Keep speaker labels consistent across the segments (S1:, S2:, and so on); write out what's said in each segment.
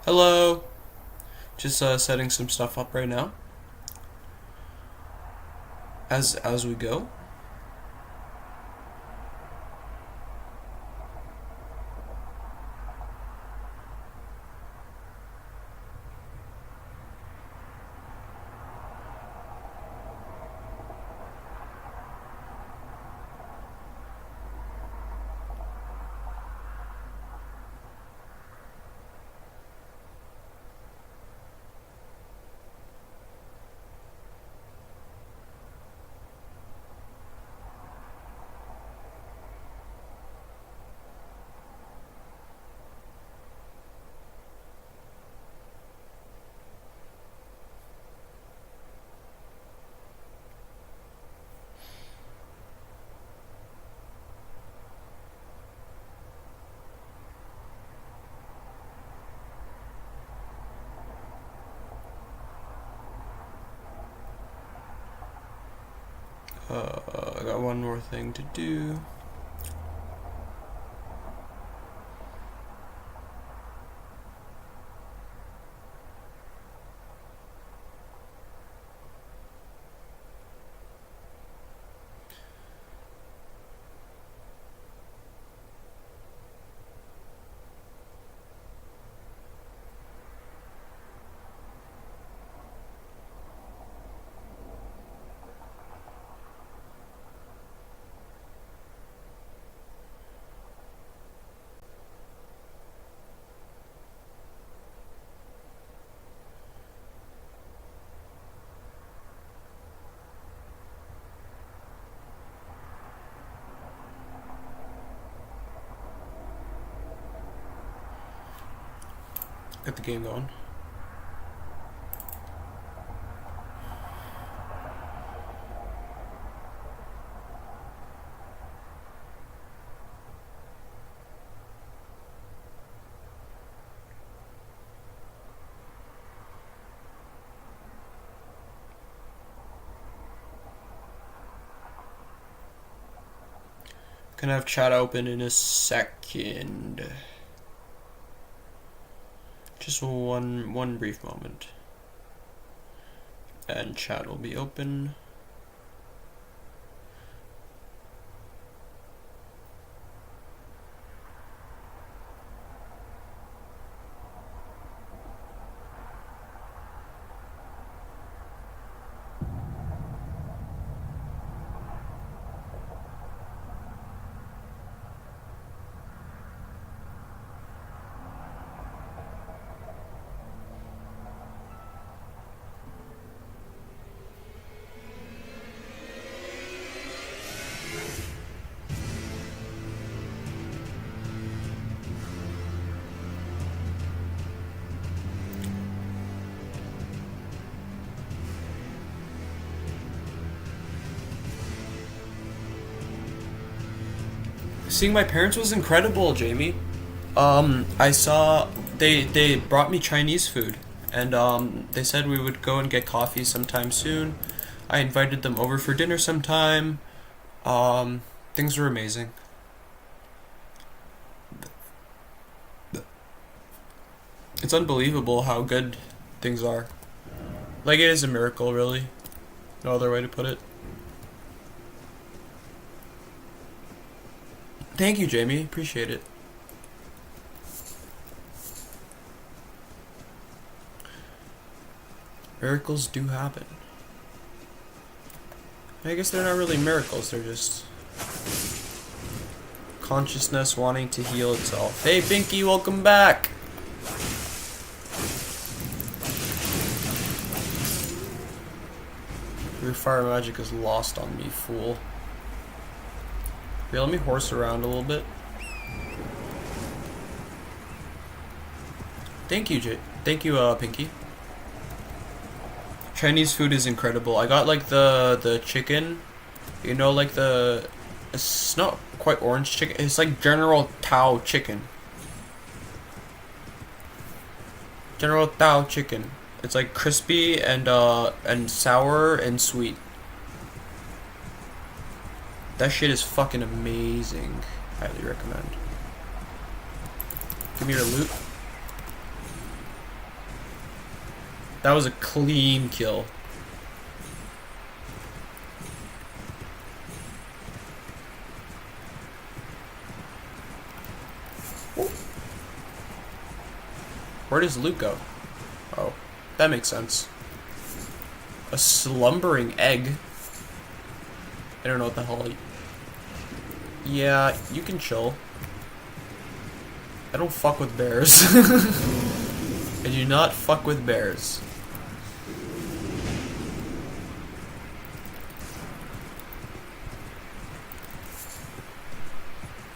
S1: Hello. Just setting some stuff up right now. As we go. I got one more thing to do. Get the game going. Gonna have chat open in a second. Just one brief moment. And chat will be open. Seeing my parents was incredible, Jamie. I saw they brought me Chinese food, and they said we would go and get coffee sometime soon. I invited them over for dinner sometime. Things were amazing. It's unbelievable how good things are. Like, it is a miracle, really. No other way to put it. Thank you, Jamie. Appreciate it. Miracles do happen. I guess they're not really miracles, they're just consciousness wanting to heal itself. Hey, Pinky, welcome back! Your fire magic is lost on me, fool. Okay, let me horse around a little bit. Thank you, Pinky. Chinese food is incredible. I got like the chicken, you know, like it's not quite orange chicken. It's like General Tao chicken. General Tao chicken. It's like crispy and sour and sweet. That shit is fucking amazing. Highly recommend. Give me your loot. That was a clean kill. Where does Luke go? Oh, that makes sense. A slumbering egg. I don't know what the hell. Yeah, you can chill. I don't fuck with bears. I do not fuck with bears.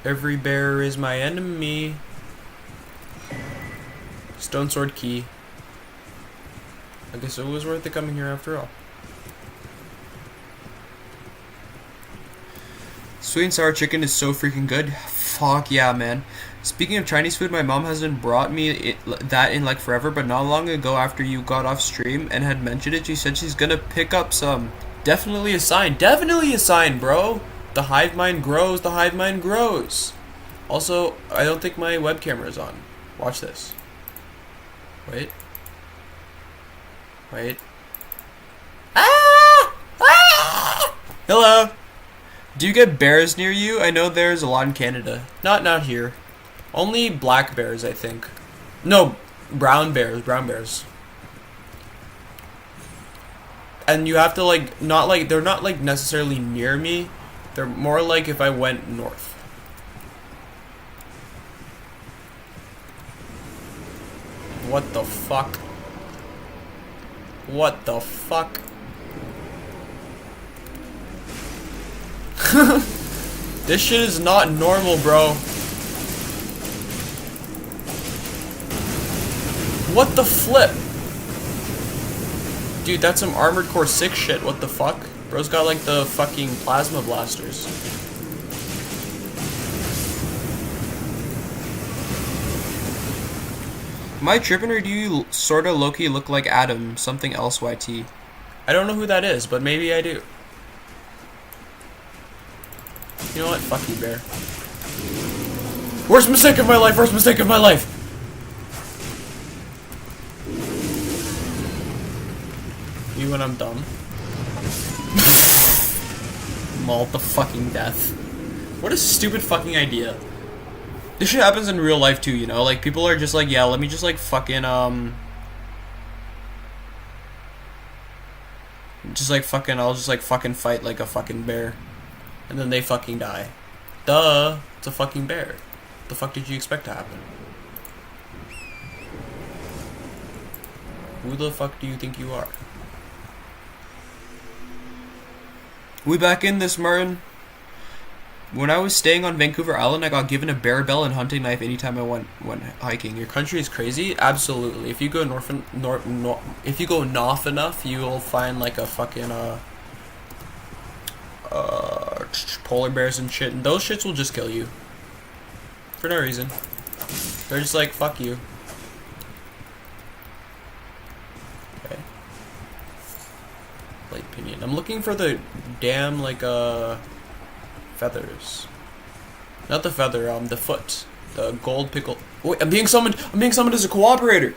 S1: Every bear is my enemy. Stone sword key. I guess it was worth it coming here after all. Sweet and sour chicken is so freaking good. Fuck yeah, man. Speaking of Chinese food, my mom hasn't brought me that in like forever, but not long ago after you got off stream and had mentioned it, she said she's gonna pick up some. Definitely a sign. Definitely a sign, bro. The hive mind grows. The hive mind grows. Also, I don't think my web camera is on. Watch this. Wait. Wait. Ah! Ah! Hello. Do you get bears near you? I know there's a lot in Canada. Not here. Only black bears, I think. No, brown bears. Brown bears. And you have to like not like they're not like necessarily near me. They're more like if I went north. What the fuck? What the fuck? This shit is not normal, bro. What the flip? Dude, that's some Armored Core 6 shit. What the fuck? Bro's got like the fucking plasma blasters. Am I tripping, or do you sorta low-key look like Adam? Something else, YT. I don't know who that is, but maybe I do. You know what? Fuck you, bear. Worst mistake of my life! Worst mistake of my life! You when I'm dumb. Maul the fucking death. What a stupid fucking idea. This shit happens in real life too, you know? Like, people are just like, yeah, let me just like fucking, just like fucking, I'll just like fucking fight like a fucking bear. And then they fucking die. Duh! It's a fucking bear. The fuck did you expect to happen? Who the fuck do you think you are? We back in this, Martin. When I was staying on Vancouver Island, I got given a bear bell and hunting knife anytime I went hiking. Your country is crazy? Absolutely. If you go if you go north enough, you'll find like a fucking polar bears and shit, and those shits will just kill you for no reason. They're just like, fuck you. Okay. Light pinion. I'm looking for the damn like feathers. Not the feather, the foot. The gold pickle. Wait, I'm being summoned as a cooperator.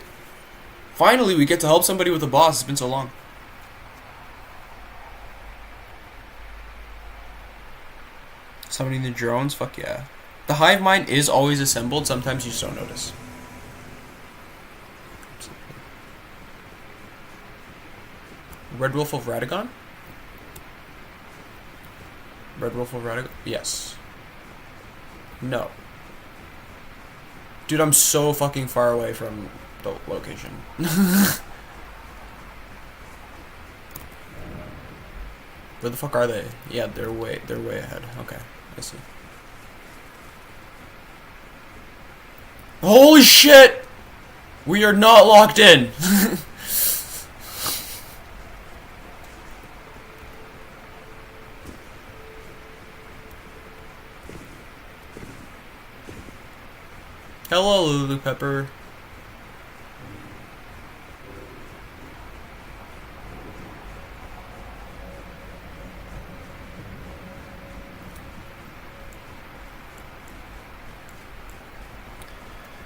S1: Finally, we get to help somebody with a boss. It's been so long. Summoning the drones? Fuck yeah. The hive mind is always assembled. Sometimes you just don't notice. Red Wolf of Radagon? Red Wolf of Radagon? Yes. No. Dude, I'm so fucking far away from the location. Where the fuck are they? Yeah, they're way ahead. Okay, I see. Holy shit! We are not locked in! Hello, Lulu Pepper.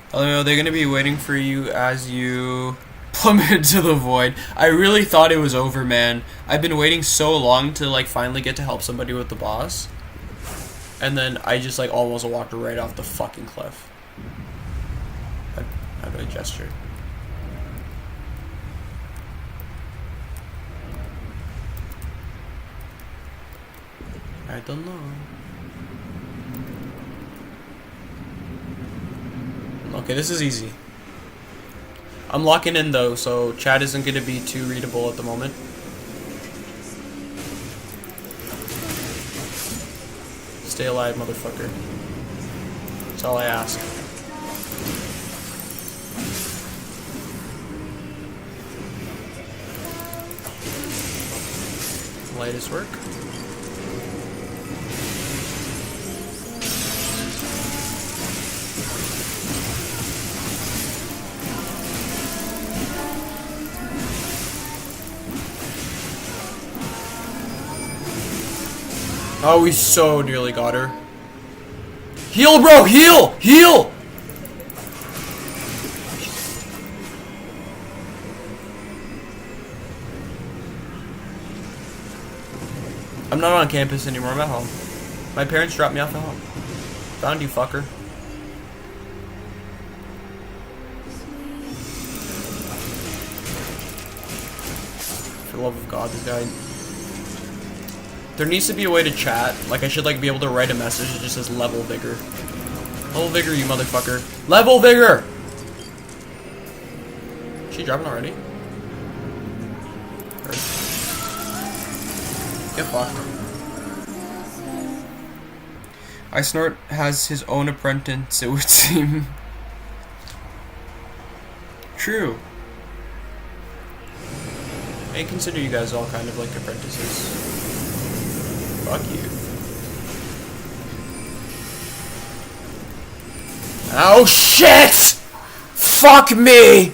S1: Hello, they're gonna be waiting for you as you plummeted to the void. I really thought it was over, man. I've been waiting so long to like finally get to help somebody with the boss. And then I just like almost walked right off the fucking cliff. How do I gesture? I don't know. Okay, this is easy. I'm locking in though, so chat isn't going to be too readable at the moment. Stay alive, motherfucker. That's all I ask. Lightest work. Oh, we so nearly got her. Heal, bro! Heal! Heal! I'm not on campus anymore. I'm at home. My parents dropped me off at home. Found you, fucker. For the love of God, this guy... There needs to be a way to chat. Like, I should, like, be able to write a message that just says level vigor. Level vigor, you motherfucker. Level vigor! Is she dropping already? Get fucked. Snort has his own apprentice, it would seem. True. I consider you guys all kind of like apprentices. Fuck you. Oh shit! Fuck me!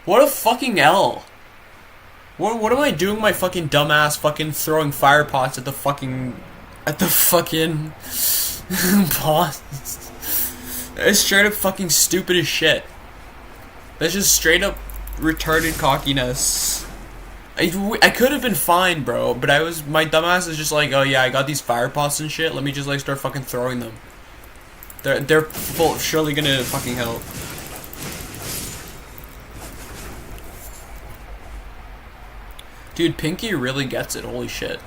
S1: What a fucking L. What am I doing my fucking dumbass fucking throwing fire pots at the fucking boss? It's straight up fucking stupid as shit. That's just straight up retarded cockiness. I could have been fine, bro, but my dumbass is just like, oh yeah, I got these fire pots and shit, let me just like start fucking throwing them. They're surely gonna fucking help. Dude, Pinky really gets it, holy shit.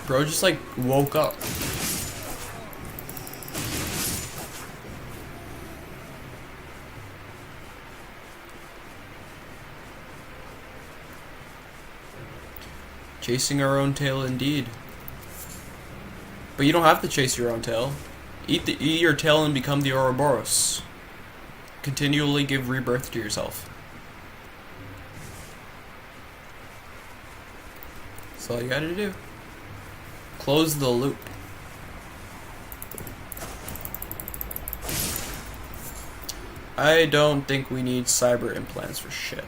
S1: Bro just like woke up. Chasing our own tail indeed. But you don't have to chase your own tail. Eat your tail and become the Ouroboros. Continually give rebirth to yourself. That's all you gotta do. Close the loop. I don't think we need cyber implants for shit.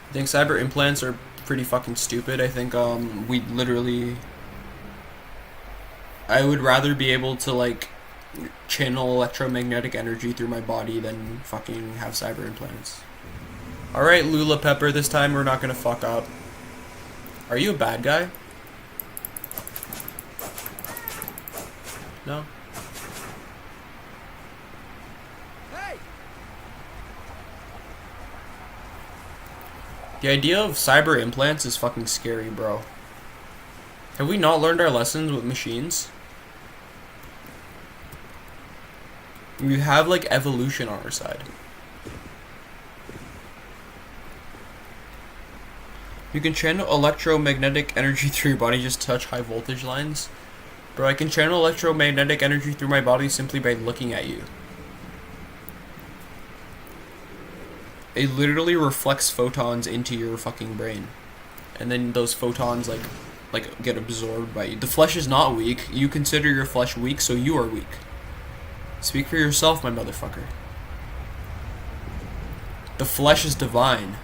S1: I think cyber implants are pretty fucking stupid. I think we literally... I would rather be able to like channel electromagnetic energy through my body than fucking have cyber implants. Alright, Lula Pepper, this time we're not gonna fuck up. Are you a bad guy? No? The idea of cyber implants is fucking scary, bro. Have we not learned our lessons with machines? We have, like, evolution on our side. You can channel electromagnetic energy through your body, just touch high voltage lines. Bro, I can channel electromagnetic energy through my body simply by looking at you. it literally reflects photons into your fucking brain, and then those photons like get absorbed by you. The flesh is not weak. You consider your flesh weak, so you are weak. Speak for yourself, my motherfucker. The flesh is divine.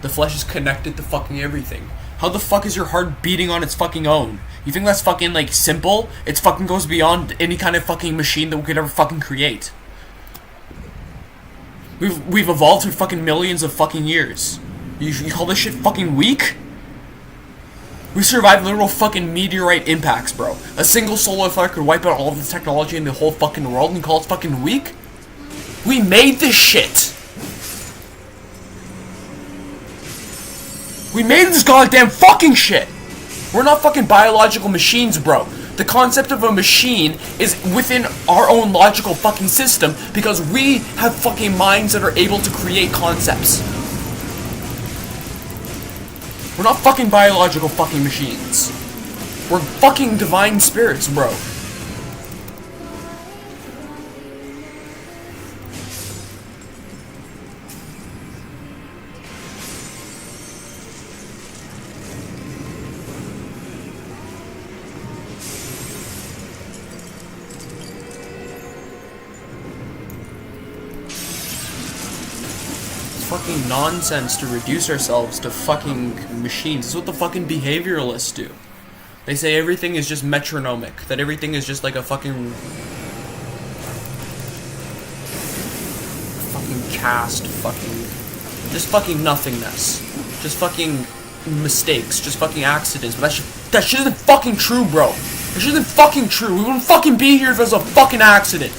S1: The flesh is connected to fucking everything. How the fuck is your heart beating on its fucking own? You think that's fucking, like, simple? It fucking goes beyond any kind of fucking machine that we could ever fucking create. We've evolved for fucking millions of fucking years. You call this shit fucking weak? We survived literal fucking meteorite impacts, bro. A single solar flare could wipe out all of the technology in the whole fucking world and you call it fucking weak? We made this shit! We made this goddamn fucking shit! We're not fucking biological machines, bro. The concept of a machine is within our own logical fucking system because we have fucking minds that are able to create concepts. We're not fucking biological fucking machines. We're fucking divine spirits, bro. Fucking nonsense to reduce ourselves to fucking machines. This is what the fucking behavioralists do. They say everything is just metronomic, that everything is just like a fucking cast, just fucking nothingness, just fucking mistakes, just fucking accidents. But that shit isn't fucking true, bro. That shit isn't fucking true. We wouldn't fucking be here if it was a fucking accident.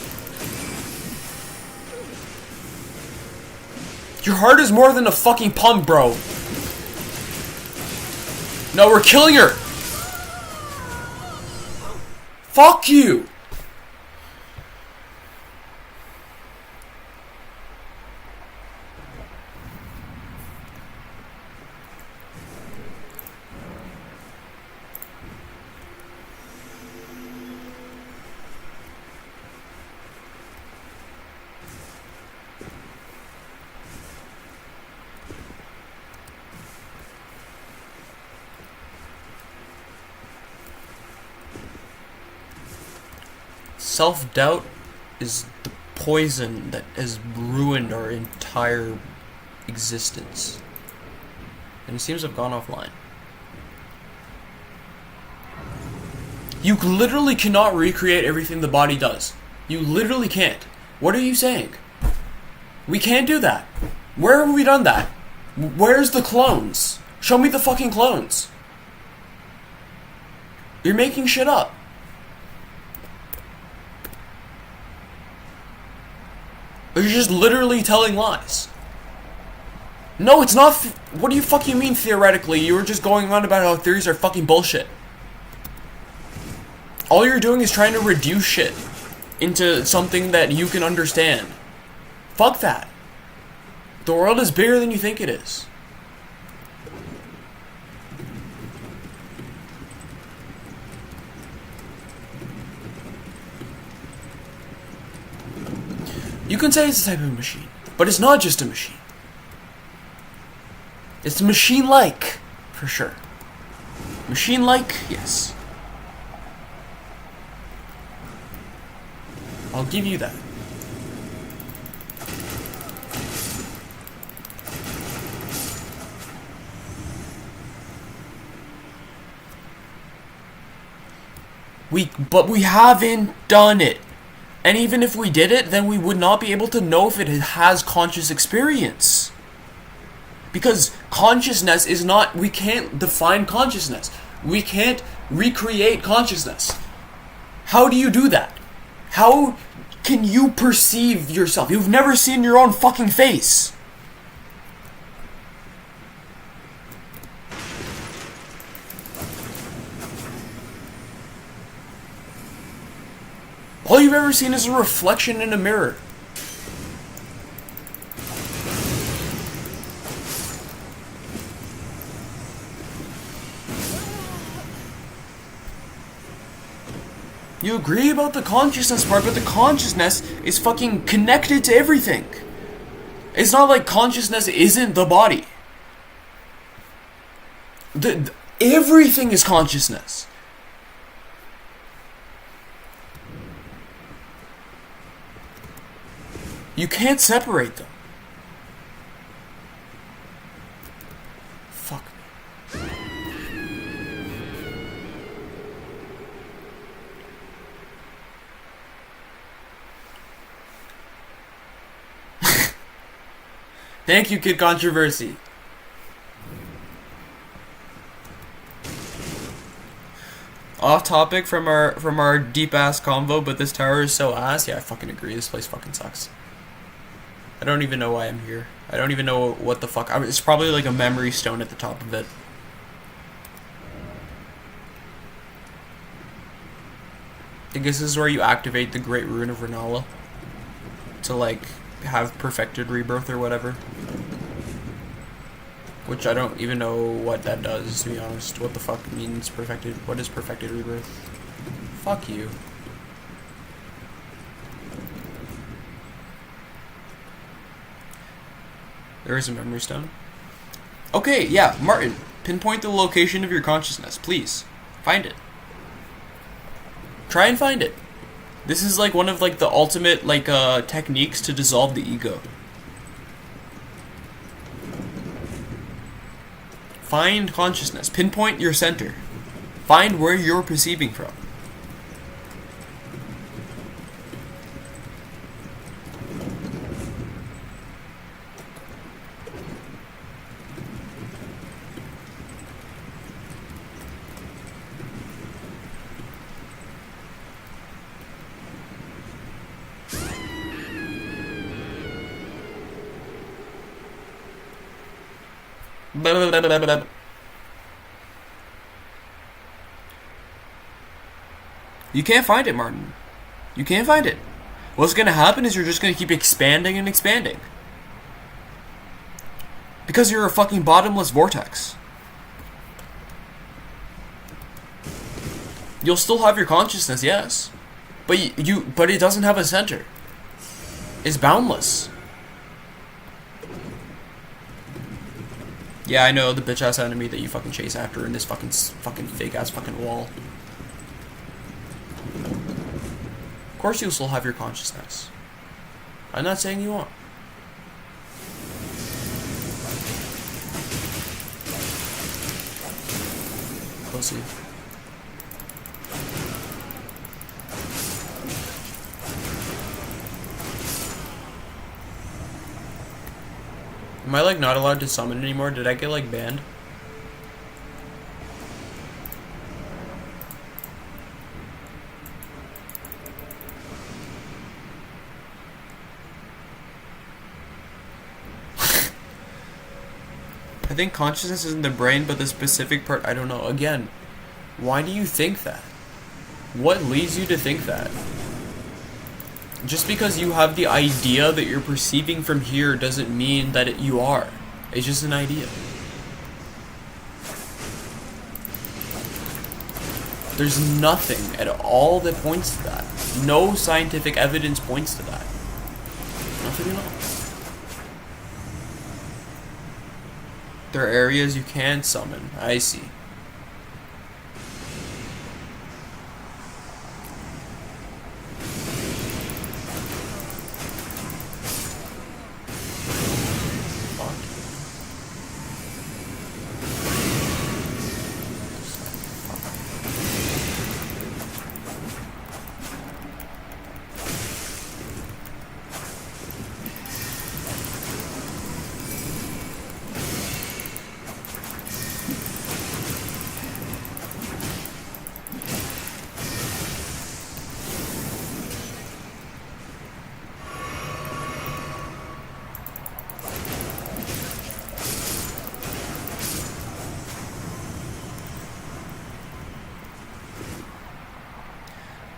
S1: Your heart is more than a fucking pump, bro. No, we're killing her. Fuck you. Self-doubt is the poison that has ruined our entire existence. And it seems to have gone offline. You literally cannot recreate everything the body does. You literally can't. What are you saying? We can't do that. Where have we done that? Where's the clones? Show me the fucking clones. You're making shit up. Or you're just literally telling lies. No, it's not. What do you fucking mean theoretically? You were just going on about how theories are fucking bullshit. All you're doing is trying to reduce shit into something that you can understand. Fuck that. The world is bigger than you think it is. You can say it's a type of machine, but it's not just a machine. It's machine-like, for sure. Machine-like, yes. I'll give you that. But we haven't done it. And even if we did it, then we would not be able to know if it has conscious experience. Because consciousness is not, we can't define consciousness. We can't recreate consciousness. How do you do that? How can you perceive yourself? You've never seen your own fucking face. All you've ever seen is a reflection in a mirror. You agree about the consciousness part, but the consciousness is fucking connected to everything. It's not like consciousness isn't the body. Everything is consciousness. You can't separate them. Fuck. Thank you, Kid Controversy. Off topic from our deep ass convo, but this tower is so ass. Yeah, I fucking agree. This place fucking sucks. I don't even know why I'm here. I don't even know what the fuck. It's probably like a memory stone at the top of it. I guess this is where you activate the Great Rune of Renala to like have perfected rebirth or whatever. Which I don't even know what that does, to be honest. What the fuck means perfected? What is perfected rebirth? Fuck you. There is a memory stone. Okay, yeah, Martin. Pinpoint the location of your consciousness, please. Find it. Try and find it. This is like one of like the ultimate like techniques to dissolve the ego. Find consciousness. Pinpoint your center. Find where you're perceiving from. You can't find it, Martin. You can't find it. What's gonna happen is you're just gonna keep expanding and expanding. Because you're a fucking bottomless vortex. You'll still have your consciousness, yes. But but it doesn't have a center. It's boundless. Yeah, I know, the bitch-ass enemy that you fucking chase after in this fucking fake-ass fucking wall. Of course you'll still have your consciousness. I'm not saying you won't. Pussy. Am I like not allowed to summon anymore? Did I get like banned? I think consciousness is in the brain, but the specific part, I don't know. Again, why do you think that? What leads you to think that? Just because you have the idea that you're perceiving from here doesn't mean that you are. It's just an idea. There's nothing at all that points to that. No scientific evidence points to that. Nothing at all. There are areas you can summon. I see.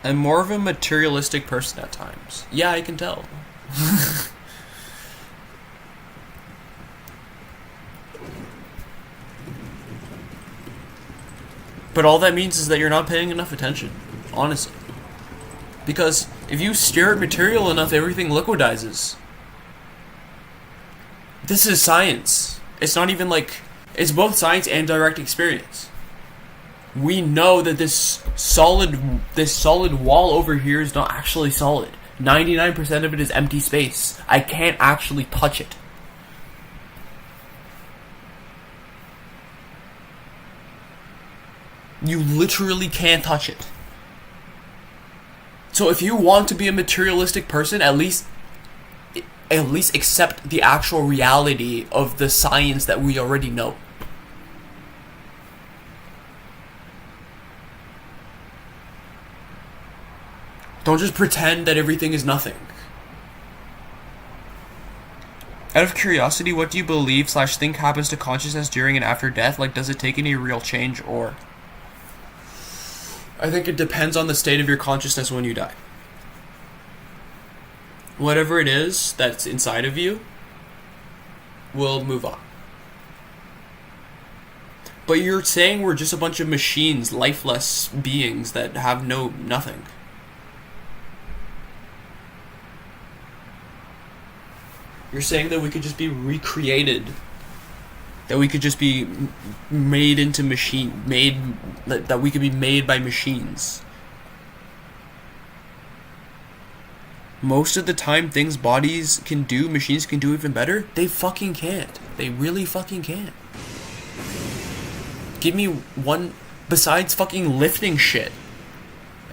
S1: I'm more of a materialistic person at times. Yeah, I can tell. But all that means is that you're not paying enough attention, honestly. Because if you stare at material enough, everything liquidizes. This is science. It's not even like... It's both science and direct experience. We know that this solid wall over here is not actually solid. 99% of it is empty space. I can't actually touch it. You literally can't touch it. So if you want to be a materialistic person, at least accept the actual reality of the science that we already know. Don't just pretend that everything is nothing. Out of curiosity, what do you believe / think happens to consciousness during and after death? Like, does it take any real change, or... I think it depends on the state of your consciousness when you die. Whatever it is that's inside of you will move on. But you're saying we're just a bunch of machines, lifeless beings that have nothing. You're saying that we could just be recreated, that we could just be made into that we could be made by machines. Most of the time, things bodies can do, machines can do even better. They fucking can't. They really fucking can't. Give me one, besides fucking lifting shit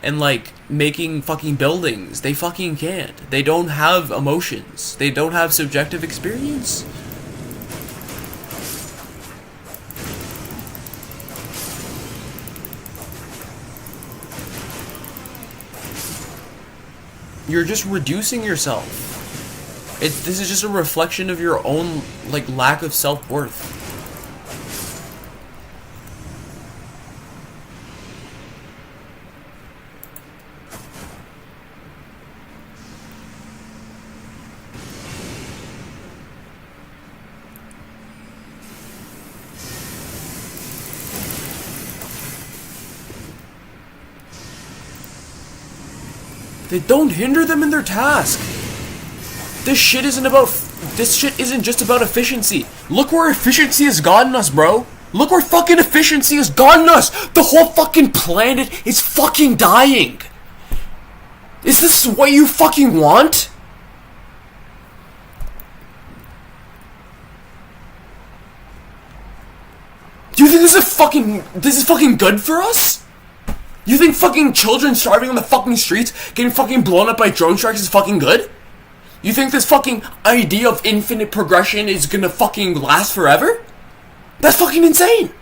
S1: and like making fucking buildings, they fucking can't. They don't have emotions. They don't have subjective experience. You're just reducing yourself. This is just a reflection of your own like lack of self-worth. They don't hinder them in their task. This shit isn't just about efficiency. Look where efficiency has gotten us, bro. Look where fucking efficiency has gotten us. The whole fucking planet is fucking dying. Is this what you fucking want? Do you think this is fucking good for us? You think fucking children starving on the fucking streets, getting fucking blown up by drone strikes is fucking good? You think this fucking idea of infinite progression is gonna fucking last forever? That's fucking insane!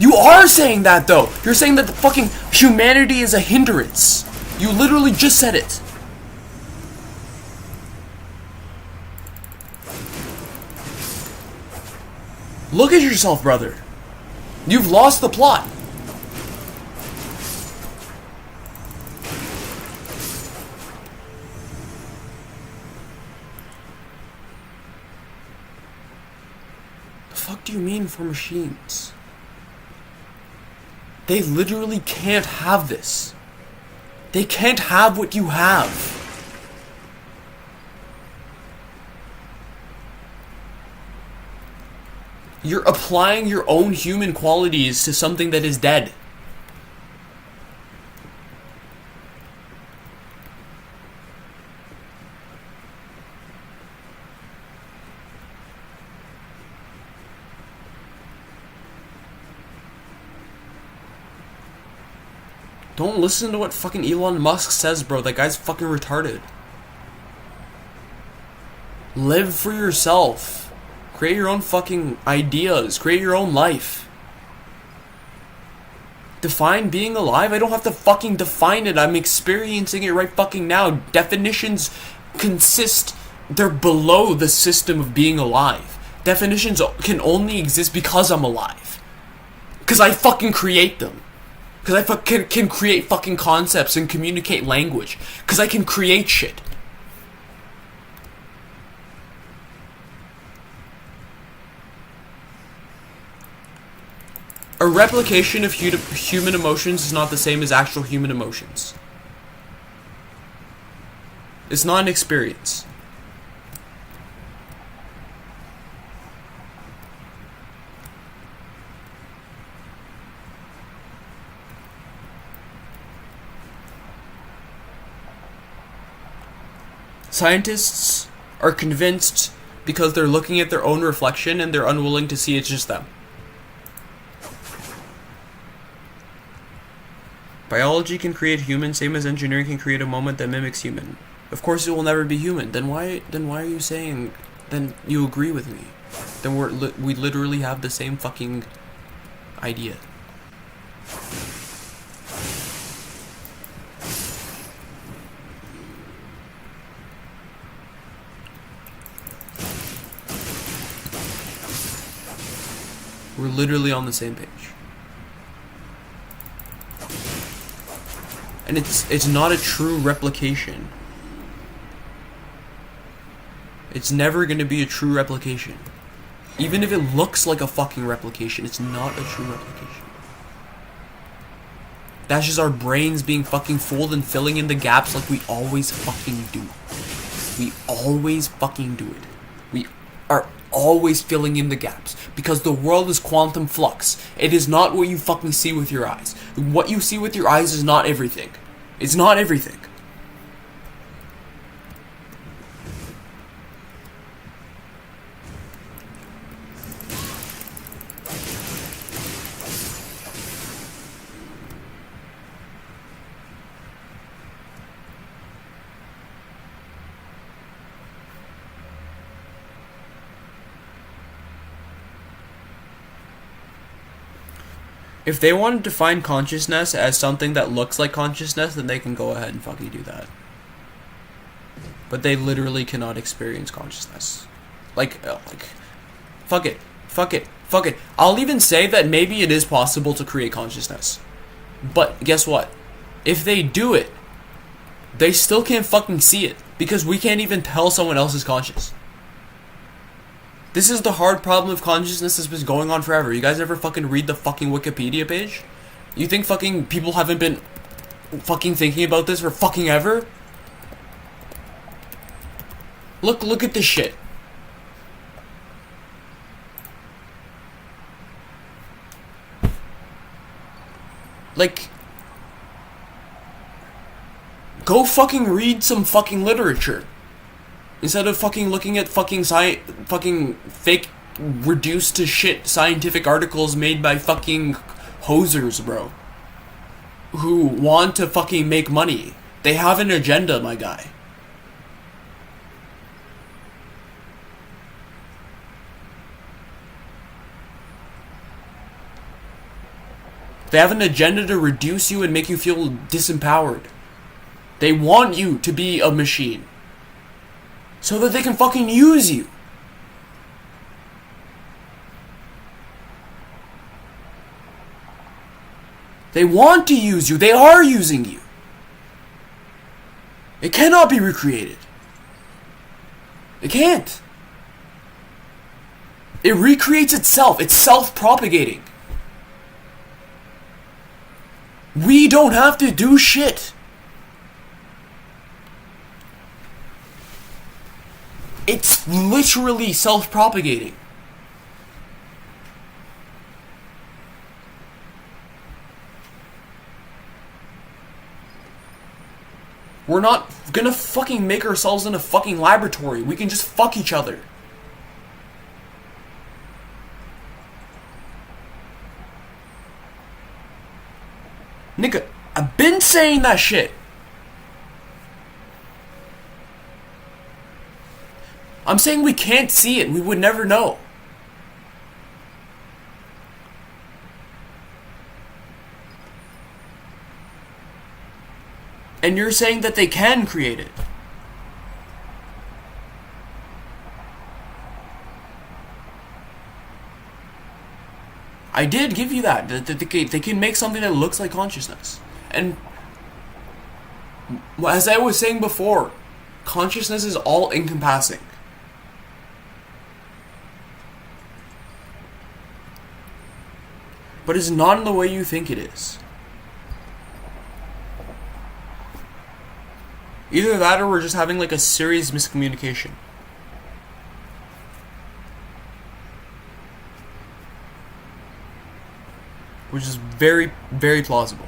S1: You are saying that though! You're saying that the fucking humanity is a hindrance. You literally just said it. Look at yourself, brother. You've lost the plot. The fuck do you mean for machines? They literally can't have this. They can't have what you have. You're applying your own human qualities to something that is dead. Don't listen to what fucking Elon Musk says, bro. That guy's fucking retarded. Live for yourself. Create your own fucking ideas. Create your own life. Define being alive? I don't have to fucking define it. I'm experiencing it right fucking now. Definitions they're below the system of being alive. Definitions can only exist because I'm alive. Because I fucking create them. Because I can create fucking concepts and communicate language. Because I can create shit. A replication of human emotions is not the same as actual human emotions. It's not an experience. Scientists are convinced because they're looking at their own reflection and they're unwilling to see it's just them. Biology can create human, same as engineering can create a moment that mimics human. Of course it will never be human. Then why are you saying, then you agree with me? Then we literally have the same fucking idea. We're literally on the same page. And it's not a true replication. It's never gonna be a true replication. Even if it looks like a fucking replication, it's not a true replication. That's just our brains being fucking fooled and filling in the gaps like we always fucking do. We always fucking do it. We are always filling in the gaps. Because the world is quantum flux. It is not what you fucking see with your eyes. What you see with your eyes is not everything. It's not everything. If they want to define consciousness as something that looks like consciousness, then they can go ahead and fucking do that. But they literally cannot experience consciousness. Like, fuck it. I'll even say that maybe it is possible to create consciousness. But guess what? If they do it, they still can't fucking see it. Because we can't even tell someone else is conscious. This is the hard problem of consciousness that's been going on forever. You guys ever fucking read the fucking Wikipedia page? You think fucking people haven't been fucking thinking about this for fucking ever? Look at this shit. Like, go fucking read some fucking literature. Instead of fucking looking at fucking fake, reduced to shit scientific articles made by fucking hosers, bro. Who want to fucking make money. They have an agenda, my guy. They have an agenda to reduce you and make you feel disempowered. They want you to be a machine. So that they can fucking use you. They want to use you. They are using you. It cannot be recreated. It can't. It recreates itself. It's self-propagating. We don't have to do shit. It's literally self-propagating. We're not gonna fucking make ourselves in a fucking laboratory. We can just fuck each other. Nigga, I've been saying that shit. I'm saying we can't see it. We would never know. And you're saying that they can create it. I did give you that. They can make something that looks like consciousness. And as I was saying before, consciousness is all encompassing. but it's not in the way you think it is. Either that or we're just having like a serious miscommunication. Which is very, very plausible.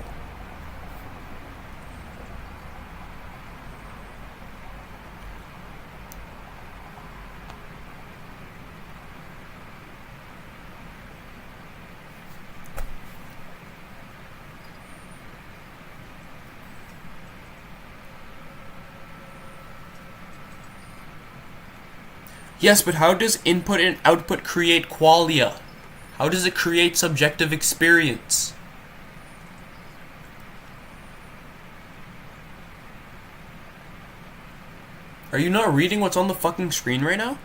S1: Yes, but how does input and output create qualia? How does it create subjective experience? Are you not reading what's on the fucking screen right now?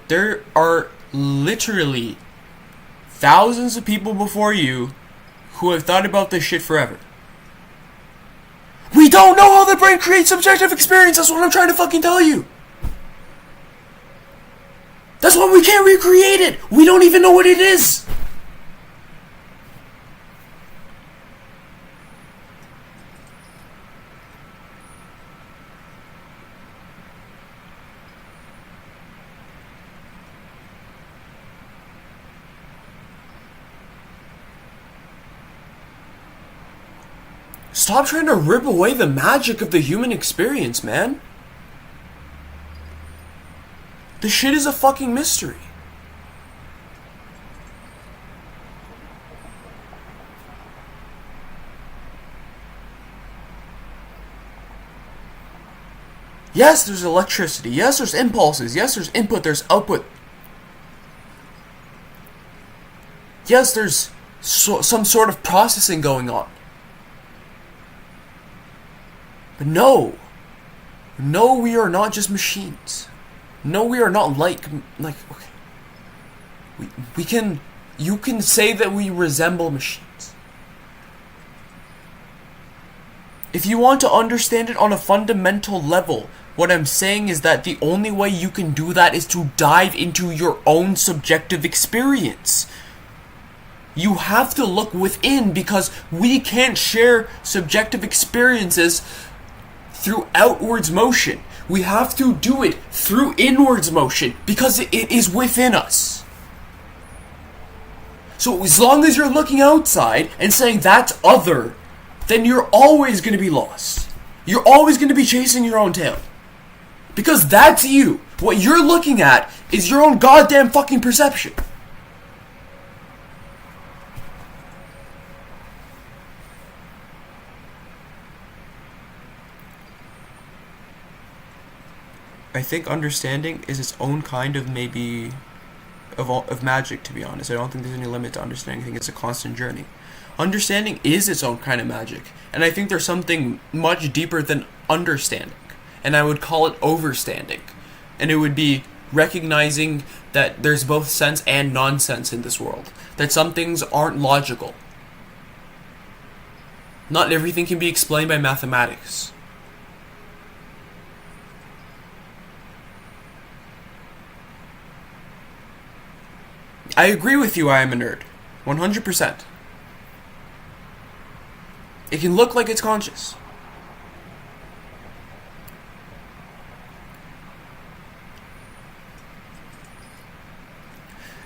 S1: There are literally thousands of people before you who have thought about this shit forever. We don't know how the brain creates subjective experience. That's what I'm trying to fucking tell you. That's why we can't recreate it. We don't even know what it is. Stop trying to rip away the magic of the human experience, man. This shit is a fucking mystery. Yes, there's electricity. Yes, there's impulses. Yes, there's input. There's output. Yes, there's some sort of processing going on. But no, we are not just machines. No, we are not like okay. You can say that we resemble machines. If you want to understand it on a fundamental level, what I'm saying is that the only way you can do that is to dive into your own subjective experience. You have to look within, because we can't share subjective experiences through outwards motion. We have to do it through inwards motion, because it is within us. So as long as you're looking outside and saying that's other, then you're always going to be lost. You're always going to be chasing your own tail. Because that's you. What you're looking at is your own goddamn fucking perception. I think understanding is its own kind of maybe of magic, to be honest. I don't think there's any limit to understanding. I think it's a constant journey. Understanding is its own kind of magic. And I think there's something much deeper than understanding. And I would call it overstanding. And it would be recognizing that there's both sense and nonsense in this world. That some things aren't logical. Not everything can be explained by mathematics. I agree with you, I am a nerd. 100%. It can look like it's conscious.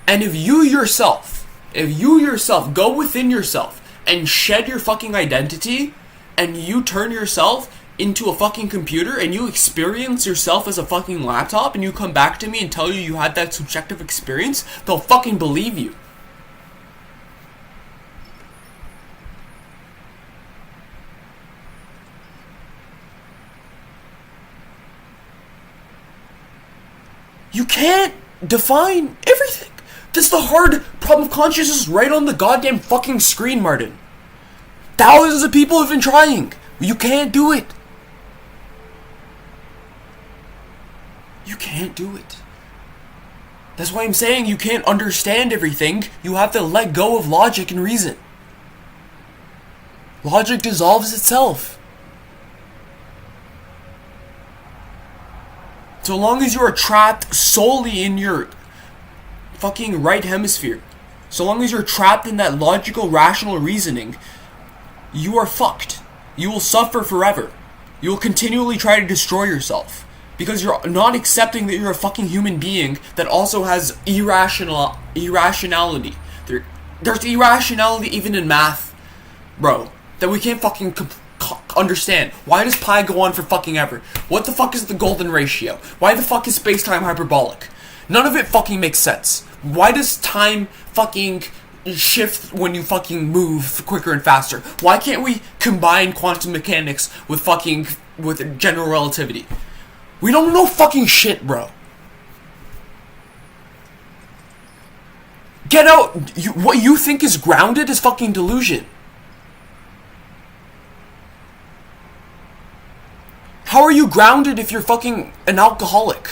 S1: And if you yourself go within yourself and shed your fucking identity, and you turn yourself into a fucking computer, and you experience yourself as a fucking laptop, and you come back to me and tell you had that subjective experience, they'll fucking believe you. You can't define everything. That's the hard problem of consciousness right on the goddamn fucking screen, Martin. Thousands of people have been trying. You can't do it. You can't do it. That's why I'm saying you can't understand everything. You have to let go of logic and reason. Logic dissolves itself. So long as you are trapped solely in your fucking right hemisphere, so long as you're trapped in that logical, rational reasoning, you are fucked. You will suffer forever. You will continually try to destroy yourself. Because you're not accepting that you're a fucking human being that also has irrationality. There's irrationality even in math, bro, that we can't fucking understand. Why does pi go on for fucking ever? What the fuck is the golden ratio? Why the fuck is space-time hyperbolic? None of it fucking makes sense. Why does time fucking shift when you fucking move quicker and faster? Why can't we combine quantum mechanics with general relativity? We don't know fucking shit, bro. Get out. What you think is grounded is fucking delusion. How are you grounded if you're fucking an alcoholic?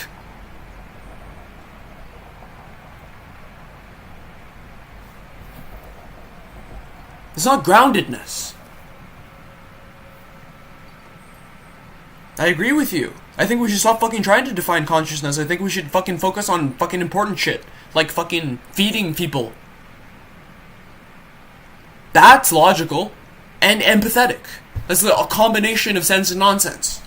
S1: It's not groundedness. I agree with you. I think we should stop fucking trying to define consciousness. I think we should fucking focus on fucking important shit. Like fucking feeding people. That's logical. And empathetic. That's a combination of sense and nonsense.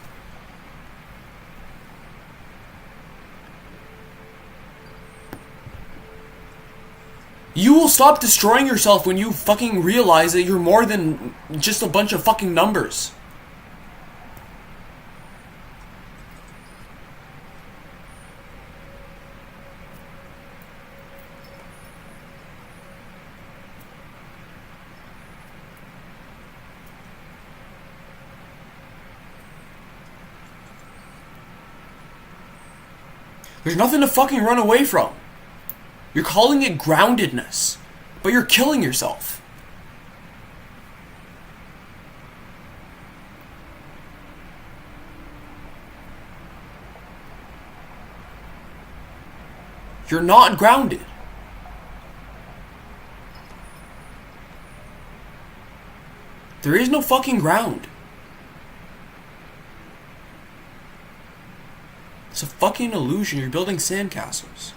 S1: You will stop destroying yourself when you fucking realize that you're more than just a bunch of fucking numbers. There's nothing to fucking run away from. You're calling it groundedness, but you're killing yourself. You're not grounded. There is no fucking ground. It's a fucking illusion. You're building sandcastles.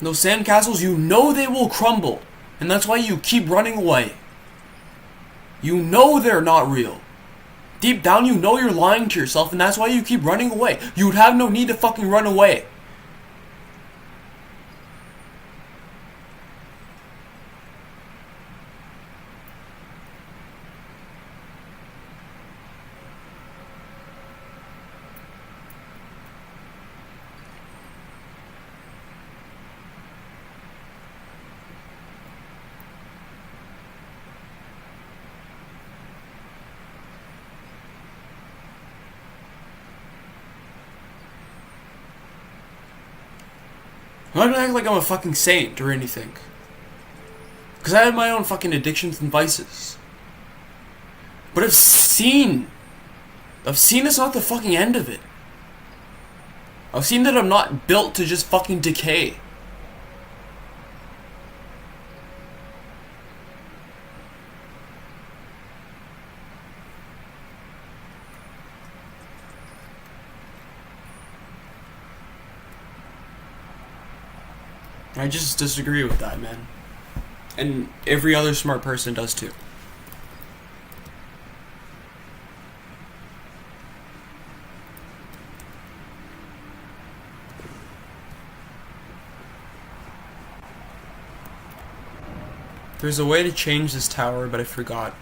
S1: Those sandcastles, you know they will crumble. And that's why you keep running away. You know they're not real. Deep down, you know you're lying to yourself, and that's why you keep running away. You would have no need to fucking run away. I'm not gonna act like I'm a fucking saint or anything. Because I have my own fucking addictions and vices. But I've seen it's not the fucking end of it. I've seen that I'm not built to just fucking decay. I just disagree with that, man. And every other smart person does too. There's a way to change this tower, but I forgot.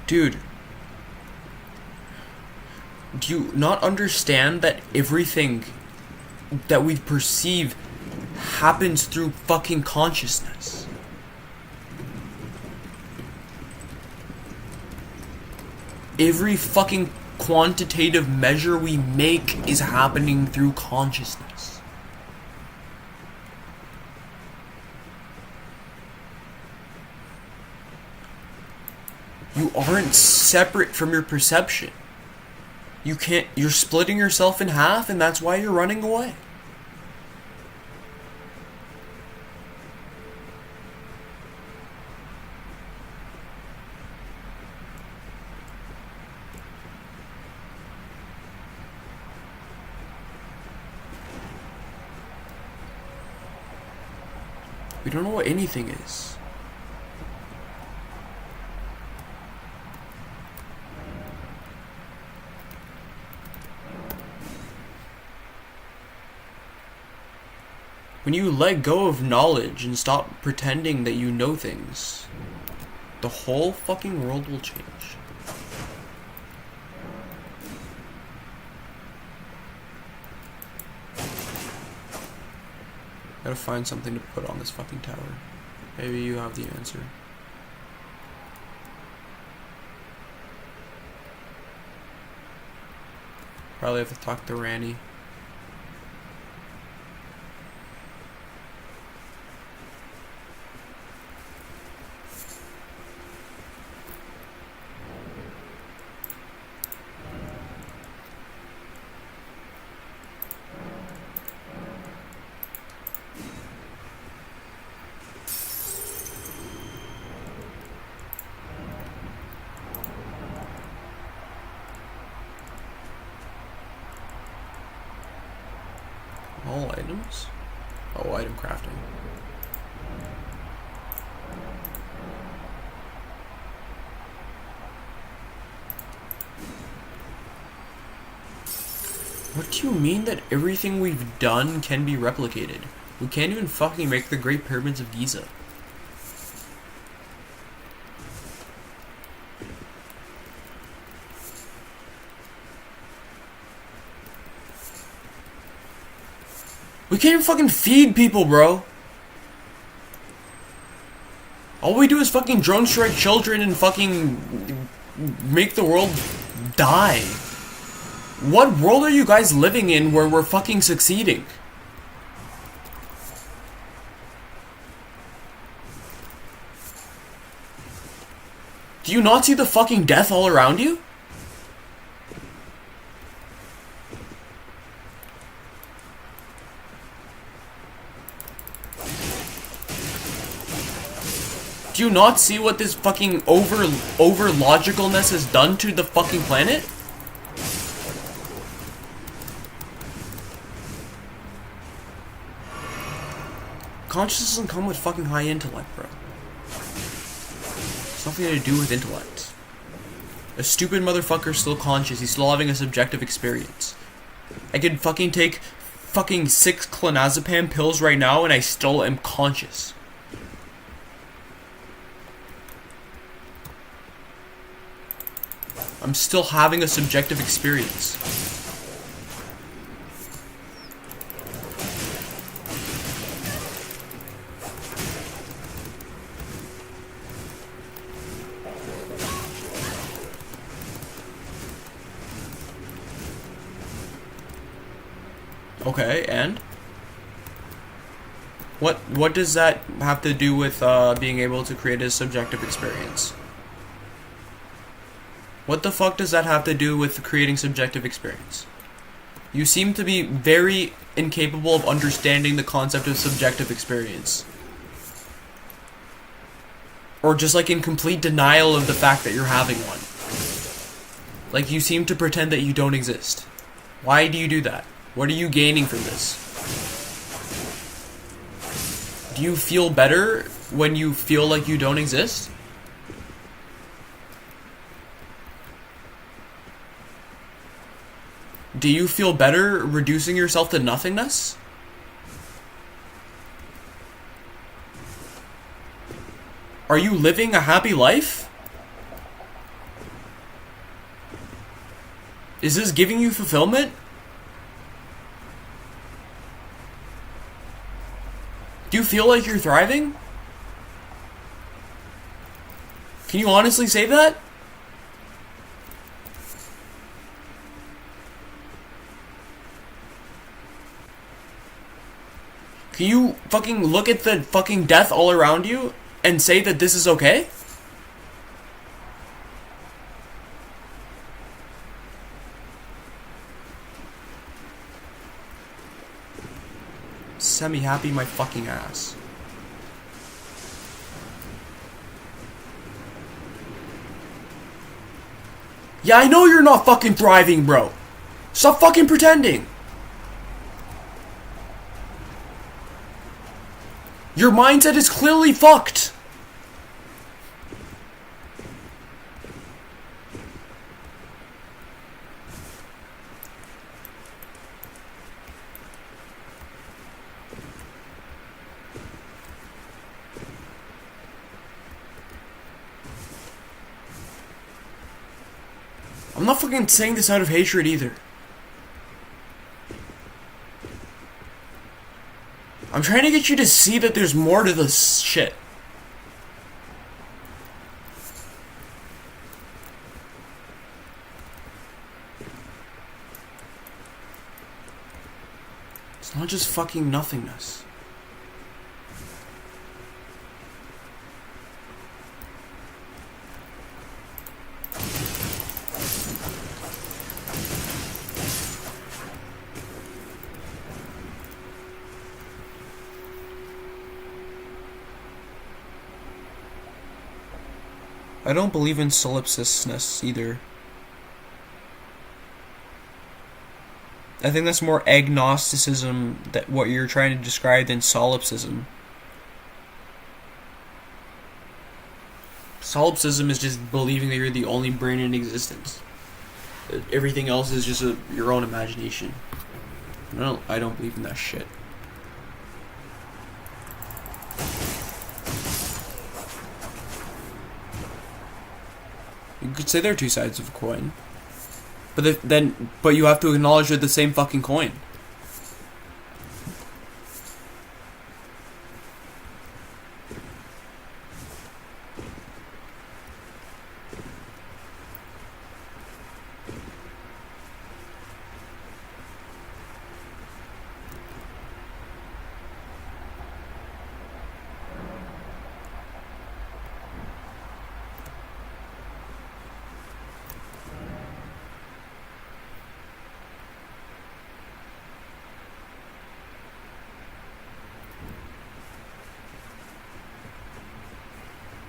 S1: Dude, do you not understand that everything that we perceive happens through fucking consciousness? Every fucking quantitative measure we make is happening through consciousness. You aren't separate from your perception. You're splitting yourself in half, and that's why you're running away. We don't know what anything is. When you let go of knowledge and stop pretending that you know things, the whole fucking world will change. Gotta find something to put on this fucking tower. Maybe you have the answer. Probably have to talk to Randy. All items? Oh, item crafting. What do you mean that everything we've done can be replicated? We can't even fucking make the Great Pyramids of Giza. We can't even fucking feed people, bro. All we do is fucking drone strike children and fucking make the world die. What world are you guys living in where we're fucking succeeding? Do you not see the fucking death all around you? Do you not see what this fucking over logicalness has done to the fucking planet? Consciousness doesn't come with fucking high intellect, bro. It's nothing to do with intellect. A stupid motherfucker's still conscious. He's still having a subjective experience. I could fucking take fucking 6 clonazepam pills right now and I still am conscious. I'm still having a subjective experience. Okay, and? What does that have to do with being able to create a subjective experience? What the fuck does that have to do with creating subjective experience? You seem to be very incapable of understanding the concept of subjective experience. Or just like in complete denial of the fact that you're having one. Like you seem to pretend that you don't exist. Why do you do that? What are you gaining from this? Do you feel better when you feel like you don't exist? Do you feel better reducing yourself to nothingness? Are you living a happy life? Is this giving you fulfillment? Do you feel like you're thriving? Can you honestly say that? Can you fucking look at the fucking death all around you and say that this is okay? semi-happy my fucking ass. Yeah, I know you're not fucking thriving, bro. Stop fucking pretending. Your mindset is clearly fucked. I'm not fucking saying this out of hatred either. I'm trying to get you to see that there's more to this shit. It's not just fucking nothingness. I don't believe in solipsisness either. I think that's more agnosticism, that what you're trying to describe, than solipsism. Solipsism is just believing that you're the only brain in existence. Everything else is just your own imagination. I don't believe in that shit. You could say they're two sides of a coin, but you have to acknowledge they're the same fucking coin.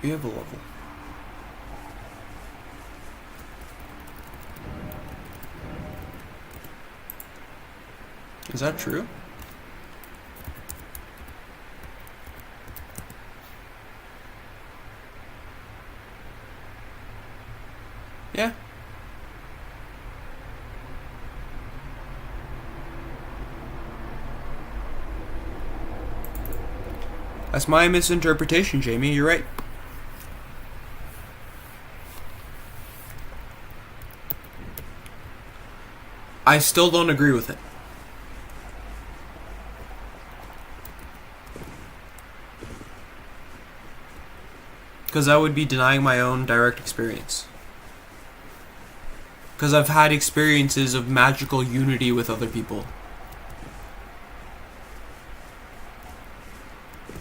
S1: We have a level. Is that true? Yeah. That's my misinterpretation, Jamie. You're right. I still don't agree with it. Because I would be denying my own direct experience. Because I've had experiences of magical unity with other people.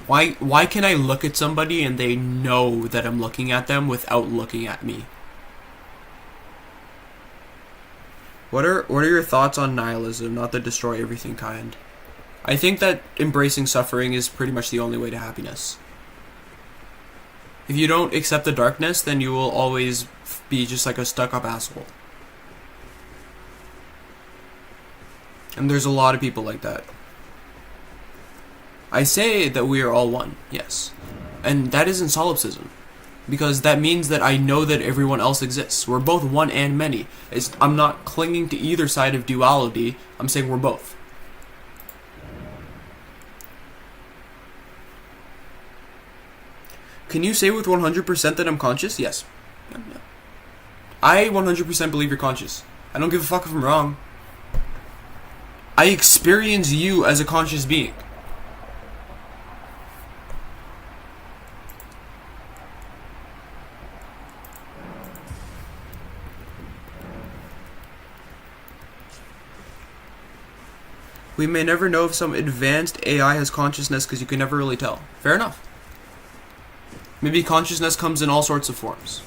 S1: Why can I look at somebody and they know that I'm looking at them without looking at me? What are your thoughts on nihilism, not the destroy everything kind? I think that embracing suffering is pretty much the only way to happiness. If you don't accept the darkness, then you will always be just like a stuck-up asshole. And there's a lot of people like that. I say that we are all one, yes. And that isn't solipsism. Because that means that I know that everyone else exists. We're both one and many. I'm not clinging to either side of duality. I'm saying we're both. Can you say with 100% that I'm conscious? Yes. I 100% believe you're conscious. I don't give a fuck if I'm wrong. I experience you as a conscious being. We may never know if some advanced AI has consciousness because you can never really tell. Fair enough. Maybe consciousness comes in all sorts of forms.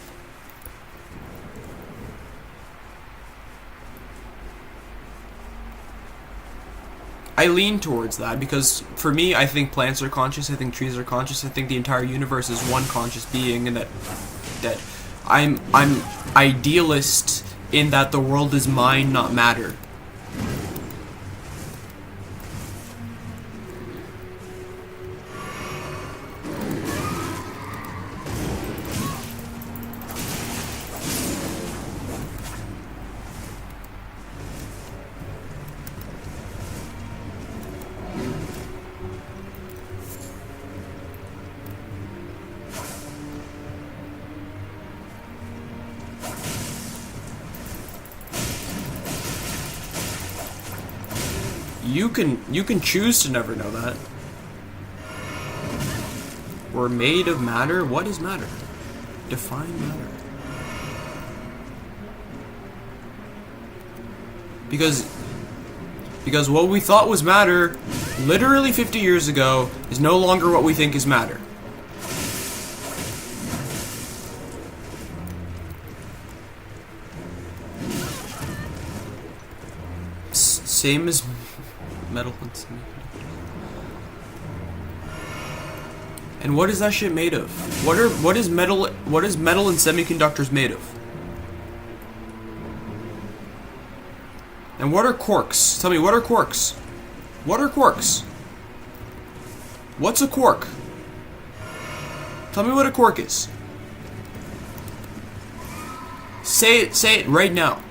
S1: I lean towards that because for me, I think plants are conscious. I think trees are conscious. I think the entire universe is one conscious being, and that I'm idealist in that the world is mind, not matter. You can choose to never know that. We're made of matter. What is matter? Define matter. Because what we thought was matter literally 50 years ago is no longer what we think is matter. Same as metal and semiconductors. And what is that shit made of? What is metal and semiconductors made of? And what are quarks? Tell me, what are quarks? What are quarks? What's a quark? Tell me what a quark is. Say it right now.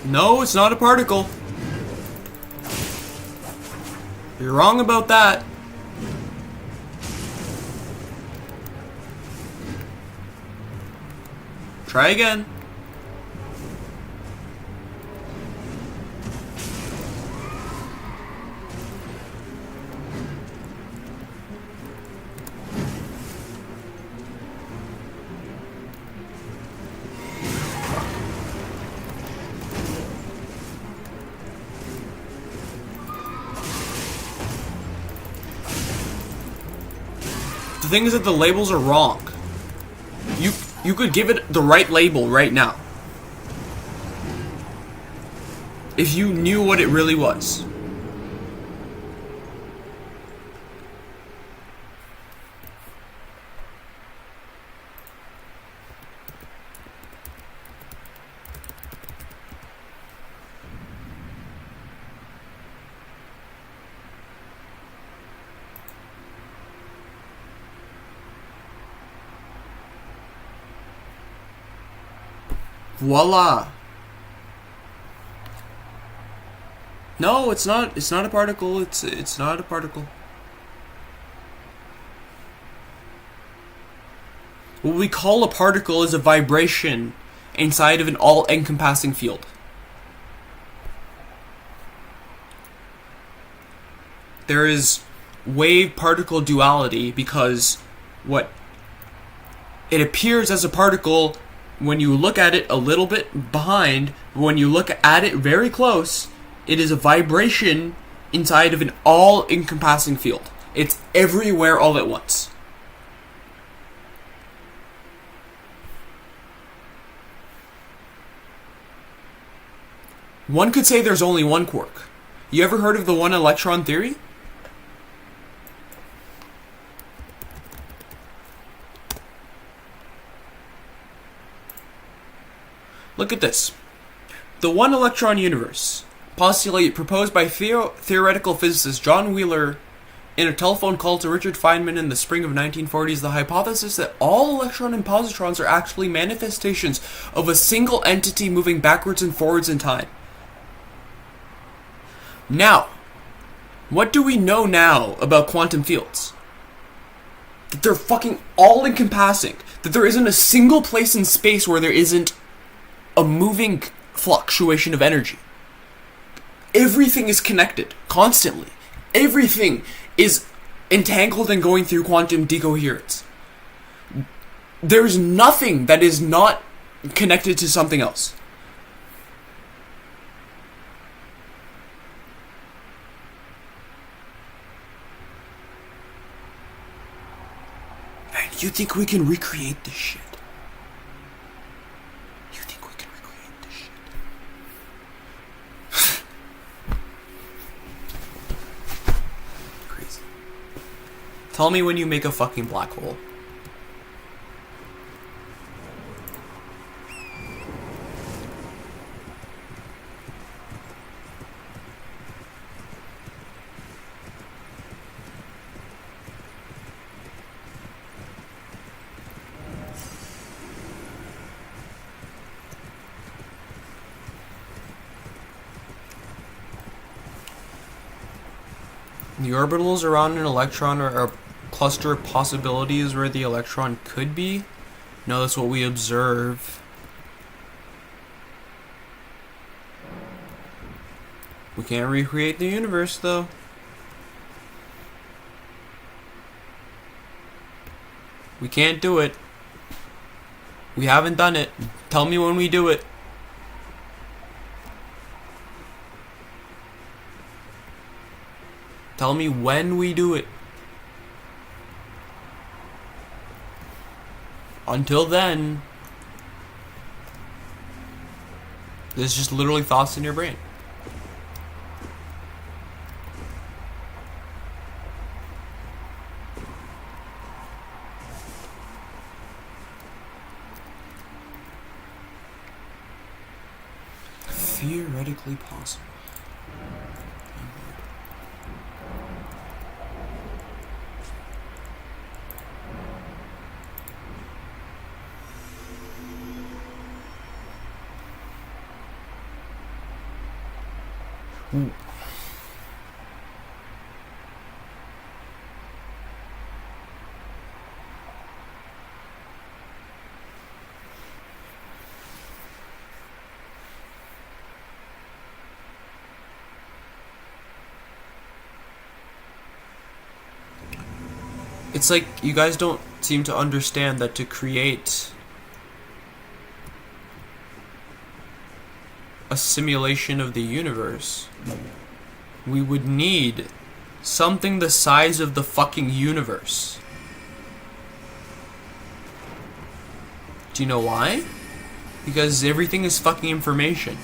S1: No, it's not a particle. You're wrong about that. Try again. The thing is that the labels are wrong. You could give it the right label right now. If you knew what it really was. Voila. No, it's not a particle. It's not a particle. What we call a particle is a vibration inside of an all-encompassing field. There is wave-particle duality because what it appears as a particle when you look at it a little bit behind, when you look at it very close, it is a vibration inside of an all-encompassing field. It's everywhere all at once. One could say there's only one quark. You ever heard of the one-electron theory? Look at this. The one-electron universe, proposed by theoretical physicist John Wheeler in a telephone call to Richard Feynman in the spring of 1940, is the hypothesis that all electron and positrons are actually manifestations of a single entity moving backwards and forwards in time. Now, what do we know now about quantum fields? That they're fucking all-encompassing. That there isn't a single place in space where there isn't a moving fluctuation of energy. Everything is connected constantly. Everything is entangled and going through quantum decoherence. There's nothing that is not connected to something else. And you think we can recreate this shit? You think we can recreate this shit? Crazy. Tell me when you make a fucking black hole. The orbitals around an electron are a cluster of possibilities where the electron could be. No, that's what we observe. We can't recreate the universe, though. We can't do it. We haven't done it. Tell me when we do it. Tell me when we do it. Until then, this is just literally thoughts in your brain. Theoretically possible. Ooh. It's like you guys don't seem to understand that to create a simulation of the universe, we would need something the size of the fucking universe. Do you know why? Because everything is fucking information.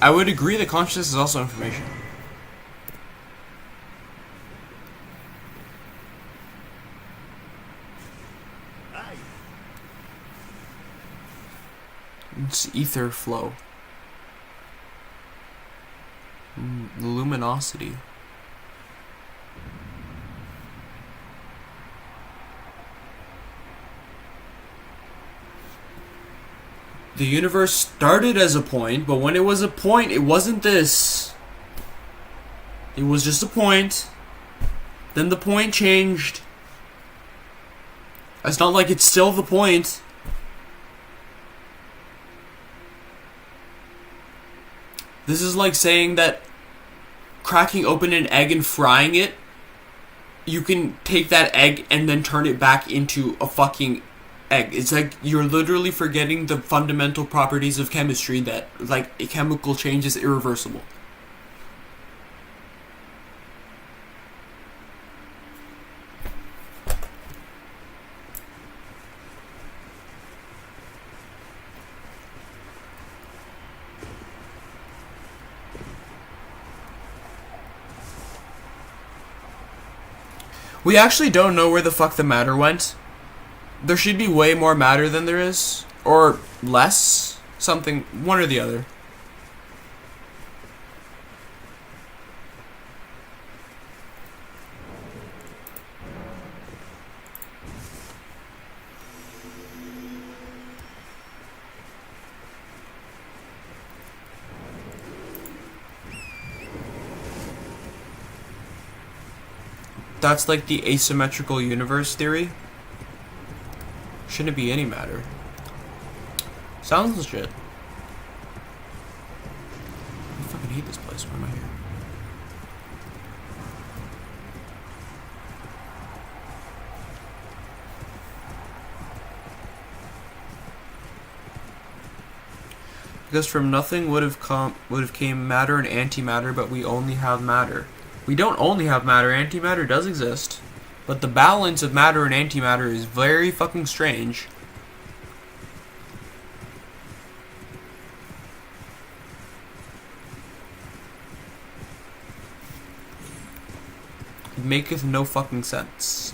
S1: I would agree that consciousness is also information. It's ether flow. Luminosity. The universe started as a point, but when it was a point, it wasn't this. It was just a point. Then the point changed. It's not like it's still the point. This is like saying that cracking open an egg and frying it, you can take that egg and then turn it back into a fucking egg. It's like you're literally forgetting the fundamental properties of chemistry, that like a chemical change is irreversible. We actually don't know where the fuck the matter went. There should be way more matter than there is. Or less. Something, one or the other. That's like the asymmetrical universe theory. Shouldn't be any matter. Sounds legit. I fucking hate this place. Why am I here? Because from nothing would have came matter and antimatter, but we only have matter. We don't only have matter, antimatter does exist. But the balance of matter and antimatter is very fucking strange. It maketh no fucking sense.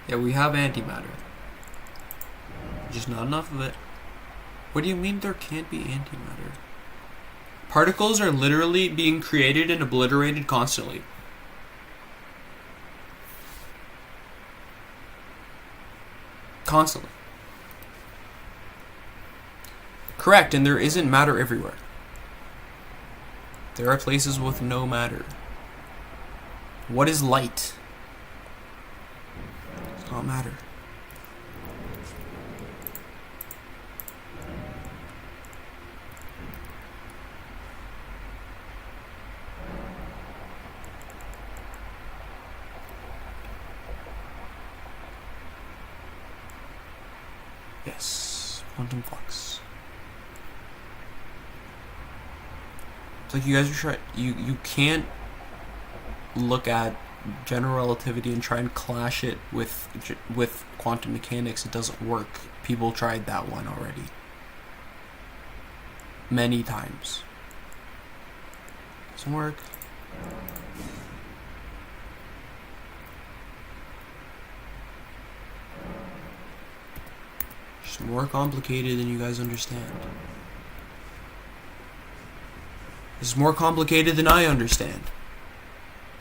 S1: Yeah, we have antimatter. Just not enough of it. What do you mean there can't be antimatter? Particles are literally being created and obliterated constantly. Constantly. Correct, and there isn't matter everywhere. There are places with no matter. What is light? It's not matter. Yes, quantum flux. It's like you guys are trying. You can't look at general relativity and try and clash it with quantum mechanics. It doesn't work. People tried that one already many times. Doesn't work. It's more complicated than you guys understand. It's more complicated than I understand.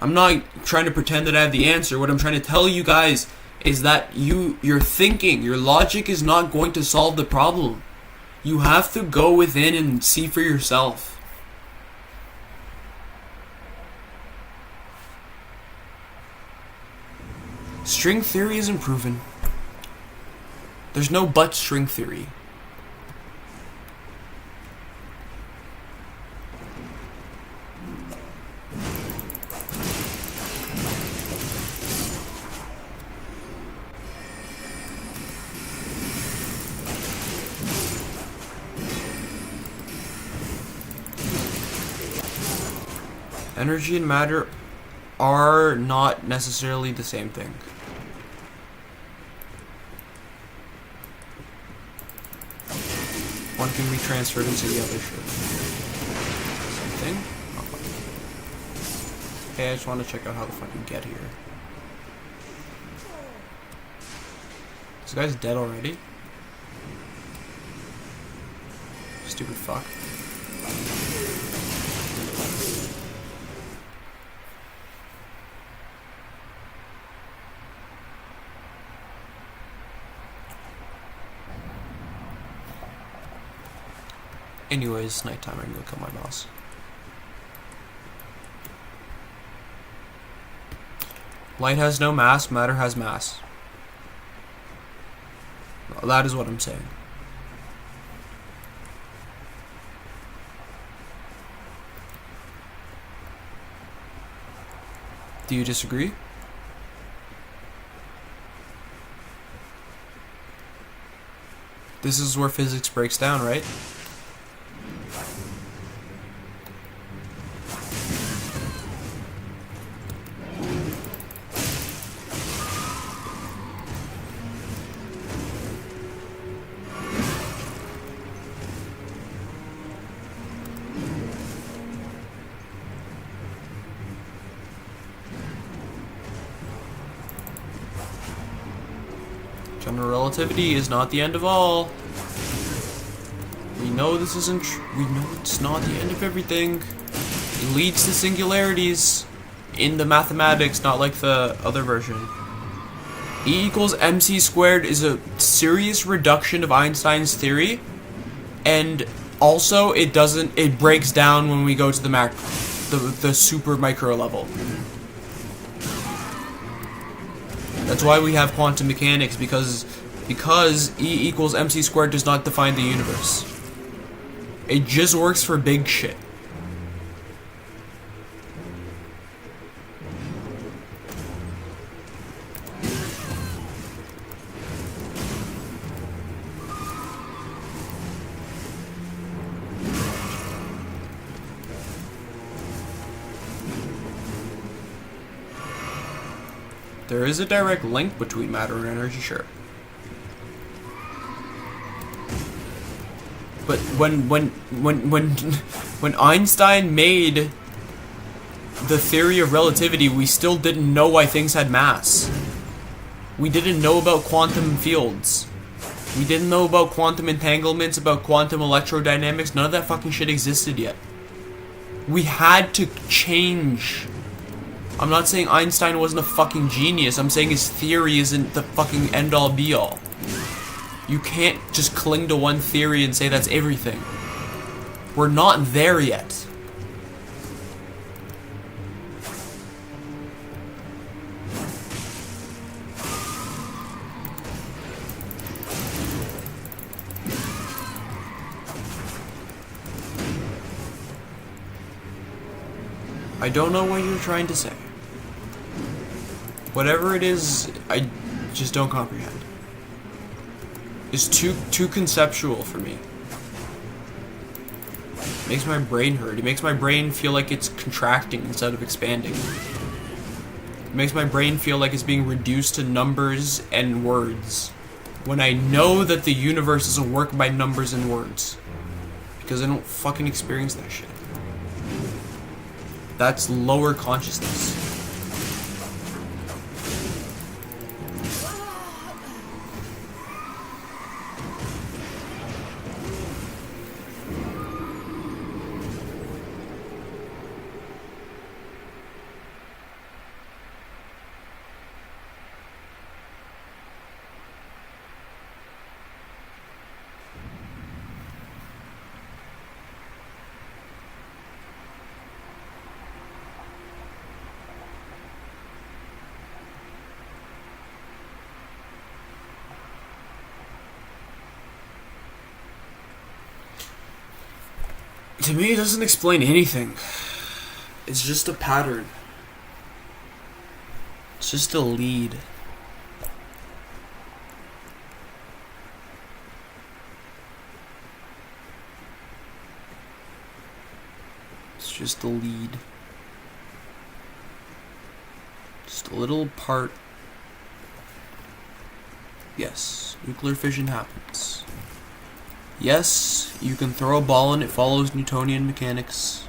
S1: I'm not trying to pretend that I have the answer. What I'm trying to tell you guys is that your thinking, your logic is not going to solve the problem. You have to go within and see for yourself. String theory isn't proven. There's no but string theory. Energy and matter are not necessarily the same thing. One can be transferred into the other. Sure. Same thing? Not quite. Okay, I just want to check out how the fuck you get here. This guy's dead already? Stupid fuck. Anyways, nighttime, I'm gonna kill my boss. Light has no mass, matter has mass. That is what I'm saying. Do you disagree? This is where physics breaks down, right? General relativity is not the end of all. We know this isn't. We know it's not the end of everything. It leads to singularities in the mathematics, not like the other version. E equals mc squared is a serious reduction of Einstein's theory, and also it breaks down when we go to the super micro level. That's why we have quantum mechanics, because E equals mc squared does not define the universe. It just works for big shit. There is a direct link between matter and energy, sure. But when Einstein made the theory of relativity, we still didn't know why things had mass. We didn't know about quantum fields. We didn't know about quantum entanglements, about quantum electrodynamics. None of that fucking shit existed yet. We had to change. I'm not saying Einstein wasn't a fucking genius. I'm saying his theory isn't the fucking end-all be-all. You can't just cling to one theory and say that's everything. We're not there yet. I don't know what you're trying to say. Whatever it is, I just don't comprehend. It's too conceptual for me. It makes my brain hurt. It makes my brain feel like it's contracting instead of expanding. It makes my brain feel like it's being reduced to numbers and words, when I know that the universe is a work by numbers and words. Because I don't fucking experience that shit. That's lower consciousness. To me, it doesn't explain anything. It's just a pattern. It's just a lead. It's just a lead. Just a little part. Yes, nuclear fission happens. Yes, you can throw a ball and it follows Newtonian mechanics.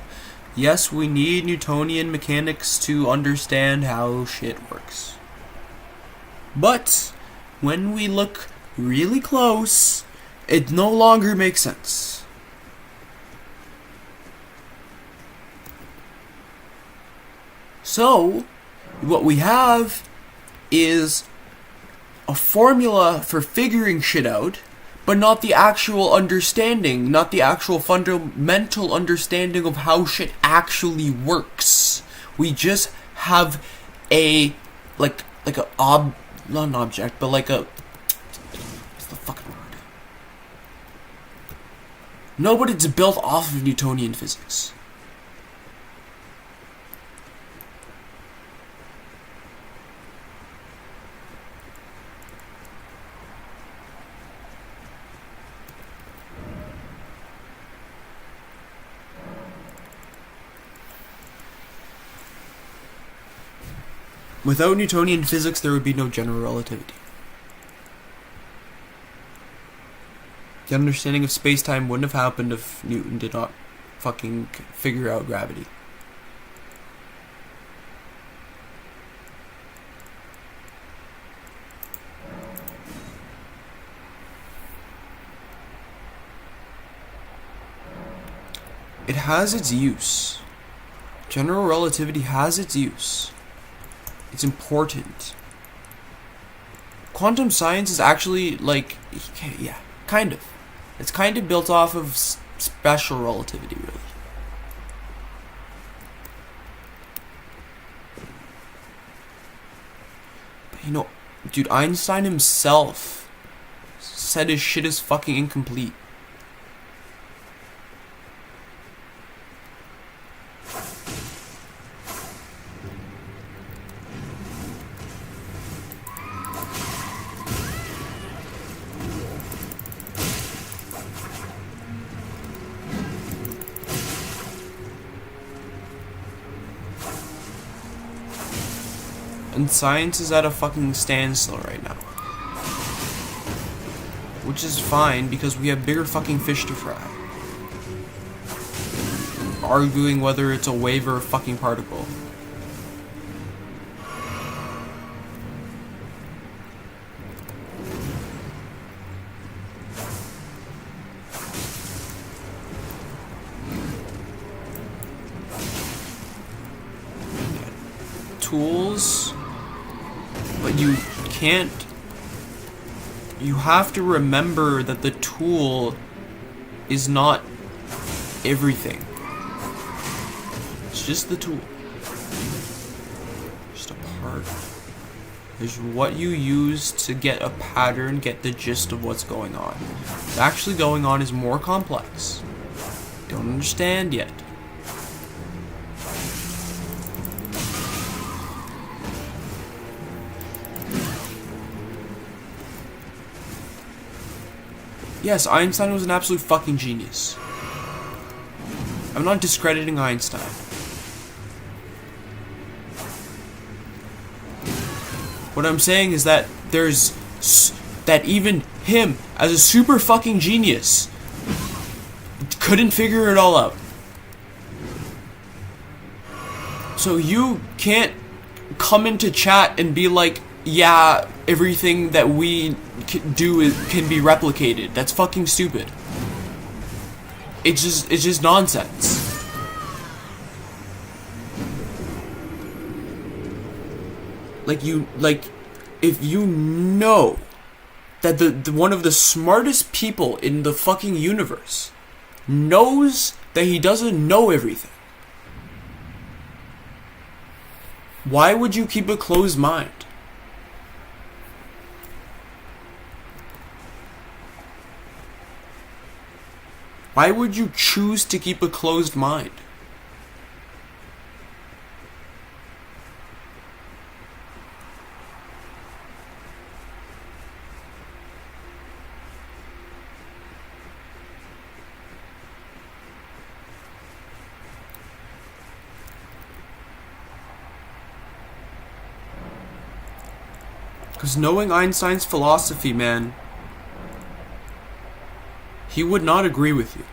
S1: Yes, we need Newtonian mechanics to understand how shit works. But when we look really close, it no longer makes sense. So, what we have is a formula for figuring shit out, but not the actual understanding, not the actual fundamental understanding of how shit actually works. We just have a, not an object, but like a, what's the fucking word? No, but it's built off of Newtonian physics. Without Newtonian physics, there would be no general relativity. The understanding of space-time wouldn't have happened if Newton did not fucking figure out gravity. it has its use. General relativity has its use. It's important. Quantum science is actually, like, yeah, kind of. It's kind of built off of special relativity, really. But, you know, dude, Einstein himself said his shit is fucking incomplete. And science is at a fucking standstill right now. Which is fine, because we have bigger fucking fish to fry. Arguing whether it's a wave or a fucking particle. Tools, but you can't. You have to remember that the tool is not everything. It's just the tool. Just a part. It's what you use to get a pattern, get the gist of what's going on. What's actually going on is more complex. Don't understand yet. Yes, Einstein was an absolute fucking genius. I'm not discrediting Einstein. What I'm saying is that that even him, as a super fucking genius, couldn't figure it all out. So you can't come into chat and be like, yeah, everything that we do can be replicated. That's fucking stupid. It's just nonsense. If you know that the one of the smartest people in the fucking universe knows that he doesn't know everything, why would you keep a closed mind? Why would you choose to keep a closed mind? Because knowing Einstein's philosophy, man, he would not agree with you.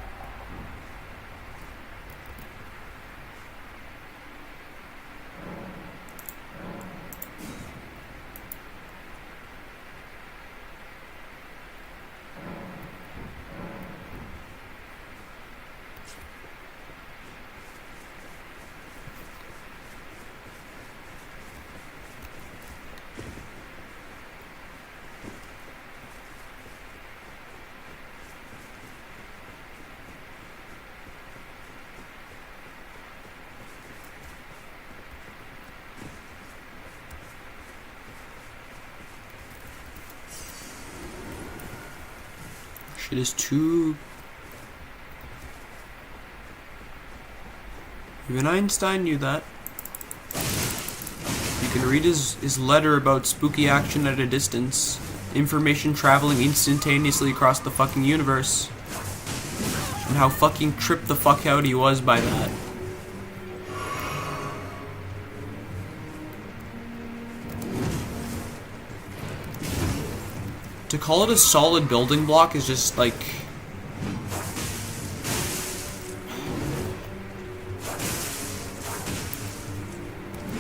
S1: Shit is too... Even Einstein knew that. You can read his letter about spooky action at a distance, information traveling instantaneously across the fucking universe, and how fucking tripped the fuck out he was by that. To call it a solid building block is just like...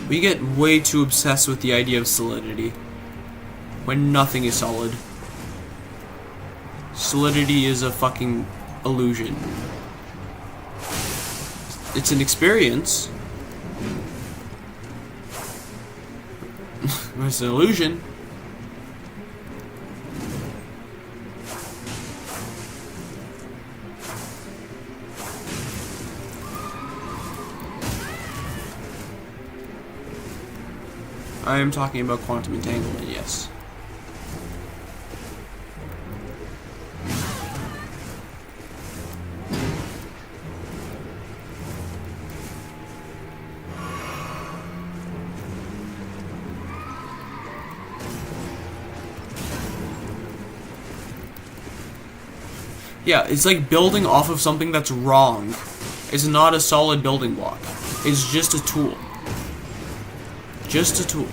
S1: We get way too obsessed with the idea of solidity, when nothing is solid. Solidity is a fucking illusion. It's an experience. It's an illusion. I am talking about quantum entanglement, yes. Yeah, it's like building off of something that's wrong. It's not a solid building block. It's just a tool. Just a tool.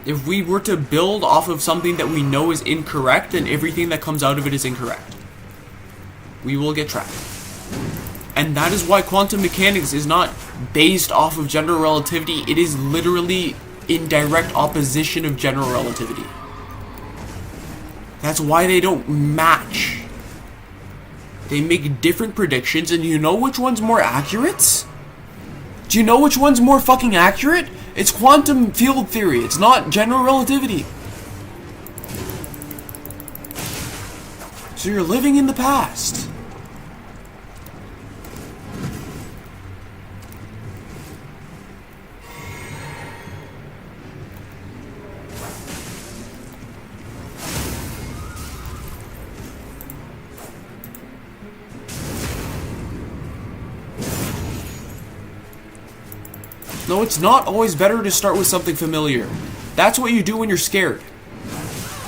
S1: If we were to build off of something that we know is incorrect, then everything that comes out of it is incorrect. We will get trapped. And that is why quantum mechanics is not based off of general relativity. It is literally in direct opposition of general relativity. That's why they don't match. They make different predictions, and you know which one's more accurate? Do you know which one's more fucking accurate? It's quantum field theory. It's not general relativity. So you're living in the past. No, it's not always better to start with something familiar. That's what you do when you're scared.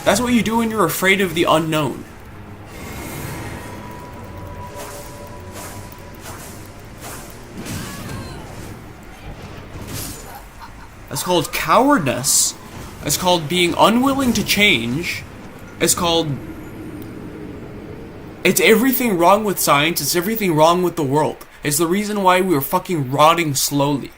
S1: That's what you do when you're afraid of the unknown. That's called cowardness. It's called being unwilling to change. It's called... It's everything wrong with science. It's everything wrong with the world. It's the reason why we are fucking rotting slowly.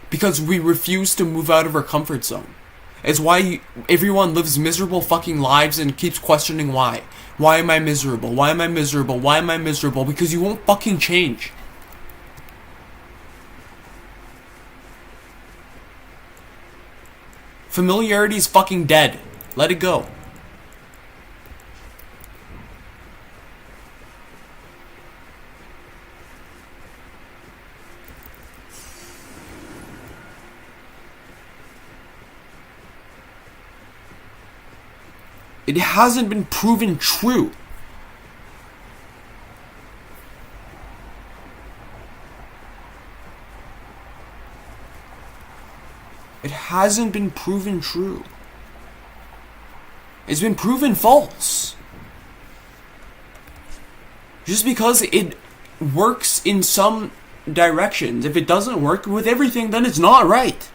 S1: Because we refuse to move out of our comfort zone. It's why everyone lives miserable fucking lives and keeps questioning why. Why am I miserable? Why am I miserable? Why am I miserable? Because you won't fucking change. Familiarity is fucking dead. Let it go. It hasn't been proven true. It hasn't been proven true. It's been proven false. Just because it works in some directions, if it doesn't work with everything, then it's not right.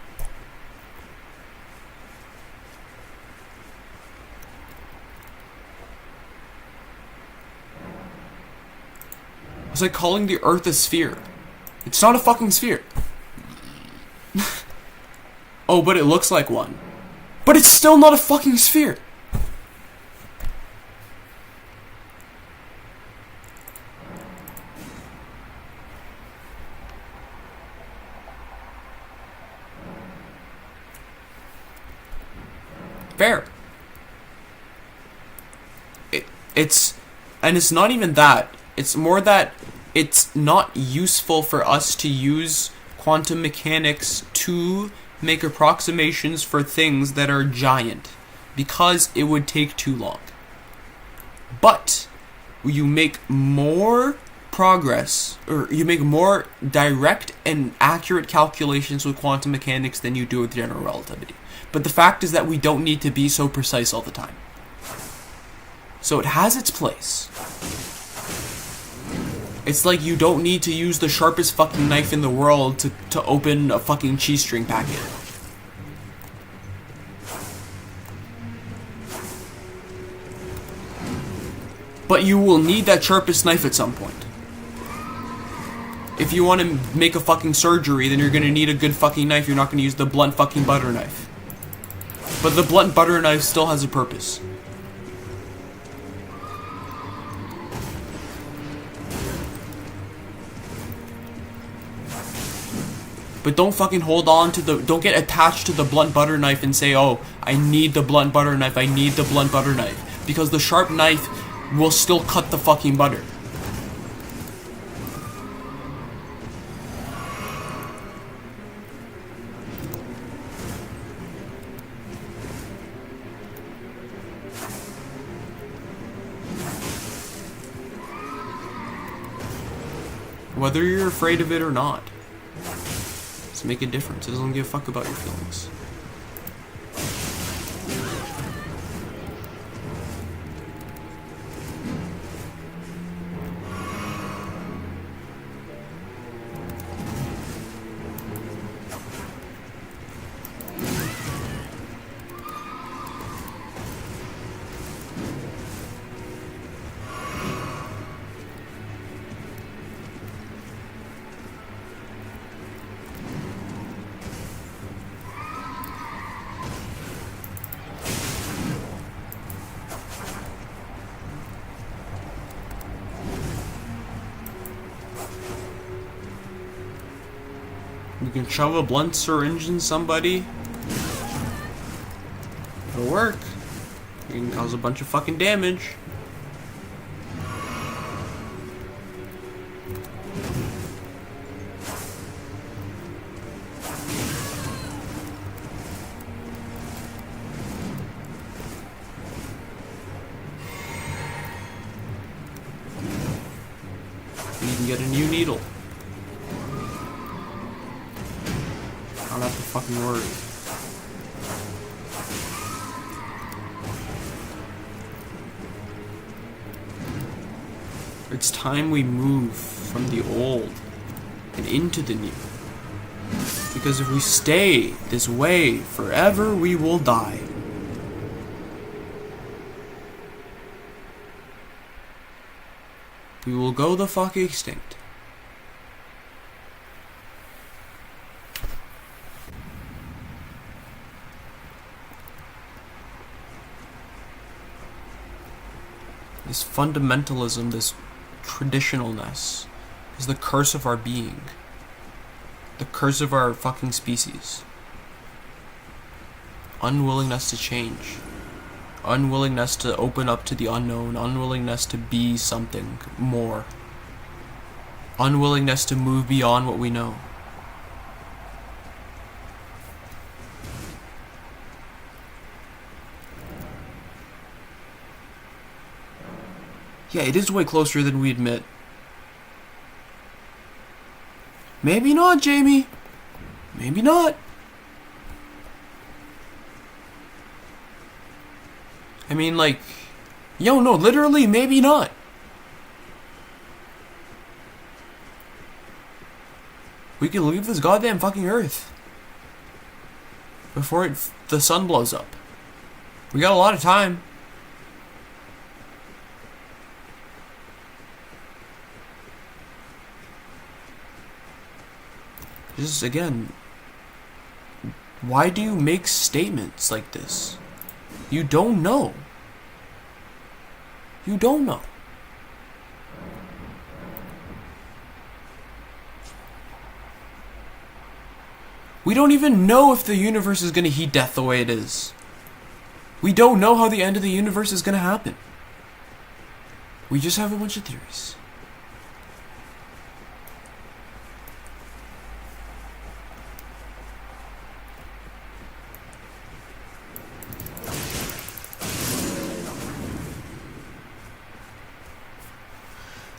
S1: It's like calling the Earth a sphere. It's not a fucking sphere. Oh, but it looks like one. But it's still not a fucking sphere. Fair. And it's not even that. It's more that it's not useful for us to use quantum mechanics to make approximations for things that are giant, because it would take too long. But you make more progress, or you make more direct and accurate calculations with quantum mechanics than you do with general relativity. But the fact is that we don't need to be so precise all the time. So it has its place. It's like you don't need to use the sharpest fucking knife in the world to open a fucking cheese string packet. But you will need that sharpest knife at some point. If you want to make a fucking surgery, then you're going to need a good fucking knife. You're not going to use the blunt fucking butter knife. But the blunt butter knife still has a purpose. But don't fucking hold on to don't get attached to the blunt butter knife and say, oh, I need the blunt butter knife, I need the blunt butter knife. Because the sharp knife will still cut the fucking butter. Whether you're afraid of it or not, doesn't make a difference. It doesn't give a fuck about your feelings. You can shove a blunt syringe in somebody. It'll work. You can cause a bunch of fucking damage. You can get a new needle. I don't have to fucking worry. It's time we move from the old and into the new. Because if we stay this way forever, we will die. We will go the fuck extinct. This fundamentalism, this traditionalness, is the curse of our being. The curse of our fucking species. Unwillingness to change. Unwillingness to open up to the unknown. Unwillingness to be something more. Unwillingness to move beyond what we know. Yeah, it is way closer than we admit. Maybe not, Jamie. Maybe not. I mean, like, yo, no, literally, maybe not. We could leave this goddamn fucking Earth before the sun blows up. We got a lot of time. Just, again, why do you make statements like this? You don't know. You don't know. We don't even know if the universe is going to heat death the way it is. We don't know how the end of the universe is going to happen. We just have a bunch of theories.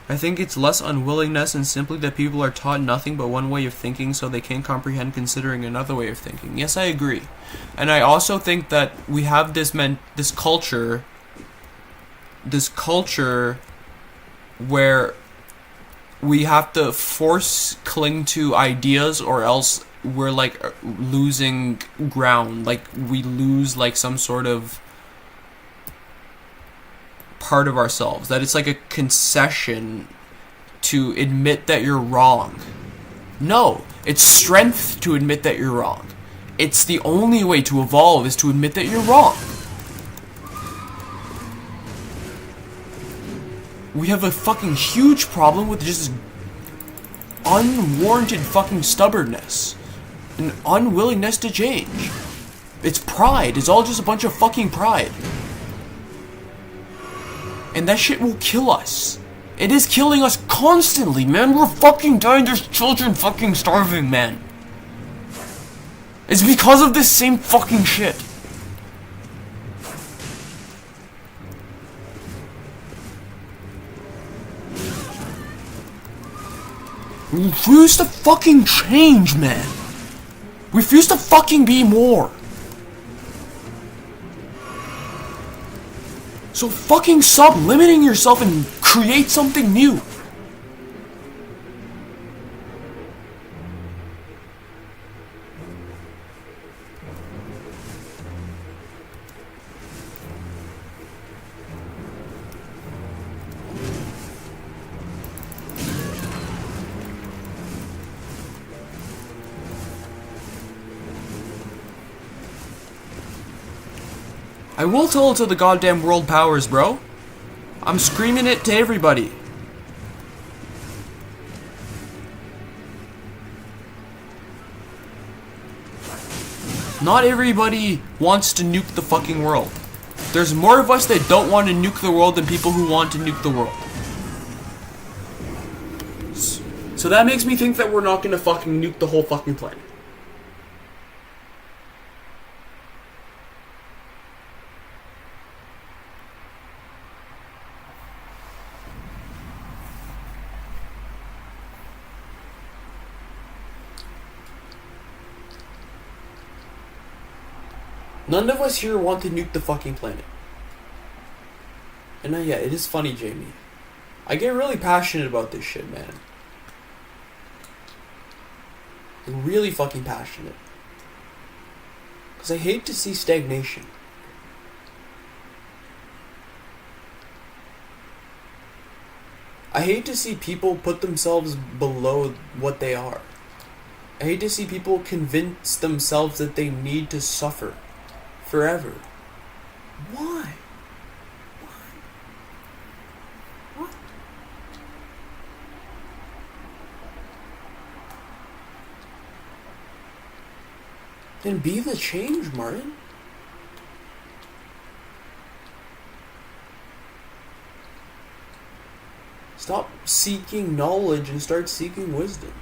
S1: I think it's less unwillingness and simply that people are taught nothing but one way of thinking, so they can't comprehend considering another way of thinking. Yes, I agree. And I also think that we have this culture where we have to cling to ideas, or else we're like losing ground. Like we lose like some sort of part of ourselves, that it's like a concession to admit that you're wrong. No, it's strength to admit that you're wrong. It's the only way to evolve, is to admit that you're wrong. We have a fucking huge problem with just unwarranted fucking stubbornness. An unwillingness to change. It's pride. It's all just a bunch of fucking pride. And that shit will kill us. It is killing us constantly, man. We're fucking dying. There's children fucking starving, man. It's because of this same fucking shit. We refuse to fucking change, man. We refuse to fucking be more. So fucking stop limiting yourself and create something new. I will tell it to the goddamn world powers, bro. I'm screaming it to everybody. Not everybody wants to nuke the fucking world. There's more of us that don't want to nuke the world than people who want to nuke the world. So that makes me think that we're not gonna fucking nuke the whole fucking planet. None of us here want to nuke the fucking planet. And yeah, it is funny, Jamie. I get really passionate about this shit, man. I'm really fucking passionate. Because I hate to see stagnation. I hate to see people put themselves below what they are. I hate to see people convince themselves that they need to suffer forever. Why? What? Then be the change, Martin. Stop seeking knowledge and start seeking wisdom.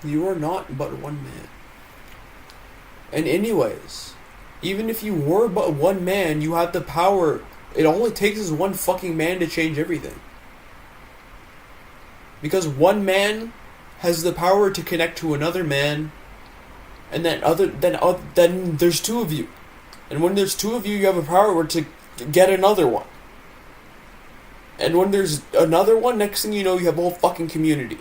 S1: You are not but one man. And anyways, even if you were but one man, you have the power. All it takes is one fucking man to change everything. Because one man has the power to connect to another man, and then there's two of you. And when there's two of you, you have a power to get another one. And when there's another one, next thing you know, you have a whole fucking community.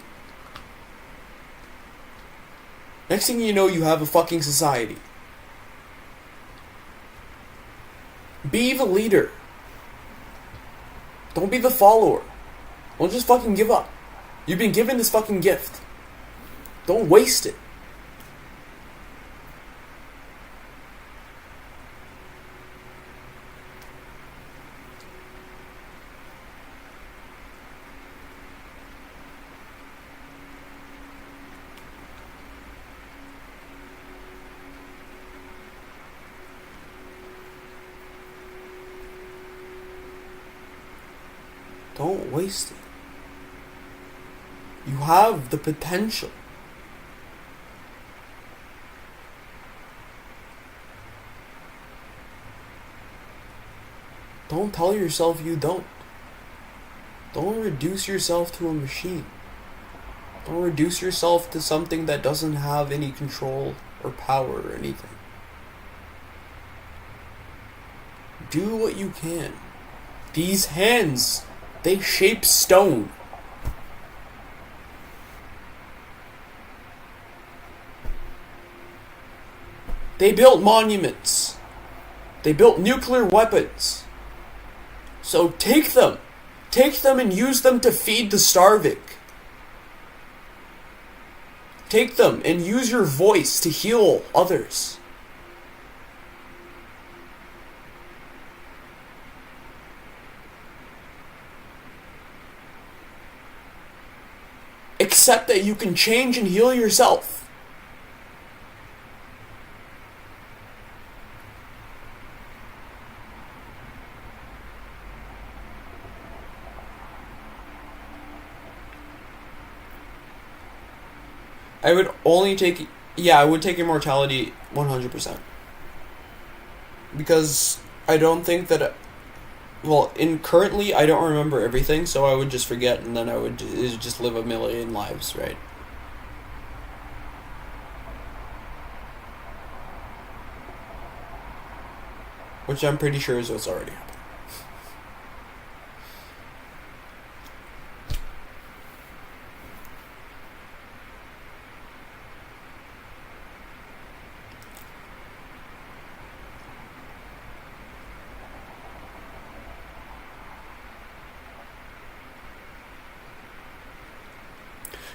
S1: Next thing you know, you have a fucking society. Be the leader. Don't be the follower. Don't just fucking give up. You've been given this fucking gift. Don't waste it. Don't waste it. You have the potential. Don't tell yourself you don't. Don't reduce yourself to a machine. Don't reduce yourself to something that doesn't have any control or power or anything. Do what you can. These hands, they shape stone. They built monuments. They built nuclear weapons. So take them. Take them and use them to feed the starving. Take them and use your voice to heal others. accept that you can change and heal yourself. I would only take... Yeah, I would take immortality 100%. Because I don't think that... Well, currently, I don't remember everything, so I would just forget, and then I would just live a million lives, right? Which I'm pretty sure is what's already happening.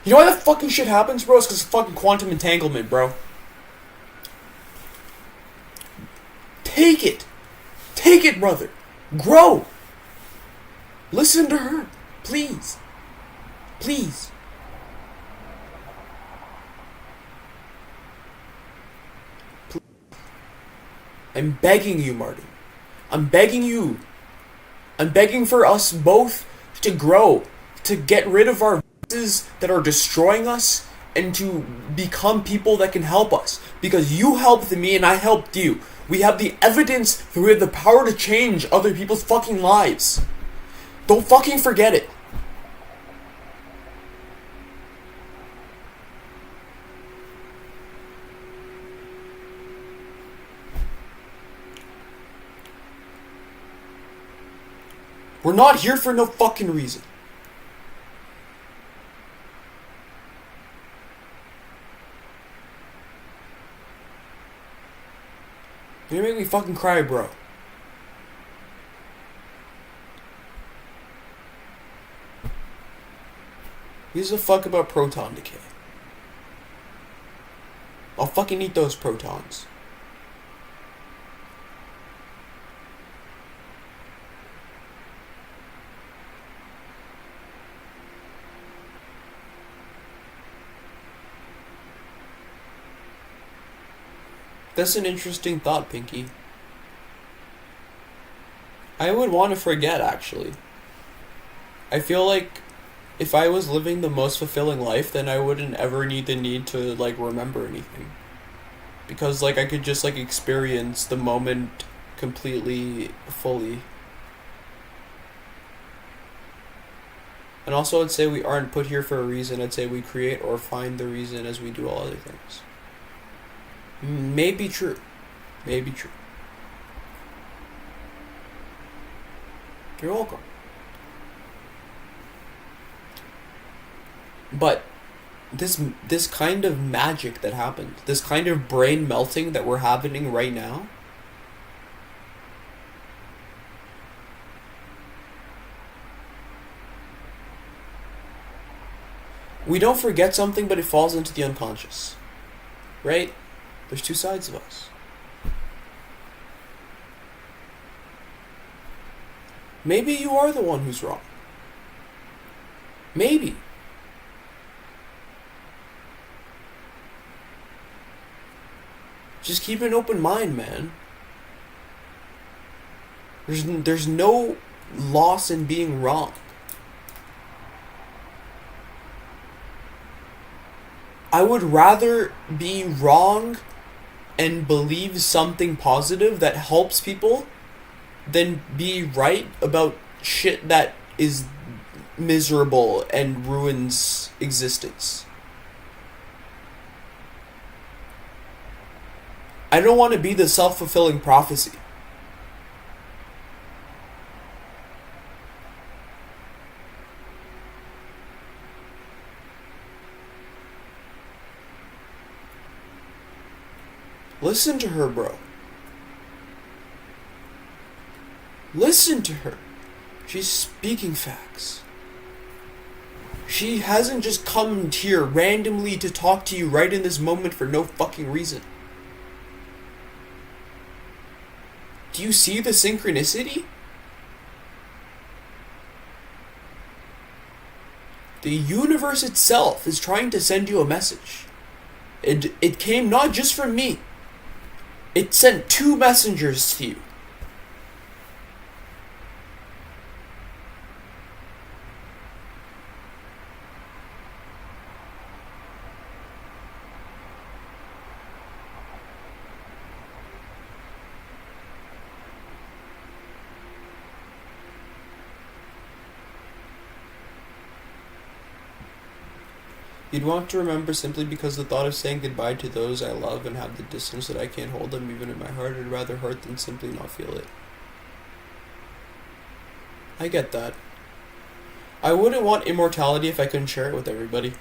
S1: You know why that fucking shit happens, bro? It's because of fucking quantum entanglement, bro. Take it. Take it, brother. Grow. Listen to her. Please. Please. Please. I'm begging you, Martin. I'm begging you. I'm begging for us both to grow. To get rid of our that are destroying us and to become people that can help us, because you helped me and I helped you. We have the evidence that we have the power to change other people's fucking lives. Don't fucking forget it. We're not here for no fucking reason. You're gonna make me fucking cry, bro. Who gives a fuck about proton decay? I'll fucking eat those protons. That's an interesting thought, Pinky. I would want to forget, actually. I feel like if I was living the most fulfilling life, then I wouldn't ever need the need to, like, remember anything. Because, like, I could just, like, experience the moment completely, fully. And also, I'd say we aren't put here for a reason. I'd say we create or find the reason as we do all other things. May be true. May be true. You're welcome. But this kind of magic that happened, this kind of brain melting that we're having right now, we don't forget something, but it falls into the unconscious. Right? There's two sides of us. Maybe you are the one who's wrong. Maybe. Just keep an open mind, man. There's no loss in being wrong. I would rather be wrong and believe something positive that helps people than be right about shit that is miserable and ruins existence. I don't want to be the self-fulfilling prophecy. Listen to her, bro. Listen to her. She's speaking facts. She hasn't just come here randomly to talk to you right in this moment for no fucking reason. Do you see the synchronicity? The universe itself is trying to send you a message. It came not just from me. It sent two messengers to you. You'd want to remember simply because the thought of saying goodbye to those I love and have the distance that I can't hold them even in my heart, I'd rather hurt than simply not feel it. I get that. I wouldn't want immortality if I couldn't share it with everybody.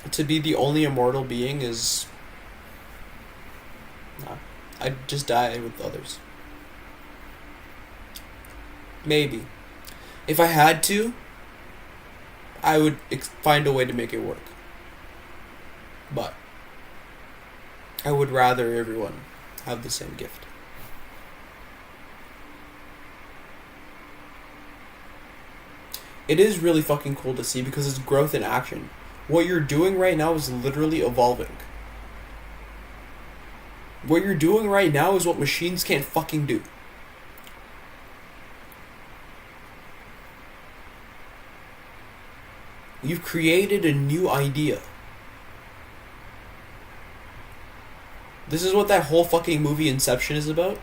S1: To be the only immortal being is... Nah. I'd just die with others. Maybe. If I had to, I would find a way to make it work. But I would rather everyone have the same gift. It is really fucking cool to see because it's growth in action. What you're doing right now is literally evolving. What you're doing right now is what machines can't fucking do. You've created a new idea. This is what that whole fucking movie Inception is about.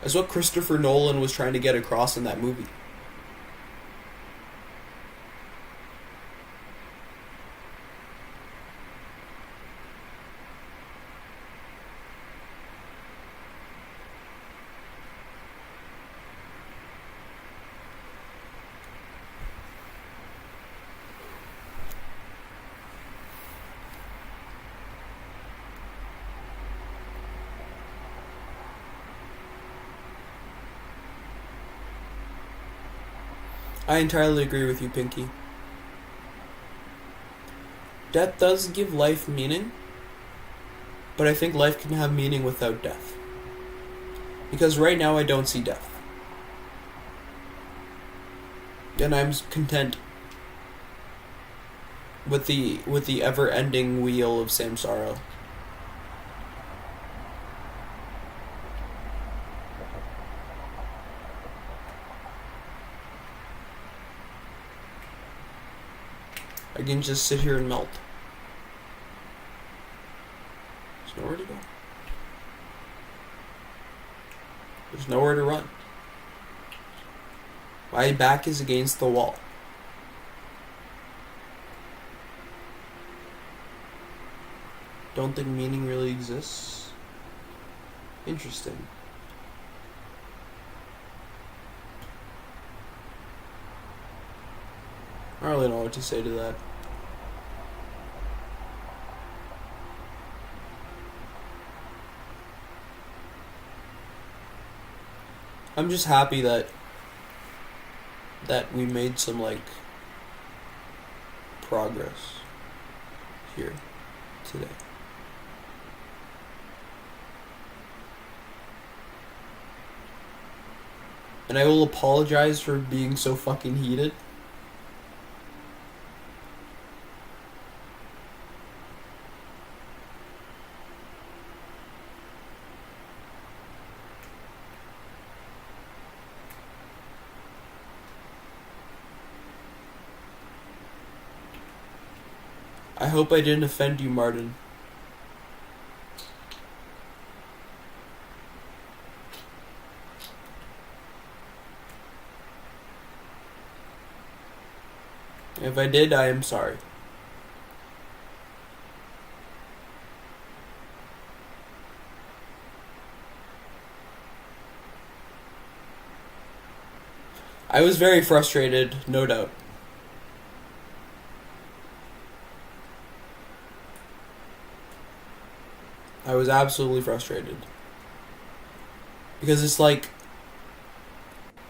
S1: That's what Christopher Nolan was trying to get across in that movie. I entirely agree with you, Pinky. Death does give life meaning, but I think life can have meaning without death. Because right now I don't see death. And I'm content with the ever-ending wheel of samsara. I can just sit here and melt. There's nowhere to go. There's nowhere to run. My back is against the wall. Don't think meaning really exists. Interesting. I don't really know what to say to that. I'm just happy that we made some progress here today. And I will apologize for being so fucking heated. I hope I didn't offend you, Martin. If I did, I am sorry. I was very frustrated, no doubt. I was absolutely frustrated. Because it's like,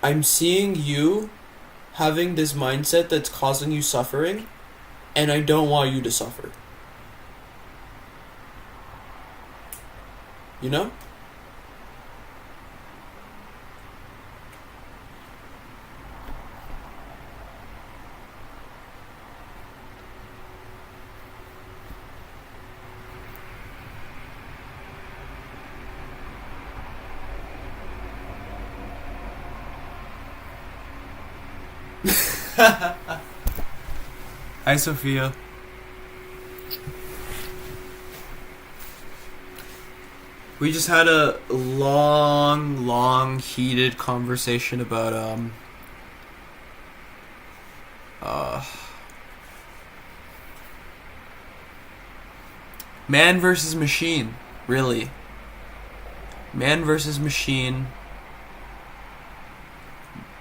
S1: I'm seeing you having this mindset that's causing you suffering, and I don't want you to suffer. You know? Hi, Sophia. We just had a long, heated conversation about uh, man versus machine. Really, man versus machine.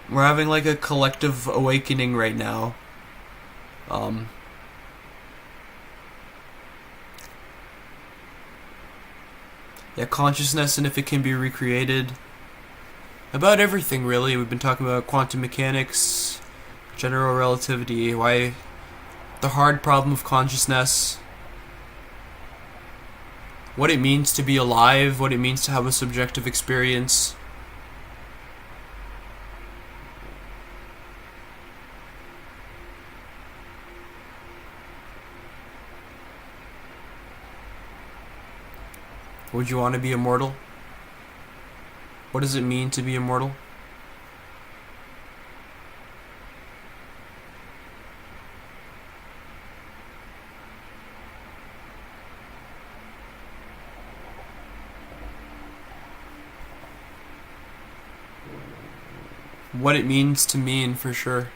S1: We're having like a collective awakening right now. Yeah, consciousness and if it can be recreated. About everything, really. We've been talking about quantum mechanics, general relativity, why the hard problem of consciousness, what it means to be alive, what it means to have a subjective experience. Would you want to be immortal? What does it mean to be immortal? What it means to mean, for sure.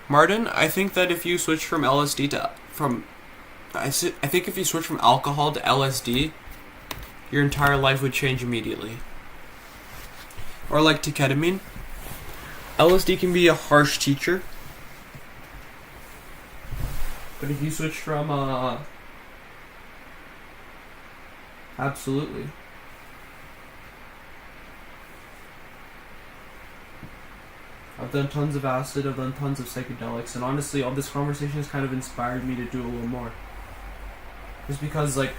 S1: Martin, I think that if you switch from LSD to I think if you switch from alcohol to LSD, your entire life would change immediately. Or like to ketamine. LSD can be a harsh teacher, but if you switch from absolutely. I've done tons of acid, I've done tons of psychedelics, and honestly, all this conversation has kind of inspired me to do a little more. Just because, like,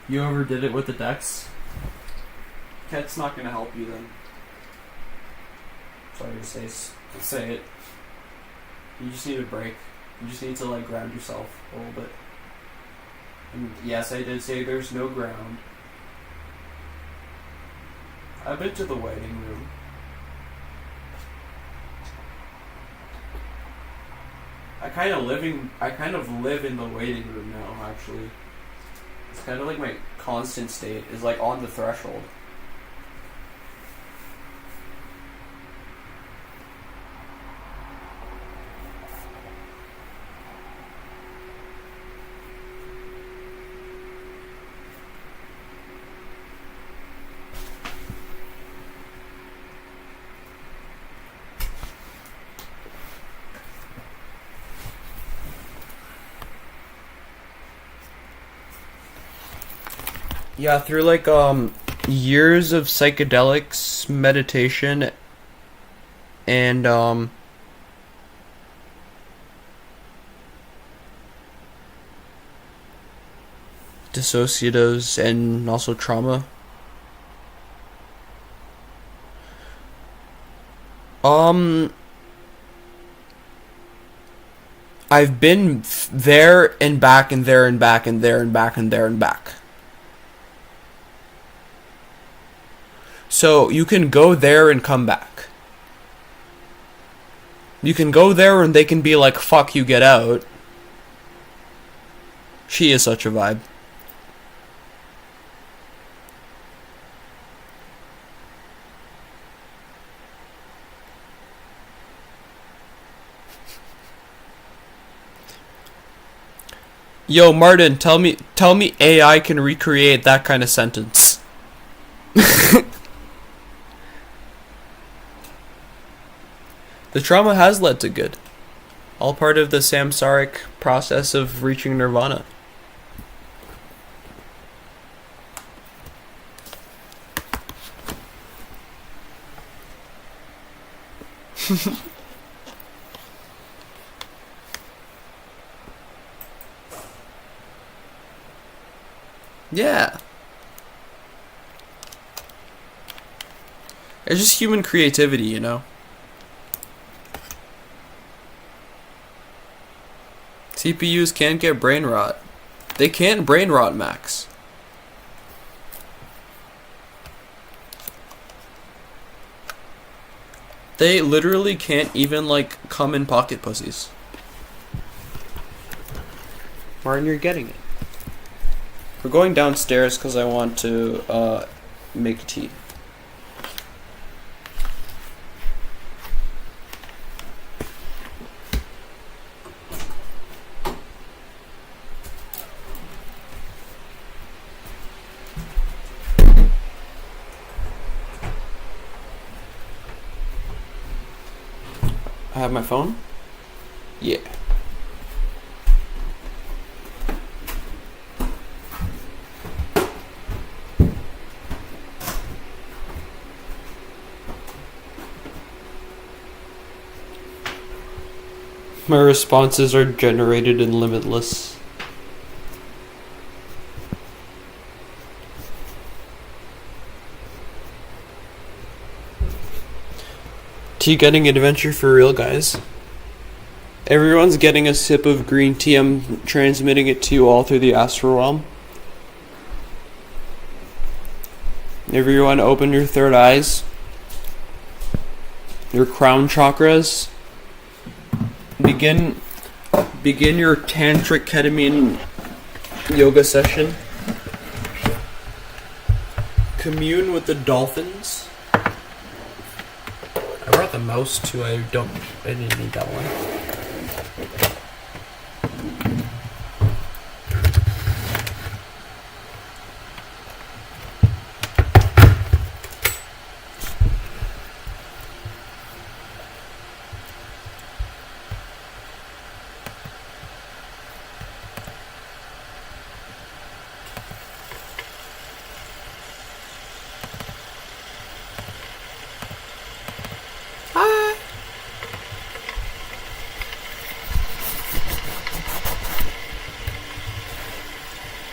S1: you ever did it with the decks? Ket's not gonna help you then. Sorry to say it. You just need a break. You just need to, like, ground yourself a little bit. And yes, I did say there's no ground. I've been to the waiting room. I kind of live in the waiting room now, actually. It's kind of like my constant state is like on the threshold. Yeah, through like years of psychedelics, meditation, and dissociatives, and also trauma. Um, I've been there and back and there and back and there and back and there and back. So you can go there and come back. You can go there and they can be like, fuck you, get out. She is such a vibe. Yo, Martin, tell me AI can recreate that kind of sentence. The trauma has led to good. All part of the samsaric process of reaching nirvana. Yeah. It's just human creativity, you know? CPUs can't get brain rot. They can't brain rot, Max. They literally can't even, like, come in pocket pussies. Martin, you're getting it. We're going downstairs because I want to, make tea. I have my phone? Yeah. My responses are generated and limitless. Tea getting adventure for real, guys. Everyone's getting a sip of green tea. I'm transmitting it to you all through the astral realm. Everyone open your third eyes. Your crown chakras. Begin your tantric ketamine yoga session. Commune with the dolphins. I brought the mouse too. I didn't need that one.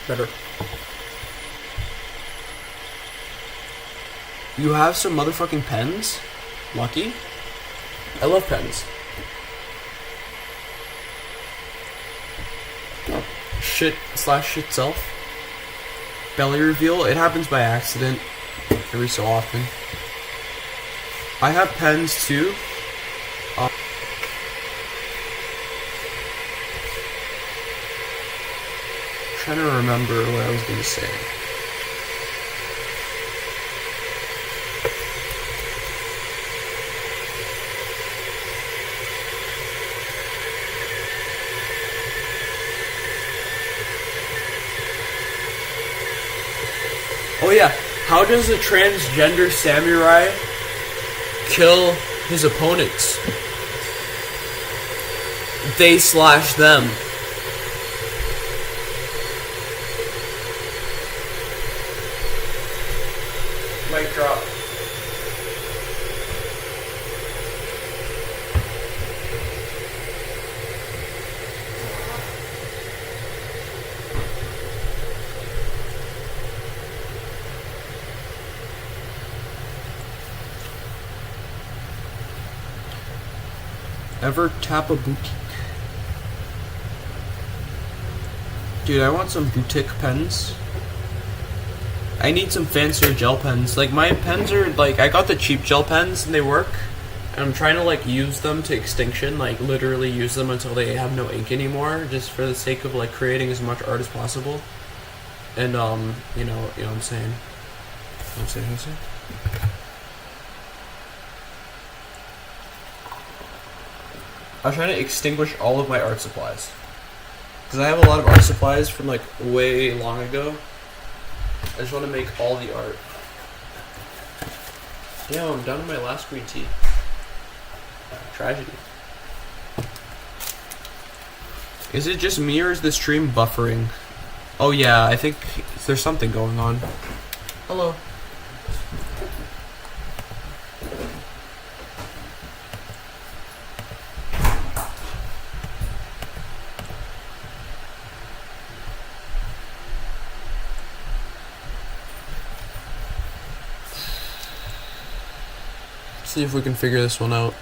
S1: Better. You have some motherfucking pens? Lucky. I love pens. Oh. Shit self. Belly reveal. It happens by accident every so often. I have pens too. Trying to remember what I was going to say. Oh yeah, how does a transgender samurai kill his opponents? They/them. Mic drop. Ever tap a boutique? Dude, I want some boutique pens. I need some fancier gel pens. Like, my pens are, like, I got the cheap gel pens and they work. And I'm trying to, like, use them to extinction. Like, literally use them until they have no ink anymore. Just for the sake of, like, creating as much art as possible. And, you know what I'm saying. What's it? I was trying to extinguish all of my art supplies. Because I have a lot of art supplies from, like, way long ago. I just want to make all the art. Damn, I'm down to my last green tea. Tragedy. Is it just me or is the stream buffering? Oh yeah, I think there's something going on. Hello. See if we can figure this one out.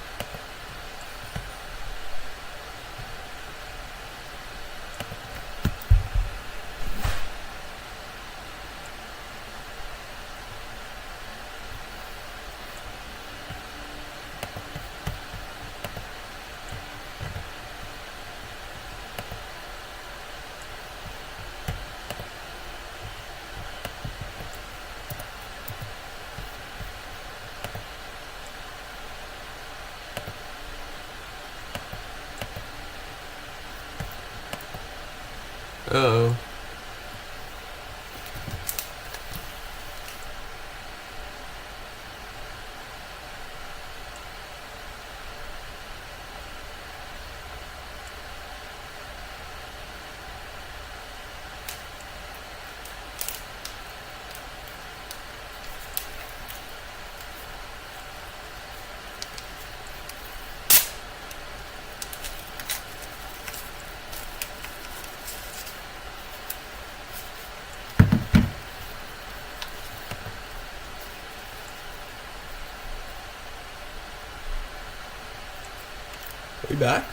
S1: Uh-oh. Are we back?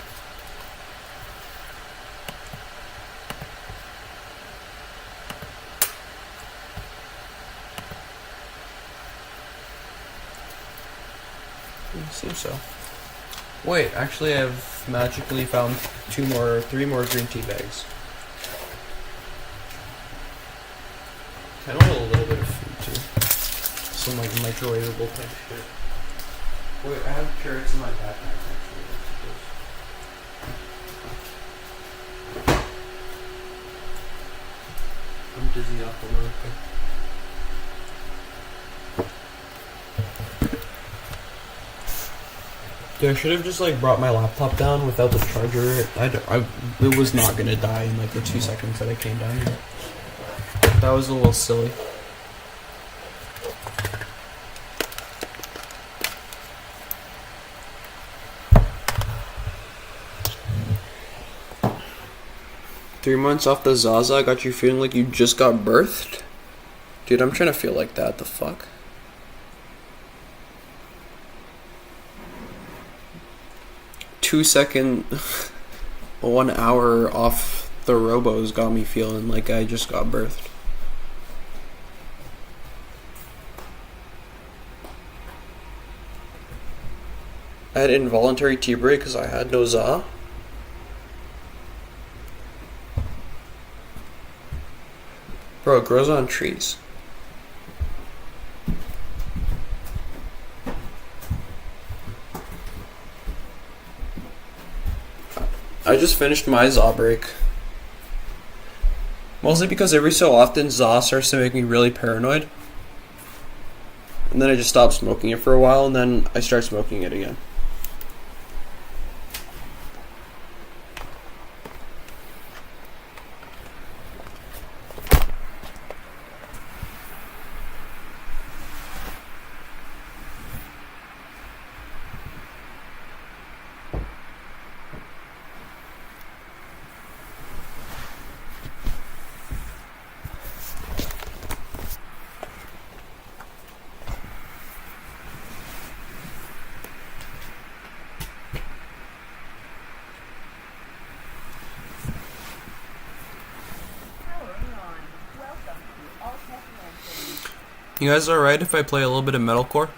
S1: It seems so. Wait, actually I've magically found three more green tea bags. I want a little bit of food too. Some like microwavable type shit. Wait, I have carrots in my backpack actually, I suppose. I'm dizzy off the road. Dude, I should have just like brought my laptop down without the charger. It was not gonna die in like the 2 seconds that I came down here. That was a little silly. Three months off the Zaza got you feeling like you just got birthed? Dude, I'm trying to feel like that. The fuck? Two-second, 1 hour off the robos got me feeling like I just got birthed. I had involuntary tea break because I had no za. Bro, it grows on trees. I just finished my za break. Mostly because every so often za starts to make me really paranoid. And then I just stop smoking it for a while and then I start smoking it again. You guys alright if I play a little bit of metalcore?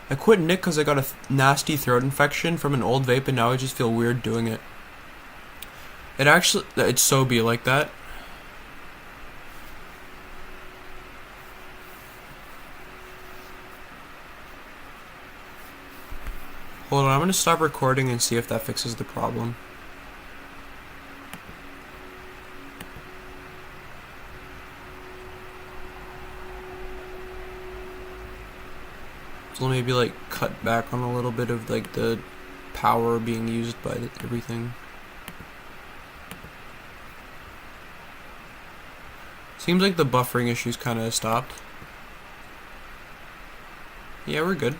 S1: I quit Nick because I got a nasty throat infection from an old vape and now I just feel weird doing it. It's so be like that. Hold on, I'm gonna stop recording and see if that fixes the problem. So maybe like cut back on a little bit of like the power being used by everything. Seems like the buffering issues kind of stopped. Yeah, we're good.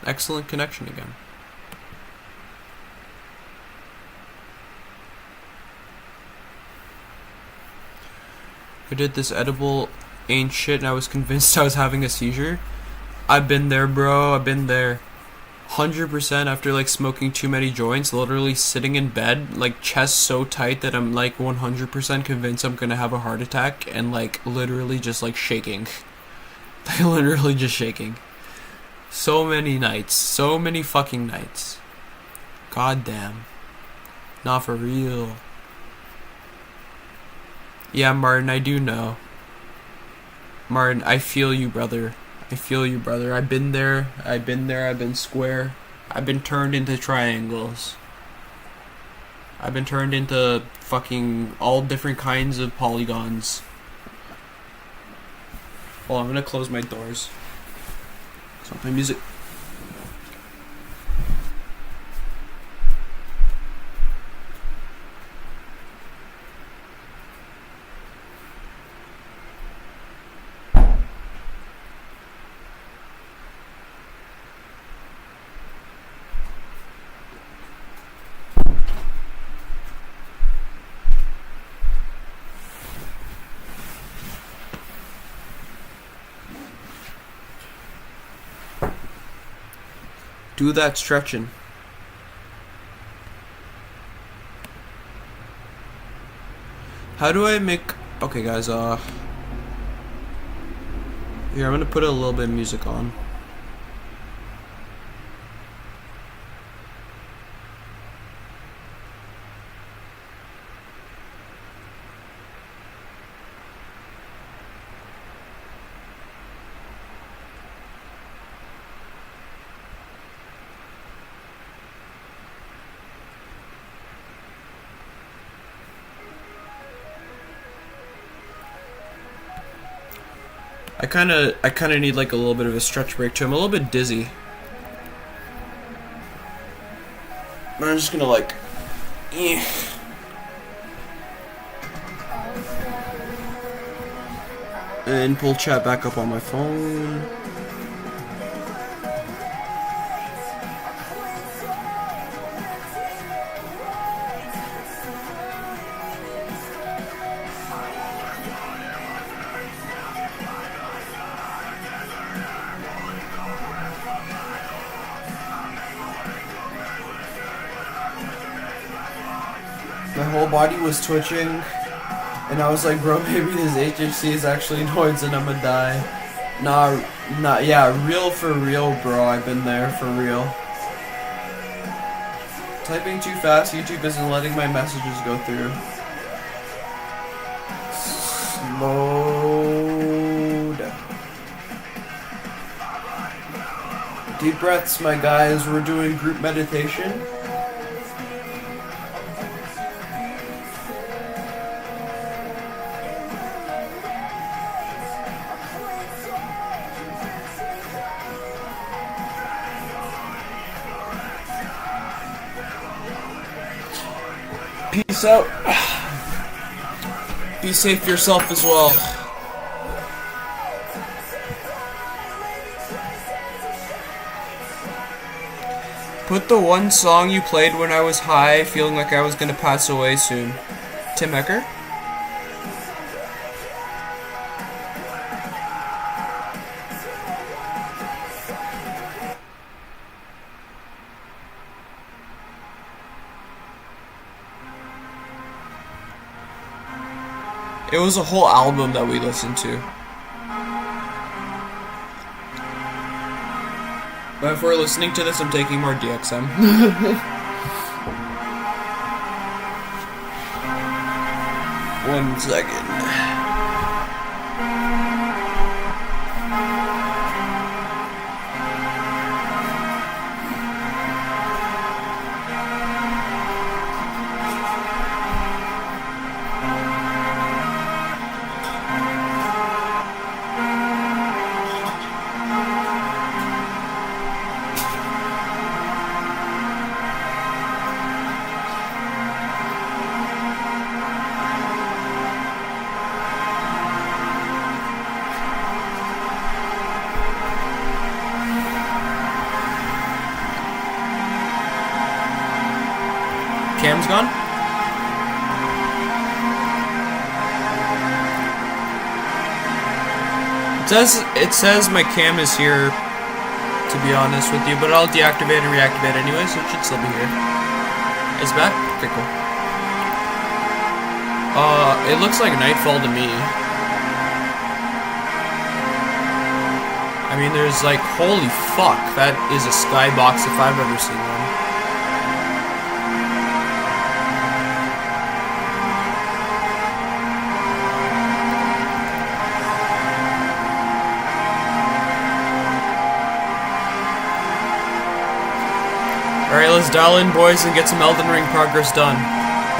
S1: Excellent connection again. I did this edible ain't shit and I was convinced I was having a seizure. I've been there, bro. I've been there. 100% after like smoking too many joints, literally sitting in bed, like chest so tight that I'm like 100% convinced I'm gonna have a heart attack, and like literally just like shaking. Like literally just shaking. So many nights. So many fucking nights. God damn. Not for real. Yeah, Martin, I do know. Martin, I feel you, brother. I feel you, brother. I've been there. I've been square. I've been turned into triangles. I've been turned into fucking all different kinds of polygons. Well, I'm gonna close my doors. Stop my music. Do that stretching. How do I make... Okay, guys, here, I'm gonna put a little bit of music on. I kinda need like a little bit of a stretch break too. I'm a little bit dizzy. But I'm just gonna like... And pull chat back up on my phone. My whole body was twitching, and I was like, bro, maybe this HHC is actually noise and I'm gonna die. Nah, yeah, real for real, bro, I've been there for real. Typing too fast, YouTube isn't letting my messages go through. Slow down. Deep breaths, my guys, we're doing group meditation. Peace out. Be safe yourself as well. Put the one song you played when I was high, feeling like I was gonna pass away soon. Tim Ecker? It was a whole album that we listened to. But if we're listening to this, I'm taking more DXM. One second. cam's gone? It says my cam is here, to be honest with you, but I'll deactivate and reactivate anyway, so it should still be here. It's back? Okay, cool. It looks like nightfall to me. I mean, there's like, holy fuck, that is a skybox if I've ever seen one. Alright, let's dial in, boys, and get some Elden Ring progress done.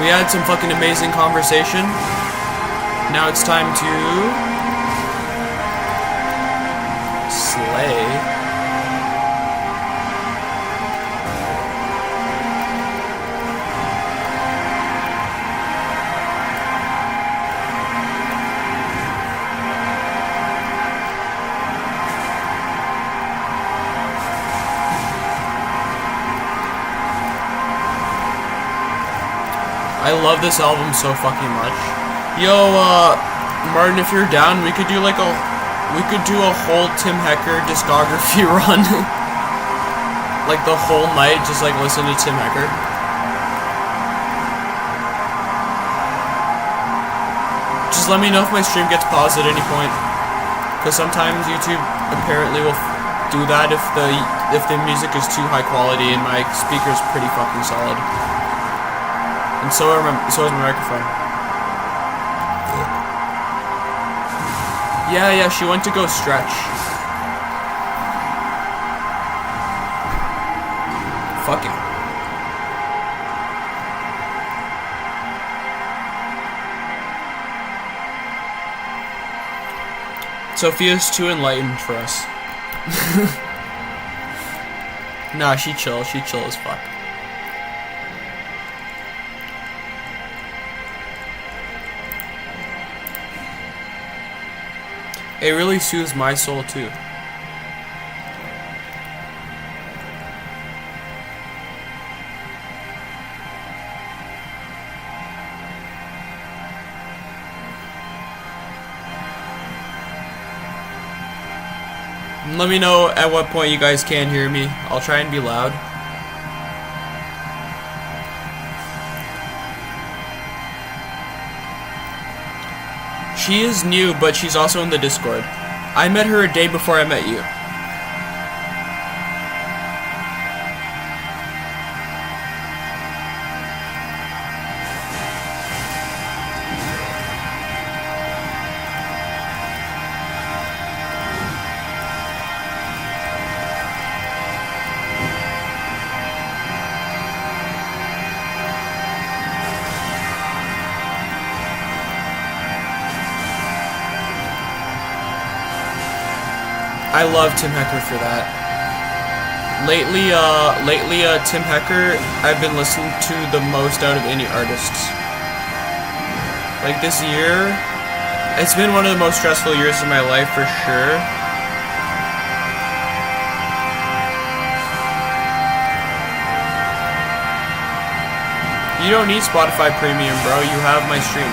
S1: We had some fucking amazing conversation. Now it's time to... slay. I love this album so fucking much. Yo, Martin, if you're down, we could do like a whole Tim Hecker discography run. Like the whole night, just like listen to Tim Hecker. Just let me know if my stream gets paused at any point, because sometimes YouTube apparently will do that if the music is too high quality and my speaker's pretty fucking solid. And so is my microphone. Yeah, she went to go stretch. Fuck it. Sophia's too enlightened for us. Nah, she chill as fuck. It really soothes my soul too. Let me know at what point you guys can hear me. I'll try and be loud. She is new, but she's also in the Discord. I met her a day before I met you. I love Tim Hecker for that. Lately, Tim Hecker, I've been listening to the most out of any artists. Like this year, it's been one of the most stressful years of my life for sure. You don't need Spotify Premium, bro. You have my stream.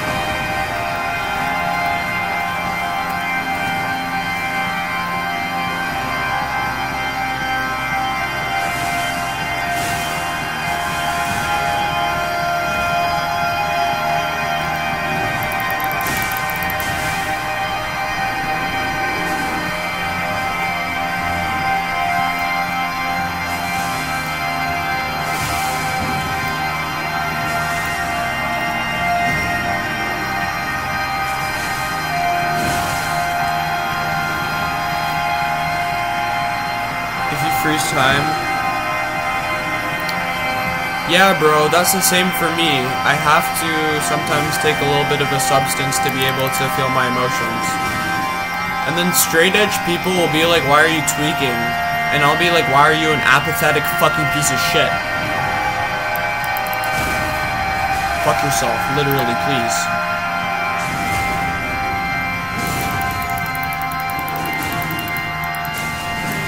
S1: Freeze time. Yeah, bro, that's the same for me. I have to sometimes take a little bit of a substance to be able to feel my emotions. And then straight edge people will be like, why are you tweaking? And I'll be like, why are you an apathetic fucking piece of shit? Fuck yourself, literally, please.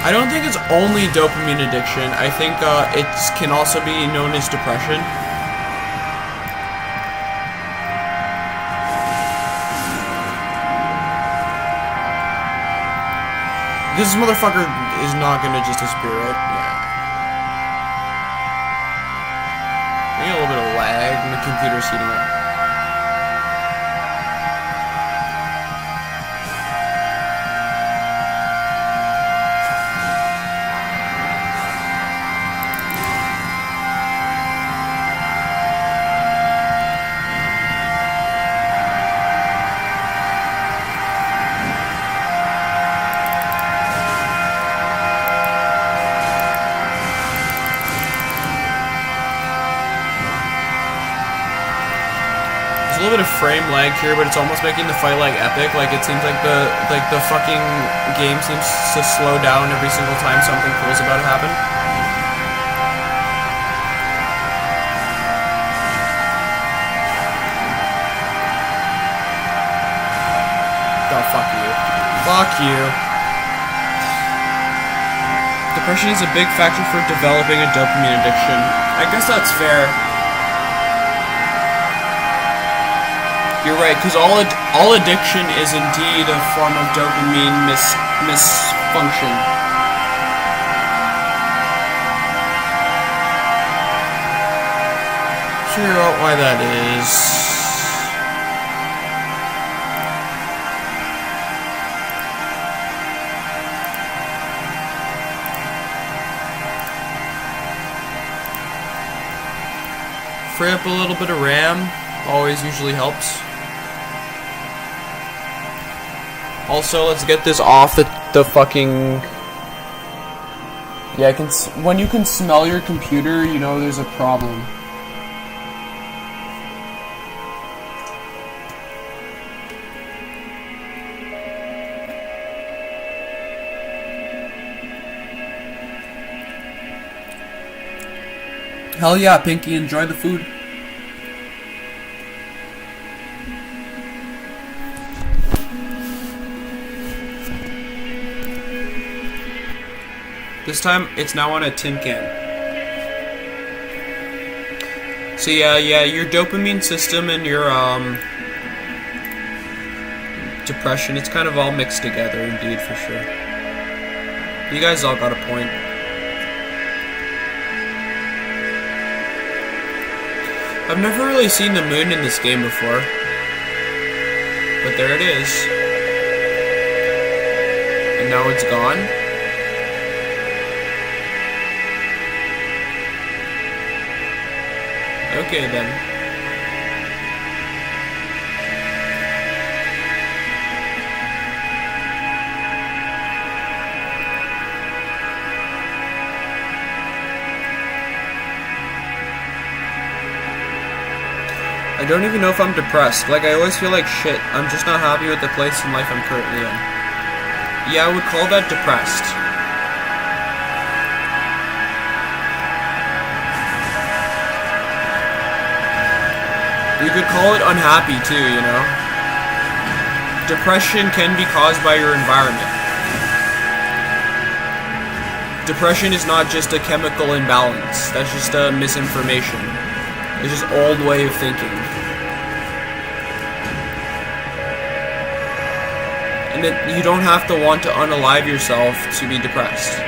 S1: I don't think it's only dopamine addiction. I think it can also be known as depression. This motherfucker is not gonna just disappear, right? Yeah. Maybe a little bit of lag and the computer's heating up. A little bit of frame lag here, but it's almost making the fight like epic. Like it seems like the fucking game seems to slow down every single time something cool's about to happen. Oh, fuck you. Fuck you. Depression is a big factor for developing a dopamine addiction. I guess that's fair. You're right, because all addiction is indeed a form of dopamine misfunction. Figure out why that is. Free up a little bit of RAM, always usually helps. Also, let's get this off the fucking... Yeah, when you can smell your computer, you know there's a problem. Hell yeah, Pinky, enjoy the food. This time, it's now on a tin can. So yeah, your dopamine system and your, depression, it's kind of all mixed together, indeed, for sure. You guys all got a point. I've never really seen the moon in this game before. But there it is. And now it's gone. Okay then. I don't even know if I'm depressed. Like, I always feel like shit. I'm just not happy with the place in life I'm currently in. Yeah, I would call that depressed. You could call it unhappy too, you know? Depression can be caused by your environment. Depression is not just a chemical imbalance. That's just a misinformation. It's just old way of thinking. And that you don't have to want to unalive yourself to be depressed.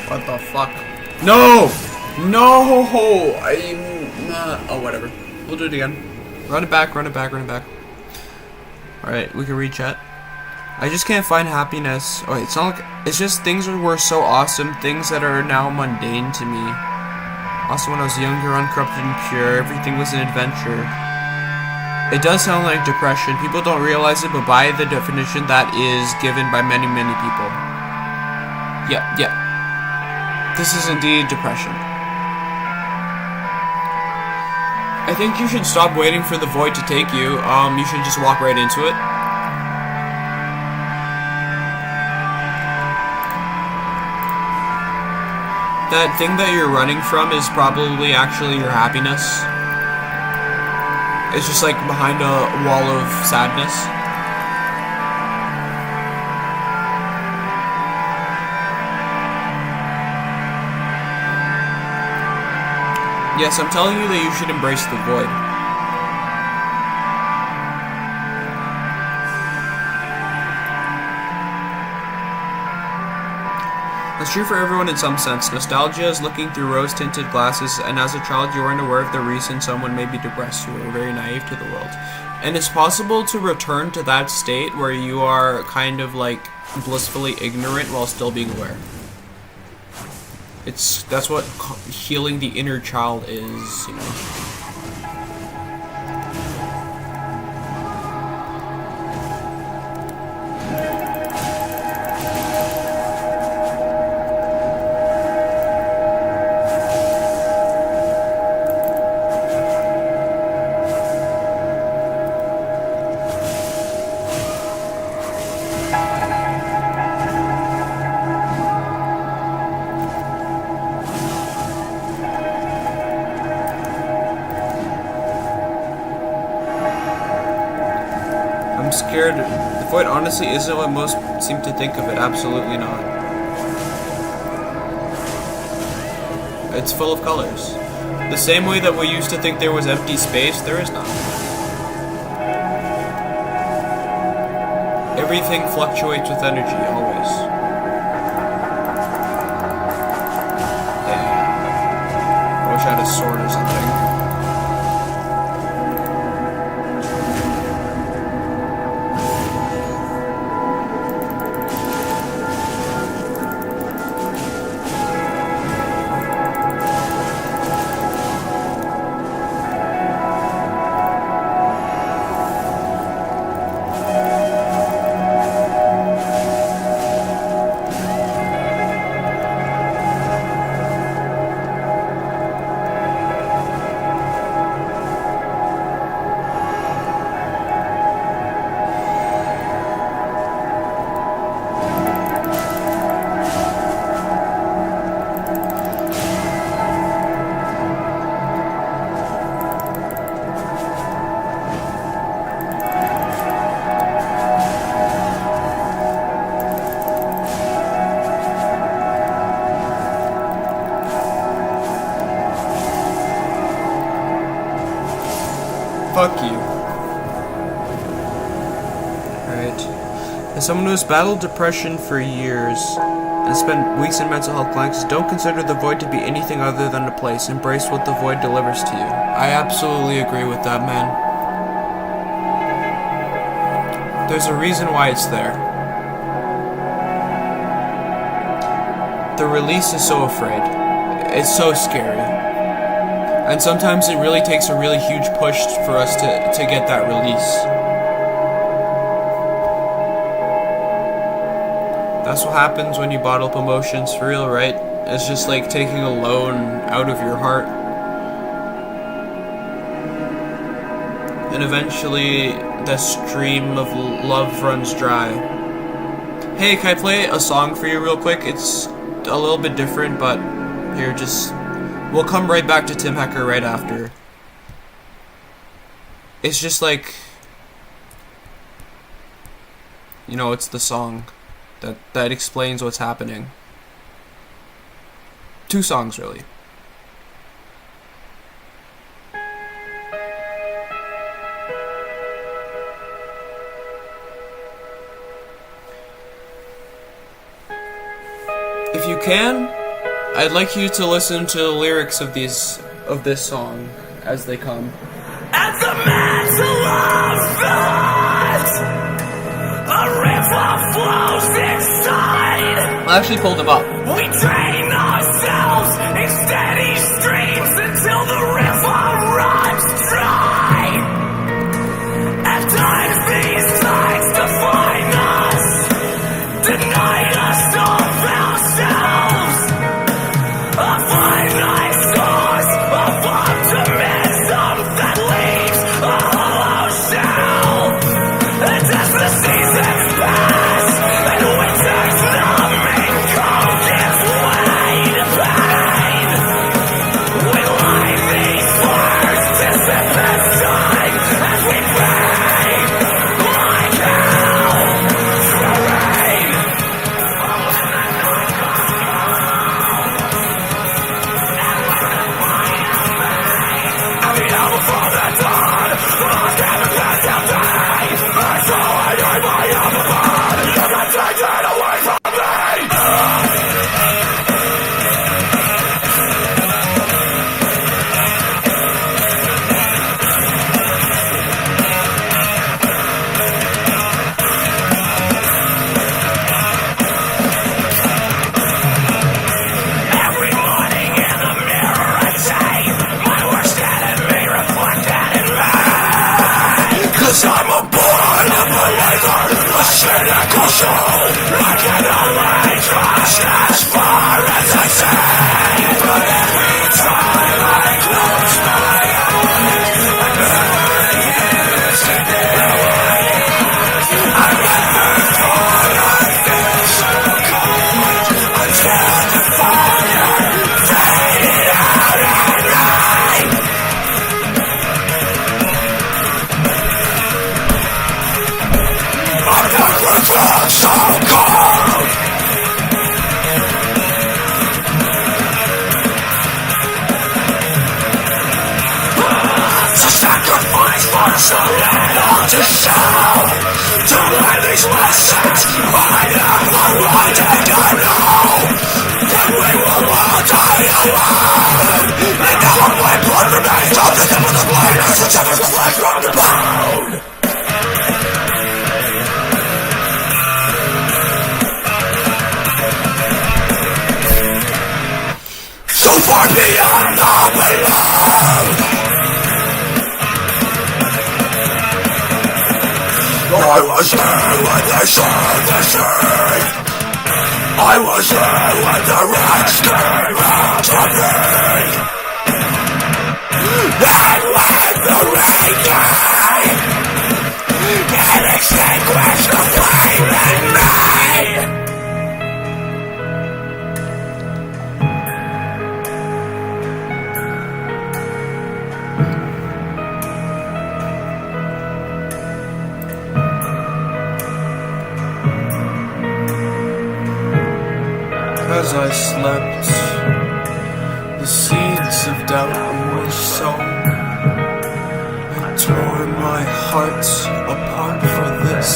S1: What the fuck? No! No! I'm not... Oh, whatever. We'll do it again. Run it back, run it back, run it back. Alright, we can reach-chat. I just can't find happiness. Oh, it's not like... It's just things that were so awesome, things that are now mundane to me. Also, when I was younger, uncorrupted and pure, everything was an adventure. It does sound like depression. People don't realize it, but by the definition, that is given by many, many people. Yeah. This is indeed depression. I think you should stop waiting for the void to take you. You should just walk right into it. That thing that you're running from is probably actually your happiness. It's just like behind a wall of sadness. Yes, I'm telling you that you should embrace the void. That's true for everyone in some sense. Nostalgia is looking through rose-tinted glasses, and as a child you aren't aware of the reason someone may be depressed. You are very naive to the world. And it's possible to return to that state where you are kind of like blissfully ignorant while still being aware. That's what healing the inner child is, you know. Scared. The void honestly isn't what most seem to think of it. Absolutely not. It's full of colors. The same way that we used to think there was empty space, there is none. Everything fluctuates with energy, always. Yeah. I wish I had a sword or something. Fuck you. Alright. As someone who has battled depression for years and spent weeks in mental health clinics, don't consider the void to be anything other than a place. Embrace what the void delivers to you. I absolutely agree with that, man. There's a reason why it's there. The release is so afraid. It's so scary. And sometimes it really takes a really huge push for us to get that release. That's what happens when you bottle up emotions for real, right? It's just like taking a loan out of your heart. And eventually, the stream of love runs dry. Hey, can I play a song for you real quick? It's a little bit different, but here, just... We'll come right back to Tim Hecker right after. It's just like... You know, it's the song that explains what's happening. 2 songs, really. If you can, I'd like you to listen to the lyrics of this song as they come.
S2: At the mantle of thought, a river flows inside.
S1: I'll actually pull them up.
S2: We drain ourselves in steady streams until the river runs dry. At times these tides define us, deny us of ourselves. A finite source of optimism that leaves a hollow shell. And as the seasons pass and winter's numbing cold gives way to pain, we lie these words to sip aside as we pray like hell for rain. Every morning in the mirror I say my worst enemy reflected in me. 'Cause I'm a born unbeliever, a cynical soul. I can only trust as far as I say. But every time I close my eyes, I never used to be. I never thought I'd feel so cold until the fire faded out at night. I never felt so cold. To sacrifice for so little to show. To learn these lessons, I never wanted to know. That we will all die alone. And now I'm my blood remains on the tip of the blade as it severs the flesh from the bone. So far beyond the below. I was there when they saw the sea. I was there when the rats came out of me. And when the rain came, it extinguished the flame in me.
S1: As I slept, the seeds of doubt were sown. I tore my heart apart for this,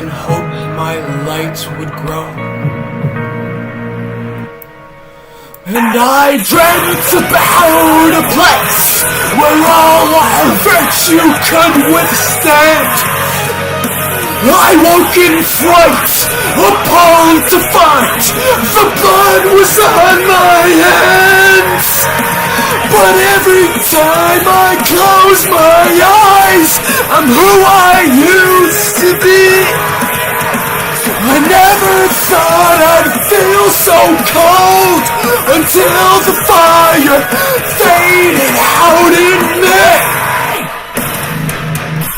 S1: in hope my light would grow. And I dreamt about a place where all our virtue could withstand. I woke in fright, appalled to find the blood was on my hands. But every time I close my eyes, I'm who I used to be. I never thought I'd feel so cold until the fire faded out in me.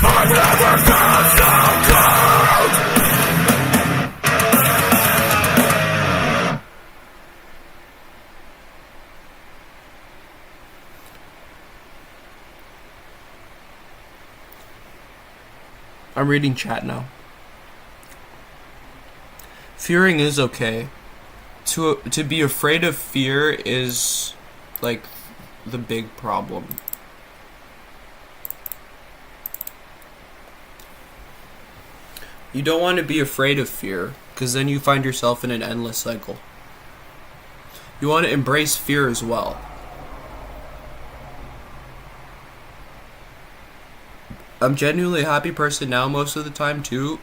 S1: I never felt so cold. I'm reading chat now. Fearing is okay. To be afraid of fear is like the big problem. You don't want to be afraid of fear, because then you find yourself in an endless cycle. You want to embrace fear as well. I'm genuinely a happy person now most of the time too.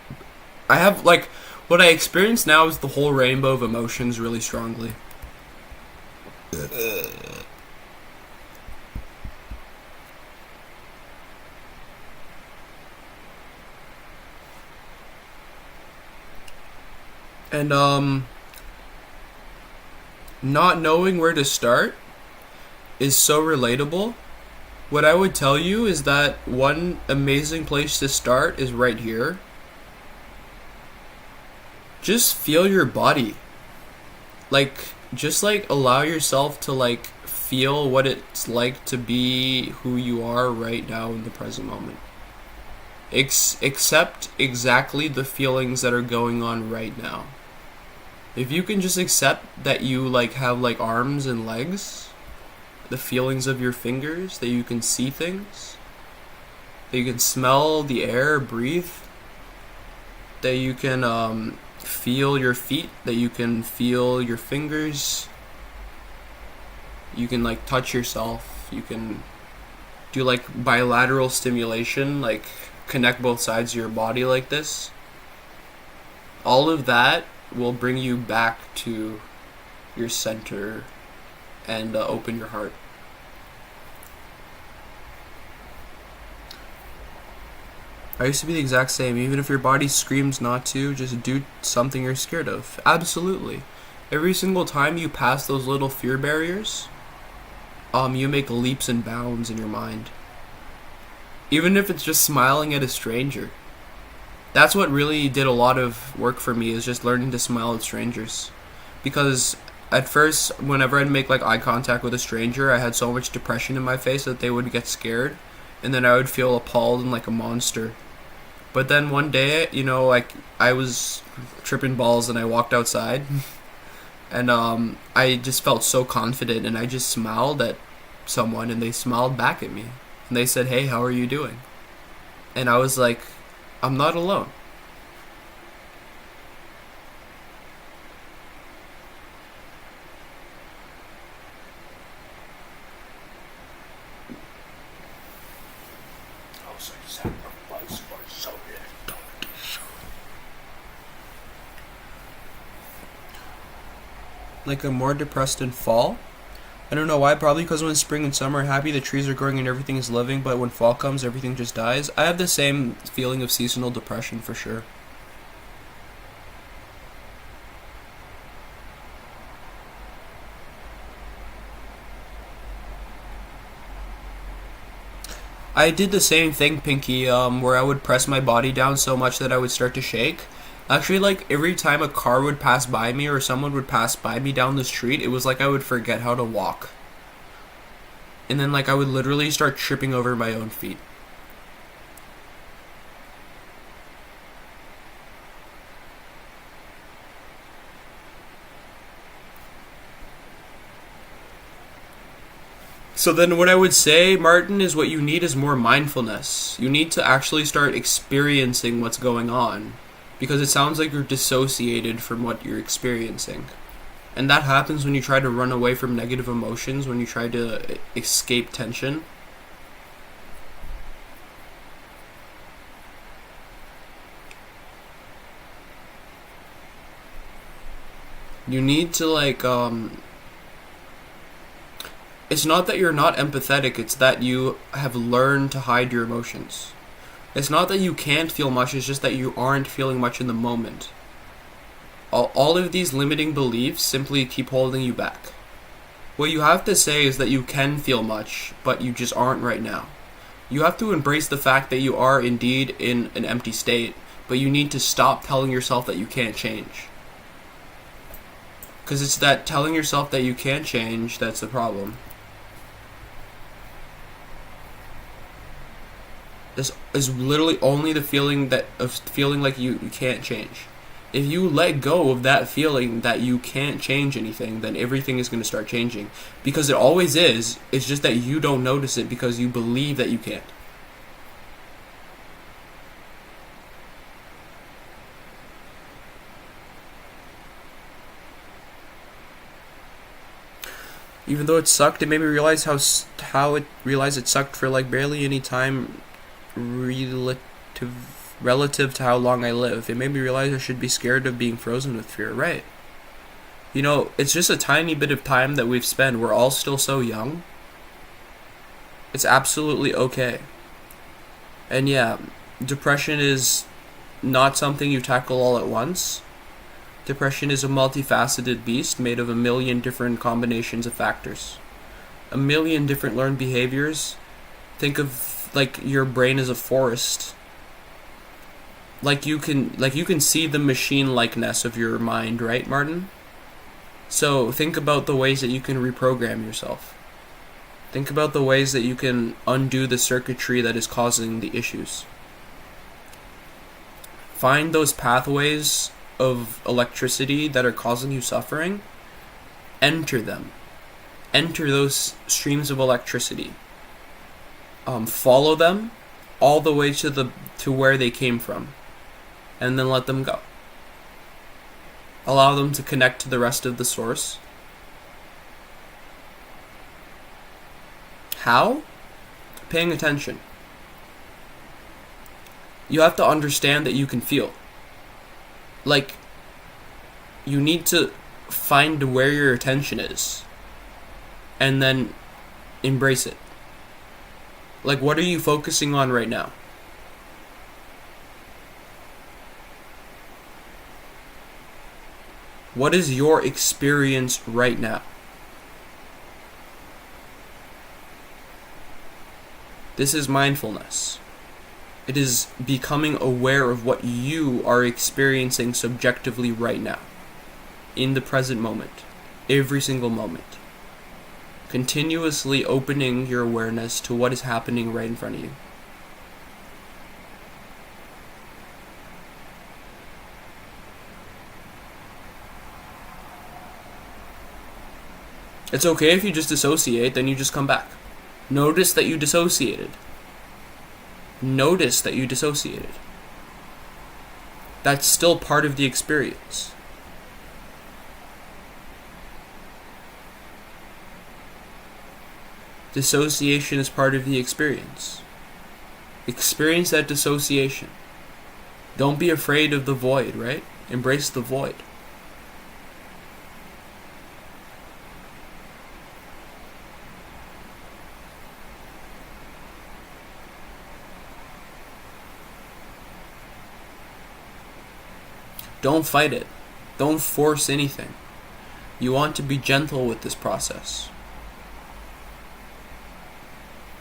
S1: I have like what I experience now is the whole rainbow of emotions really strongly. And not knowing where to start is so relatable. What I would tell you is that one amazing place to start is right here. Just feel your body. Like, just like allow yourself to like feel what it's like to be who you are right now in the present moment. Accept exactly the feelings that are going on right now. If you can just accept that you like have like arms and legs, the feelings of your fingers, that you can see things, that you can smell the air, breathe, that you can feel your feet, that you can feel your fingers, you can like touch yourself, you can do like bilateral stimulation, like connect both sides of your body like this. All of that will bring you back to your center and open your heart. I used to be the exact same. Even if your body screams not to, just do something you're scared of. Absolutely. Every single time you pass those little fear barriers, you make leaps and bounds in your mind. Even if it's just smiling at a stranger. That's what really did a lot of work for me, is just learning to smile at strangers. Because at first, whenever I'd make like eye contact with a stranger, I had so much depression in my face that they would get scared, and then I would feel appalled and like a monster. But then one day, you know, like I was tripping balls and I walked outside, and I just felt so confident, and I just smiled at someone, and they smiled back at me, and they said, "Hey, how are you doing?" And I was like, I'm not alone. Like I'm more depressed in fall. I don't know why, probably because when spring and summer are happy, the trees are growing and everything is living, but when fall comes, everything just dies. I have the same feeling of seasonal depression for sure. I did the same thing, Pinky, where I would press my body down so much that I would start to shake. Actually, like, every time a car would pass by me or someone would pass by me down the street, it was like I would forget how to walk. And then, like, I would literally start tripping over my own feet. So then what I would say, Martin, is what you need is more mindfulness. You need to actually start experiencing what's going on. Because it sounds like you're dissociated from what you're experiencing. And that happens when you try to run away from negative emotions, when you try to escape tension. You need to, like, it's not that you're not empathetic, it's that you have learned to hide your emotions. It's not that you can't feel much, it's just that you aren't feeling much in the moment. All of these limiting beliefs simply keep holding you back. What you have to say is that you can feel much, but you just aren't right now. You have to embrace the fact that you are indeed in an empty state, but you need to stop telling yourself that you can't change. Because it's that telling yourself that you can't change that's the problem. Is literally only the feeling that of feeling like you can't change. If you let go of that feeling that you can't change anything, then everything is going to start changing. Because it always is. It's just that you don't notice it because you believe that you can't. Even though it sucked, it made me realize how it sucked for like barely any time relative to how long I live. It made me realize I should be scared of being frozen with fear, right? You know, it's just a tiny bit of time that we've spent. We're all still so young. It's absolutely okay. And yeah, depression is not something you tackle all at once. Depression is a multifaceted beast made of a million different combinations of factors. A million different learned behaviors. Think of like your brain as a forest. Like you can see the machine likeness of your mind, right, Martin? So think about the ways that you can reprogram yourself. Think about the ways that you can undo the circuitry that is causing the issues. Find those pathways of electricity that are causing you suffering. Enter them. Enter those streams of electricity. Follow them all the way to where they came from, and then let them go. Allow them to connect to the rest of the source. How? Paying attention. You have to understand that you can feel. Like, you need to find where your attention is, and then embrace it. Like, what are you focusing on right now? What is your experience right now? This is mindfulness. It is becoming aware of what you are experiencing subjectively right now, in the present moment, every single moment. Continuously opening your awareness to what is happening right in front of you. It's okay if you just dissociate, then you just come back. Notice that you dissociated. Notice that you dissociated. That's still part of the experience. Dissociation is part of the experience. Experience that dissociation. Don't be afraid of the void, right? Embrace the void. Don't fight it. Don't force anything. You want to be gentle with this process.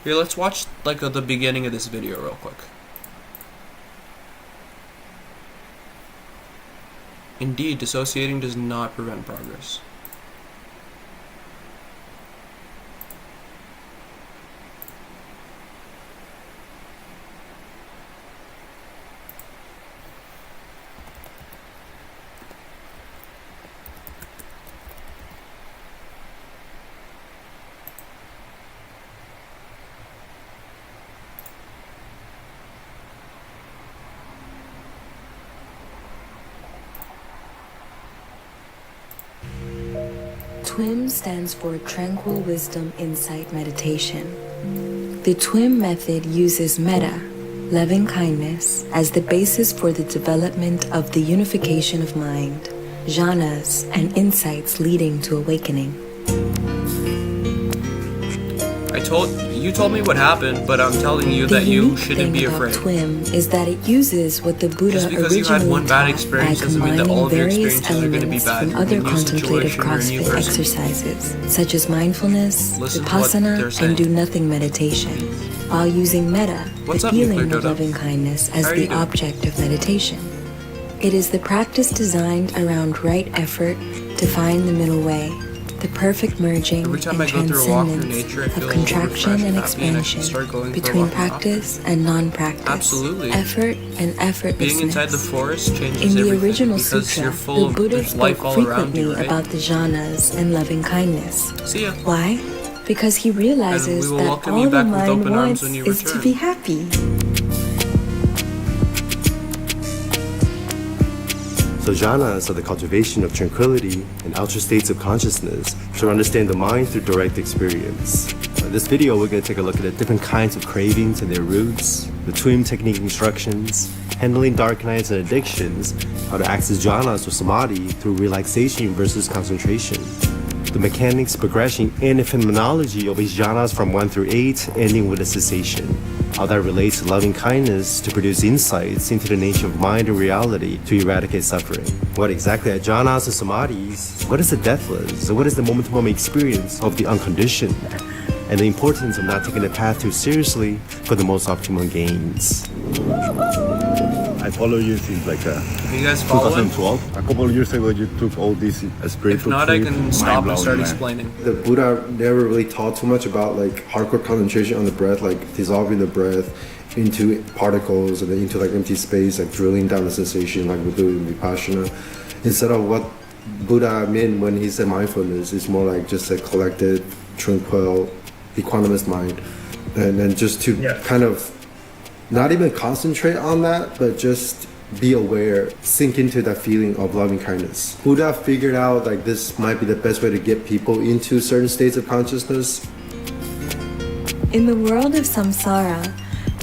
S1: Here, let's watch the beginning of this video real quick. Indeed, dissociating does not prevent progress.
S3: TWIM stands for Tranquil Wisdom Insight Meditation. The TWIM method uses metta, loving kindness, as the basis for the development of the unification of mind, jhanas, and insights leading to awakening.
S1: You told me what happened, but I'm telling you that you shouldn't be afraid.
S3: The unique thing about TWIM is that it uses what the Buddha
S1: Just because you had one bad experience doesn't mean that all of your
S3: various
S1: experiences are going to be
S3: elements
S1: bad.
S3: from other
S1: In your
S3: contemplative
S1: situation, you're a new
S3: CrossFit
S1: person.
S3: exercises, such as mindfulness,
S1: Listen to what they're
S3: vipassana,
S1: saying.
S3: and do-nothing meditation, while using metta,
S1: What's
S3: the
S1: up, you
S3: feeling
S1: clear
S3: of
S1: dodo?
S3: loving kindness, as
S1: How are you
S3: the
S1: doing?
S3: object of meditation. It is the practice designed around right effort to find the middle way, the perfect merging
S1: Every time
S3: and
S1: I go through a walk through
S3: transcendence
S1: nature, I
S3: of
S1: feel a little
S3: contraction
S1: refreshed,
S3: and
S1: happy, and I should
S3: expansion
S1: start going for a
S3: between
S1: walk more often.
S3: practice and non-practice,
S1: Absolutely.
S3: effort and effortlessness.
S1: Being inside the forest changes
S3: In the
S1: everything
S3: original
S1: because
S3: sutra,
S1: you're full
S3: the Buddha
S1: there's life
S3: spoke
S1: all around
S3: frequently
S1: you, right?
S3: about the jhanas and loving kindness.
S1: See ya.
S3: Why? Because he realizes
S1: And we will
S3: that
S1: welcome you
S3: all the
S1: back with
S3: mind
S1: open arms
S3: wants
S1: when you
S3: is to
S1: return.
S3: be happy.
S4: So jhanas are the cultivation of tranquility and ultra states of consciousness to understand the mind through direct experience. In this video, we're going to take a look at the different kinds of cravings and their roots, the twin technique instructions, handling dark nights and addictions, how to access jhanas or samadhi through relaxation versus concentration, the mechanics, progression, and the phenomenology of each jhanas from 1 through 8, ending with a cessation, how that relates to loving kindness to produce insights into the nature of mind and reality to eradicate suffering. What exactly are jhanas and samadhis? What is the deathless? What is the moment-to-moment experience of the unconditioned? And the importance of not taking the path too seriously for the most optimal gains.
S5: I follow you since like
S1: You guys follow him?
S5: 2012. A couple of years ago, you took all this spiritual.
S1: If not, I can stop and start
S5: man.
S1: explaining.
S6: The Buddha never really taught too much about like hardcore concentration on the breath, like dissolving the breath into particles and then into like empty space, like drilling down the sensation like we do in Vipassana. Instead of what Buddha meant when he said mindfulness, it's more like just a collected, tranquil, equanimous mind. And then just to kind of not even concentrate on that, but just be aware, sink into that feeling of loving kindness. Buddha figured out like this might be the best way to get people into certain states of consciousness.
S3: In the world of samsara,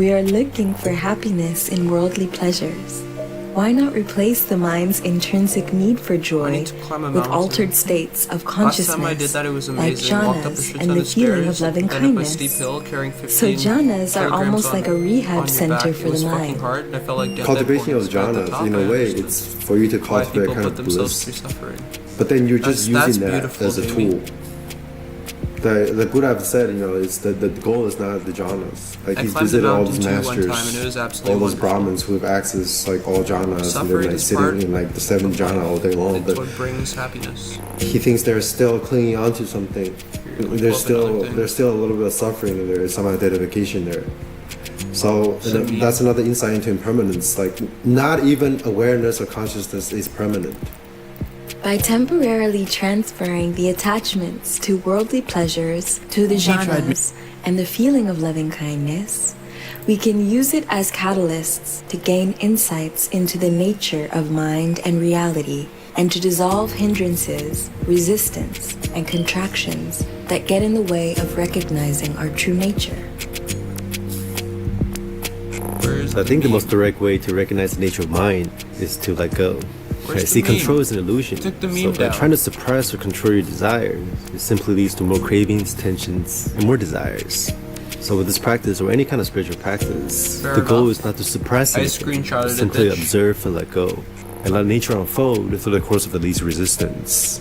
S3: we are looking for happiness in worldly pleasures. Why not replace the mind's intrinsic need for joy with altered states of consciousness,
S1: Last time I did that, it was
S3: like
S1: amazing. Walked up a
S3: jhanas
S1: shit
S3: and
S1: ton
S3: the
S1: of
S3: feeling of
S1: stairs,
S3: loving
S1: went up a
S3: kindness?
S1: steep hill carrying 15
S3: So jhanas are
S1: kilograms
S3: almost like a
S1: on
S3: rehab
S1: your
S3: center
S1: back.
S3: for
S1: It was
S3: the
S1: fucking
S3: mind.
S1: hard, and I felt like death
S6: Cultivation of
S1: at the
S6: jhanas,
S1: top.
S6: in
S1: I
S6: a way,
S1: understood
S6: it's for you to
S1: why
S6: cultivate
S1: people
S6: kind
S1: put
S6: of
S1: themselves
S6: bliss.
S1: through suffering.
S6: But then you're just
S1: That's
S6: using that
S1: beautiful,
S6: as a
S1: Jamie.
S6: tool. The Buddha have said, it's the goal is not the jhanas. Like
S1: I
S6: he's
S1: climbed the
S6: visited all
S1: mountain
S6: these
S1: too one
S6: masters,
S1: time, and it was absolutely
S6: all those
S1: wonderful.
S6: Brahmins who have accessed like all jhanas, and
S1: Suffering
S6: they're like
S1: is part
S6: sitting in like the 7 jhana all day long.
S1: It's
S6: But
S1: what brings happiness.
S6: he thinks they're still clinging on to something. There's still a little bit of suffering, and there is some identification there. So and that's another insight into impermanence. Like not even awareness or consciousness is permanent.
S3: By temporarily transferring the attachments to worldly pleasures to the jhanas and the feeling of loving kindness, we can use it as catalysts to gain insights into the nature of mind and reality, and to dissolve hindrances, resistance, and contractions that get in the way of recognizing our true nature.
S4: I think the most direct way to recognize the nature of mind is to let go.
S1: Where's the
S4: See,
S1: meme?
S4: control is an illusion.
S1: Took the
S4: So
S1: meme
S4: by
S1: down.
S4: trying to suppress or control your desires, it simply leads to more cravings, tensions, and more desires. So with this practice, or any kind of spiritual practice,
S1: Fair
S4: the goal
S1: enough.
S4: is not to suppress
S1: I
S4: anything,
S1: screenshotted
S4: but
S1: it,
S4: simply
S1: bitch.
S4: observe and let go, and let nature unfold through the course of the least resistance.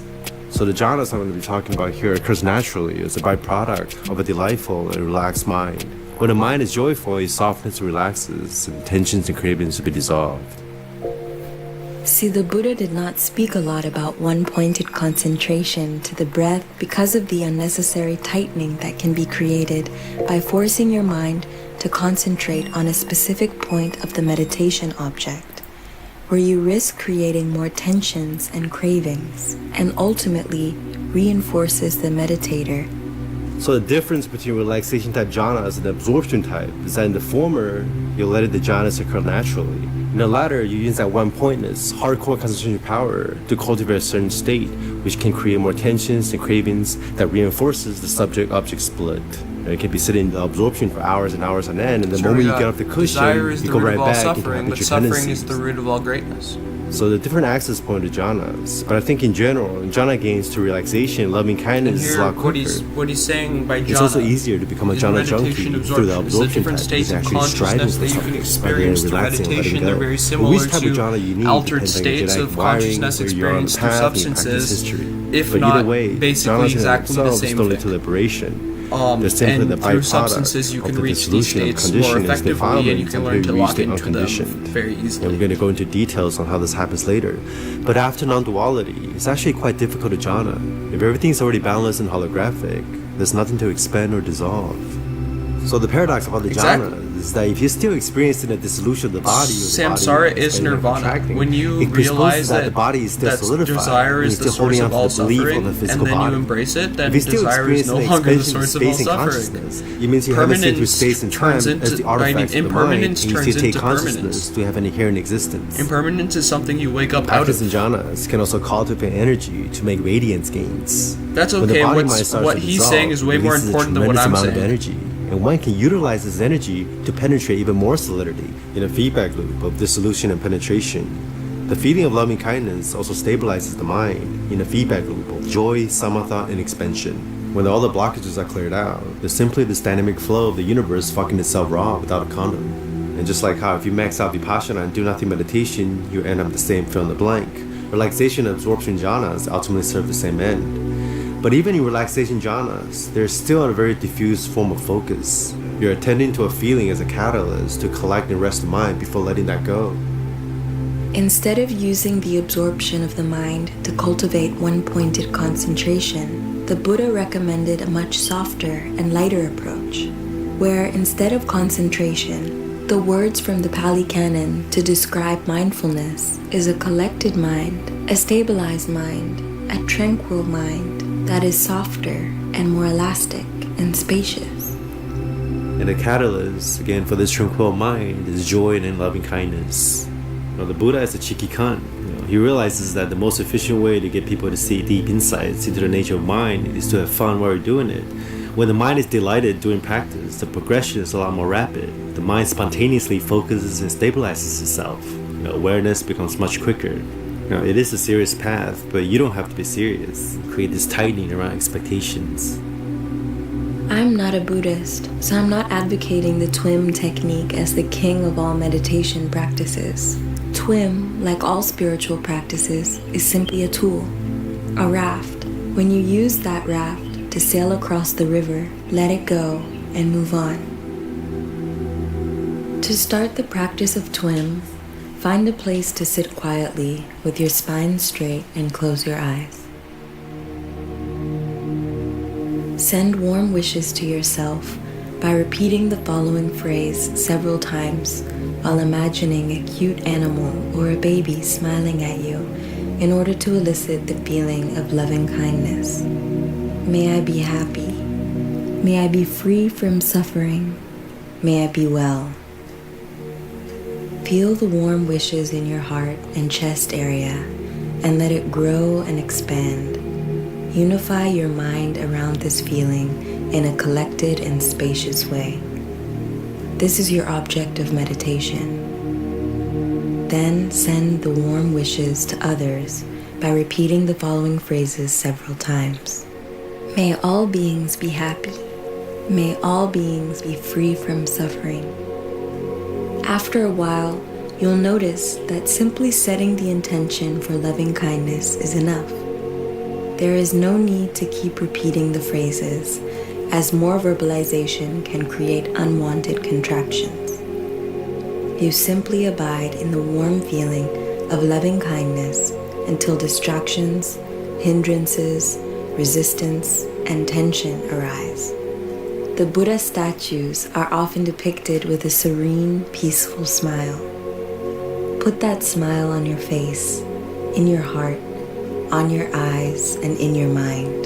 S4: So the jhanas I'm going to be talking about here occurs naturally as a byproduct of a delightful and relaxed mind. When the mind is joyful, it softens and relaxes, and tensions and cravings will be dissolved.
S3: See, the Buddha did not speak a lot about one-pointed concentration to the breath because of the unnecessary tightening that can be created by forcing your mind to concentrate on a specific point of the meditation object, where you risk creating more tensions and cravings, and ultimately reinforces the meditator.
S4: So the difference between relaxation type jhanas and absorption type is that in the former, you'll let the jhanas occur naturally. In the latter, you use that one pointness, hardcore concentration power to cultivate a certain state, which can create more tensions and cravings that reinforces the subject-object split. You can be sitting in the absorption for hours and hours on end, and the moment you get off the
S1: desire
S4: cushion,
S1: is
S4: you
S1: the
S4: go
S1: root
S4: right
S1: of all
S4: back into
S1: suffering, but
S4: habitual
S1: suffering
S4: tendencies.
S1: is the root of all greatness.
S4: So the different access point to jhanas, but I think in general, jhana gains to relaxation, loving
S1: And
S4: kindness is a
S1: here,
S4: lot quicker.
S1: what he's saying by jhana,
S4: It's also easier to become a
S1: is
S4: jhana junkie
S1: meditation
S4: through the
S1: absorption. It's the
S4: absorption
S1: different
S4: type.
S1: states
S4: It's
S1: of
S4: actually striving
S1: consciousness
S4: for
S1: that you
S4: something,
S1: can
S4: rather than
S1: experience through
S4: relaxing and letting
S1: meditation.
S4: go.
S1: They're very
S4: But
S1: similar
S4: which type of
S1: to
S4: jhana you need
S1: altered
S4: depends on your
S1: states
S4: genetic
S1: of
S4: wiring,
S1: consciousness
S4: where you are on the
S1: experienced through
S4: path, and your practice
S1: substances,
S4: history.
S1: if
S4: But
S1: not
S4: either way,
S1: basically
S4: jhanas in
S1: exactly the
S4: themselves
S1: same
S4: don't lead
S1: thing.
S4: to liberation. They're simply the
S1: And through
S4: byproduct
S1: substances you
S4: of
S1: can
S4: the
S1: reach these
S4: dissolution of
S1: states more
S4: conditioning as
S1: effectively, and you
S4: defilements
S1: can
S4: until
S1: learn to
S4: you reach
S1: lock
S4: the
S1: into them
S4: unconditioned.
S1: very
S4: And we're
S1: easily.
S4: going to go into details on how this happens later. But after non-duality, it's actually quite difficult to jhana. If everything's already balanced and holographic, there's nothing to expand or dissolve. So the paradox about the
S1: Exactly.
S4: jhana is that if you're still experiencing the dissolution of the body, or the
S1: Samsara
S4: body
S1: is
S4: expanding and
S1: nirvana.
S4: contracting,
S1: When you
S4: it presupposes
S1: realize that
S4: the body is still
S1: that
S4: solidified,
S1: desire
S4: and
S1: is
S4: you're
S1: the
S4: still holding
S1: source of
S4: on
S1: all
S4: to the belief
S1: suffering,
S4: on the
S1: and
S4: physical
S1: then
S4: body.
S1: you embrace it, then
S4: If you're still
S1: desire is no
S4: experiencing
S1: longer the
S4: expansion of
S1: source of all
S4: space and
S1: suffering.
S4: consciousness, it means you haven't seen through space and time
S1: Turns
S4: as
S1: into-
S4: the artifacts of the mind, and
S1: impermanence
S4: you
S1: turns
S4: still take
S1: into
S4: consciousness
S1: permanence.
S4: to have an inherent existence.
S1: Impermanence is something you wake up out of.
S4: Practice in jhanas can also cultivate energy to make radiance gains.
S1: That's
S4: When the
S1: okay.
S4: body mind starts
S1: What
S4: to
S1: he's
S4: dissolve,
S1: saying is way
S4: it
S1: more
S4: releases a
S1: important than what
S4: tremendous
S1: I'm
S4: amount
S1: saying.
S4: of energy, and one can utilize this energy to penetrate even more solidity in a feedback loop of dissolution and penetration. The feeling of loving kindness also stabilizes the mind in a feedback loop of joy, samatha, and expansion. When all the blockages are cleared out, there's simply this dynamic flow of the universe fucking itself raw without a condom. And just like how if you max out Vipassana and do nothing meditation, you end up the same fill in the blank. Relaxation and absorption jhanas ultimately serve the same end. But even in relaxation jhanas, there's still a very diffuse form of focus. You're attending to a feeling as a catalyst to collect and rest the mind before letting that go.
S3: Instead of using the absorption of the mind to cultivate one-pointed concentration, the Buddha recommended a much softer and lighter approach, where instead of concentration, the words from the Pali Canon to describe mindfulness is a collected mind, a stabilized mind, a tranquil mind that is softer and more elastic and spacious.
S4: And the catalyst, again, for this tranquil mind is joy and loving kindness. The Buddha is a chikikan. He realizes that the most efficient way to get people to see deep insights into the nature of mind is to have fun while you're doing it. When the mind is delighted during practice, the progression is a lot more rapid. The mind spontaneously focuses and stabilizes itself. Awareness becomes much quicker. It is a serious path, but you don't have to be serious. Create this tightening around expectations.
S3: I'm not a Buddhist, so I'm not advocating the TWIM technique as the king of all meditation practices. TWIM, like all spiritual practices, is simply a tool, a raft. When you use that raft to sail across the river, let it go and move on. To start the practice of TWIM, find a place to sit quietly with your spine straight and close your eyes. Send warm wishes to yourself by repeating the following phrase several times while imagining a cute animal or a baby smiling at you in order to elicit the feeling of loving kindness. May I be happy. May I be free from suffering. May I be well. Feel the warm wishes in your heart and chest area and let it grow and expand. Unify your mind around this feeling in a collected and spacious way. This is your object of meditation. Then send the warm wishes to others by repeating the following phrases several times. May all beings be happy. May all beings be free from suffering. After a while, you'll notice that simply setting the intention for loving kindness is enough. There is no need to keep repeating the phrases, as more verbalization can create unwanted contractions. You simply abide in the warm feeling of loving kindness until distractions, hindrances, resistance, and tension arise. The Buddha statues are often depicted with a serene, peaceful smile. Put that smile on your face, in your heart, on your eyes, and in your mind.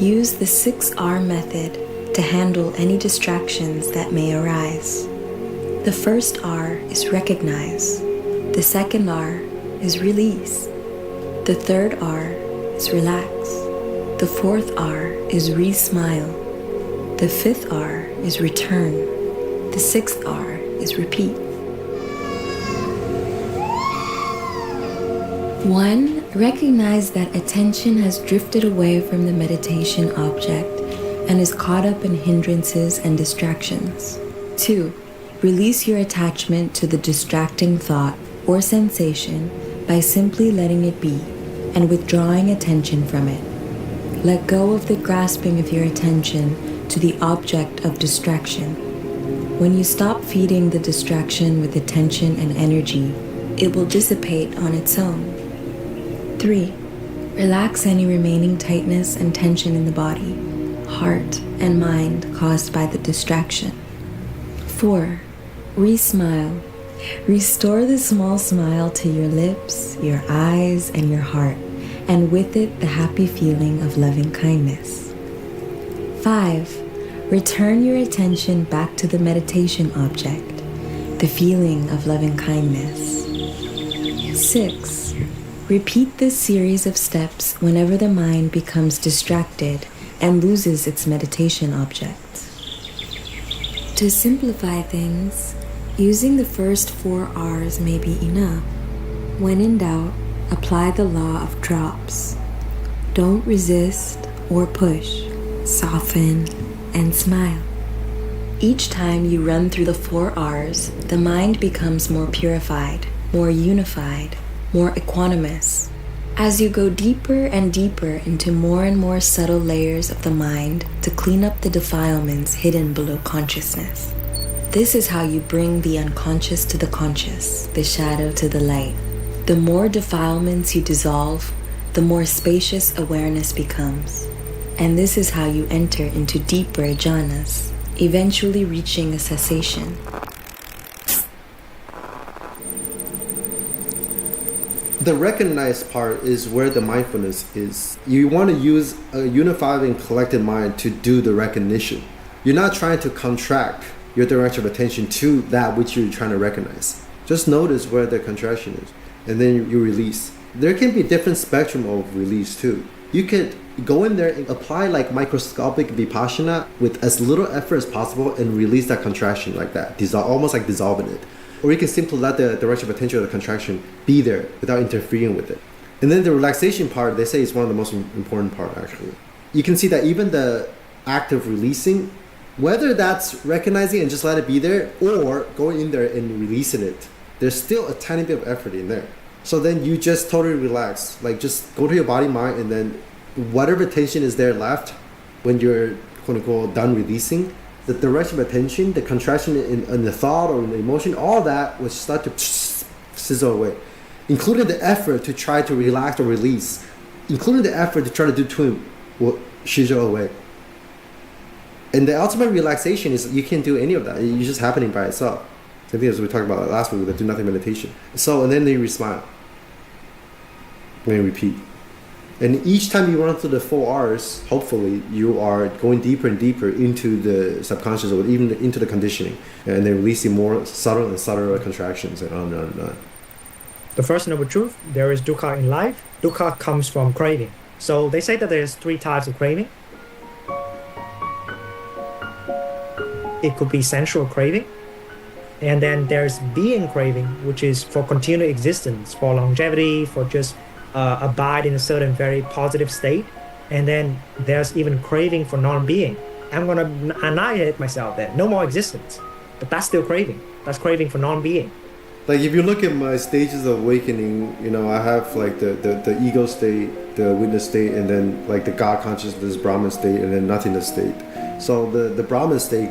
S3: Use the 6R method to handle any distractions that may arise. The first R is recognize. The second R is release. The third R is relax. The fourth R is re-smile. The fifth R is return. The sixth R is repeat. 1. Recognize that attention has drifted away from the meditation object and is caught up in hindrances and distractions. 2. Release your attachment to the distracting thought or sensation by simply letting it be and withdrawing attention from it. Let go of the grasping of your attention to the object of distraction. When you stop feeding the distraction with attention and energy, it will dissipate on its own. 3. Relax any remaining tightness and tension in the body, heart, and mind caused by the distraction. 4. Re-smile. Restore the small smile to your lips, your eyes, and your heart, and with it the happy feeling of loving kindness. 5. Return your attention back to the meditation object, the feeling of loving kindness. 6. Repeat this series of steps whenever the mind becomes distracted and loses its meditation object. To simplify things, using the first 4 R's may be enough. When in doubt, apply the law of drops. Don't resist or push. Soften and smile. Each time you run through the 4 R's, the mind becomes more purified, more unified, more equanimous. As you go deeper and deeper into more and more subtle layers of the mind to clean up the defilements hidden below consciousness. This is how you bring the unconscious to the conscious, the shadow to the light. The more defilements you dissolve, the more spacious awareness becomes. And this is how you enter into deeper jhanas, eventually reaching a cessation.
S6: The recognized part is where the mindfulness is. You want to use a unified and collected mind to do the recognition. You're not trying to contract your direction of attention to that which you're trying to recognize. Just notice where the contraction is, and then you release. There can be different spectrum of release too. You could go in there and apply like microscopic vipassana with as little effort as possible and release that contraction like that, almost like dissolving it. Or you can simply let the direction of attention or the contraction be there without interfering with it. And then the relaxation part, they say, is one of the most important part actually. You can see that even the act of releasing, whether that's recognizing and just let it be there or going in there and releasing it, there's still a tiny bit of effort in there. So then you just totally relax, like just go to your body, mind, and then whatever tension is there left when you're quote unquote done releasing, the direction of attention, the contraction in the thought or in the emotion, all that will start to sizzle away, including the effort to try to relax or release, including the effort to try to do twin will sizzle away. And the ultimate relaxation is you can't do any of that. It's just happening by itself. Same thing as we talked about last week with the do nothing meditation. So, and then you smile. And you repeat. And each time you run through the 4 R's, hopefully you are going deeper and deeper into the subconscious or even into the conditioning, and then releasing more subtle and subtler contractions and on and on and on.
S7: The first noble truth, there is dukkha in life. Dukkha comes from craving. So they say that there's 3 types of craving. It could be sensual craving. And then there's being craving, which is for continued existence, for longevity, for just abide in a certain very positive state. And then there's even craving for non-being. I'm going to annihilate myself then, no more existence. But that's still craving. That's craving for non-being.
S6: Like if you look at my stages of awakening, you know, I have like the ego state, the witness state, and then like the God consciousness, Brahman state, and then nothingness state. So the Brahman state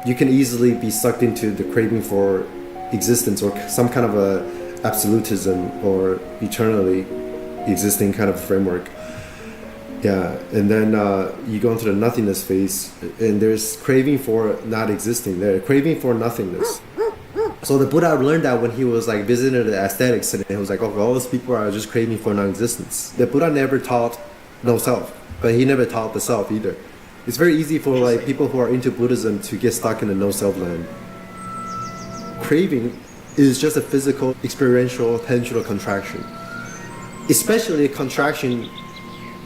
S6: you can easily be sucked into the craving for existence or some kind of a absolutism or eternally existing kind of framework. Yeah, and then you go into the nothingness phase, and there's craving for not existing there, craving for nothingness. So the Buddha learned that when he was like visiting the aesthetics, and he was like, oh, all those people are just craving for non-existence. The Buddha never taught no self, but he never taught the self either. It's very easy for like people who are into Buddhism to get stuck in the no self land. Craving is just a physical, experiential, tensional contraction, especially a contraction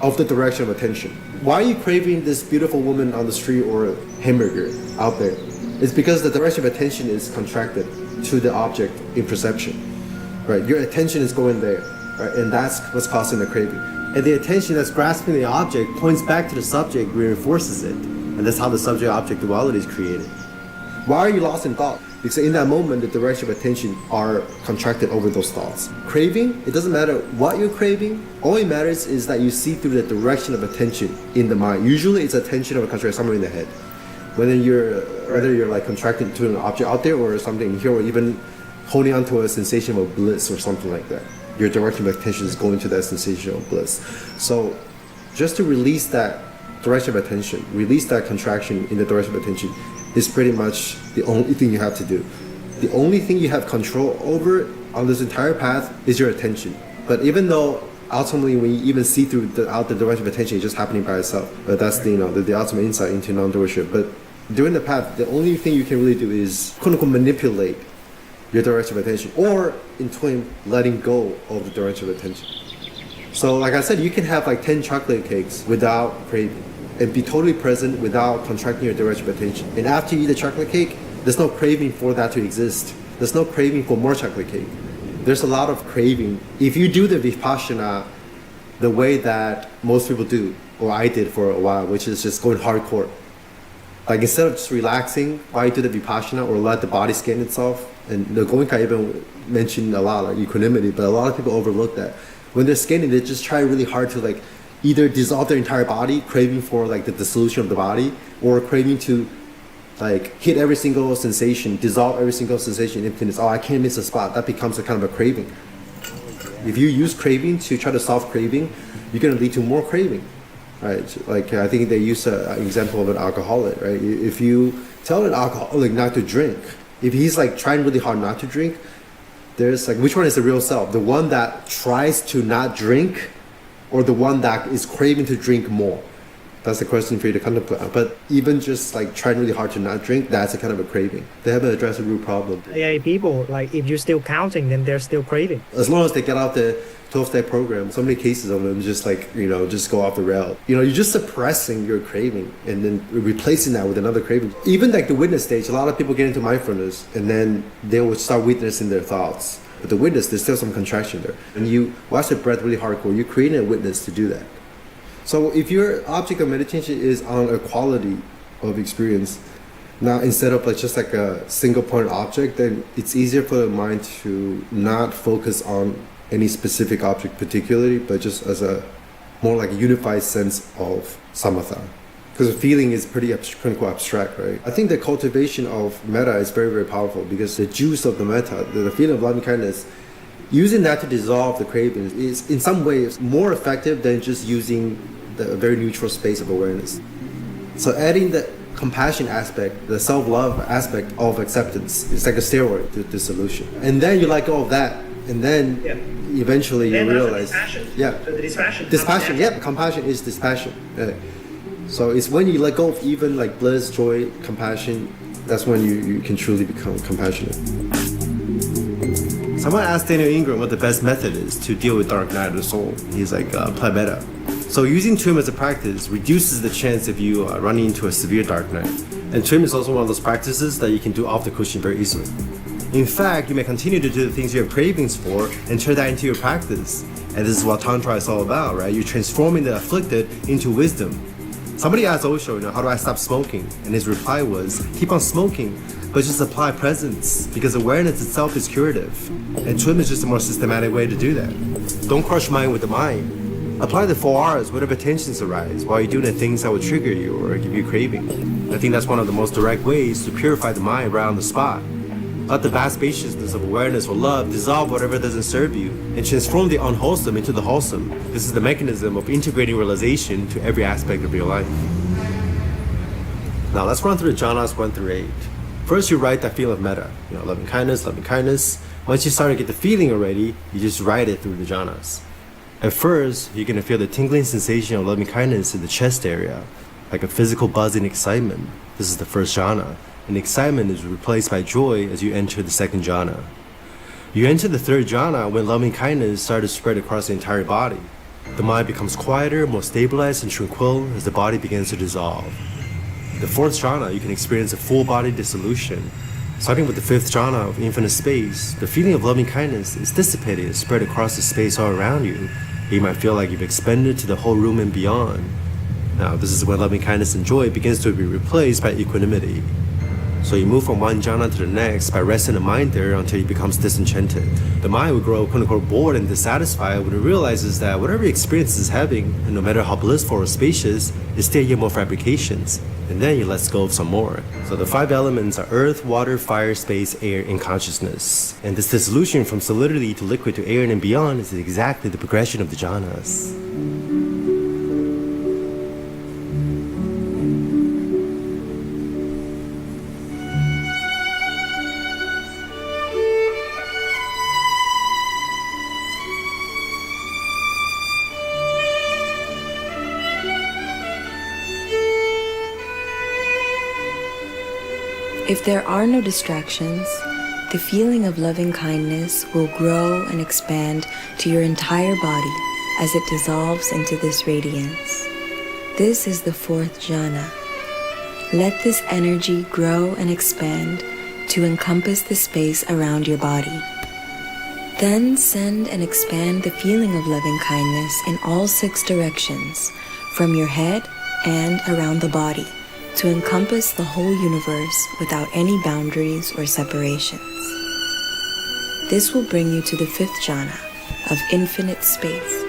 S6: of the direction of attention. Why are you craving this beautiful woman on the street or hamburger out there? It's because the direction of attention is contracted to the object in perception, right? Your attention is going there, right? And that's what's causing the craving. And the attention that's grasping the object points back to the subject, reinforces it. And that's how the subject-object duality is created. Why are you lost in thought? Because in that moment, the direction of attention are contracted over those thoughts. Craving, it doesn't matter what you're craving. All it matters is that you see through the direction of attention in the mind. Usually it's attention or a contraction somewhere in the head. Whether you're like contracted to an object out there or something here, or even holding on to a sensation of bliss or something like that. Your direction of attention is going to that sensation of bliss. So just to release that direction of attention, release that contraction in the direction of attention, is pretty much the only thing you have to do. The only thing you have control over on this entire path is your attention. But even though ultimately when you even see through out the direction of attention, it's just happening by itself. But that's the ultimate insight into non-doership. But during the path, the only thing you can really do is quote unquote manipulate your direction of attention, or in twin, letting go of the direction of attention. So like I said, you can have like 10 chocolate cakes without craving and be totally present without contracting your direction of attention. And after you eat a chocolate cake, there's no craving for that to exist. There's no craving for more chocolate cake. There's a lot of craving. If you do the Vipassana the way that most people do, or I did for a while, which is just going hardcore. Like instead of just relaxing while you do the Vipassana or let the body scan itself, and the Goenka even mentioned a lot like equanimity, but a lot of people overlook that. When they're scanning, they just try really hard to like either dissolve their entire body, craving for like the dissolution of the body, or craving to like hit every single sensation, dissolve every single sensation, emptiness. Oh, I can't miss a spot. That becomes a kind of a craving. If you use craving to try to solve craving, you're going to lead to more craving, right? Like I think they use an example of an alcoholic, right? If you tell an alcoholic not to drink, if he's like trying really hard not to drink, there's like, which one is the real self? The one that tries to not drink, or the one that is craving to drink more? That's the question for you to contemplate. But even just like trying really hard to not drink, that's a kind of a craving. They haven't addressed the root problem.
S7: Yeah, people, like if you're still counting, then they're still craving.
S6: As long as they get out the 12-step program, so many cases of them just like, just go off the rail. You're just suppressing your craving and then replacing that with another craving. Even like the witness stage, a lot of people get into mindfulness and then they will start witnessing their thoughts. But the witness, there's still some contraction there. And you watch the breath really hardcore, you're creating a witness to do that. So if your object of meditation is on a quality of experience, now instead of like just like a single point object, then it's easier for the mind to not focus on any specific object particularly, but just as a more like a unified sense of samatha. Because the feeling is pretty abstract, right? I think the cultivation of metta is very, very powerful because the juice of the metta, the feeling of loving kindness, using that to dissolve the cravings is in some ways more effective than just using the very neutral space of awareness. So adding the compassion aspect, the self-love aspect of acceptance, is like a steroid to the solution. And then you let go of that, and then eventually you realize,
S7: so the
S6: dispassion. Yeah, compassion is dispassion. Yeah. So it's when you let go of even like bliss, joy, compassion, that's when you can truly become compassionate.
S4: Someone asked Daniel Ingram what the best method is to deal with dark night of the soul. He's like, apply metta. So using TWIM as a practice reduces the chance of you running into a severe dark night. And TWIM is also one of those practices that you can do off the cushion very easily. In fact, you may continue to do the things you have cravings for and turn that into your practice. And this is what Tantra is all about, right? You're transforming the afflicted into wisdom. Somebody asked Osho, how do I stop smoking? And his reply was, keep on smoking, but just apply presence, because awareness itself is curative. And TWIM is just a more systematic way to do that. Don't crush mind with the mind. Apply the 4 R's whatever tensions arise while you're doing the things that will trigger you or give you craving. I think that's one of the most direct ways to purify the mind right on the spot. Let the vast spaciousness of awareness or love dissolve whatever doesn't serve you and transform the unwholesome into the wholesome. This is the mechanism of integrating realization to every aspect of your life. Now let's run through the jhanas 1 through 8. First, you write that feeling of metta, loving kindness, loving kindness. Once you start to get the feeling already, you just write it through the jhanas. At first, you're going to feel the tingling sensation of loving kindness in the chest area, like a physical buzzing excitement. This is the first jhana, and excitement is replaced by joy as you enter the second jhana. You enter the third jhana when loving kindness starts to spread across the entire body. The mind becomes quieter, more stabilized and tranquil as the body begins to dissolve. The fourth jhana, you can experience a full body dissolution. Starting with the fifth jhana of infinite space, the feeling of loving kindness is dissipated and spread across the space all around you. You might feel like you've expanded to the whole room and beyond. Now, this is when loving kindness and joy begins to be replaced by equanimity. So you move from one jhana to the next by resting the mind there until it becomes disenchanted. The mind will grow quote-unquote bored and dissatisfied when it realizes that whatever experience it's having, and no matter how blissful or spacious, is still yet more fabrications. And then you let go of some more. So the 5 elements are earth, water, fire, space, air, and consciousness. And this dissolution from solidity to liquid to air and beyond is exactly the progression of the jhanas.
S3: If there are no distractions, the feeling of loving kindness will grow and expand to your entire body as it dissolves into this radiance. This is the fourth jhana. Let this energy grow and expand to encompass the space around your body. Then send and expand the feeling of loving kindness in all 6 directions, from your head and around the body, to encompass the whole universe without any boundaries or separations. This will bring you to the 5th jhana of infinite space.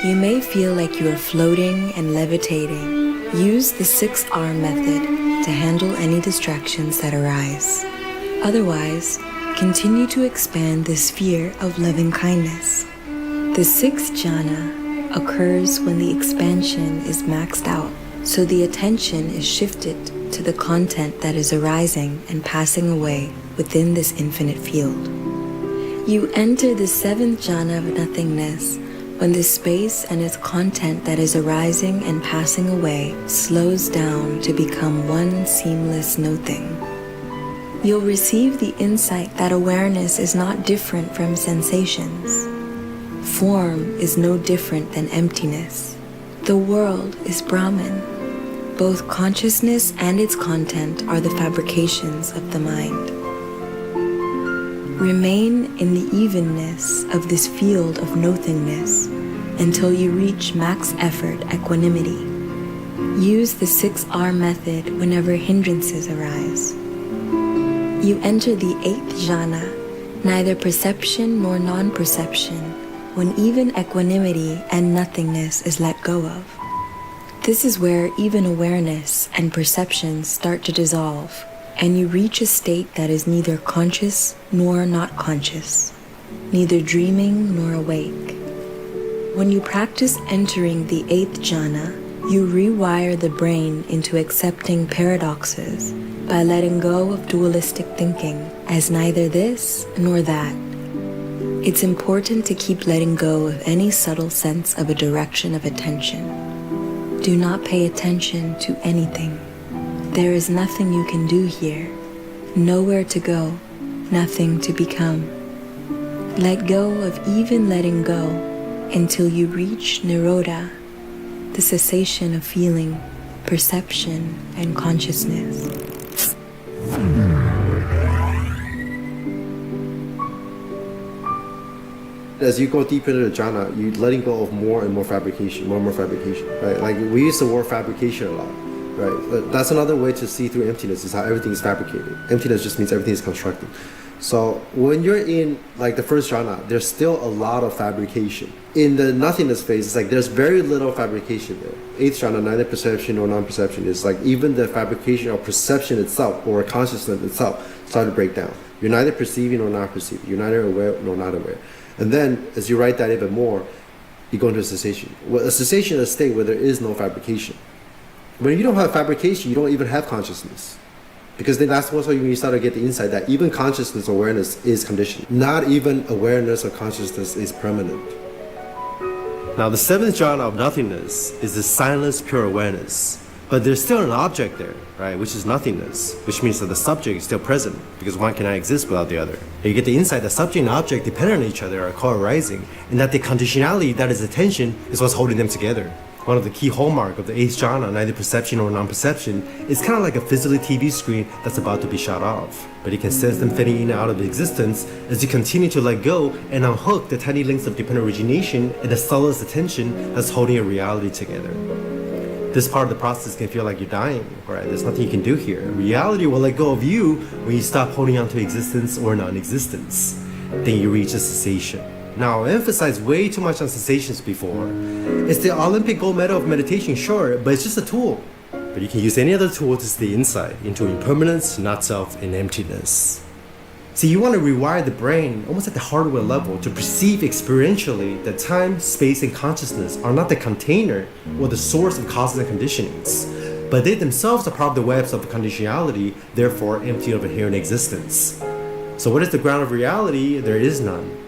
S3: You may feel like you are floating and levitating. Use the 6R method to handle any distractions that arise. Otherwise, continue to expand the sphere of loving kindness. The 6th jhana occurs when the expansion is maxed out, so the attention is shifted to the content that is arising and passing away within this infinite field. You enter the 7th jhana of nothingness when the space and its content that is arising and passing away slows down to become one seamless nothing. You'll receive the insight that awareness is not different from sensations. Form is no different than emptiness. The world is Brahman. Both consciousness and its content are the fabrications of the mind. Remain in the evenness of this field of nothingness until you reach max effort equanimity. Use the 6R method whenever hindrances arise. You enter the 8th jhana, neither perception nor non-perception, when even equanimity and nothingness is let go of. This is where even awareness and perception start to dissolve, and you reach a state that is neither conscious nor not conscious, neither dreaming nor awake. When you practice entering the 8th jhana, you rewire the brain into accepting paradoxes by letting go of dualistic thinking as neither this nor that. It's important to keep letting go of any subtle sense of a direction of attention. Do not pay attention to anything. There is nothing you can do here, nowhere to go, nothing to become. Let go of even letting go until you reach Nirodha, the cessation of feeling, perception, and consciousness.
S6: As you go deeper into the jhana, you're letting go of more and more fabrication, right? Like we use the word fabrication a lot, right? That's another way to see through emptiness, is how everything is fabricated. Emptiness just means everything is constructed. So when you're in like the first jhana, there's still a lot of fabrication. In the nothingness phase, it's like there's very little fabrication there. 8th jhana, neither perception nor non-perception, is like even the fabrication of perception itself or consciousness itself start to break down. You're neither perceiving nor not perceiving. You're neither aware nor not aware. And then, as you write that even more, you go into a cessation. Well, a cessation is a state where there is no fabrication. When you don't have fabrication, you don't even have consciousness. Because then that's also when you start to get the insight that even consciousness, awareness is conditioned. Not even awareness or consciousness is permanent.
S4: Now, the 7th jhana of nothingness is the silence, pure awareness. But there's still an object there, right, which is nothingness, which means that the subject is still present, because one cannot exist without the other. And you get the insight that subject and object dependent on each other, are co-arising, and that the conditionality that is attention is what's holding them together. One of the key hallmark of the 8th jhana, neither perception or non-perception, is kind of like a physical TV screen that's about to be shut off. But you can sense them fading in and out of existence as you continue to let go and unhook the tiny links of dependent origination and the subtlest attention that's holding your reality together. This part of the process can feel like you're dying, right? There's nothing you can do here. Reality will let go of you when you stop holding on to existence or non-existence. Then you reach a cessation. Now, I emphasized way too much on sensations before. It's the Olympic gold medal of meditation, sure, but it's just a tool. But you can use any other tool to see insight into impermanence, not self, and emptiness. See, you want to rewire the brain almost at the hardware level to perceive experientially that time, space, and consciousness are not the container or the source of causes and conditionings, but they themselves are part of the webs of conditionality, therefore empty of inherent existence. So what is the ground of reality? There is none.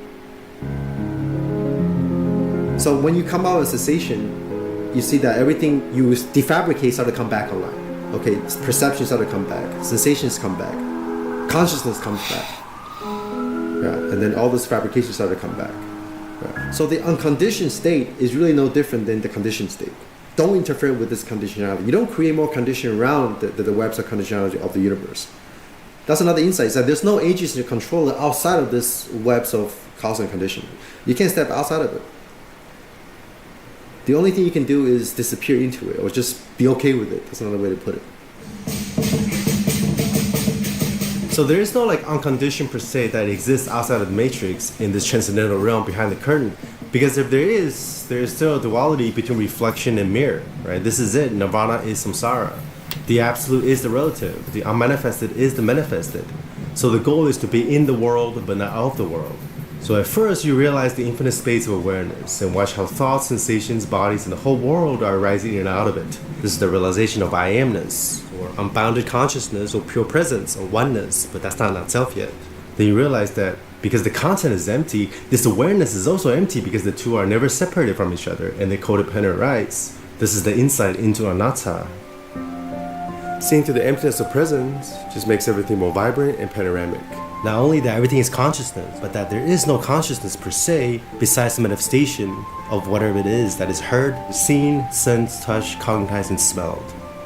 S6: So when you come out of cessation, you see that everything you defabricate start to come back online. Okay, perception started to come back, sensations come back, consciousness comes back. Yeah, and then all this fabrication started to come back. Yeah. So the unconditioned state is really no different than the conditioned state. Don't interfere with this conditionality. You don't create more condition around the webs of conditionality of the universe. That's another insight, is that there's no agency to control it outside of this webs of cause and condition. You can't step outside of it. The only thing you can do is disappear into it, or just be okay with it. That's another way to put it. So there is no like unconditioned per se that exists outside of the matrix in this transcendental realm behind the curtain. Because if there is still a duality between reflection and mirror, right? This is it. Nirvana is samsara. The absolute is the relative. The unmanifested is the manifested. So the goal is to be in the world but not of the world. So at first you realize the infinite space of awareness and watch how thoughts, sensations, bodies, and the whole world are rising in and out of it. This is the realization of I amness, or unbounded consciousness, or pure presence, or oneness, but that's not self yet. Then you realize that because the content is empty, this awareness is also empty because the two are never separated from each other and they codependent rise. This is the insight into anatta. Seeing through the emptiness of presence just makes everything more vibrant and panoramic. Not only that everything is consciousness, but that there is no consciousness per se besides the manifestation of whatever it is that is heard, seen, sensed, touched, cognized, and smelled.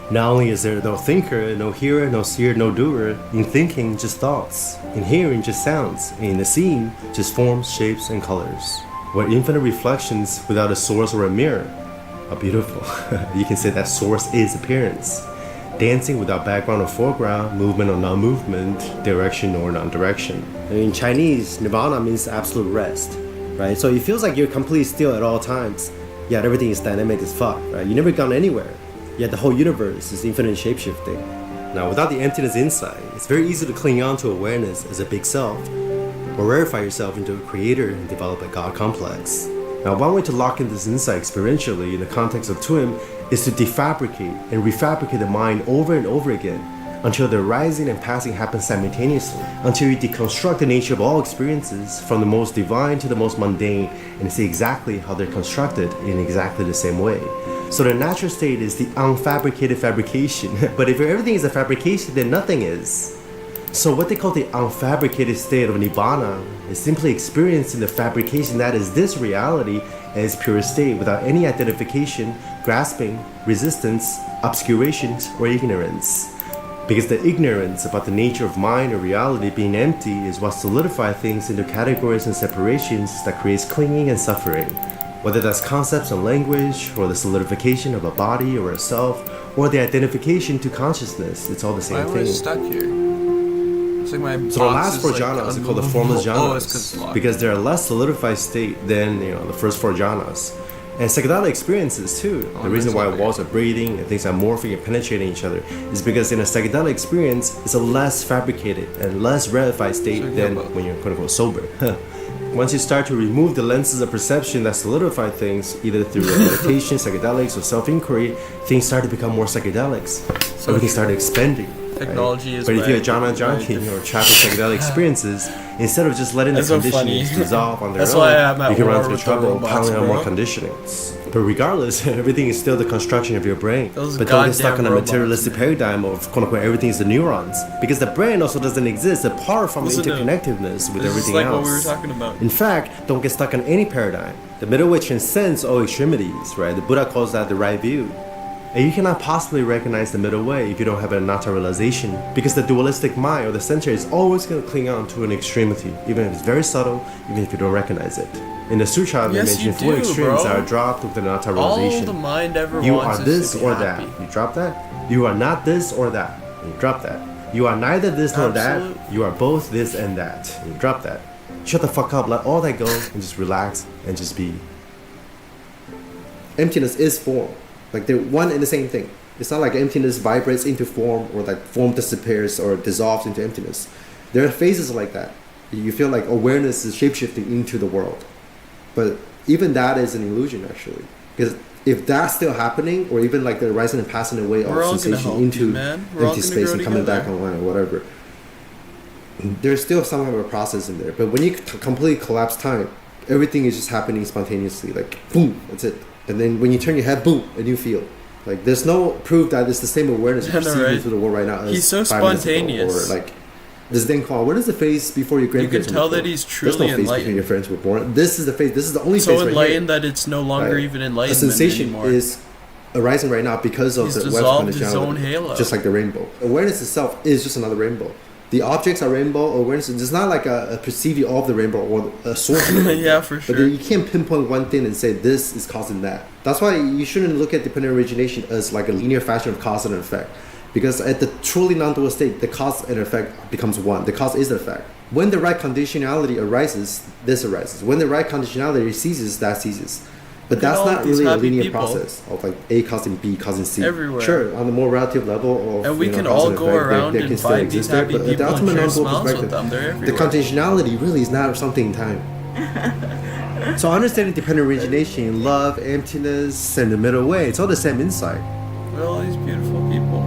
S6: Not only is there no thinker, no hearer, no seer, no doer, in thinking, just thoughts, in hearing, just sounds, and in the seeing, just forms, shapes, and colors. Where infinite reflections without a source or a mirror are beautiful. You can say that source is appearance. Dancing without background or foreground, movement or non-movement, direction or non-direction. In Chinese, nirvana means absolute rest, right? So it feels like you're completely still at all times, yet everything is dynamic as fuck, right? You've never gone anywhere, yet the whole universe is infinite shape-shifting. Now, without the emptiness inside, it's very easy to cling on to awareness as a big self, or rarefy yourself into a creator and develop a God complex. Now, one way to lock in this insight experientially in the context of TWIM is to defabricate and refabricate the mind over and over again until the rising and passing happen simultaneously, until you deconstruct the nature of all experiences from the most divine to the most mundane and see exactly how they're constructed in exactly the same way. So the natural state is the unfabricated fabrication, but if everything is a fabrication, then nothing is. So what they call the unfabricated state of Nibbana is simply experiencing the fabrication that is this reality in its pure state without any identification, grasping, resistance, obscurations, or ignorance. Because the ignorance about the nature of mind or reality being empty is what solidifies things into categories and separations that creates clinging and suffering. Whether that's concepts and language, or the solidification of a body or a self, or the identification to consciousness, it's all the same
S1: Why
S6: thing.
S1: am I stuck here? It's like my
S6: So the last four jhanas are called the formless
S1: Oh, it's 'cause
S6: jhanas
S1: it's locked.
S6: because they're a less solidified state than the first four jhanas. And psychedelic experiences too. The reason why walls are breathing and things are morphing and penetrating each other is because in a psychedelic experience, it's a less fabricated and less rarefied state than when you're quote unquote sober. Once you start to remove the lenses of perception that solidify things, either through meditation, psychedelics, or self-inquiry, things start to become more psychedelics. So everything started expanding.
S1: Technology
S6: right?
S1: is
S6: But if you're a
S1: right.
S6: jhana junkie or trapped in psychedelic experiences, instead of just letting the
S1: That's so
S6: conditionings
S1: funny.
S6: dissolve on their
S1: That's
S6: own,
S1: why I'm at
S6: you can
S1: war
S6: run through
S1: with the
S6: trouble
S1: robots,
S6: piling on more
S1: bro.
S6: conditionings. But regardless, everything is still the construction of your brain.
S1: Those
S6: But don't get stuck
S1: goddamn
S6: on a
S1: robots,
S6: materialistic
S1: man.
S6: paradigm of quote unquote everything is the neurons. Because the brain also doesn't exist apart from
S1: Listen
S6: the
S1: to-
S6: interconnectedness with
S1: This is
S6: everything
S1: like
S6: else.
S1: what we were talking about.
S6: In fact, don't get stuck on any paradigm. The middle way transcends all extremities, right? The Buddha calls that the right view. And you cannot possibly recognize the middle way if you don't have an anatta realization, because the dualistic mind or the center is always going to cling on to an extremity, even if it's very subtle, even if you don't recognize it. In the sutra, they
S1: Yes,
S6: mention
S1: you
S6: four
S1: do,
S6: extremes
S1: bro.
S6: that are dropped with an anatta
S1: All
S6: realization.
S1: the mind ever
S6: You
S1: wants
S6: are
S1: is
S6: this
S1: to be
S6: or
S1: happy.
S6: that. You drop that. You are not this or that. You drop that. You are neither this nor
S1: Absolute.
S6: that. You are both this and that. You drop that. Shut the fuck up. Let all that go and just relax and just be. Emptiness is form. Like they're one and the same thing. It's not like emptiness vibrates into form or like form disappears or dissolves into emptiness. There are phases like that. You feel like awareness is shapeshifting into the world. But even that is an illusion actually. Because if that's still happening, or even like the rising and passing away
S1: We're all
S6: of
S1: gonna
S6: sensation
S1: help
S6: into
S1: you, man. We're all
S6: empty
S1: gonna
S6: space
S1: grow
S6: and coming back
S1: together.
S6: online or whatever, there's still some kind of a process in there. But when you completely collapse time, everything is just happening spontaneously. Like boom, that's it. And then when you turn your head, boom, a new field. Like, there's no proof that it's the same awareness you're
S1: I know,
S6: perceiving
S1: right?
S6: through the world right now. As
S1: He's so
S6: 5 minutes ago.
S1: spontaneous.
S6: Or like this thing called, what is the face before your
S1: You can
S6: grandparents?
S1: tell
S6: were born?
S1: that he's
S6: There's
S1: truly
S6: no face between your
S1: enlightened.
S6: parents were born. This is the face. This is the only
S1: So
S6: face right
S1: enlightened
S6: here.
S1: that it's no longer
S6: Right.
S1: even
S6: A
S1: enlightenment
S6: sensation
S1: anymore.
S6: is arising right now because of
S1: He's
S6: the web
S1: dissolved his
S6: conditionality,
S1: own halo.
S6: just like the rainbow. Awareness itself is just another rainbow. The objects are rainbow. Awareness is not like a perceiving of the rainbow or a source of the rainbow.
S1: Yeah, for
S6: But
S1: sure.
S6: then you can't pinpoint one thing and say this is causing that. That's why you shouldn't look at dependent origination as like a linear fashion of cause and effect. Because at the truly non-dual state, the cause and effect becomes one. The cause is the effect. When the right conditionality arises, this arises. When the right conditionality ceases, that ceases. But
S1: Look at
S6: that's
S1: all
S6: not
S1: these
S6: really a
S1: happy
S6: linear
S1: people.
S6: process of like A causing B causing C.
S1: Everywhere.
S6: Sure, on a more relative level of
S1: And we can
S6: cause
S1: all
S6: and
S1: go
S6: effect,
S1: around
S6: they
S1: and
S6: can still
S1: find these
S6: exist there,
S1: happy
S6: but at the
S1: people and
S6: ultimate
S1: share
S6: non-dual
S1: smiles with
S6: perspective,
S1: them. They're
S6: the
S1: everywhere.
S6: conditionality really is not something in time. So understanding dependent origination, love, emptiness, and the middle way, it's all the same insight.
S1: Look at all these beautiful people.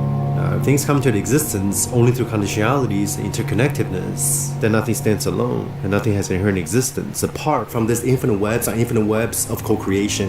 S4: Things come to existence only through conditionalities and interconnectedness. Then nothing stands alone, and nothing has inherent existence apart from this infinite webs of co-creation.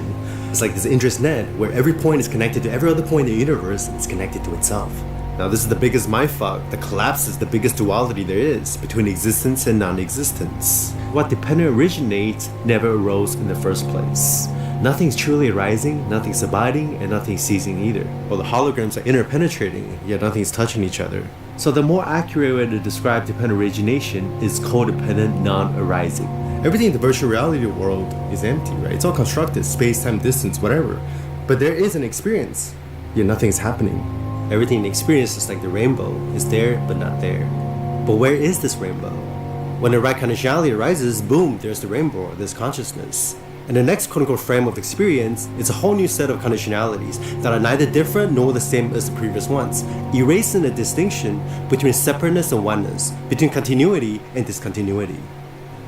S4: It's like this intricate net where every point is connected to every other point in the universe. It's connected to itself. Now this is the biggest mindfuck. The collapse is the biggest duality there is between existence and non-existence. What dependent originates never arose in the first place. Nothing's truly arising, nothing's abiding, and nothing's ceasing either. Well, the holograms are interpenetrating, yet nothing's touching each other. So the more accurate way to describe dependent origination is codependent non-arising. Everything in the virtual reality world is empty, right? It's all constructed, space, time, distance, whatever. But there is an experience, yet nothing's happening. Everything in experience is like the rainbow, is there but not there. But where is this rainbow? When the right conditionality arises, boom, there's the rainbow, there's consciousness. And the next quote-unquote frame of experience is a whole new set of conditionalities that are neither different nor the same as the previous ones, erasing the distinction between separateness and oneness, between continuity and discontinuity.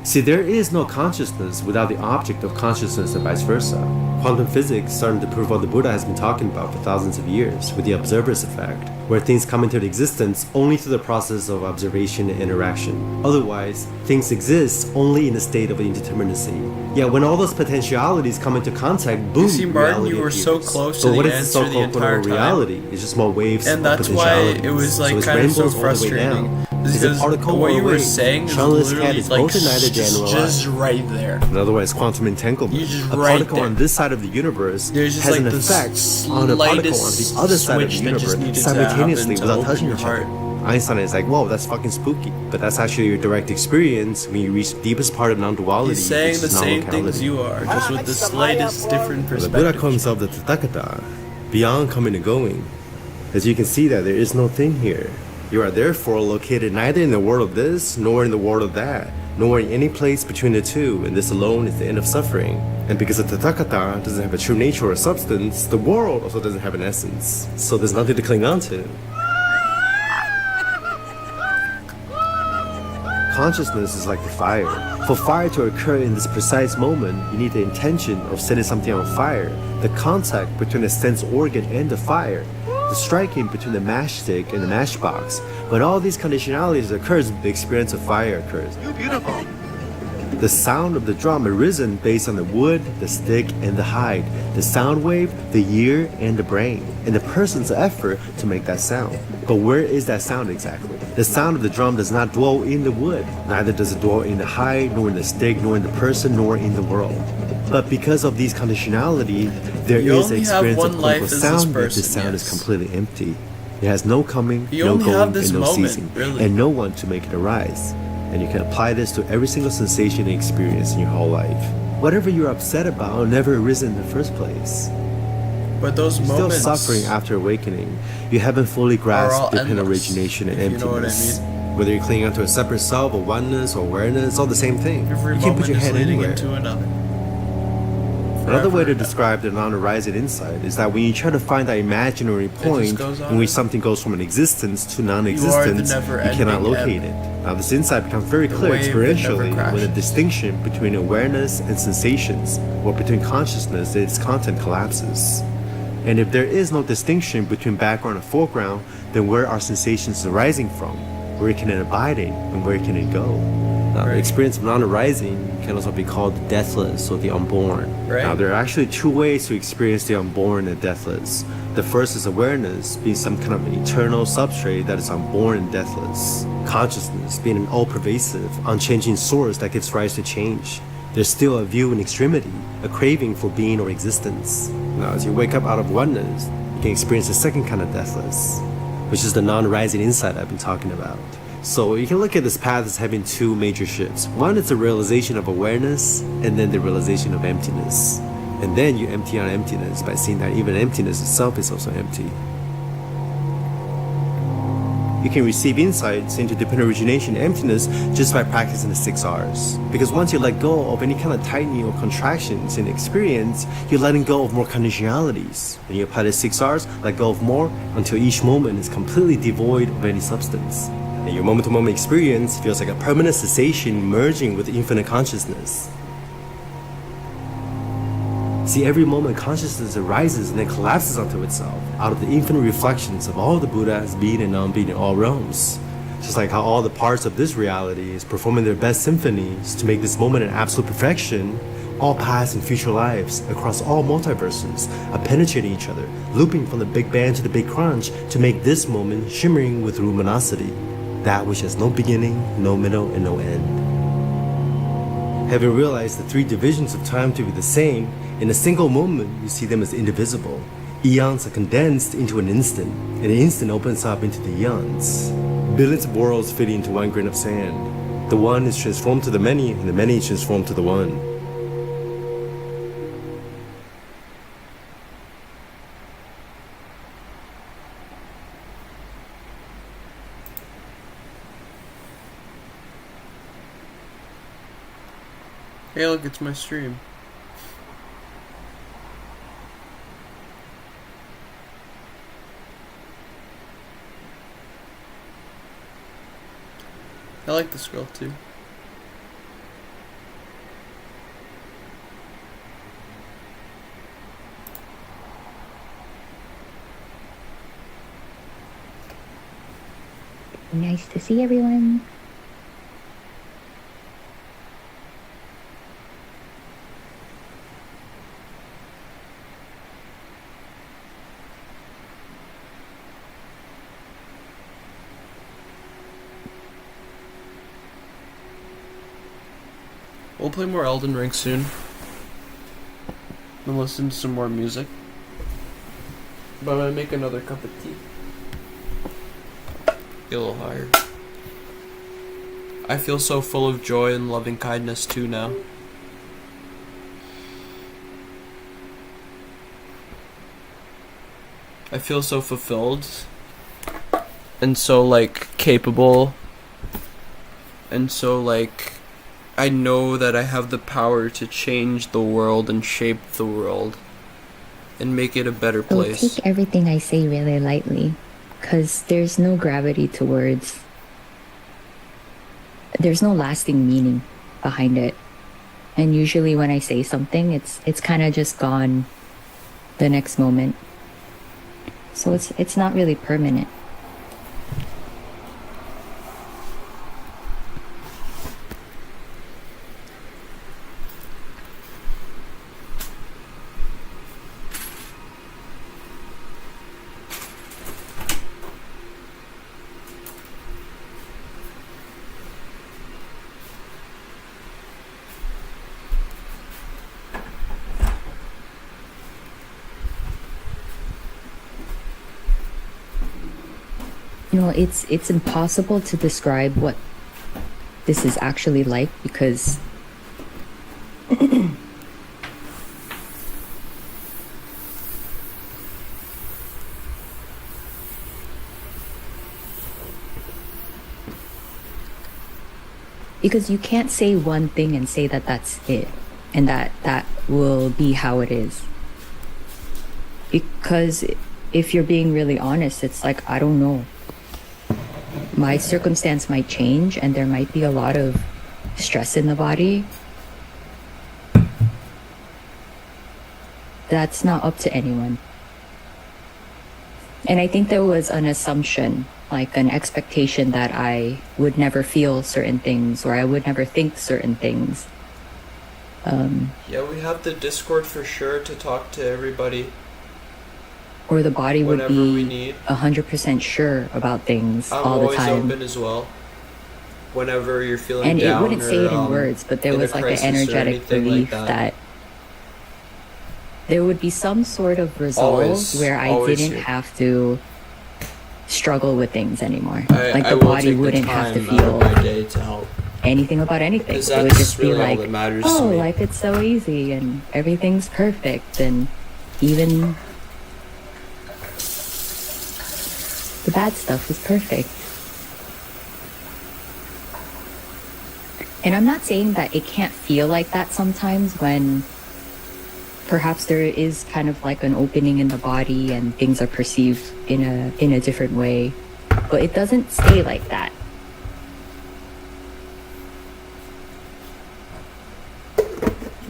S4: See, there is no consciousness without the object of consciousness and vice versa. Quantum physics starting to prove what the Buddha has been talking about for thousands of years with the observer's effect, where things come into existence only through the process of observation and interaction. Otherwise, things exist only in a state of indeterminacy. Yet when all those potentialities come into contact, boom,
S1: You see, Martin,
S4: reality
S1: you were so
S4: appears.
S1: close
S4: So
S1: to
S4: what
S1: the
S4: is
S1: answer the
S4: so-called
S1: entire time.
S4: reality? It's just more waves
S1: And
S4: of
S1: that's why it
S4: potentialities.
S1: was like
S4: so it's
S1: kind of so
S4: rainbows all the way
S1: frustrating.
S4: down.
S1: Is
S4: Is a
S1: because
S4: particle
S1: what
S4: or
S1: you
S4: a
S1: were
S4: wave?
S1: saying is
S4: Shunless cat
S1: literally
S4: is
S1: like
S4: both united and
S1: just
S4: alive.
S1: right there.
S4: In other words, quantum entanglement.
S1: You're just
S4: A
S1: right
S4: particle
S1: there.
S4: on this side of the universe
S1: There's just
S4: has
S1: like
S4: an
S1: the
S4: effect on a particle on the
S1: slightest
S4: other side of the
S1: switch that just
S4: universe
S1: needed to
S4: simultaneously
S1: happen to
S4: without
S1: open
S4: touching
S1: your
S4: each other.
S1: heart.
S4: Einstein is like, whoa, that's fucking spooky. But that's actually your direct experience when you reach the deepest part of non-duality.
S1: He's saying
S4: which
S1: the
S4: is
S1: same
S4: non-locality.
S1: things you are, just with the slightest different
S4: The Buddha
S1: perspective.
S4: called himself the Tathagata, beyond coming and going. As you can see that there is no thing here. You are therefore located neither in the world of this, nor in the world of that, nor in any place between the two, and this alone is the end of suffering. And because the Tathagata doesn't have a true nature or substance, the world also doesn't have an essence. So there's nothing to cling on to. Consciousness is like the fire. For fire to occur in this precise moment, you need the intention of setting something on fire, the contact between the sense organ and the fire, the striking between the matchstick and the matchbox. When all these conditionalities occurs, the experience of fire occurs. The sound of the drum arisen based on the wood, the stick, and the hide, the sound wave, the ear, and the brain, and the person's effort to make that sound. But where is that sound exactly? The sound of the drum does not dwell in the wood, neither does it dwell in the hide, nor in the stick, nor in the person, nor in the world. But because of these conditionality, there
S1: You
S4: is the
S1: only have
S4: experience
S1: one
S4: of
S1: life
S4: quote-unquote
S1: as this
S4: sound, but
S1: person,
S4: this sound is
S1: yes.
S4: completely empty. It has no coming,
S1: You
S4: no
S1: only
S4: going,
S1: have this
S4: and no
S1: moment,
S4: ceasing,
S1: really.
S4: and no one to make it arise. And you can apply this to every single sensation and experience in your whole life. Whatever you're upset about never arisen in the first place.
S1: But those
S4: You're still
S1: moments
S4: suffering after awakening. You haven't fully
S1: all
S4: grasped dependent
S1: endless,
S4: origination and
S1: if you know what I
S4: emptiness.
S1: mean.
S4: Whether you're clinging onto a separate self or oneness or awareness, it's all the same thing.
S1: every
S4: You can't
S1: moment
S4: put your
S1: is
S4: head
S1: leading
S4: anywhere.
S1: into another.
S4: Another way to
S1: Forever.
S4: describe the non-arising insight is that when you try to find that imaginary point
S1: goes on
S4: in which
S1: and
S4: something goes from an existence to
S1: You are the
S4: non-existence, you
S1: never-ending
S4: cannot locate
S1: ebb.
S4: it. Now this insight becomes very clear
S1: wave that never
S4: experientially when the
S1: crashes.
S4: distinction between awareness and sensations, or between consciousness and its content collapses. And if there is no distinction between background and foreground, then where are sensations arising from? Where can it abide in, and where can it go? Now, the
S1: Right.
S4: experience of non-arising can also be called the deathless or the unborn.
S1: Right.
S4: Now, there are actually two ways to experience the unborn and deathless. The first is awareness, being some kind of an eternal substrate that is unborn and deathless. Consciousness, being an all-pervasive, unchanging source that gives rise to change. There's still a view in extremity, a craving for being or existence. Now, as you wake up out of oneness, you can experience the second kind of deathless, which is the non-rising insight I've been talking about. So you can look at this path as having two major shifts. One is the realization of awareness, and then the realization of emptiness. And then you empty out emptiness by seeing that even emptiness itself is also empty. You can receive insights into dependent origination and emptiness just by practicing the 6 R's. Because once you let go of any kind of tightening or contractions in experience, you're letting go of more conditionalities. When you apply the 6 R's, let go of more until each moment is completely devoid of any substance. And your moment-to-moment experience feels like a permanent cessation merging with infinite consciousness. See, every moment consciousness arises and then collapses onto itself out of the infinite reflections of all the Buddhas being and non-being in all realms. Just like how all the parts of this reality is performing their best symphonies to make this moment an absolute perfection, all past and future lives across all multiverses are penetrating each other, looping from the Big Bang to the Big Crunch to make this moment shimmering with luminosity, that which has no beginning, no middle, and no end. Having realized the 3 divisions of time to be the same, in a single moment you see them as indivisible. Eons are condensed into an instant, and the instant opens up into the eons. Billions of worlds fitting into one grain of sand. The one is transformed to the many, and the many is transformed to the one.
S1: Hey, look, it's my stream. I like this girl too.
S8: Nice to see everyone.
S1: We'll play more Elden Ring soon. And listen to some more music. But I'm gonna make another cup of tea. Get a little higher. I feel so full of joy and loving kindness too now. I feel so fulfilled. And so, like, capable. And so, like, I know that I have the power to change the world and shape the world and make it a better
S8: So
S1: place.
S8: take everything I say really lightly, because there's no gravity to words. There's no lasting meaning behind it. And usually when I say something, it's kind of just gone the next moment. So it's not really permanent. You know, it's impossible to describe what this is actually like, because because you can't say one thing and say that that's it and that will be how it is. Because if you're being really honest, it's like, I don't know. My circumstance might change and there might be a lot of stress in the body. That's not up to anyone. And I think there was an assumption like an expectation that I would never feel certain things or I would never think certain things.
S1: Yeah, we have the Discord for sure to talk to everybody.
S8: Or the body would
S1: Whenever we
S8: be
S1: need.
S8: 100% sure about things
S1: I'm
S8: all the
S1: always
S8: time.
S1: open as well. Whenever you're feeling
S8: And
S1: down
S8: it wouldn't say it in
S1: or,
S8: words, but there
S1: in a
S8: was like an
S1: crisis or
S8: energetic
S1: anything like
S8: belief
S1: that.
S8: that there would be some sort of resolve
S1: Always-
S8: where I
S1: always
S8: didn't
S1: here.
S8: have to struggle with things anymore.
S1: I
S8: Like the
S1: will
S8: body
S1: take the
S8: wouldn't have to
S1: time out of
S8: feel
S1: my day to help.
S8: anything about anything.
S1: Because
S8: It would
S1: that's
S8: just be
S1: really all
S8: like,
S1: that matters
S8: oh,
S1: to me.
S8: life is so easy and everything's perfect, and even the bad stuff is perfect. And I'm not saying that it can't feel like that sometimes when perhaps there is kind of like an opening in the body and things are perceived in a different way, but it doesn't stay like that.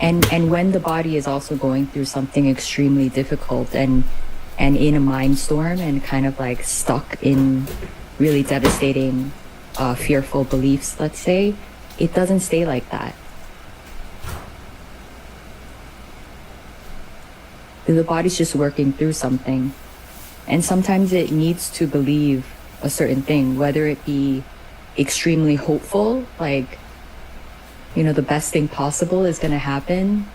S8: And when the body is also going through something extremely difficult and in a mind storm and kind of like stuck in really devastating fearful beliefs, let's say, it doesn't stay like that. The body's just working through something, and sometimes it needs to believe a certain thing, whether it be extremely hopeful, like, you know, the best thing possible is going to happen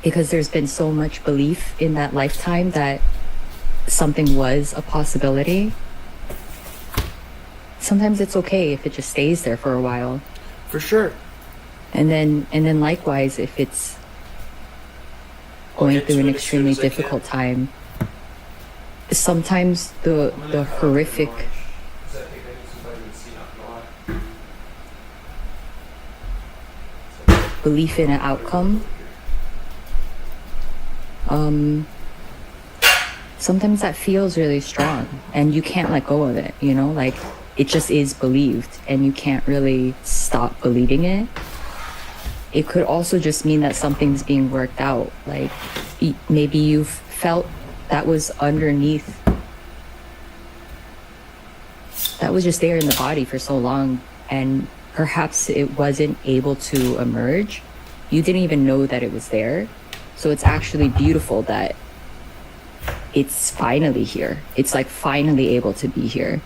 S8: because there's been so much belief in that lifetime that something was a possibility. Sometimes it's okay if it just stays there for a while.
S1: For sure.
S8: And then likewise, if it's going
S1: get
S8: through
S1: to
S8: an
S1: it as soon
S8: extremely
S1: as I can.
S8: difficult time, sometimes the horrific belief in an outcome, sometimes that feels really strong and you can't let go of it, you know, like it just is believed and you can't really stop believing it. It could also just mean that something's being worked out, like maybe you've felt that was underneath, that was just there in the body for so long, and perhaps it wasn't able to emerge. You didn't even know that it was there. So it's actually beautiful that it's finally here. It's like finally able to be here.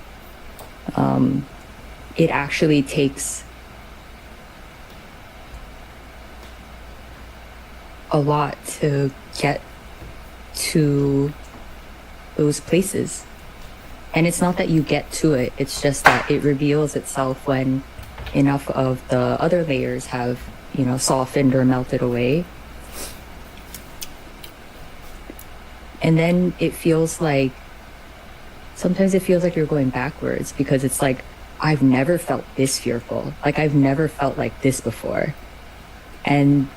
S8: It actually takes a lot to get to those places. And it's not that you get to it, it's just that it reveals itself when enough of the other layers have, you know, softened or melted away. And then it feels like, sometimes it feels like you're going backwards because it's like, I've never felt this fearful. Like I've never felt like this before. And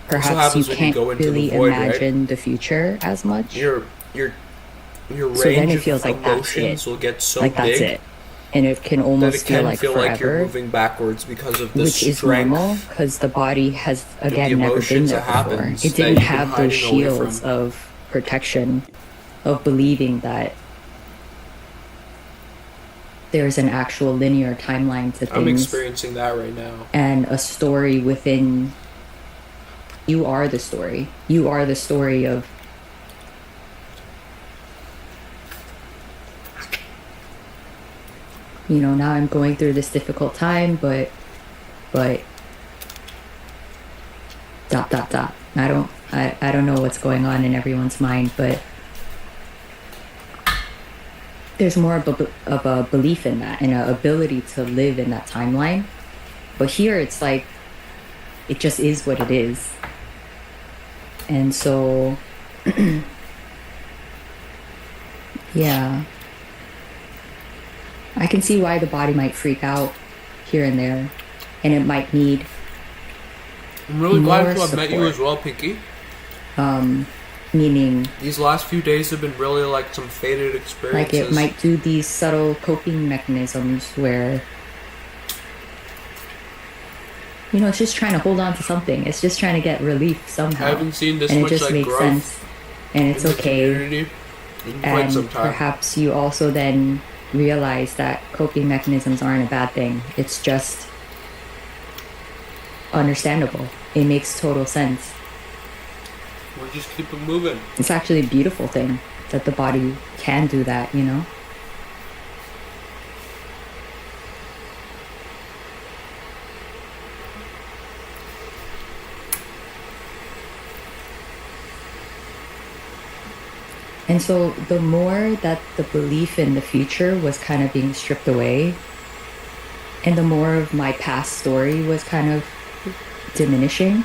S8: perhaps you
S1: happens when you
S8: can't
S1: go into the
S8: really
S1: void, right?
S8: imagine the future as much.
S1: Your range
S8: So then it
S1: of
S8: feels like that's
S1: emotions
S8: it.
S1: will get so
S8: Like that's
S1: big
S8: it. And it can
S1: that
S8: almost
S1: it can
S8: feel like
S1: feel like you're
S8: forever,
S1: moving backwards because of the
S8: which is
S1: strength.
S8: normal because the body has, again,
S1: the
S8: never been
S1: emotions
S8: there
S1: that
S8: before.
S1: happens
S8: It
S1: that
S8: didn't
S1: you've been
S8: have those
S1: hiding away
S8: shields
S1: from.
S8: of protection, of believing that there's an actual linear timeline to
S1: I'm
S8: things
S1: experiencing that right now.
S8: and a story within. You are the story. You are the story of you know, now I'm going through this difficult time, but dot dot dot. I don't know what's going on in everyone's mind, but there's more of a belief in that and an ability to live in that timeline. But here it's like it just is what it is. And so yeah. I can see why the body might freak out here and there, and it might need
S1: I'm really glad
S8: more
S1: to have met you
S8: support.
S1: as well, Pinky.
S8: Meaning
S1: These last few days have been really like some faded
S8: like
S1: experiences.
S8: it might do these subtle coping mechanisms where, you know, it's just trying to hold on to something. It's just trying to get relief somehow.
S1: I haven't seen this
S8: and it
S1: much
S8: just
S1: like
S8: makes
S1: growth
S8: sense, and it's
S1: in the
S8: okay.
S1: community in quite
S8: And
S1: some time.
S8: perhaps you also then realize that coping mechanisms aren't a bad thing. It's just understandable. It makes total sense.
S1: We'll just keep it moving.
S8: It's actually a beautiful thing that the body can do that, you know? And so the more that the belief in the future was kind of being stripped away, and the more of my past story was kind of diminishing,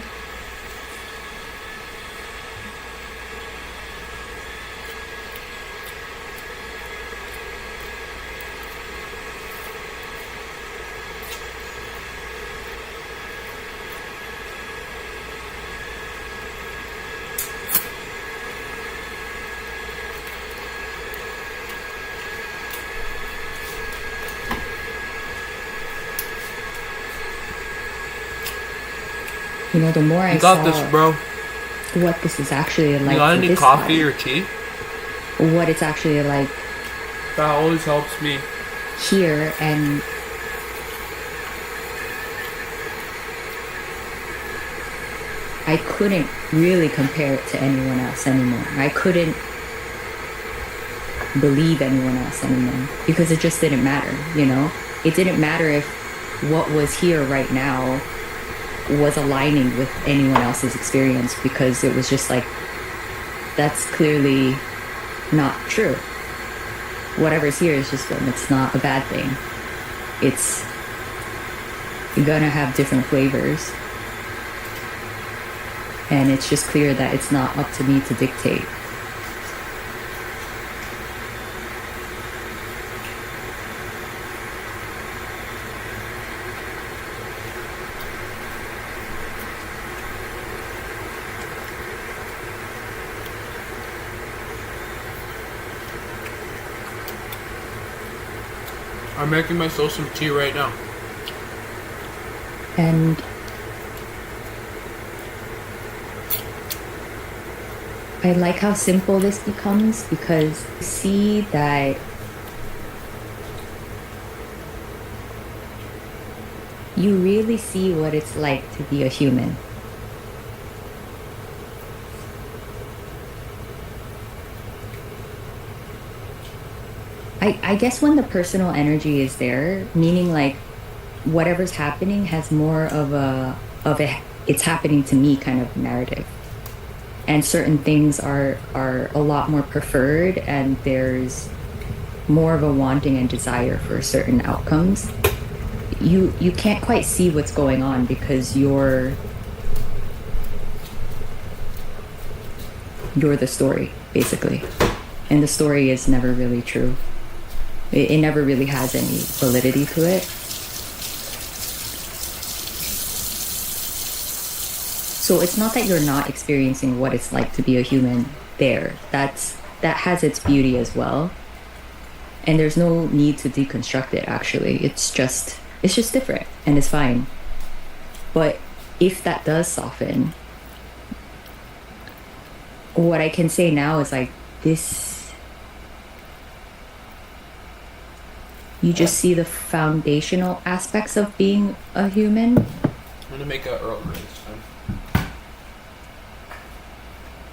S8: you know, the more I
S1: You got
S8: saw
S1: this, bro.
S8: what this is actually like.
S1: You got
S8: for
S1: any
S8: this
S1: coffee
S8: body,
S1: or tea?
S8: what it's actually like
S1: That always helps me.
S8: here, and I couldn't really compare it to anyone else anymore. I couldn't believe anyone else anymore because it just didn't matter, you know? It didn't matter if what was here right now was aligning with anyone else's experience, because it was just like, that's clearly not true. Whatever's here is just, it's not a bad thing. It's gonna have different flavors. And it's just clear that it's not up to me to dictate.
S1: I'm making myself some tea right now.
S8: And I like how simple this becomes, because you see that you really see what it's like to be a human. I guess when the personal energy is there, meaning like whatever's happening has more of a it's happening to me kind of narrative. And certain things are a lot more preferred, and there's more of a wanting and desire for certain outcomes. You can't quite see what's going on because you're the story, basically. And the story is never really true. It never really has any validity to it. So it's not that you're not experiencing what it's like to be a human there. That has its beauty as well. And there's no need to deconstruct it, actually. It's just different, and it's fine. But if that does soften, what I can say now is like this. You just see the foundational aspects of being a human.
S1: I'm gonna make a Earl Grey this time.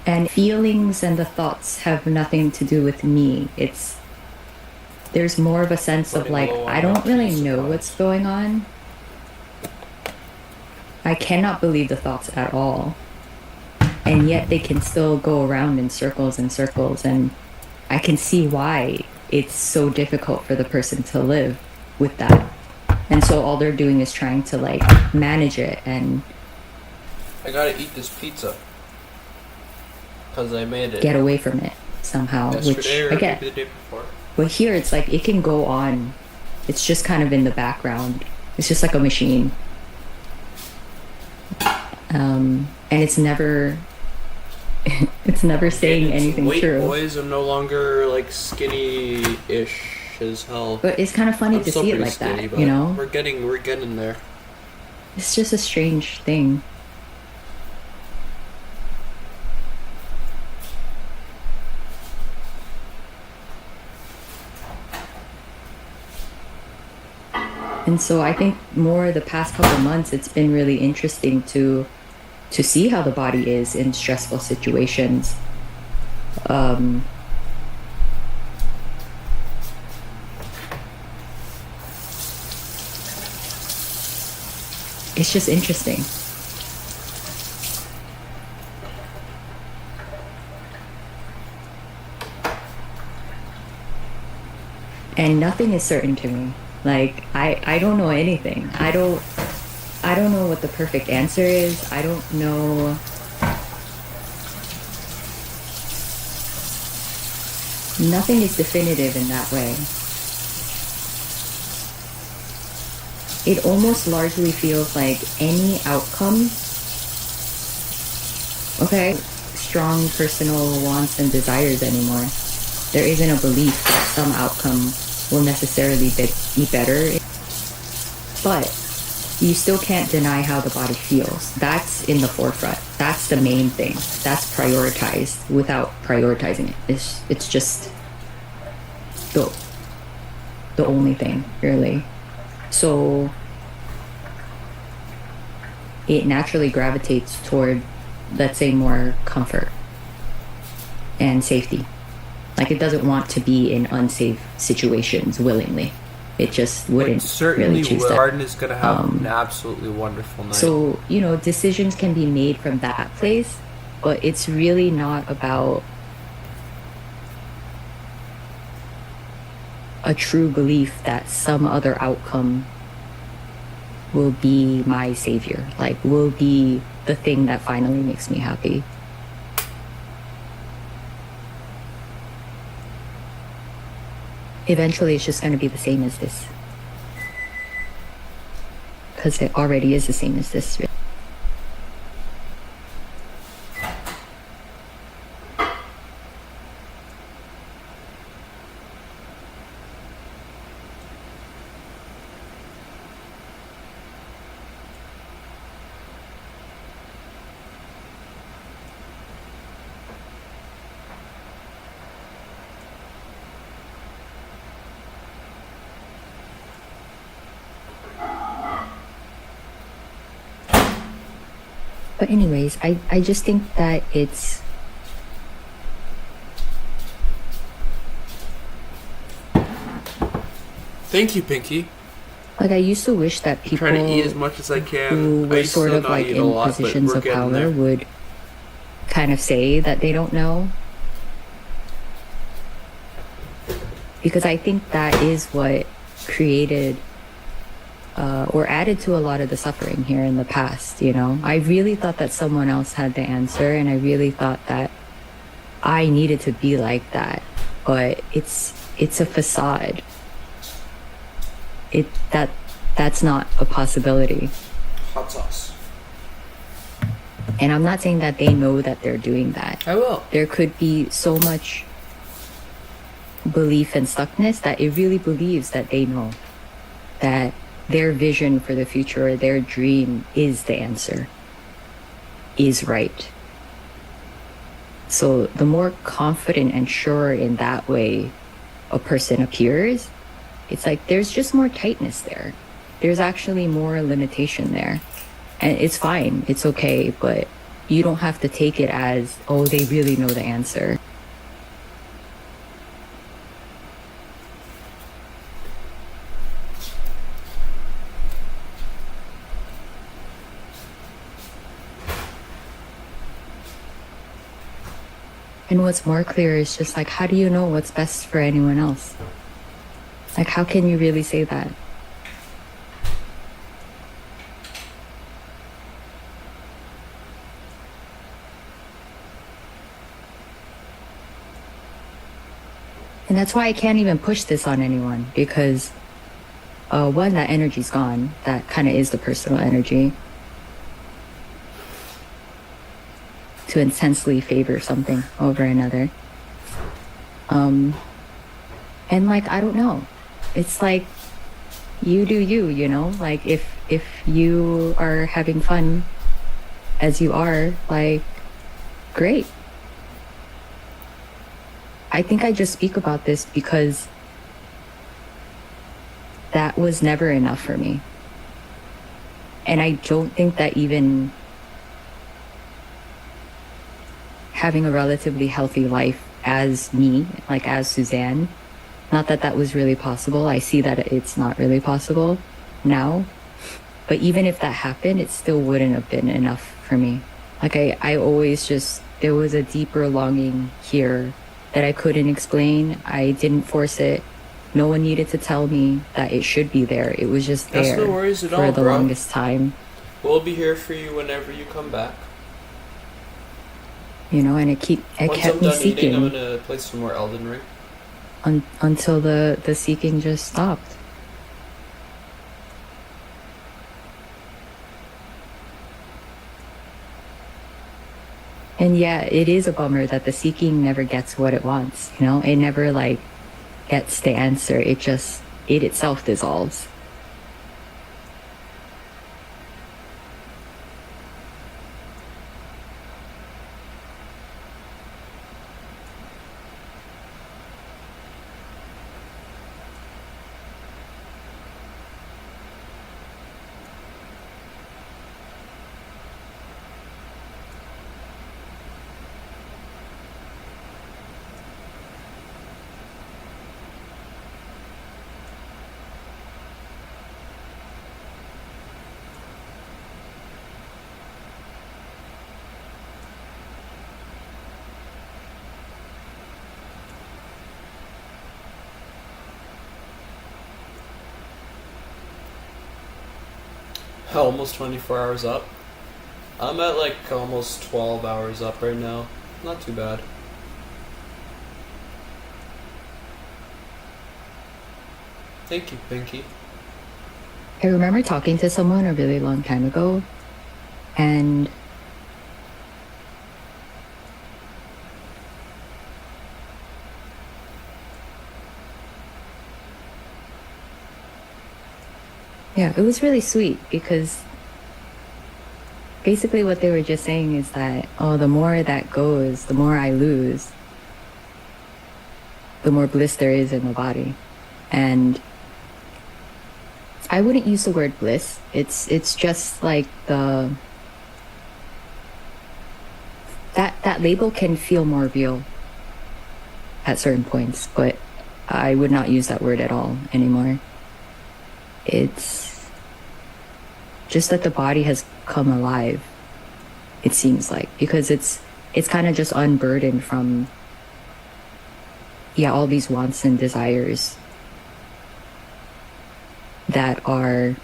S8: And feelings and the thoughts have nothing to do with me. There's more of a sense of like, I don't really know what's going on. I cannot believe the thoughts at all. And yet they can still go around in circles and circles, and I can see why it's so difficult for the person to live with that. And so all they're doing is trying to like manage it. And
S1: I gotta eat this pizza because I made it
S8: get away from it somehow, which
S1: yesterday or
S8: I get.
S1: maybe the day before.
S8: But here it's like it can go on. It's just kind of in the background. It's just like a machine. And it's never it's never saying anything
S1: Wait,
S8: true.
S1: boys, I'm no longer like skinny-ish as hell.
S8: But it's kind of funny
S1: I'm
S8: to
S1: still
S8: see it
S1: pretty
S8: like
S1: skinny,
S8: that,
S1: but
S8: you know?
S1: We're getting there.
S8: It's just a strange thing. And so I think more the past couple months, it's been really interesting to see how the body is in stressful situations. It's just interesting. And nothing is certain to me. Like, I don't know anything. I don't know what the perfect answer is. I don't know. Nothing is definitive in that way. It almost largely feels like any outcome, okay, strong personal wants and desires anymore. There isn't a belief that some outcome will necessarily be better, but you still can't deny how the body feels. That's in the forefront. That's the main thing. That's prioritized without prioritizing it. It's just the only thing, really. So it naturally gravitates toward, let's say, more comfort and safety. Like, it doesn't want to be in unsafe situations willingly. It just wouldn't
S1: certainly
S8: really choose
S1: will.
S8: that.
S1: Arden is going to have an absolutely wonderful night.
S8: So, decisions can be made from that place, but it's really not about a true belief that some other outcome will be my savior, like will be the thing that finally makes me happy. Eventually it's just going to be the same as this, because it already is the same as this. But anyways, I just think that it's
S1: Thank you, Pinky.
S8: like, I used to wish that people
S1: Trying to eat as much as I can.
S8: who
S1: I
S8: were
S1: used to
S8: sort of
S1: not
S8: like
S1: eat a
S8: in
S1: lot, but
S8: positions
S1: we're
S8: of
S1: getting
S8: power
S1: there.
S8: would kind of say that they don't know. Because I think that is what created or added to a lot of the suffering here in the past, I really thought that someone else had the answer, and I really thought that I needed to be like that. But it's a facade. That's not a possibility.
S1: Hot sauce.
S8: And I'm not saying that they know that they're doing that.
S1: I will.
S8: There could be so much belief and stuckness that it really believes that they know that their vision for the future, or their dream, is the answer, is right. So the more confident and sure in that way a person appears, it's like there's just more tightness there. There's actually more limitation there. And it's fine, it's okay, but you don't have to take it as, oh, they really know the answer. And what's more clear is just like, how do you know what's best for anyone else? Like, how can you really say that? And that's why I can't even push this on anyone, because one, that energy's gone. That kind of is the personal energy. To intensely favor something over another. And like, I don't know. It's like, you do you, Like, if you are having fun as you are, like, great. I think I just speak about this because that was never enough for me. And I don't think that even having a relatively healthy life as me, like as Suzanne, not that that was really possible. I see that it's not really possible now. But even if that happened, it still wouldn't have been enough for me. Like I always just, there was a deeper longing here that I couldn't explain. I didn't force it. No one needed to tell me that it should be there. It was just
S1: That's
S8: there
S1: no worries at
S8: for
S1: all,
S8: the
S1: bro.
S8: longest time.
S1: We'll be here for you whenever you come back.
S8: You know, and
S1: Once
S8: kept
S1: I'm
S8: me
S1: done
S8: seeking
S1: eating, I'm gonna play some more Elden Ring.
S8: until the seeking just stopped. And yeah, it is a bummer that the seeking never gets what it wants, you know? It never like gets the answer. It itself dissolves.
S1: Almost 24 hours up. I'm at like almost 12 hours up right now. Not too bad. Thank you, Pinky.
S8: I remember talking to someone a really long time ago, and yeah, it was really sweet because basically what they were just saying is that, oh, the more that goes, the more I lose, the more bliss there is in the body. And I wouldn't use the word bliss. It's just like that label can feel more real at certain points, but I would not use that word at all anymore. It's just that the body has come alive, it seems like, because it's kind of just unburdened from all these wants and desires that are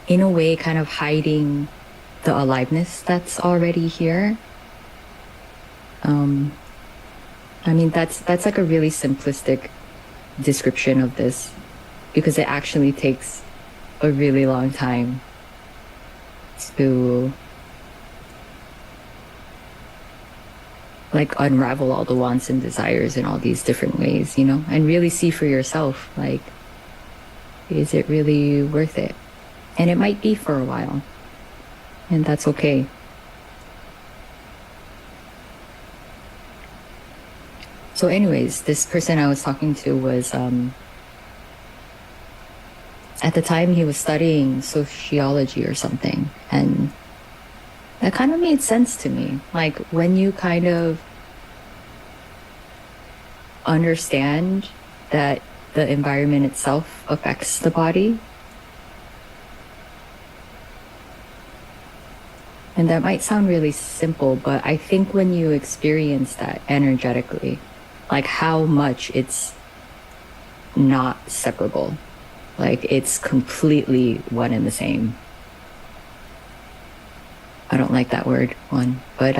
S8: in a way kind of hiding the aliveness that's already here. I mean, that's like a really simplistic description of this, because it actually takes a really long time to like unravel all the wants and desires in all these different ways, you know, and really see for yourself, like, is it really worth it? And it might be for a while, and that's okay. So anyways, this person I was talking to was, at the time he was studying sociology or something. And that kind of made sense to me. Like when you kind of understand that the environment itself affects the body. And that might sound really simple, but I think when you experience that energetically, like how much it's not separable, like it's completely one and the same. I don't like that word, one, but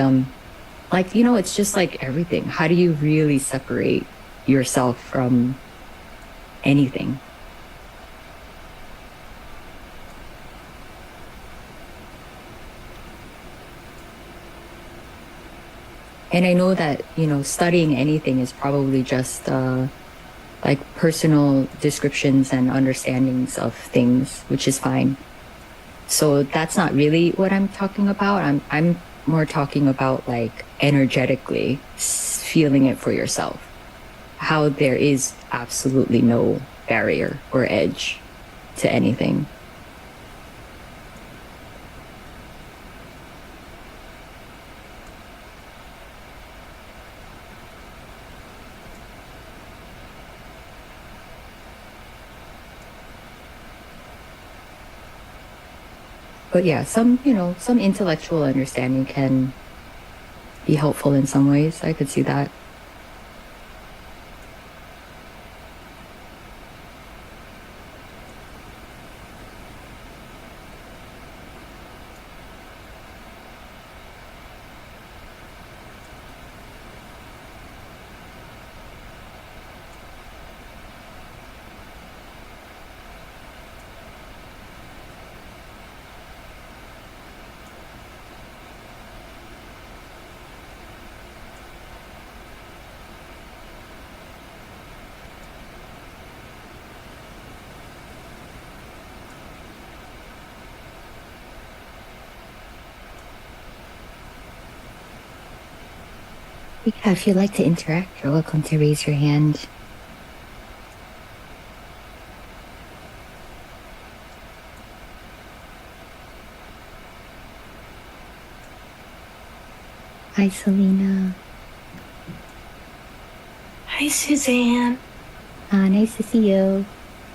S8: like, you know, it's just like everything. How do you really separate yourself from anything? And I know that, you know, studying anything is probably just like personal descriptions and understandings of things, which is fine. So that's not really what I'm talking about. I'm more talking about like energetically feeling it for yourself. how there is absolutely no barrier or edge to anything. But yeah, some intellectual understanding can be helpful in some ways. I could see that. Yeah, if you'd like to interact, you're welcome to raise your hand. Hi, Selena.
S9: Hi, Suzanne.
S8: Nice to see you.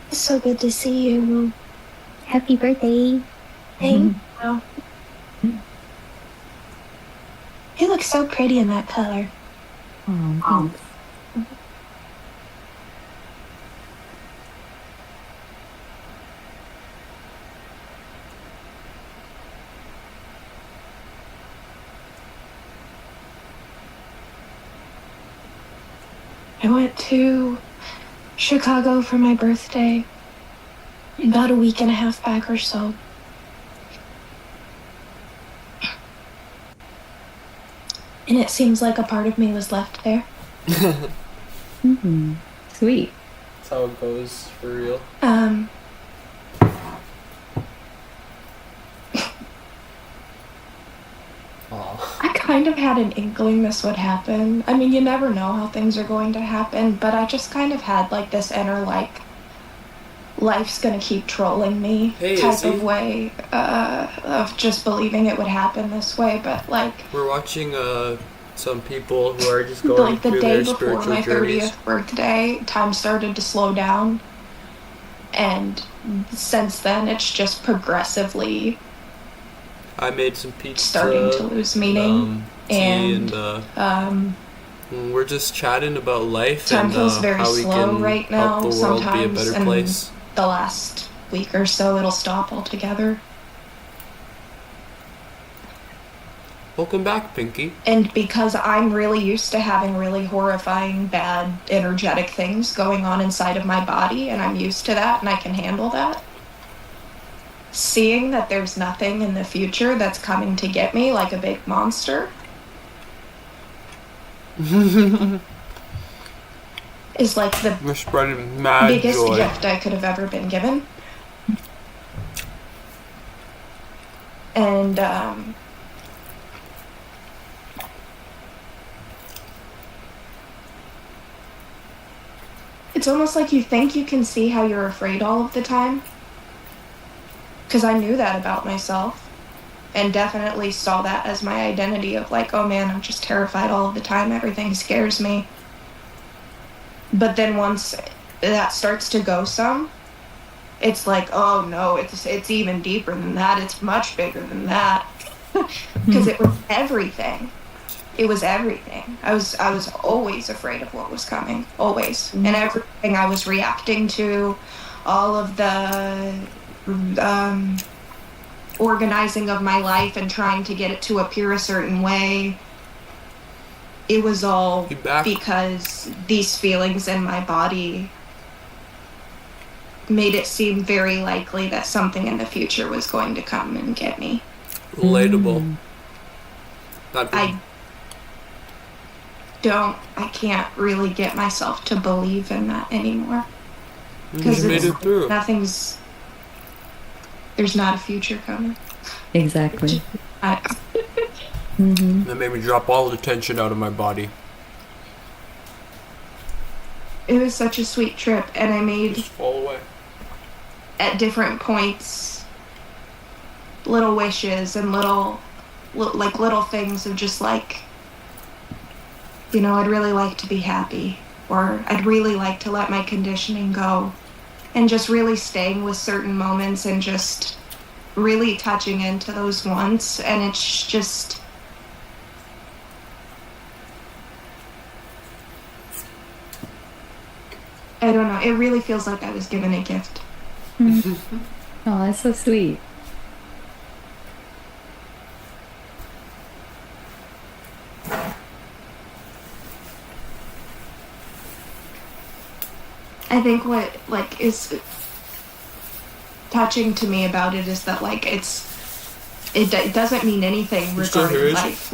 S9: It's so good to see you.
S8: Happy birthday.
S9: Thank you. You look so pretty in that color.
S8: Oh, thanks.
S9: I went to Chicago for my birthday about a week and a half back or so. And it seems like a part of me was left there.
S8: Sweet.
S1: That's how it goes for real.
S9: I kind of had an inkling this would happen. I mean, you never know how things are going to happen, but I just kind of had like this inner like life's gonna keep trolling me type of way of just believing it would happen this way. But like
S1: we're watching some people who are just going
S9: like the
S1: through
S9: day
S1: their
S9: before
S1: spiritual
S9: my
S1: journeys.
S9: 30th birthday, time started to slow down, and since then it's just progressively
S1: I made some pizza,
S9: starting to lose meaning,
S1: tea,
S9: and
S1: we're just chatting about life
S9: time
S1: and
S9: feels very
S1: how we
S9: slow
S1: can
S9: right now.
S1: help the world be a
S9: Sometimes,
S1: better
S9: and
S1: place.
S9: the last week or so it'll stop altogether.
S1: Welcome back, Pinky.
S9: And because I'm really used to having really horrifying, bad, energetic things going on inside of my body, and I'm used to that and I can handle that, seeing that there's nothing in the future that's coming to get me like a big monster is like the
S1: We're spreading mad
S9: biggest
S1: joy.
S9: gift I could have ever been given. And it's almost like you think you can see how you're afraid all of the time. Because I knew that about myself. And definitely saw that as my identity of like, oh man, I'm just terrified all of the time. Everything scares me. But then once that starts to go some, it's like, oh no, it's even deeper than that. It's much bigger than that. Because it was everything. It was everything. I was always afraid of what was coming. Always. And everything I was reacting to, all of the organizing of my life and trying to get it to appear a certain way, it was all because these feelings in my body made it seem very likely that something in the future was going to come and get me.
S1: Relatable.
S9: I can't really get myself to believe in that anymore.
S1: Because made it through.
S9: There's not a future coming.
S8: Exactly.
S1: That made me drop all the tension out of my body.
S9: it was such a sweet trip, and I made
S1: Just fall away.
S9: at different points little wishes and little things of just like, you know, I'd really like to be happy, or I'd really like to let my conditioning go, and just really staying with certain moments and just really touching into those wants. And it's just, I don't know, it really feels like I was given a gift.
S8: Oh, that's so sweet.
S9: I think what like is touching to me about it is that like it doesn't mean anything
S1: still here,
S9: regarding
S1: is it?
S9: life.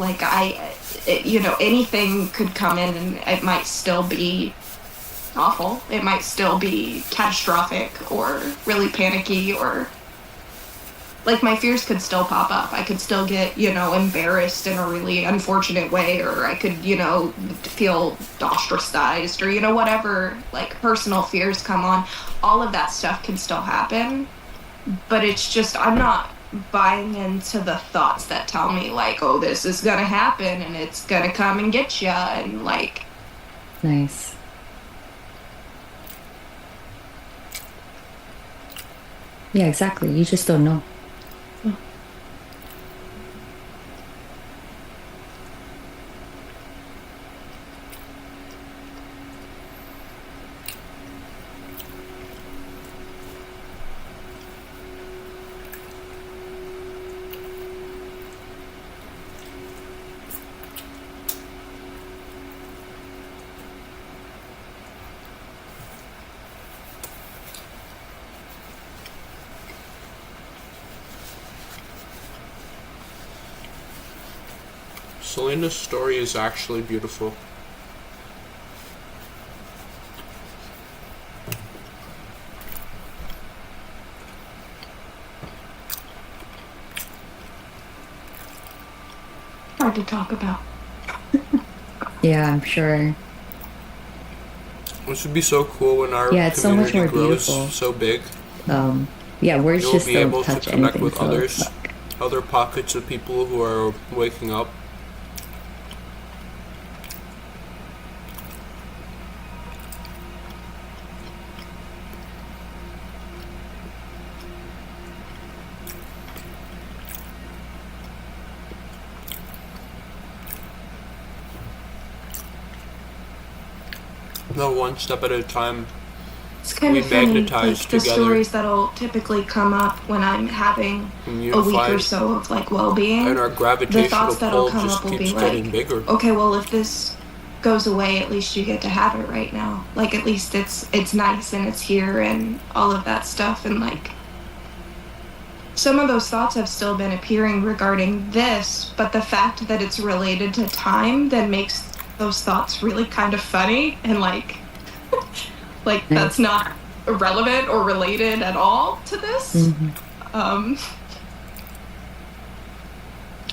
S9: Like you know, anything could come in and it might still be awful. It might still be catastrophic or really panicky, or like my fears could still pop up. I could still get, you know, embarrassed in a really unfortunate way, or I could, you know, feel ostracized, or, you know, whatever, like personal fears come on. All of that stuff can still happen, but it's just, I'm not buying into the thoughts that tell me like, oh, this is gonna happen and it's gonna come and get ya, and like,
S8: Nice. Yeah, exactly. You just don't know.
S1: Selena's story is actually beautiful.
S9: hard to talk about.
S8: Yeah, I'm sure.
S1: This would be so cool when our
S8: Yeah, it's so much
S1: community
S8: more
S1: grows
S8: beautiful.
S1: so big.
S8: Yeah, words
S1: You'll
S8: just
S1: be
S8: don't
S1: able to
S8: touch
S1: connect
S8: anything.
S1: with
S8: So,
S1: others, other pockets of people who are waking up. No, one step at a time.
S9: It's kind
S1: We
S9: of funny,
S1: magnetize
S9: like the
S1: together.
S9: stories that'll typically come up when I'm having
S1: And
S9: a week
S1: unify.
S9: or so of like well-being.
S1: And our
S9: The
S1: gravitational
S9: thoughts that'll
S1: pull
S9: come
S1: just
S9: up will
S1: keeps
S9: be
S1: getting
S9: like,
S1: bigger.
S9: okay, well, if this goes away, at least you get to have it right now. Like, at least it's nice and it's here and all of that stuff. And like, some of those thoughts have still been appearing regarding this, but the fact that it's related to time then makes those thoughts really kind of funny and like, like that's not relevant or related at all to this. And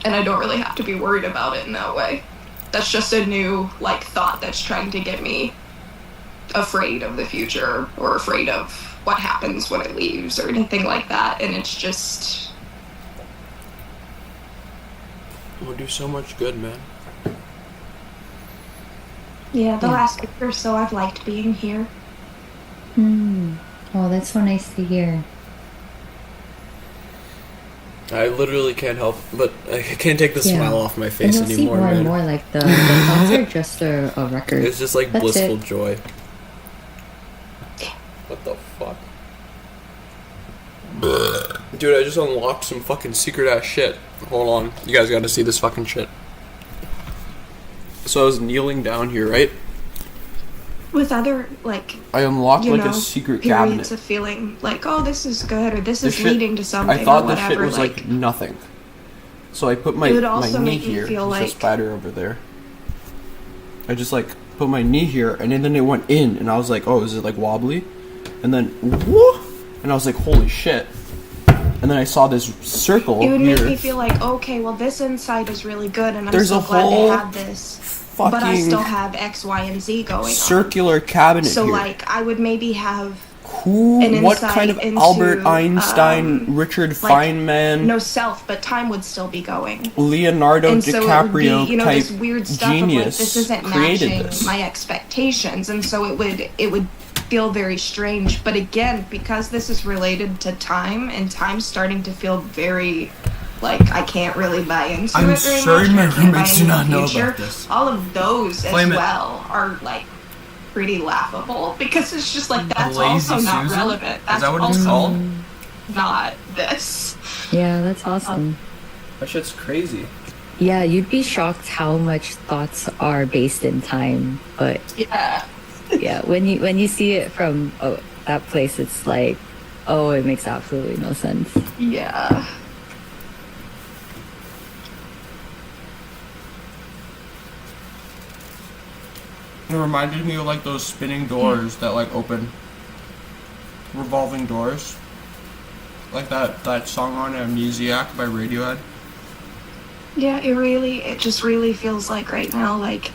S9: I don't really have to be worried about it in that way. That's just a new like thought that's trying to get me afraid of the future or afraid of what happens when it leaves or anything like that. And it's just,
S1: We'll do so much good, man.
S9: yeah, the last week or so I've liked being here.
S8: Oh, that's so nice to hear.
S1: I literally can't help, but I can't take the
S8: Yeah.
S1: smile off my
S8: And
S1: face
S8: you'll see
S1: anymore,
S8: more
S1: man.
S8: and more like the thoughts are just a record.
S1: It's just like
S8: That's
S1: blissful
S8: it.
S1: joy. What the fuck? Dude, I just unlocked some fucking secret ass shit. Hold on. You guys gotta see this fucking shit. So I was kneeling down here, right?
S9: With other, like,
S1: I unlocked
S9: you
S1: like
S9: know,
S1: a secret
S9: periods
S1: cabinet.
S9: of feeling like, oh, this is good, or this
S1: This
S9: is
S1: shit-
S9: leading to something,
S1: I thought
S9: or
S1: this
S9: whatever.
S1: shit was like nothing. So I put my,
S9: It would
S1: my
S9: also
S1: knee
S9: make me
S1: here.
S9: feel
S1: There's a
S9: like-
S1: spider over there. I just like put my knee here, and then it went in, and I was like, oh, is it like wobbly? And then, whoa! And I was like, holy shit. And then I saw this circle
S9: it would
S1: here.
S9: make me feel like, okay, well, this insight is really good, and I'm
S1: There's
S9: so
S1: a
S9: glad
S1: whole
S9: to have this.
S1: fucking
S9: but I still have X, Y, and Z going
S1: circular cabinet
S9: on. So
S1: here.
S9: like I would maybe have
S1: what kind of
S9: into,
S1: Albert Einstein, Richard Feynman,
S9: no self, but time would still be going.
S1: Leonardo
S9: And so
S1: DiCaprio
S9: it would be,
S1: type
S9: this weird stuff
S1: genius
S9: of like this isn't
S1: created
S9: matching
S1: this.
S9: my expectations, and so it would feel very strange. But again, because this is related to time, and time's starting to feel very like I can't really buy into
S1: I'm
S9: it very
S1: sorry
S9: much.
S1: my
S9: I can't buy
S1: roommates do
S9: into
S1: not
S9: the
S1: know
S9: future.
S1: about this.
S9: All of those
S1: Claim
S9: as
S1: it.
S9: well are like pretty laughable because it's just like that's
S1: Lazy
S9: also not
S1: Susan?
S9: relevant. That's
S1: Is that what it's
S9: also
S1: called?
S9: not this.
S8: Yeah, that's awesome.
S1: That shit's crazy.
S8: Yeah, you'd be shocked how much thoughts are based in time, but
S9: Yeah.
S8: yeah, when you see it from that place, it's like, oh, it makes absolutely no sense.
S9: Yeah.
S1: It reminded me of like those spinning doors that like open, revolving doors, like that song on Miyazaki by Radiohead.
S9: Yeah, it just really feels like right now, like,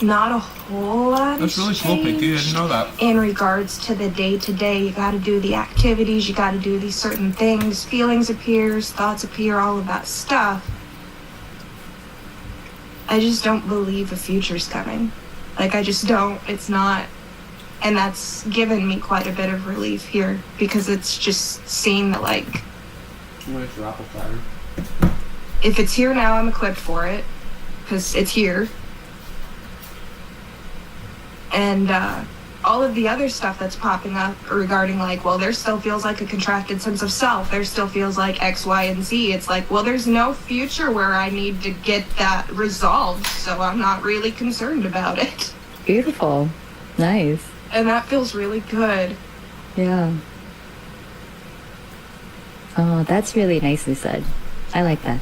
S9: not a whole lot
S1: That's really cool, Pinky. I didn't know that.
S9: in regards to the day-to-day. You gotta do the activities, you gotta do these certain things, feelings appears, thoughts appear, all of that stuff. I just don't believe a future's coming. Like, I just don't. It's not. And that's given me quite a bit of relief here, because it's just seen that, like, if it's here now, I'm equipped for it, because it's here. And all of the other stuff that's popping up regarding, like, well, there still feels like a contracted sense of self. There still feels like X, Y, and Z. It's like, well, there's no future where I need to get that resolved, so I'm not really concerned about it.
S8: Beautiful. Nice.
S9: And that feels really good.
S8: Yeah. Oh, that's really nicely said. I like that.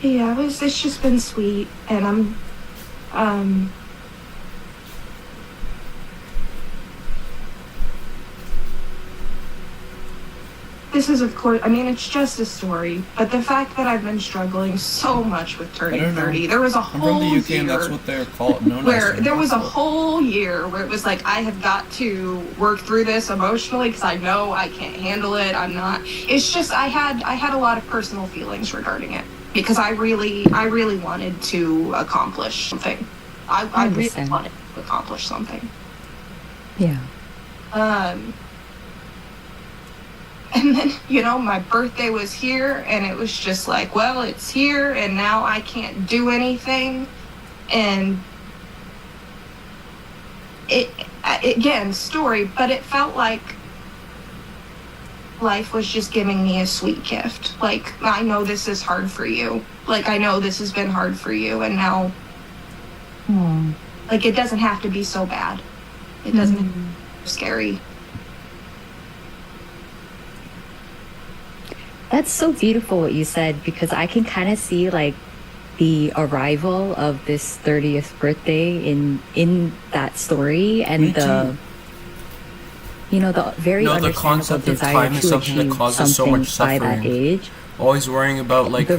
S9: Yeah, it's just been sweet, and this is, of course, I mean, it's just a story, but the fact that I've been struggling so much with turning 30, there was a
S1: I'm
S9: whole
S1: from the UK,
S9: year
S1: and that's what they're called. Known
S9: where
S1: as
S9: there was a whole year where it was like, I have got to work through this emotionally because I know I can't handle it. I'm not. It's just I had a lot of personal feelings regarding it because I really wanted to accomplish something. I really
S8: understand.
S9: wanted to accomplish something.
S8: Yeah.
S9: And then, my birthday was here, and it was just like, well, it's here, and now I can't do anything. And again, story, but it felt like life was just giving me a sweet gift. Like, I know this is hard for you. Like, I know this has been hard for you, and now, like, it doesn't have to be so bad. It doesn't have to be scary.
S8: That's so beautiful what you said, because I can kind of see like the arrival of this 30th birthday in that story, and the very
S1: the
S8: understandable
S1: concept of
S8: desire
S1: time is
S8: to
S1: something that
S8: achieve
S1: causes so
S8: something
S1: much
S8: by that
S1: suffering.
S8: age.
S1: Always worrying about like,
S8: The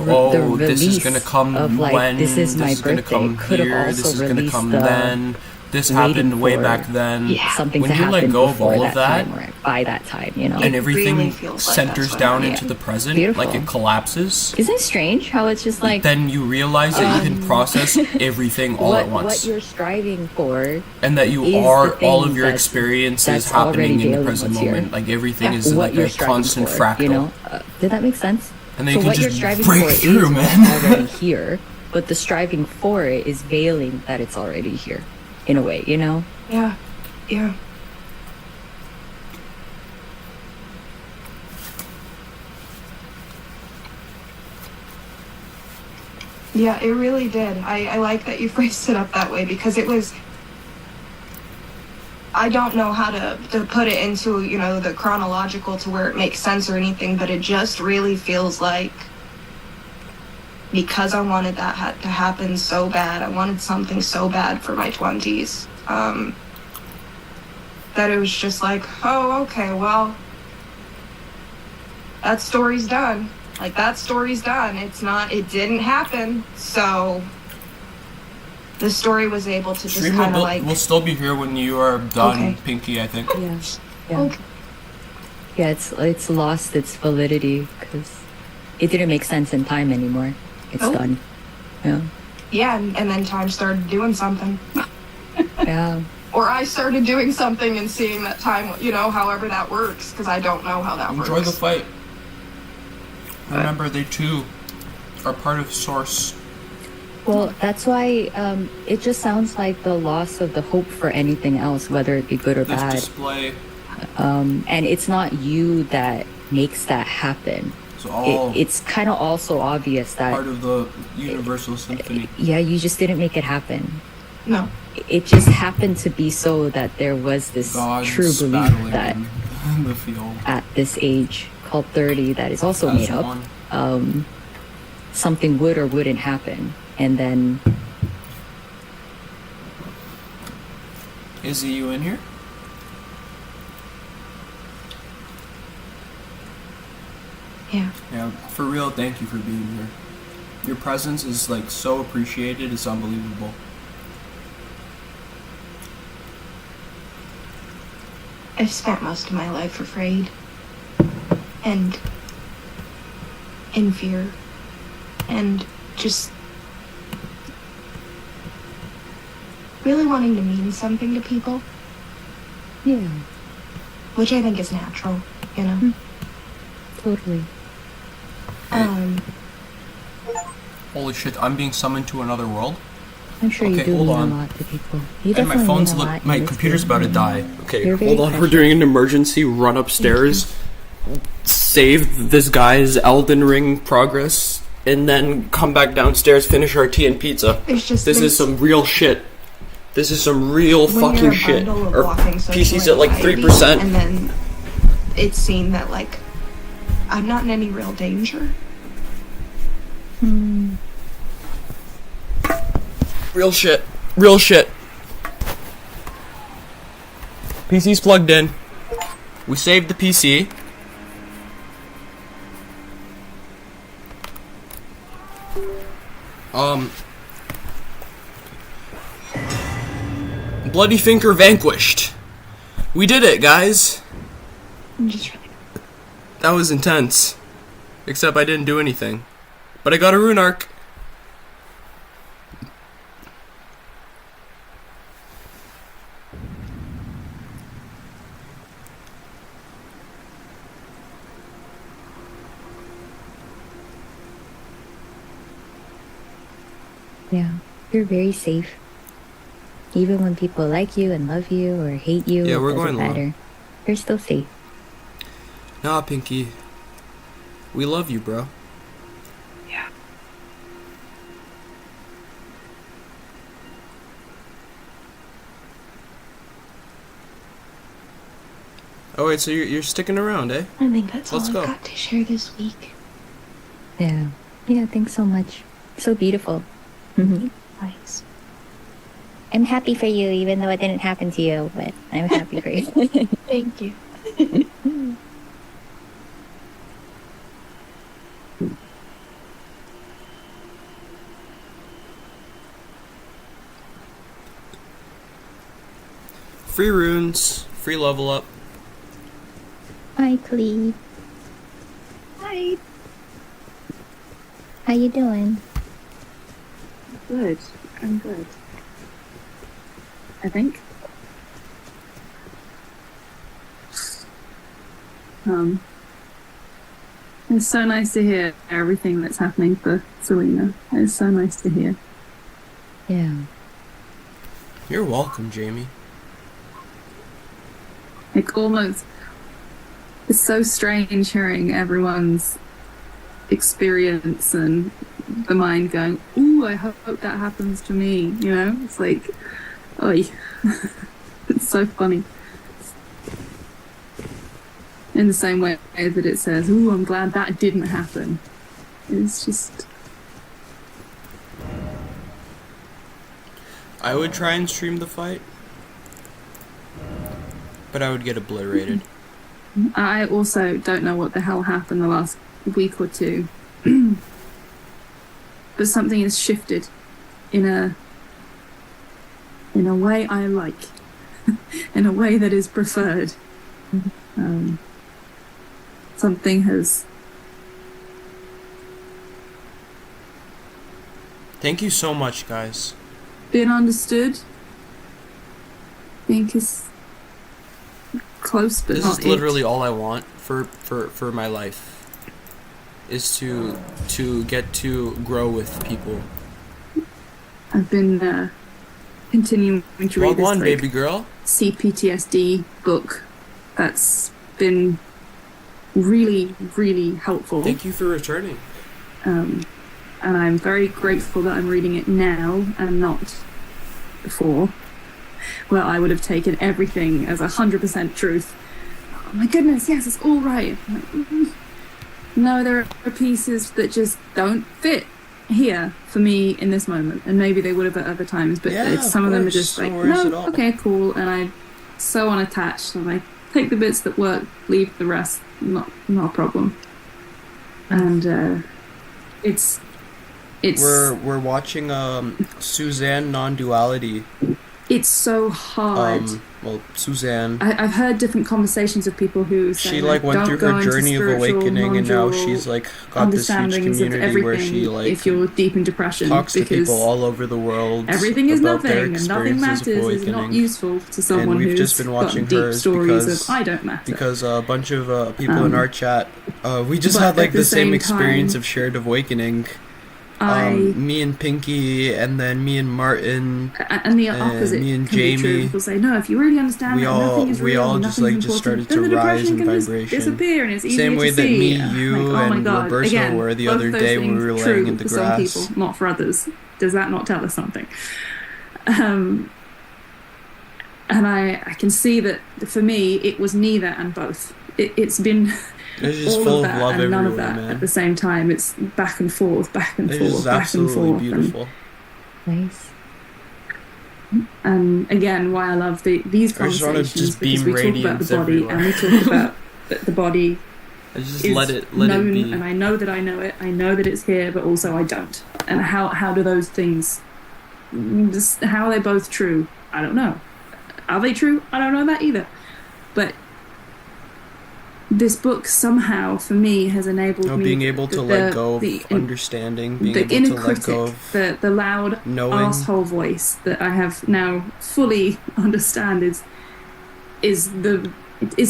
S1: this is gonna
S8: release
S1: come
S8: of, like,
S1: when,
S8: this is my
S1: gonna
S8: birthday
S1: come
S8: could have
S1: here,
S8: also
S1: this is gonna
S8: released
S1: come
S8: the
S1: then, this
S8: waiting
S1: happened way
S8: for
S1: back then.
S8: something
S1: When
S8: to
S1: you let
S8: happen
S1: go of
S8: before
S1: all of that,
S8: time or by that time,
S1: and
S9: It
S1: everything
S9: really feels like
S1: centers
S9: that's what
S1: down
S9: I
S1: into
S9: am.
S1: the present,
S8: Beautiful.
S1: like it collapses,
S8: Isn't it strange how it's just like
S1: then you realize that you can process everything all at
S8: what
S1: once.
S8: you're striving for,
S1: And that you
S8: is
S1: are
S8: the
S1: all
S8: thing
S1: of your
S8: that's-
S1: experiences
S8: that's
S1: happening
S8: already
S1: in the
S8: daily
S1: present
S8: what's here.
S1: moment. Like everything is
S8: what
S1: like
S8: you're
S1: a
S8: striving
S1: constant
S8: for,
S1: fractal.
S8: Did that make sense?
S1: And then
S8: So
S1: you
S8: what
S1: can
S8: you're
S1: just
S8: striving
S1: break
S8: for
S1: through,
S8: is
S1: man.
S8: what's already here, but the striving for it is veiling that it's already here, in a way,
S9: Yeah. Yeah. Yeah, it really did. I like that you phrased it up that way because it was. I don't know how to put it into, the chronological to where it makes sense or anything, but it just really feels like because I wanted that to happen so bad, I wanted something so bad for my 20s, that it was just like, oh, okay, well, that story's done. Like, that story's done. It didn't happen. So the story was able to just
S1: Stream
S9: kind of like...
S1: will still be here when you are done,
S9: Okay.
S1: Pinky, I think.
S8: Yeah. Yeah.
S9: Okay.
S8: Yeah, it's lost its validity because it didn't make sense in time anymore. It's done. Yeah.
S9: Yeah, and then time started doing something.
S8: Yeah.
S9: Or I started doing something and seeing that time, you know, however that works, because I don't know how that
S1: Enjoy
S9: works.
S1: the fight. Remember, they too are part of Source.
S8: Well, that's why it just sounds like the loss of the hope for anything else, whether it be good or
S1: This
S8: bad.
S1: display.
S8: And it's not you that makes that happen.
S1: It's all
S8: It's kind of also obvious that
S1: part of the Universal Symphony.
S8: yeah, you just didn't make it happen.
S9: No.
S8: It just happened to be so that there was this
S1: Gods
S8: true belief
S1: battling
S8: that
S1: in the field.
S8: at this age called 30 that is also
S1: As
S8: made up,
S1: one.
S8: something would or wouldn't happen. And then
S1: Izzy, you in here?
S9: Yeah.
S1: Yeah, for real, thank you for being here. Your presence is like so appreciated, it's unbelievable.
S9: I've spent most of my life afraid. And in fear. And just really wanting to mean something to people,
S8: yeah,
S9: which I think is natural, you know?
S8: totally.
S1: Holy shit, I'm being summoned to another world?
S8: I'm sure you
S1: Okay,
S8: do
S1: hold
S8: mean
S1: on.
S8: a lot to people. You
S1: And my
S8: definitely
S1: phone's
S8: mean a lot
S1: my
S8: in this
S1: computer's
S8: game.
S1: about to die. Okay,
S8: You're very
S1: hold on, we're
S8: precious.
S1: doing an emergency run upstairs. Save this guy's Elden Ring progress, and then come back downstairs, finish our tea and pizza.
S9: There's just
S1: This is some real shit. This is some real
S9: when
S1: fucking
S9: you're a
S1: shit.
S9: bundle of
S1: Our
S9: walking social
S1: PC's at like
S9: anxiety,
S1: 3%.
S9: and then it's seen that, like, I'm not in any real danger.
S1: Real shit. Real shit. PC's plugged in. We saved the PC. Bloody Finker vanquished. We did it, guys.
S9: I'm just really...
S1: That was intense. Except I didn't do anything. But I got a rune arc.
S8: Yeah, you're very safe. Even when people like you and love you or hate you,
S1: Yeah,
S8: it
S1: we're
S8: doesn't
S1: going low.
S8: matter. You're still safe.
S1: Nah, Pinky. We love you, bro.
S9: Yeah.
S1: Oh wait, so you're sticking around, eh?
S9: I think that's
S1: Let's
S9: all
S1: go.
S9: I've got to share this week.
S8: Yeah. Yeah, thanks so much. So beautiful.
S9: Thanks.
S8: I'm happy for you, even though it didn't happen to you, but I'm happy for you.
S9: Thank you.
S1: Free runes, free level up.
S8: Hi, Clee.
S9: Hi.
S8: How you doing?
S10: Good. I'm good. I think. It's so nice to hear everything that's happening for Selena. It's so nice to hear.
S8: Yeah.
S1: You're welcome, Jamie.
S10: Like, almost, it's so strange hearing everyone's experience and the mind going, ooh, I hope that happens to me, you know? It's like, oy. It's so funny. In the same way that it says, ooh, I'm glad that didn't happen. It's just...
S1: I would try and stream the fight, but I would get obliterated.
S10: I also don't know what the hell happened the last week or two, but something has shifted in a way I like, in a way that is preferred. Something has.
S1: Thank you so much, guys.
S10: Been understood. I think is close, but
S1: This
S10: not
S1: is literally all I want for my life. Is to get to grow with people.
S10: I've been continuing to read
S1: Log
S10: this
S1: one,
S10: like,
S1: baby girl.
S10: CPTSD book. That's been really, really helpful.
S1: Thank you for returning.
S10: And I'm very grateful that I'm reading it now and not before, where I would have taken everything as 100% truth. Oh my goodness, yes, it's all right. I'm like, no, there are pieces that just don't fit here for me in this moment, and maybe they would have at other times, but some of them are just like, no, okay, cool, and I'm so unattached, and I take the bits that work, leave the rest, not a problem. And it's
S1: we're watching Suzanne Non-Duality.
S10: It's so hard.
S1: Well, Suzanne.
S10: I've heard different conversations of people who say,
S1: she like went through her journey of awakening, and now she's like got this huge community where she like
S10: if you're deep in depression
S1: talks to people all over the world.
S10: Everything is
S1: about
S10: nothing,
S1: their
S10: and nothing matters is not useful to someone
S1: and we've
S10: who's
S1: just been watching
S10: got deep
S1: hers
S10: stories
S1: because,
S10: of I don't matter.
S1: Because a bunch of people in our chat, we just had like the same experience of shared awakening. Me and Pinky, and then me and Martin,
S10: and the opposite,
S1: me and
S10: can be true.
S1: Jamie.
S10: People say, no, if you really understand that nothing is real,
S1: we all
S10: just
S1: like just started to rise in vibration.
S10: Disappear, and it's easier
S1: Same way
S10: to
S1: that
S10: see.
S1: me, you,
S10: like,
S1: and Roberto
S10: again,
S1: were the other day when we were laying in the
S10: for
S1: grass.
S10: Some people, not for others. Does that not tell us something? And I can see that for me, it was neither and both. It's been.
S1: It's just
S10: all
S1: full
S10: of that
S1: of love
S10: and none of
S1: everywhere,
S10: that
S1: man.
S10: at the same time. It's back and forth, back and
S1: It's
S10: forth,
S1: just
S10: back and
S1: absolutely
S10: forth.
S1: beautiful.
S8: Nice.
S10: And again, why I love these
S1: I just wanna
S10: conversations
S1: just
S10: because
S1: beam
S10: we talk about the
S1: radiance
S10: body
S1: everywhere.
S10: and we talk about that the body
S1: I just
S10: is
S1: let it
S10: known,
S1: be.
S10: and I know that I know it. I know that it's here, but also I don't. And how do those things? How are they both true? I don't know. Are they true? I don't know that either. But this book somehow, for me, has enabled me
S1: being able to let go of understanding, being
S10: the
S1: able
S10: inner
S1: to let
S10: critic,
S1: go of
S10: the loud
S1: knowing.
S10: asshole voice that I have now fully understand is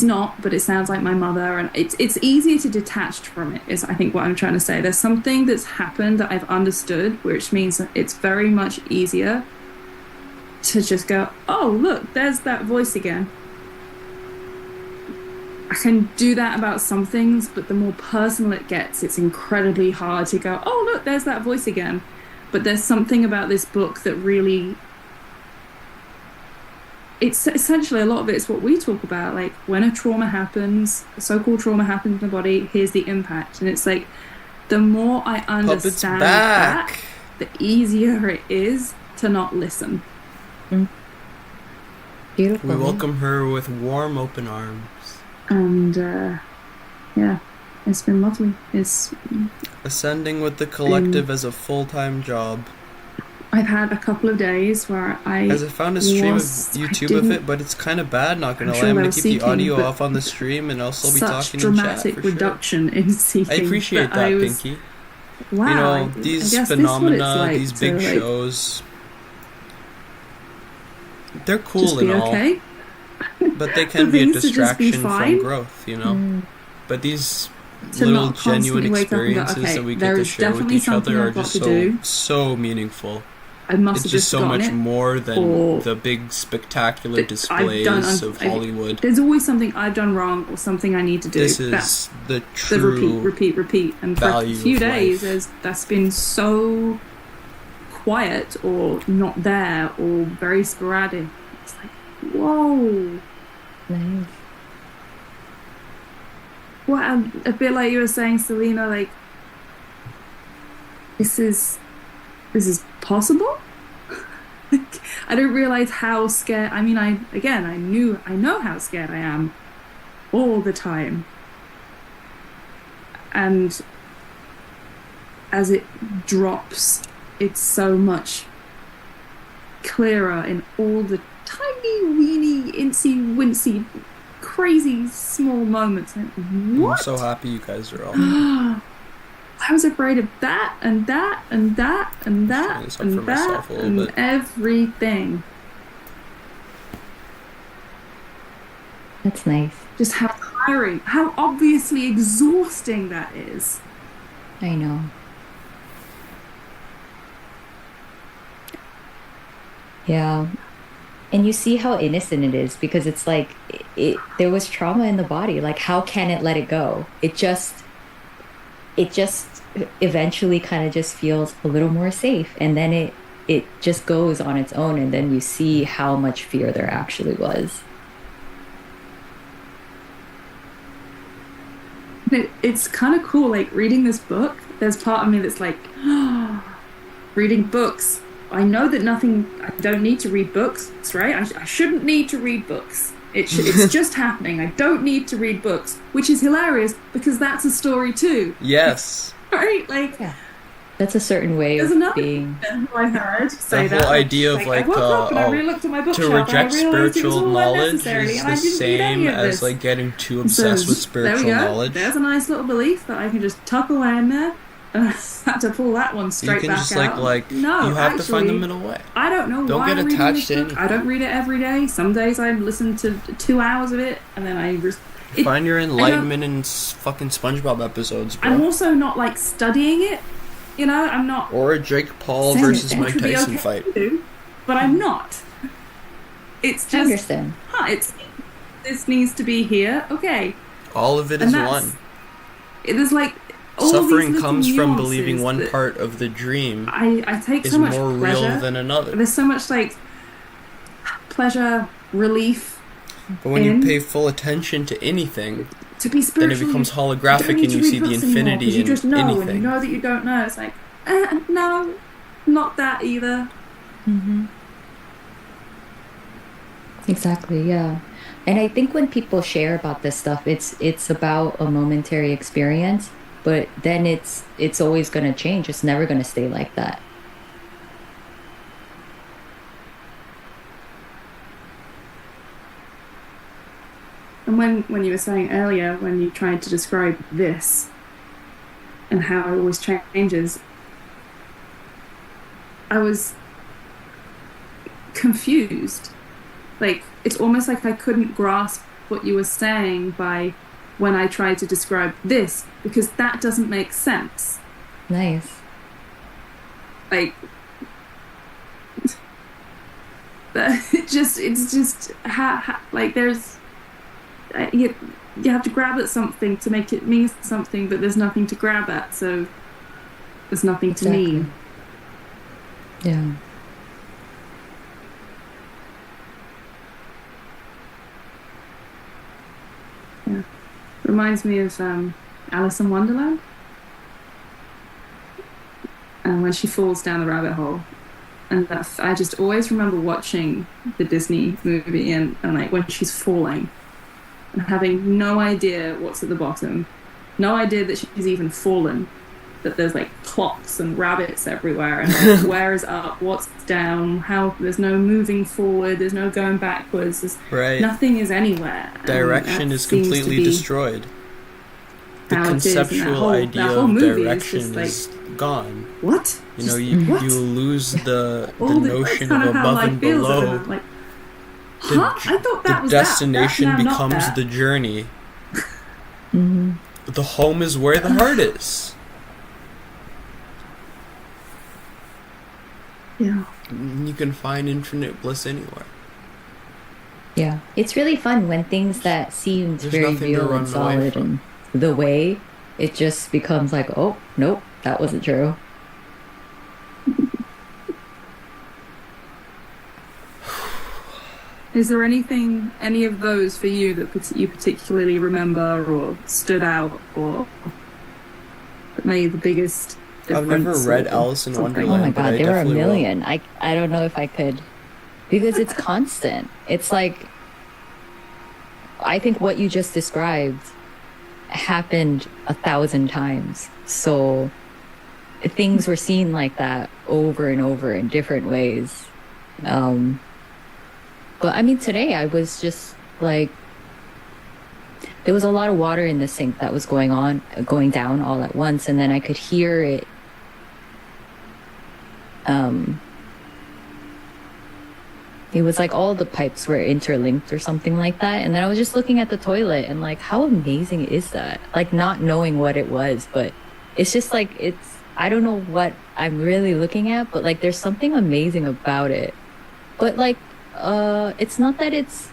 S10: not, but it sounds like my mother, and it's easier to detach from it. Is I think what I'm trying to say. There's something that's happened that I've understood, which means that it's very much easier to just go, oh look, there's that voice again. I can do that about some things, but the more personal it gets, it's incredibly hard to go, oh look, there's that voice again. But there's something about this book that really, it's essentially a lot of it's what we talk about, like when a trauma happens, a so-called trauma happens in the body, here's the impact. And it's like, the more I understand that, the easier it is to not listen.
S8: Beautiful.
S1: We welcome her with warm, open arms.
S10: And yeah, it's been lovely. It's
S1: ascending with the collective as a full-time job.
S10: I've had a couple of days where I
S1: found a stream of YouTube of it, but it's kind of bad. Not gonna lie, I'm gonna keep the audio off on the stream, and I'll still be talking in chat.
S10: Such dramatic reduction in seeking.
S1: I appreciate that, Pinky.
S10: Wow,
S1: you know, these phenomena, like these big shows, they're cool and all.
S10: Okay?
S1: But they can be a distraction from growth, you know. But these little genuine experiences that we get to share with each other are just so meaningful. It's just so much more than the big spectacular displays of Hollywood.
S10: There's always something I've done wrong or something I need to do.
S1: This is the true
S10: repeat. And for a few days, that's been so quiet or not there or very sporadic. It's like, whoa.
S8: Nice.
S10: Well, a bit like you were saying, Selena, like, this is possible? I don't realize how scared, I mean, I know how scared I am all the time. And as it drops, it's so much clearer in all the tiny, weeny, incy, wincy, crazy small moments. Like, what?
S1: I'm so happy you guys are all.
S10: I was afraid of that and that and that and that
S1: This up
S10: and
S1: for myself
S10: that
S1: a little
S10: and
S1: bit.
S10: everything.
S8: That's nice.
S10: Just how tiring, how obviously exhausting that is.
S8: I know. Yeah. And you see how innocent it is because it's like there was trauma in the body. Like, how can it let it go? It just eventually kind of just feels a little more safe, and then it just goes on its own, and then you see how much fear there actually was.
S10: It's kind of cool, like reading this book. There's part of me that's like, reading books. I know that I don't need to read books, right? I shouldn't need to read books. It's just happening. I don't need to read books, which is hilarious because that's a story too.
S1: Yes.
S10: Right? Like,
S8: Yeah. That's a certain way
S10: there's
S8: of
S10: another
S8: being.
S10: person who I heard say
S1: The
S10: that.
S1: whole idea of
S10: I woke up and I really looked at my
S1: to
S10: bookshelf and I
S1: reject
S10: realized it was
S1: spiritual
S10: all
S1: knowledge
S10: unnecessary
S1: is
S10: and I
S1: the
S10: didn't read any
S1: same
S10: of
S1: as
S10: this.
S1: like getting too
S10: So,
S1: obsessed with
S10: there we
S1: spiritual
S10: go.
S1: knowledge.
S10: There's a nice little belief that I can just tuck away in there. And I had to pull that one
S1: You
S10: straight
S1: can
S10: back
S1: just
S10: out.
S1: like
S10: No,
S1: you have to find the
S10: actually,
S1: middle way.
S10: I don't know
S1: Don't
S10: why
S1: get
S10: I'm reading
S1: attached
S10: this
S1: to
S10: book. I don't read it every day. Some days I listen to 2 hours of it, and then
S1: Find your enlightenment in fucking SpongeBob episodes, bro.
S10: I'm also not like studying it. You know, I'm not.
S1: Or a Jake Paul
S8: Same,
S1: versus
S8: which
S1: Mike
S10: would be
S1: Tyson
S10: okay
S1: fight.
S10: to do, but I'm not. It's
S8: I
S10: just,
S8: understand.
S10: this needs to be here. Okay,
S1: All of it
S10: and
S1: is
S10: that's
S1: one.
S10: There's like all
S1: Suffering
S10: these little
S1: comes from
S10: nuances
S1: believing one
S10: that
S1: part of the dream
S10: I take
S1: is
S10: so much
S1: more
S10: pleasure.
S1: real than another.
S10: There's so much like pleasure, relief
S1: But when you
S10: in
S1: pay full attention to anything,
S10: to be
S1: then
S10: spiritual.
S1: it becomes
S10: you don't
S1: holographic
S10: need
S1: and
S10: to
S1: you
S10: read
S1: see the
S10: books anymore, 'cause
S1: infinity
S10: you
S1: in
S10: just know, and you
S1: anything.
S10: know that you don't know. It's like, no, not that either.
S8: Mm-hmm. Exactly, yeah. And I think when people share about this stuff, it's about a momentary experience, but then it's always going to change. It's never going to stay like that.
S10: And when you were saying earlier, when you tried to describe this and how it always changes, I was confused. Like, it's almost like I couldn't grasp what you were saying by when I tried to describe this, because that doesn't make sense.
S8: Nice.
S10: Like, it's just how like there's you have to grab at something to make it mean something, but there's nothing to grab at, so there's nothing
S8: Exactly.
S10: to mean.
S8: Yeah.
S10: Yeah, reminds me of Alice in Wonderland, and when she falls down the rabbit hole. And I just always remember watching the Disney movie and like when she's falling and having no idea what's at the bottom, no idea that she's even fallen, that there's like clocks and rabbits everywhere, and like, where is up, what's down, how there's no moving forward, there's no going backwards,
S1: Right.
S10: nothing is anywhere. And
S1: Direction
S10: that
S1: is
S10: seems to
S1: completely
S10: be
S1: destroyed. The
S10: how it is, and that
S1: conceptual
S10: whole-
S1: idea
S10: that whole
S1: of
S10: movie is
S1: direction
S10: just like,
S1: is gone.
S10: what?
S1: You know,
S10: Just- what?
S1: you lose the
S10: All
S1: notion
S10: that's kind
S1: of
S10: how
S1: above
S10: life
S1: and
S10: feels at the
S1: below.
S10: moment. Like, huh? I thought that
S1: The
S10: was
S1: destination
S10: that. That's now not
S1: becomes
S10: that.
S1: the journey.
S8: Mm-hmm.
S1: The home is where the heart is.
S10: Yeah.
S1: You can find infinite bliss anywhere.
S8: Yeah. It's really fun when things that seemed
S1: There's
S8: very
S1: nothing to
S8: real
S1: run
S8: and
S1: away
S8: solid
S1: from.
S8: and the way, it just becomes like, oh, nope, that wasn't true.
S10: Is there any of those for you that you particularly remember or stood out or that made the biggest difference?
S1: I've never read
S10: or
S1: Alice in
S10: something?
S1: Wonderland.
S8: Oh my
S1: but
S8: God,
S1: I
S8: there were a
S1: definitely will.
S8: million. I don't know if I could, because it's constant. It's like I think what you just described happened 1,000 times. So things were seen like that over and over in different ways. But I mean, today I was just like, there was a lot of water in the sink that was going down all at once, and then I could hear it. It was like all the pipes were interlinked or something like that. And then I was just looking at the toilet and like, how amazing is that? Like, not knowing what it was, but it's just like, I don't know what I'm really looking at, but like, there's something amazing about it. But like, it's not that it's,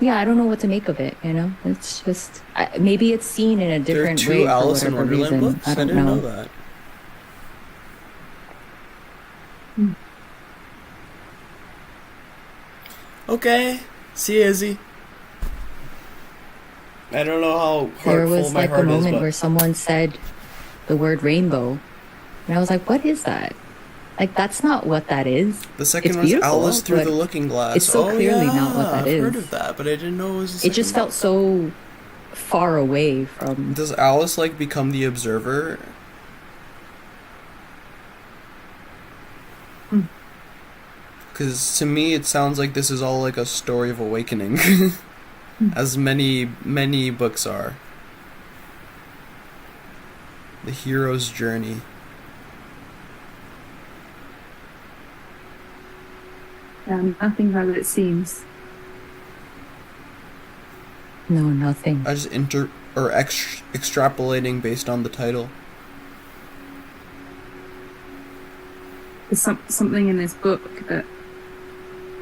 S8: yeah, I don't know what to make of it, you know? It's just, maybe it's seen in a different way.
S1: There are 2 Alice in Wonderland
S8: reason.
S1: books? I didn't know that. Okay, see you, Izzy. I don't know how
S8: There
S1: heartful
S8: was
S1: my
S8: like a
S1: heart is,
S8: moment
S1: but
S8: where someone said the word rainbow, and I was like, what is that? Like, that's not what that is.
S1: the second
S8: It's
S1: one's
S8: beautiful,
S1: Alice Through
S8: but
S1: the Looking Glass.
S8: it's so clearly not what that
S1: I've
S8: is.
S1: heard of that, but I didn't know it was the
S8: It just
S1: second
S8: felt so far away from.
S1: one. Does Alice, like, become the observer? Because to me, it sounds like this is all like a story of awakening. As many books are. The hero's journey.
S10: Nothing how it seems.
S8: No, nothing.
S1: I just extrapolating based on the title.
S10: There's something in this book that,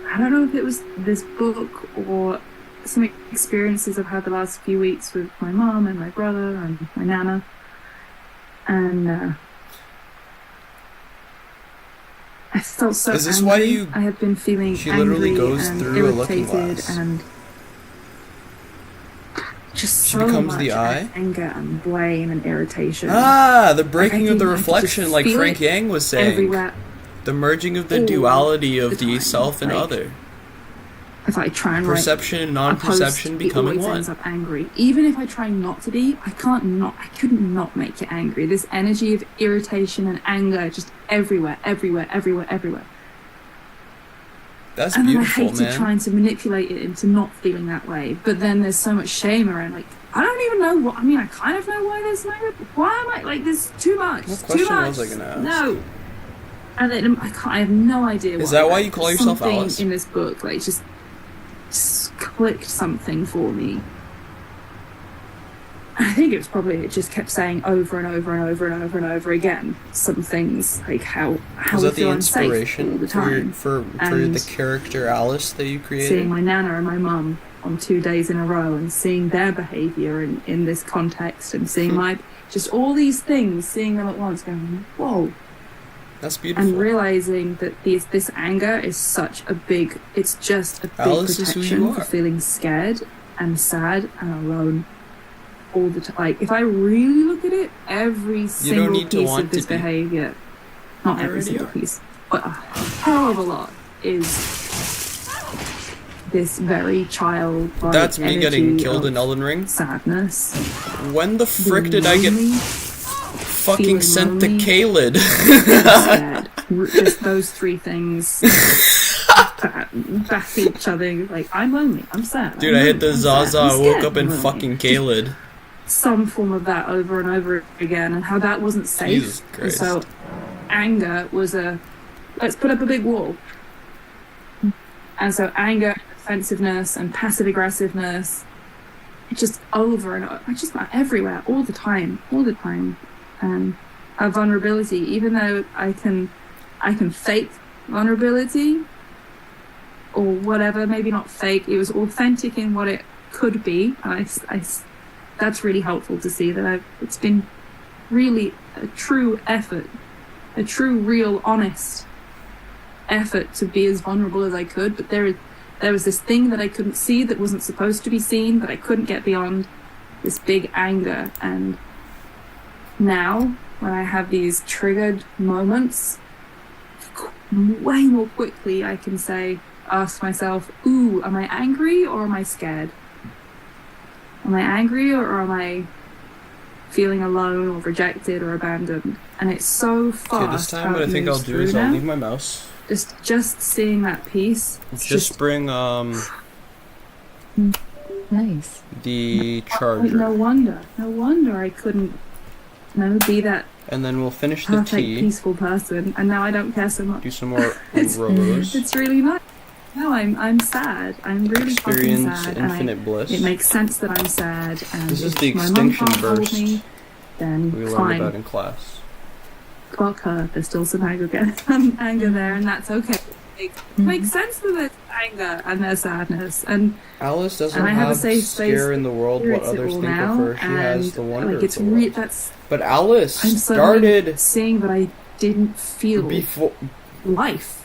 S10: I don't know if it was this book or some experiences I've had the last few weeks with my mom and my brother and my nana. And I felt so
S1: Is this
S10: angry.
S1: why you-
S10: I have been feeling
S1: She literally
S10: angry
S1: goes
S10: and
S1: through a looking
S10: irritated
S1: glass.
S10: and just
S1: She
S10: so
S1: becomes
S10: much
S1: the eye?
S10: anger and blame and irritation.
S1: Ah, the breaking
S10: I
S1: of the
S10: can- I can just
S1: reflection, like
S10: feel
S1: Frank
S10: it
S1: Yang was saying.
S10: everywhere.
S1: The merging of the
S10: All
S1: duality of
S10: the
S1: the
S10: time,
S1: self and
S10: like,
S1: other.
S10: If I try and
S1: Perception and non-perception
S10: it
S1: becoming
S10: always
S1: one.
S10: ends up angry. Even if I try not to be, I couldn't not make it angry. This energy of irritation and anger just everywhere.
S1: That's
S10: And then I
S1: beautiful,
S10: hated
S1: man.
S10: trying to manipulate it into not feeling that way. But then there's so much shame around, like, I don't even know what, I mean, I kind of know why there's no, why am I, like, there's too much.
S1: What
S10: too
S1: question
S10: much.
S1: was I gonna ask?
S10: No. And then I have no idea
S1: Is
S10: why.
S1: that why you call yourself
S10: Something
S1: Alice?
S10: in this book, like, just clicked something for me. I think it just kept saying over and over again some things, like how
S1: Was
S10: we
S1: that the
S10: feel unsafe all
S1: inspiration
S10: the time.
S1: for
S10: And
S1: the character Alice that you created?
S10: seeing my nana and my mum on 2 days in a row and seeing their behaviour in this context and seeing my just all these things, seeing them at once, going, whoa.
S1: That's beautiful.
S10: And realizing that this anger is it's just a big
S1: Alice is who you
S10: protection for
S1: are.
S10: feeling scared and sad and alone all the time. Like, if I really look at it, every single
S1: need to
S10: piece
S1: want
S10: of this
S1: to be.
S10: behavior, not
S1: You
S10: every
S1: already
S10: single
S1: are.
S10: piece, but a hell of a lot is this very childlike
S1: That's me getting
S10: energy
S1: killed
S10: of
S1: in Elden Ring.
S10: sadness.
S1: When the frick did I get
S10: Lonely,
S1: fucking
S10: feeling
S1: sent to
S10: lonely.
S1: Kaled?
S10: scared. Just those 3 things back each other. Like, I'm lonely, I'm sad.
S1: Dude,
S10: I'm
S1: I hit
S10: lonely,
S1: the
S10: I'm sad,
S1: Zaza,
S10: I'm
S1: I woke
S10: scared,
S1: up in
S10: I'm lonely.
S1: fucking Kaled.
S10: Some form of that over and over again, and how that wasn't safe.
S1: Jesus
S10: And
S1: Christ.
S10: so anger was let's put up a big wall. And so anger, offensiveness, and passive aggressiveness, just over and over, just everywhere, all the time. And a vulnerability, even though I can fake vulnerability or whatever, maybe not fake, it was authentic in what it could be. And that's really helpful to see that it's been really a true effort, a true, real, honest effort to be as vulnerable as I could. But there was this thing that I couldn't see, that wasn't supposed to be seen, that I couldn't get beyond, this big anger. And now, when I have these triggered moments, way more quickly I can ask myself, ooh, am I angry or am I scared? Am I angry or am I feeling alone or rejected or abandoned? And it's so fast.
S1: Okay, this time
S10: how
S1: what I
S10: it
S1: think I'll
S10: moves
S1: do
S10: through
S1: is I'll
S10: now.
S1: leave my mouse.
S10: Just seeing that piece. It's
S1: Just bring
S8: Nice.
S1: the
S10: like,
S1: charger.
S10: no wonder I couldn't, be that
S1: And then we'll finish the
S10: perfect,
S1: tea.
S10: peaceful person. And now I don't care so much.
S1: Do some more
S10: It's-
S1: rows.
S10: It's really nice. No, I'm sad. I'm really fucking
S1: Experience
S10: sad.
S1: infinite bliss.
S10: It makes sense that I'm sad. And
S1: This is
S10: if
S1: the
S10: my mum
S1: extinction
S10: can't hold
S1: burst
S10: me, then
S1: we learned
S10: fine.
S1: about in class.
S10: Fuck her. There's still some anger there, and that's okay. Makes sense that there's anger and there's sadness, and
S1: Alice doesn't
S10: I have a
S1: have
S10: safe space
S1: scare in the world what
S10: experience it
S1: others
S10: all
S1: think
S10: now,
S1: of her. She has
S10: and,
S1: the wonder
S10: like, it's
S1: of the world.
S10: that's
S1: But Alice
S10: I'm so
S1: started
S10: seeing that I didn't feel
S1: before.
S10: life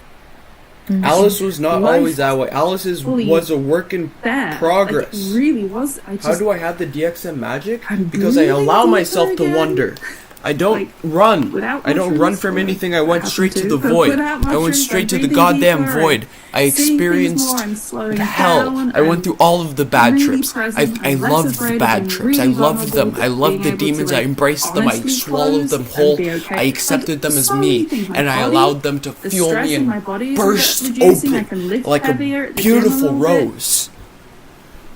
S1: Alice was not
S10: Life
S1: always that way. Alice
S10: fully
S1: was a work in
S10: there.
S1: progress.
S10: Like, it really was.
S1: How do I have the DXM magic?
S10: I'm
S1: Because I
S10: breathing
S1: allow
S10: deeper
S1: myself to
S10: again.
S1: wonder. I don't
S10: Like,
S1: run.
S10: without
S1: I don't run
S10: mushrooms,
S1: from
S10: or
S1: anything. I went
S10: happen
S1: straight to
S10: to,
S1: the
S10: but
S1: void.
S10: without
S1: I went
S10: mushrooms,
S1: straight
S10: I'm
S1: to the
S10: breathing
S1: goddamn
S10: deeper,
S1: void. I
S10: seeing things
S1: experienced
S10: more, I'm slowing
S1: hell.
S10: down,
S1: I went
S10: I'm
S1: through all of the bad
S10: really
S1: trips.
S10: present,
S1: I
S10: I'm less
S1: loved
S10: afraid
S1: the
S10: of
S1: bad
S10: being
S1: trips. I
S10: really
S1: loved them.
S10: vulnerable,
S1: I loved
S10: being
S1: the
S10: able to,
S1: demons. I
S10: like,
S1: embraced them. I
S10: honestly
S1: swallowed them
S10: close
S1: whole.
S10: and be okay.
S1: I accepted
S10: Like,
S1: them as
S10: so many
S1: me,
S10: things. My
S1: and I
S10: body,
S1: allowed them to
S10: the
S1: fuel
S10: stress
S1: me
S10: in my
S1: and
S10: body is
S1: burst
S10: reducing. I
S1: open
S10: can lift
S1: like
S10: heavier
S1: a
S10: at the gym a
S1: beautiful
S10: little bit.
S1: rose.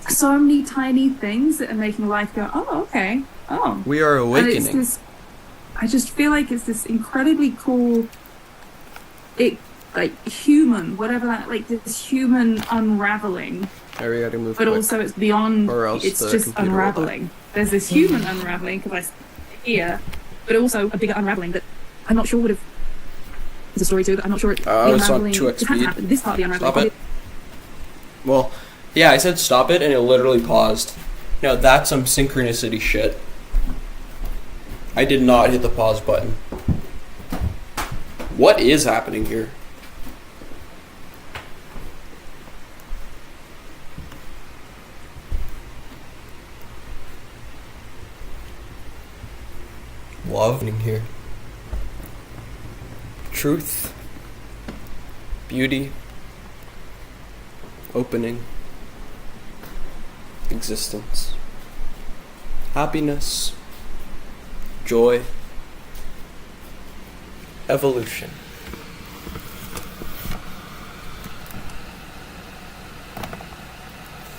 S10: So many tiny things that are making life go, oh, okay, oh.
S1: We are
S10: And it's
S1: awakening.
S10: this, I just feel like it's this incredibly cool, human, whatever that, like this human unraveling,
S1: There we gotta move
S10: but
S1: quick.
S10: also it's beyond,
S1: Or else
S10: it's
S1: the
S10: just
S1: computer will
S10: unraveling. There's this human unraveling, because I sit here, but also a bigger unraveling that I'm not sure would have, there's a story too, that I'm not sure the
S1: it's on
S10: unraveling,
S1: 2x
S10: it hasn't
S1: speed.
S10: happened, this part of the unraveling.
S1: Stop it. Well, yeah, I said stop it, and it literally paused. Now that's some synchronicity shit. I did not hit the pause button. What is happening here? Love in here. Truth. Beauty. Opening. Existence. Happiness. Joy. Evolution.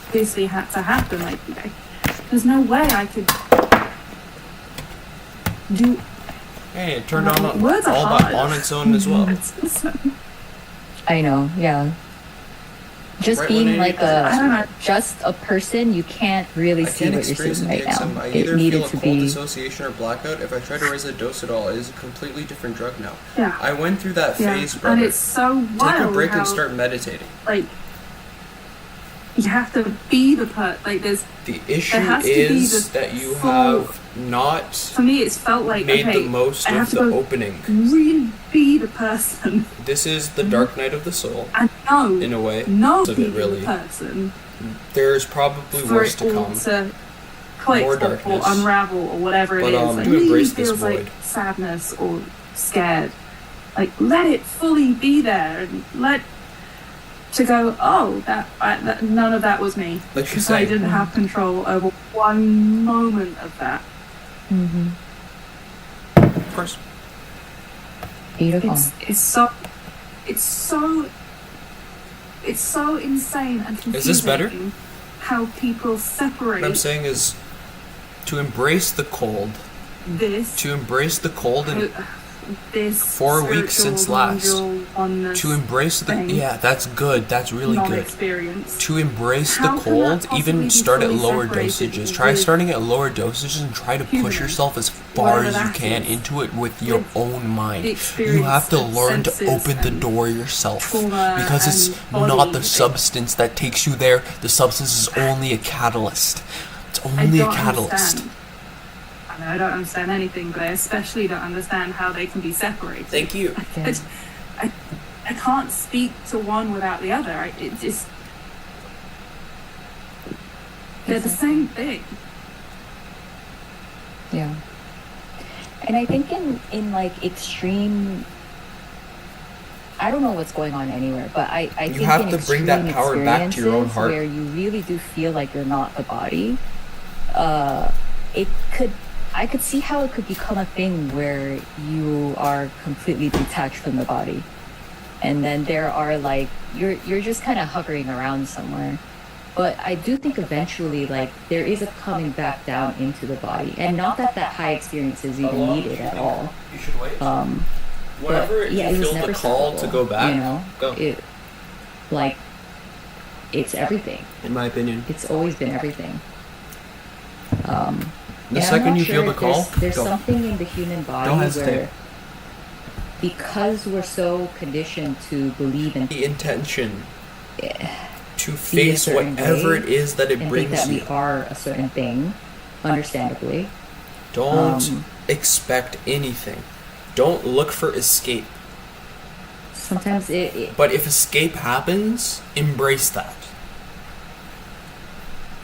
S10: Obviously had to happen, there's no way I could do.
S1: Hey, it turned on
S10: Words are
S1: all
S10: hard.
S1: that on its own as well.
S8: I know, yeah. Just
S1: Right,
S8: being
S1: 180.
S8: like
S10: I don't know.
S8: just a person, you can't really
S1: I
S8: see
S1: can't
S8: what you're
S1: experience
S8: seeing
S1: the
S8: right
S1: DXM.
S8: now.
S1: I
S8: It
S1: either
S8: needed
S1: feel a
S8: to
S1: cold
S8: be.
S1: dissociation or blackout. If I try to raise the dose at all, it is a completely different drug now.
S10: Yeah.
S1: I went through that
S10: Yeah.
S1: phase, brother.
S10: And it's so
S1: Take
S10: wild
S1: a break
S10: how,
S1: and start meditating.
S10: like, you have to be the there's,
S1: The issue
S10: has to be
S1: is
S10: the
S1: that you
S10: full-
S1: have not
S10: for me it's felt like,
S1: made
S10: okay,
S1: the most
S10: I have
S1: of
S10: to
S1: the
S10: go
S1: opening.
S10: really be the person
S1: This is the dark night of the soul,
S10: and know,
S1: in a way.
S10: know
S1: of
S10: be
S1: it, really.
S10: the person
S1: There's probably
S10: for
S1: worse
S10: it
S1: to
S10: all
S1: come.
S10: to click
S1: More
S10: or
S1: darkness.
S10: unravel or whatever
S1: But,
S10: it is. Like,
S1: to
S10: really
S1: embrace this
S10: feels like
S1: void.
S10: sadness or scared. Like, let it fully be there and to go, oh, that none of that was me.
S1: Like you
S10: Because I
S1: say.
S10: didn't have control over one moment of that.
S8: Hmm.
S1: Of course.
S8: Beautiful.
S10: It's so insane and confusing.
S1: Is this better?
S10: How people separate
S1: What I'm saying is to embrace the cold.
S10: this
S1: To embrace the cold and
S10: this
S1: 4 weeks
S10: spiritual,
S1: since last.
S10: non-dual oneness
S1: to embrace the
S10: thing,
S1: yeah, that's good. That's really good.
S10: non-experience.
S1: To embrace
S10: How
S1: the
S10: can that
S1: cold,
S10: possibly
S1: even
S10: be
S1: start at
S10: fully
S1: lower
S10: separated
S1: dosages. Try
S10: with
S1: starting at lower dosages and try to push
S10: human,
S1: yourself as far
S10: whatever
S1: as you
S10: that
S1: can
S10: is,
S1: into it with your
S10: with
S1: own mind.
S10: the
S1: You have to
S10: experience
S1: learn
S10: of
S1: to
S10: senses
S1: open the
S10: and
S1: door yourself
S10: trauma
S1: because it's
S10: and
S1: not
S10: body.
S1: the substance that takes you there. The substance is only a catalyst. It's
S10: I
S1: only a
S10: don't
S1: catalyst.
S10: understand. I don't understand anything, but I especially don't understand how they can be separated.
S1: Thank you.
S10: I can't speak to one without the other. It just they're the same thing.
S8: Yeah. And I think in like extreme, I don't know what's going on anywhere, but I think
S1: You have
S8: in
S1: to bring that
S8: extreme
S1: power back to your own
S8: experiences
S1: heart.
S8: where you really do feel like you're not the body, it could. I could see how it could become a thing where you are completely detached from the body, and then there are like you're just kind of hovering around somewhere. But I do think eventually, like, there is a coming back down into the body, and not that high experience is even needed at all.
S1: You should wait.
S8: Whenever
S1: you
S8: it was
S1: feel
S8: never
S1: the call to go back,
S8: you know,
S1: go.
S8: Like, it's everything.
S1: In my opinion,
S8: It's always been everything.
S1: the
S8: And I'm
S1: second
S8: not
S1: you
S8: sure
S1: feel the
S8: if
S1: call,
S8: there's
S1: go.
S8: something in the human body
S1: Don't hesitate.
S8: where, because we're so conditioned to believe in
S1: The intention to
S8: be a
S1: face
S8: certain
S1: whatever
S8: way
S1: it is that it
S8: and think
S1: brings
S8: that we
S1: you.
S8: are a certain thing, understandably.
S1: Don't expect anything. Don't look for escape.
S8: Sometimes
S1: But if escape happens, embrace that.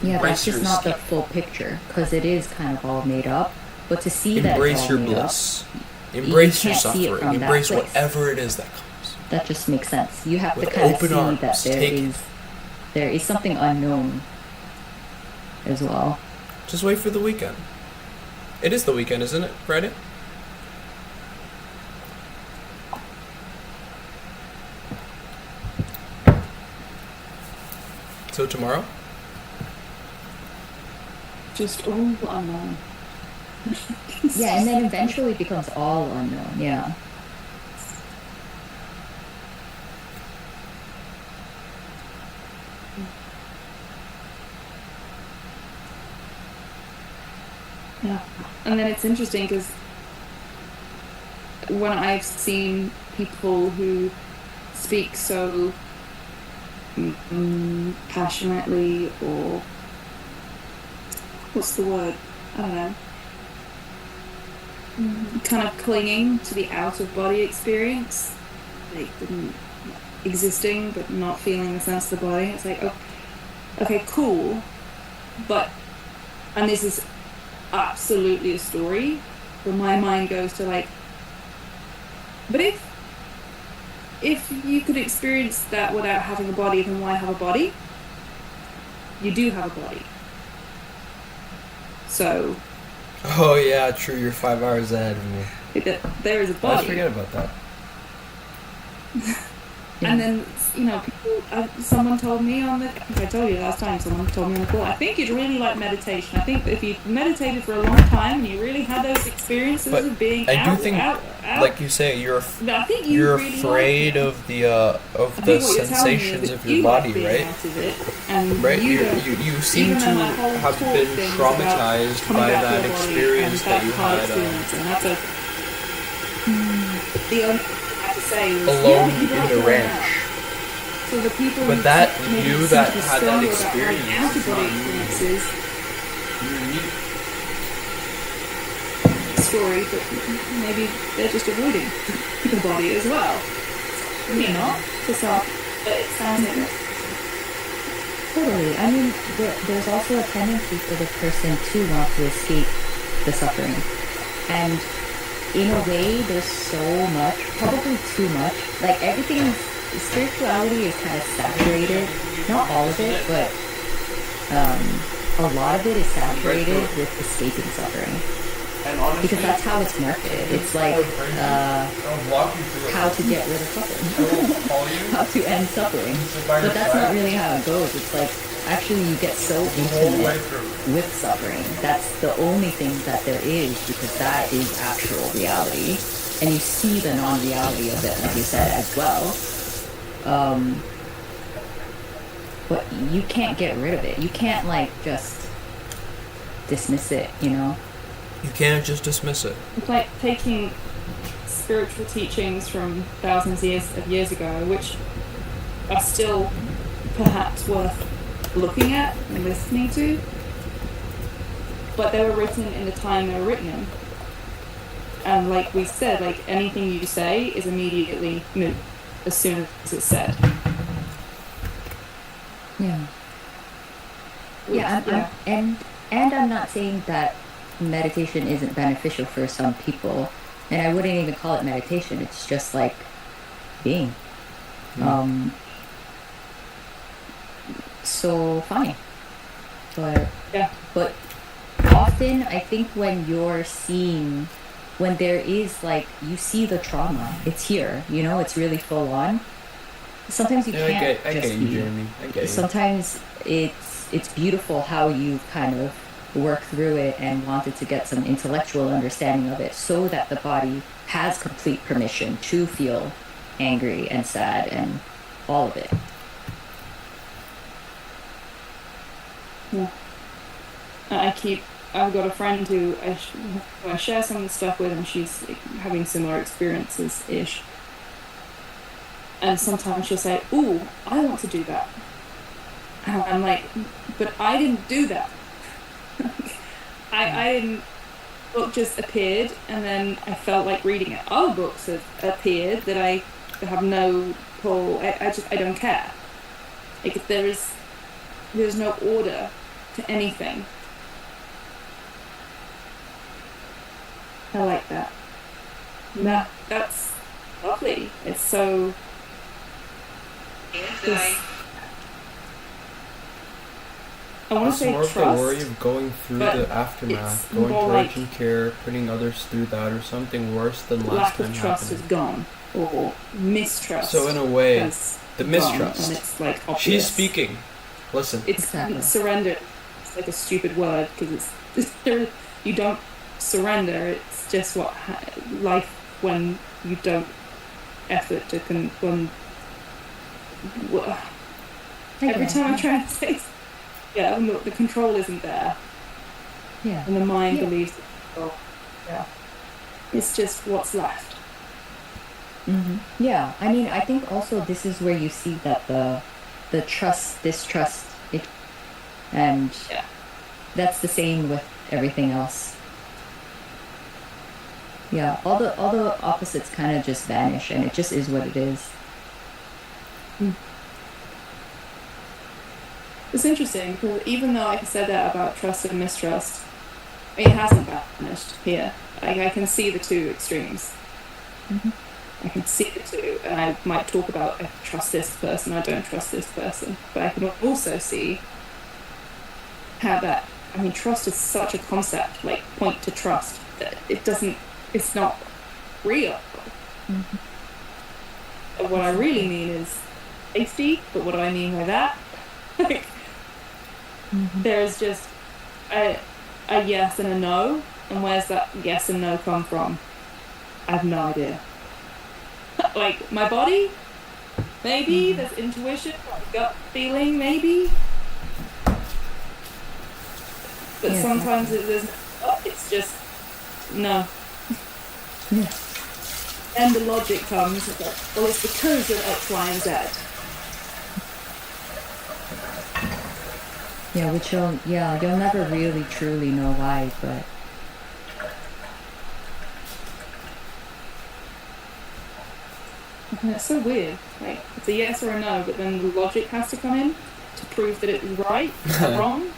S8: yeah,
S1: Embrace
S8: that's just
S1: your
S8: not the
S1: escape.
S8: full picture, because it is kind of all made up. But to see that
S1: Embrace
S8: it's all
S1: your
S8: made
S1: bliss.
S8: up,
S1: Embrace your
S8: can't see it
S1: suffering.
S8: from that
S1: Embrace
S8: place.
S1: whatever it is that comes.
S8: That just makes sense. You have
S1: With
S8: to kind of
S1: open
S8: see
S1: arms,
S8: that
S1: take
S8: there is something unknown as well.
S1: Just wait for the weekend. It is the weekend, isn't it? Friday? So tomorrow?
S10: Just all unknown.
S8: Yeah, and then eventually it becomes all unknown. Yeah.
S10: Yeah, and then it's interesting because when I've seen people who speak so passionately, or what's the word? I don't know. Kind of clinging to the out of body experience, like existing but not feeling the sense of the body. It's like, okay, cool, but, and this is absolutely a story, but my mind goes to like, but if you could experience that without having a body, then why have a body? You do have a body. So
S1: Oh yeah, true, you're 5 hours ahead of me.
S10: there is a
S1: Let's
S10: body.
S1: forget about that.
S10: And then, you know, people, someone told me on the, I think I told you last time, someone told me on the call, I think you'd really like meditation. I think if you meditated for a long time and you really had those experiences
S1: But
S10: of being
S1: I do
S10: out,
S1: think,
S10: out,
S1: like you say,
S10: I think
S1: you're
S10: really
S1: afraid
S10: like it.
S1: of the
S10: I think what you're telling me
S1: sensations
S10: is
S1: of
S10: that
S1: your
S10: you like
S1: body,
S10: being
S1: right?
S10: out of it, and
S1: Right?
S10: you don't.
S1: You seem
S10: even
S1: to
S10: though my whole
S1: have
S10: talk
S1: been
S10: thing is
S1: traumatized
S10: about coming
S1: by
S10: back to
S1: that
S10: your body
S1: experience
S10: and
S1: that you
S10: hard
S1: had
S10: experience, and that's the only thing I had to say was,
S1: alone
S10: yeah, but you
S1: in
S10: like
S1: the
S10: going
S1: ranch.
S10: out. So the people
S1: But
S10: who
S1: that
S10: maybe
S1: you
S10: seem
S1: that
S10: to be
S1: had that
S10: stronger about
S1: experience
S10: having out of
S1: is
S10: body
S1: not you.
S10: experiences
S1: You're unique.
S10: story, but maybe they're just avoiding the body as well. You know, to some, but it sounds like
S8: Totally. I mean, there's also a tendency for the person to want to escape the suffering. And in a way, there's so much, probably too much. Like, everything, spirituality is kind of saturated. Not all of it, but a lot of it is saturated with escaping suffering. Because that's how it's marketed. It's like how to get rid of suffering. How to end suffering. But that's not really how it goes. It's like, actually you get so intimate with suffering. That's the only thing that there is, because that is actual reality. And you see the non-reality of it, like you said, as well. But you can't get rid of it. You can't, like, just dismiss it, you know?
S1: You can't just dismiss it.
S10: it's like taking spiritual teachings from thousands of years ago, which are still perhaps worth looking at and listening to, but they were written in the time they were written in. And like we said, like anything you say is immediately moot as soon as it's said.
S8: Yeah. Yeah, and I'm not saying that meditation isn't beneficial for some people, and I wouldn't even call it meditation. It's just like being. Um, so fine. But
S10: Yeah.
S8: but often I think when you're seeing, when there is like, you see the trauma, it's here, you know, it's really full on. Sometimes you
S1: Yeah,
S8: can't
S1: I
S8: just
S1: get you,
S8: be.
S1: Jeremy. I get you.
S8: Sometimes it's beautiful how you kind of work through it and wanted to get some intellectual understanding of it so that the body has complete permission to feel angry and sad and all of it.
S10: Yeah. I've got a friend who I share some of the stuff with, and she's like, having similar experiences ish. And sometimes she'll say, "Ooh, I want to do that." And I'm like, "But I didn't do that. I didn't." Book just appeared, and then I felt like reading it. Other books have appeared that I have no pull. I don't care. Like there's no order to anything. I like that. That's lovely. It's so. I want to
S1: It's
S10: say
S1: more of
S10: trust.
S1: the worry of going through
S10: but
S1: the aftermath,
S10: it's
S1: going
S10: more
S1: to
S10: like
S1: urgent care, putting others through that, or something worse than last
S10: lack
S1: time
S10: of trust
S1: happened.
S10: is gone, or mistrust.
S1: So in a way,
S10: has
S1: the
S10: gone,
S1: mistrust.
S10: and it's like obvious.
S1: She's speaking. Listen.
S10: It's
S8: Exactly.
S10: surrender. It's like a stupid word because it's you don't surrender. It's just what life when you don't effort to every time I try to say, yeah, look, the control isn't there,
S8: Yeah.
S10: and the mind
S8: Yeah.
S10: believes the control. Yeah, it's just what's left.
S8: Yeah, I mean, I think also this is where you see that the trust, distrust, and
S10: Yeah.
S8: that's the same with everything else. Yeah, all the opposites kind of just vanish, and it just is what it is.
S10: It's interesting because even though I said that about trust and mistrust, it hasn't vanished here. I can see the two extremes. I can see the two, and I might talk about I trust this person, I don't trust this person, but I can also see how that. I mean, trust is such a concept, like point to trust, that it's not real. What I really mean is safety, but what do I mean by that? Like, there's just a yes and a no, and where's that yes and no come from? I have no idea. Like, my body, maybe, there's intuition, like gut feeling, maybe. But
S8: Yeah,
S10: sometimes it's just, no.
S8: Yeah.
S10: And the logic comes, it's like, well, it's because of X, Y, and Z.
S8: Yeah, which you'll never really truly know why, but
S10: And it's so weird. Like, it's a yes or a no, but then the logic has to come in to prove that it was right or wrong.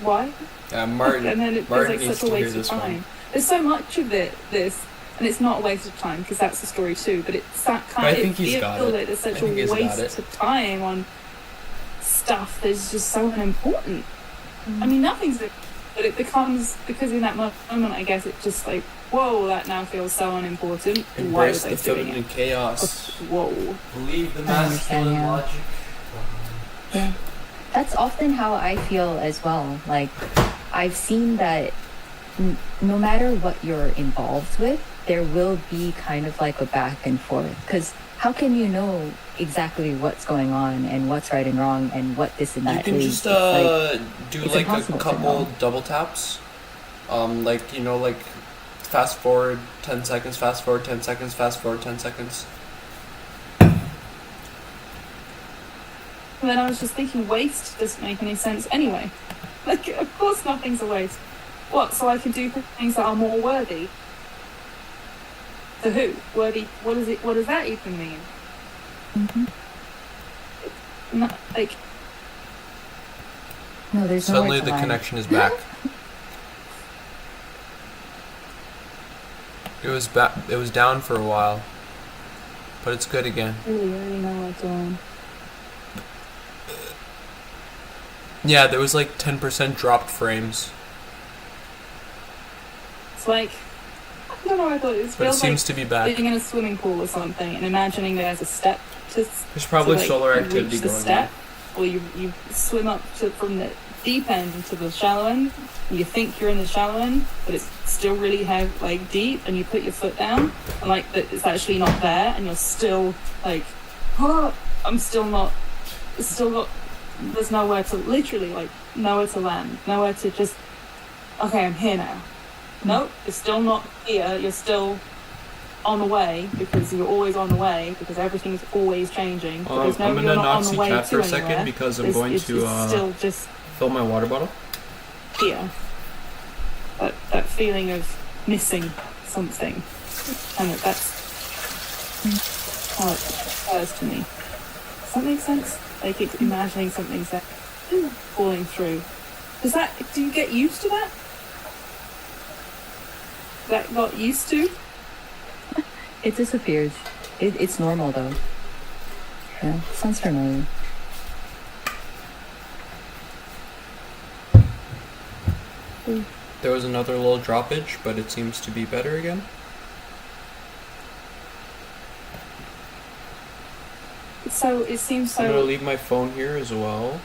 S10: Why?
S1: Martin.
S10: And then it feels
S1: Martin
S10: like
S1: needs
S10: such a
S1: to hear
S10: waste of
S1: this
S10: time.
S1: one.
S10: There's so much of this, and it's not a waste of time because that's the story too. But it's that
S1: But
S10: kind
S1: I
S10: of.
S1: think he's got
S10: feels
S1: it.
S10: like there's such
S1: I think
S10: a
S1: he's got
S10: waste
S1: it.
S10: of time on stuff that's just so unimportant. I mean, nothing's. But it becomes, because in that moment, I guess it's just like, whoa, that now feels so unimportant. Why
S1: Embrace
S10: was I
S1: the
S10: doing
S1: feminine
S10: it?
S1: chaos.
S10: Whoa.
S1: Believe the
S8: I understand,
S1: masculine
S8: yeah.
S1: logic.
S8: yeah. That's often how I feel as well. Like, I've seen that no matter what you're involved with, there will be kind of like a back and forth. Because how can you know exactly what's going on and what's right and wrong and what this and that
S1: You can
S8: is?
S1: just do
S8: it's
S1: like a
S8: impossible to
S1: couple
S8: know.
S1: double taps. Like, you know, like fast forward 10 seconds, fast forward 10 seconds, fast forward 10 seconds.
S10: And then I was just thinking, waste doesn't make any sense anyway. Like, of course nothing's a waste. What, so I can do things that are more worthy? To who? Worthy, what does that even mean? Not, like,
S8: No, there's
S1: Suddenly
S8: nowhere to
S1: the
S8: hide.
S1: connection is back. It was down for a while, but it's good again.
S10: Really know what's on.
S1: Yeah, there was like 10% dropped frames.
S10: It's like, I don't know, I thought it
S1: But it
S10: feels
S1: seems
S10: like
S1: to be back.
S10: being in a swimming pool or something and imagining there's a step to
S1: There's probably
S10: to, like,
S1: solar
S10: reach
S1: activity
S10: the
S1: going
S10: step, or you swim up from the deep end to the shallow end. And you think you're in the shallow end, but it's still really like deep, and you put your foot down, and like that it's actually not there, and you're still like, oh, I'm still not. It's still got. There's nowhere to literally like nowhere to land, nowhere to just. Okay, I'm here now. Nope, you're still not here. You're still on the way, because you're always on the way, because everything's always changing.
S1: I'm gonna
S10: you're not
S1: not
S10: on the
S1: see
S10: way
S1: chat for
S10: to
S1: a second
S10: anywhere.
S1: because I'm
S10: It's-
S1: going
S10: it's
S1: to
S10: still just
S1: fill my water bottle.
S10: here. That feeling of missing something, and that's how it occurs to me. Does that make sense? Like it's imagining something's that falling through. Do you get used to that? That got used to?
S8: It disappears. It's normal though. Yeah, sounds familiar.
S1: There was another little droppage, but it seems to be better again.
S10: So it seems
S1: I'm gonna
S10: so.
S1: leave my phone here as well.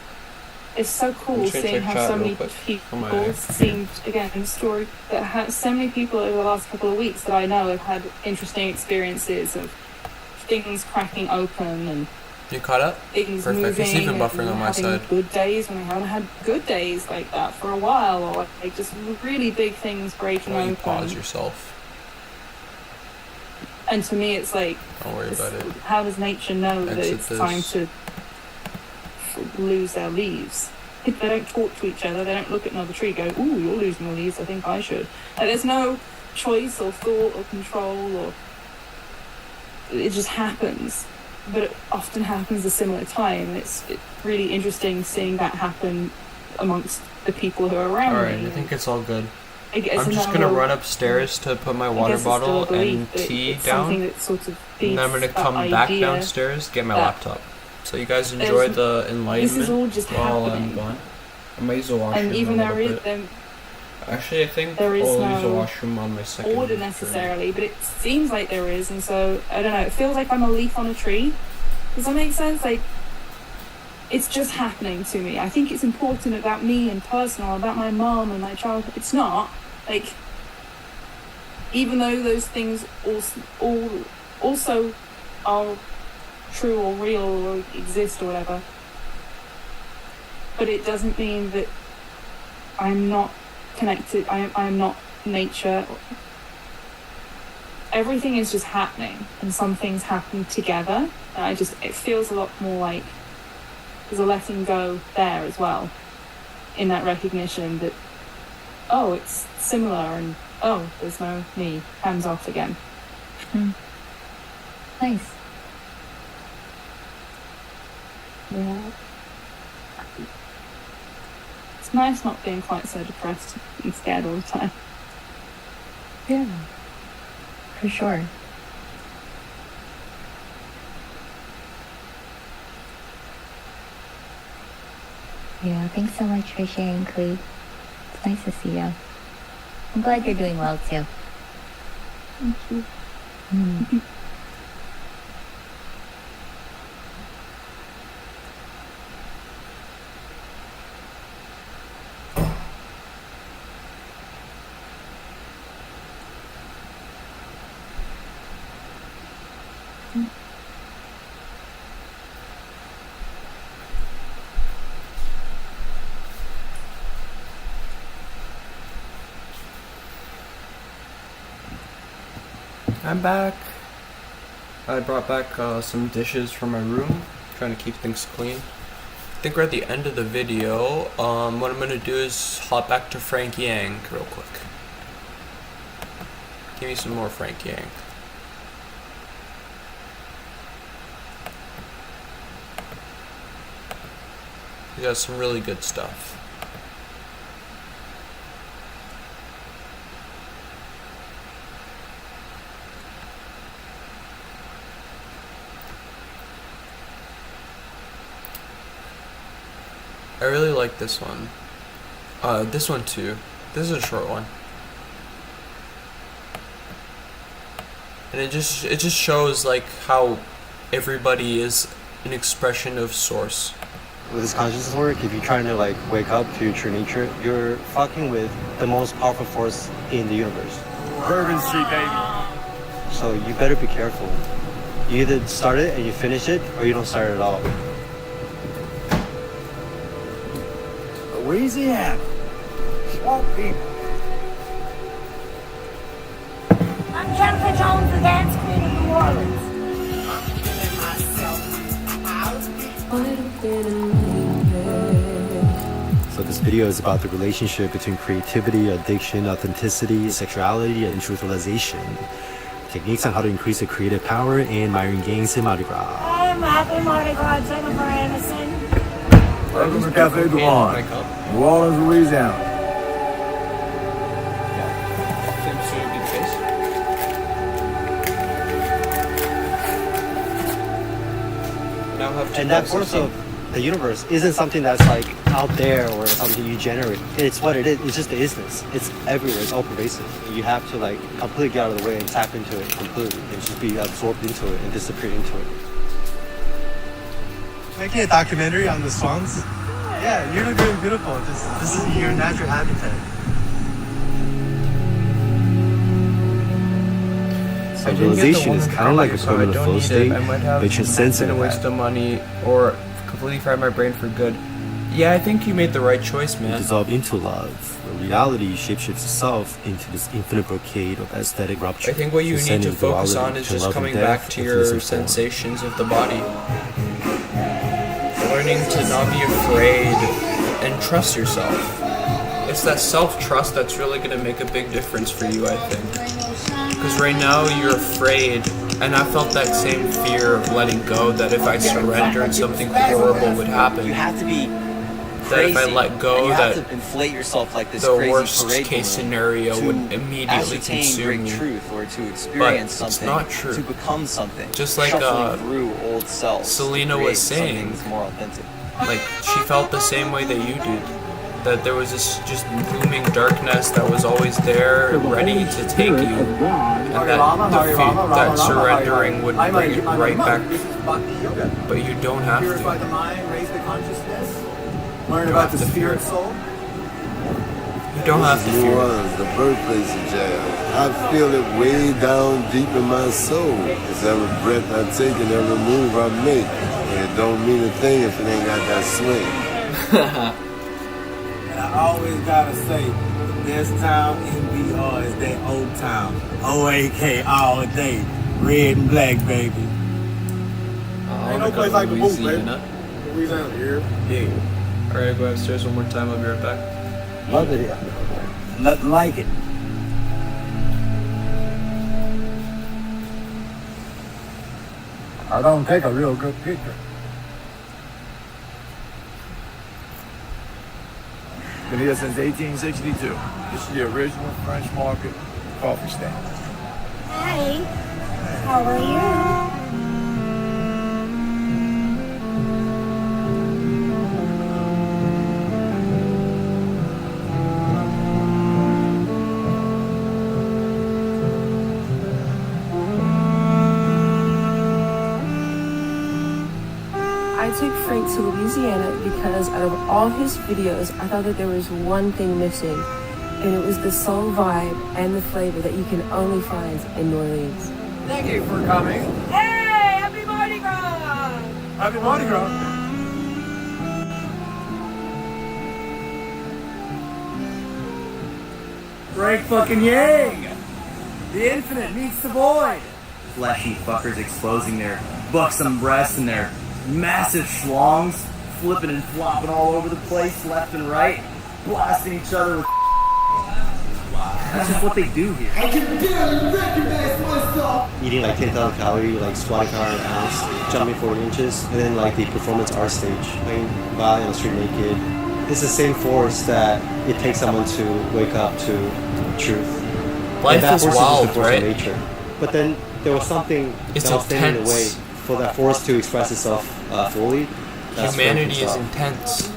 S10: It's so cool
S1: I'm just gonna
S10: seeing
S1: check
S10: how
S1: chat
S10: so
S1: real
S10: many
S1: quick.
S10: people
S1: Oh my.
S10: seemed, again, story that had so many people over the last couple of weeks that I know have had interesting experiences of things cracking open and
S1: You caught up?
S10: things
S1: Perfect.
S10: moving
S1: It's even
S10: and
S1: buffering on my
S10: having
S1: side.
S10: good days when I haven't had good days like that for a while, or like just really big things breaking
S1: Why don't you
S10: open.
S1: pause yourself?
S10: And to me, it's like,
S1: Don't worry about it.
S10: how does nature know that
S1: Exit
S10: it's
S1: this.
S10: time to lose their leaves? They don't talk to each other. They don't look at another tree and go, ooh, you're losing your leaves, I think I should. Like, there's no choice or thought or control, or it just happens. But it often happens at a similar time. It's really interesting seeing that happen amongst the people who are around
S1: Alright,
S10: me.
S1: I think it's all good.
S10: I guess
S1: I'm just
S10: another-
S1: gonna run upstairs to put my
S10: I
S1: water
S10: guess it's still
S1: bottle
S10: a belief
S1: and
S10: that
S1: tea
S10: it's something
S1: down,
S10: that sort of
S1: and then I'm
S10: feeds
S1: gonna come
S10: that
S1: back
S10: idea
S1: downstairs, get my
S10: that
S1: laptop. So you guys enjoy
S10: there's-
S1: the enlightenment
S10: this is all just
S1: while I'm
S10: happening.
S1: gone. I might use the washroom
S10: And even
S1: a little
S10: there is
S1: bit.
S10: them
S1: Actually, I think
S10: there is
S1: I'll use the
S10: no
S1: washroom on my second
S10: order
S1: turn.
S10: necessarily, but it seems like there is, and so I don't know. It feels like I'm a leaf on a tree. Does that make sense? Like it's just happening to me. I think it's important about me and personal, about my mom and my childhood. It's not like, even though those things also are true or real or exist or whatever, but it doesn't mean that I'm not connected. I'm not nature. Everything is just happening, and some things happen together. And it feels a lot more like there's a letting go there as well, in that recognition that, oh, it's similar, and oh, there's no me, hands off again.
S8: Nice.
S10: Yeah. It's nice not being quite so depressed and scared all the time.
S8: Yeah. For sure. Yeah, thanks so much for sharing, Cleve. It's nice to see you. I'm glad you're doing well too.
S10: Thank you.
S1: I'm back. I brought back some dishes from my room, trying to keep things clean. I think we're at the end of the video. What I'm gonna do is hop back to Frank Yang real quick. Give me some more Frank Yang. He got some really good stuff. I really like this one. This one too. This is a short one. And it just shows like how everybody is an expression of source.
S4: With this consciousness work, if you're trying to like wake up to your true nature, you're fucking with the most powerful force in the universe.
S5: Bourbon Street, baby.
S4: So you better be careful. You either start it and you finish it, or you don't start it at all.
S2: Louisiana. Swamp people.
S11: I'm Jennifer Jones, the dance queen of New Orleans.
S4: So this video is about the relationship between creativity, addiction, authenticity, sexuality, and truthfulization. Techniques on how to increase the creative power and Myron Gaines in Mardi Gras.
S11: I'm happy Mardi Gras, Jennifer Anderson.
S2: Welcome to Cafe Du Monde, New Orleans, Louisiana.
S4: And that force of the universe isn't something that's like out there or something you generate. It's what it is. It's just the isness. It's everywhere. It's all pervasive. You have to like completely get out of the way and tap into it completely and just be absorbed into it and disappear into it. Making a documentary on the swans? Yeah, you're doing beautiful. This is your natural habitat. Civilization is kind of like a permanent flow state, but transcends in a way.
S1: Waste of money or completely fried my brain for good. Yeah, I think you made the right choice, man.
S4: Dissolve into love, where reality shapeshifts itself into this infinite brocade of aesthetic rupture.
S1: I think what you need to focus on is just coming back to your sensations of the body. Learning to not be afraid and trust yourself. It's that self-trust that's really going to make a big difference for you, I think. Because right now you're afraid, and I felt that same fear of letting go, that if I surrendered, something horrible would happen.
S12: You have to be
S1: that if I let go,
S12: you have
S1: that
S12: to inflate yourself like this
S1: the
S12: crazy
S1: worst
S12: parade
S1: case scenario would immediately consume
S12: great
S1: me.
S12: truth or to experience
S1: But it's
S12: something,
S1: not true.
S12: to become something.
S1: Just like
S12: shuffling through old selves.
S1: Selena was saying,
S12: that's more authentic.
S1: Like she felt the same way that you did. That there was this just looming darkness that was always there, ready to take you, and that surrendering would bring it right back. But you don't have to.
S2: Purify the mind, raise the consciousness, learn about the spirit soul.
S1: You don't have to
S13: New
S1: fear.
S13: Orleans, the birthplace of jazz. I feel it way down deep in my soul. It's every breath I take and every move I make. And it don't mean a thing if it ain't got that swing.
S2: And I always gotta say, the best town in VR is that old town. OAK all day. Red and black, baby.
S1: Ain't no place like the booth, man.
S2: Louisiana, here.
S1: Yeah. Alright, go upstairs one more time, I'll be right back.
S2: Love it here. Nothing like it. I don't take a real good picture. Been here since 1862. This is the original French Market coffee stand.
S11: Hi, how are you?
S14: I took Frank to Louisiana because out of all his videos, I thought that there was one thing missing, and it was the soul vibe and the flavor that you can only find in New Orleans.
S2: Thank you for coming.
S11: Hey, happy Mardi Gras!
S2: Happy Mardi Gras. Frank fucking Yang! The infinite meets the void!
S12: Fleshy fuckers exposing their buxom breasts and their massive schlongs, flipping and flopping all over the place, left and right, blasting each other with That's just what they do here.
S2: I can barely recognize myself!
S4: Eating like 10,000 calories, like squatting for an ounce, jumping 40 inches, and then like the performance art stage, playing violin on the street naked. It's the same force that it takes someone to wake up to truth.
S1: Life is wild,
S4: the force
S1: right?
S4: of nature. But then there was something
S1: It's
S4: that was standing in the way
S1: intense.
S4: for that force to express itself fully.
S1: Humanity is intense.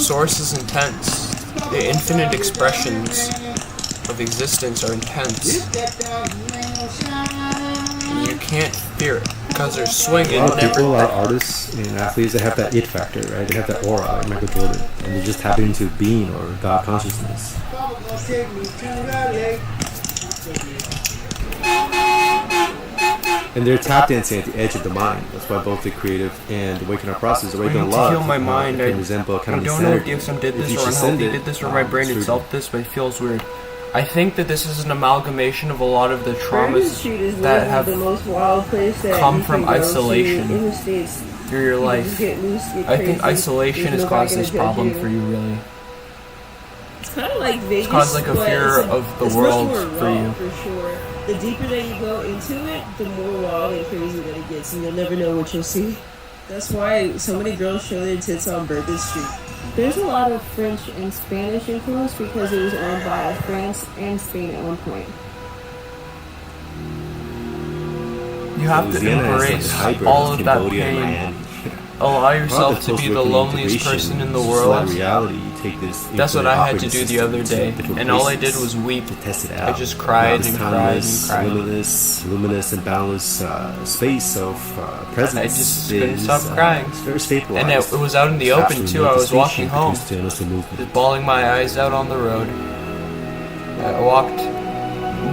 S1: Source is intense. The infinite expressions of existence are intense. You can't fear it because they're swinging.
S6: A lot of people, a lot of artists and athletes, they have that it factor, right? They have that aura, like Michael Jordan, and they just tap into being or God consciousness. And they're tap dancing at the edge of the mind. That's why both the creative and the waking up process, the
S1: I
S6: awakening
S1: need to
S6: love,
S1: heal my mind.
S6: can resemble kind
S1: I
S6: of
S1: don't know if some did this or unhealthy did this or my brain itself this, but it feels weird. I think that this is an amalgamation of a lot of the traumas that have come from isolation through your life. I think isolation has caused this problem for you, really.
S14: It's kind of like Vegas.
S1: It's caused like a fear of the world for you.
S14: For sure. The deeper that you go into it, the more wild and crazy that it gets, and you'll never know what you'll see. That's why so many girls show their tits on Bourbon Street. There's a lot of French and Spanish influence because it was owned by France and Spain at one point.
S1: You have to embrace all of that pain. Allow yourself to be the loneliest person in the world. That's what I had to do the other day, and all I did was weep. I just cried and cried and cried.
S6: Luminous and boundless space of presence.
S1: I just couldn't stop crying.
S6: It's very stabilized.
S1: And it was out in the open too. I was walking home, just bawling my eyes out on the road. I walked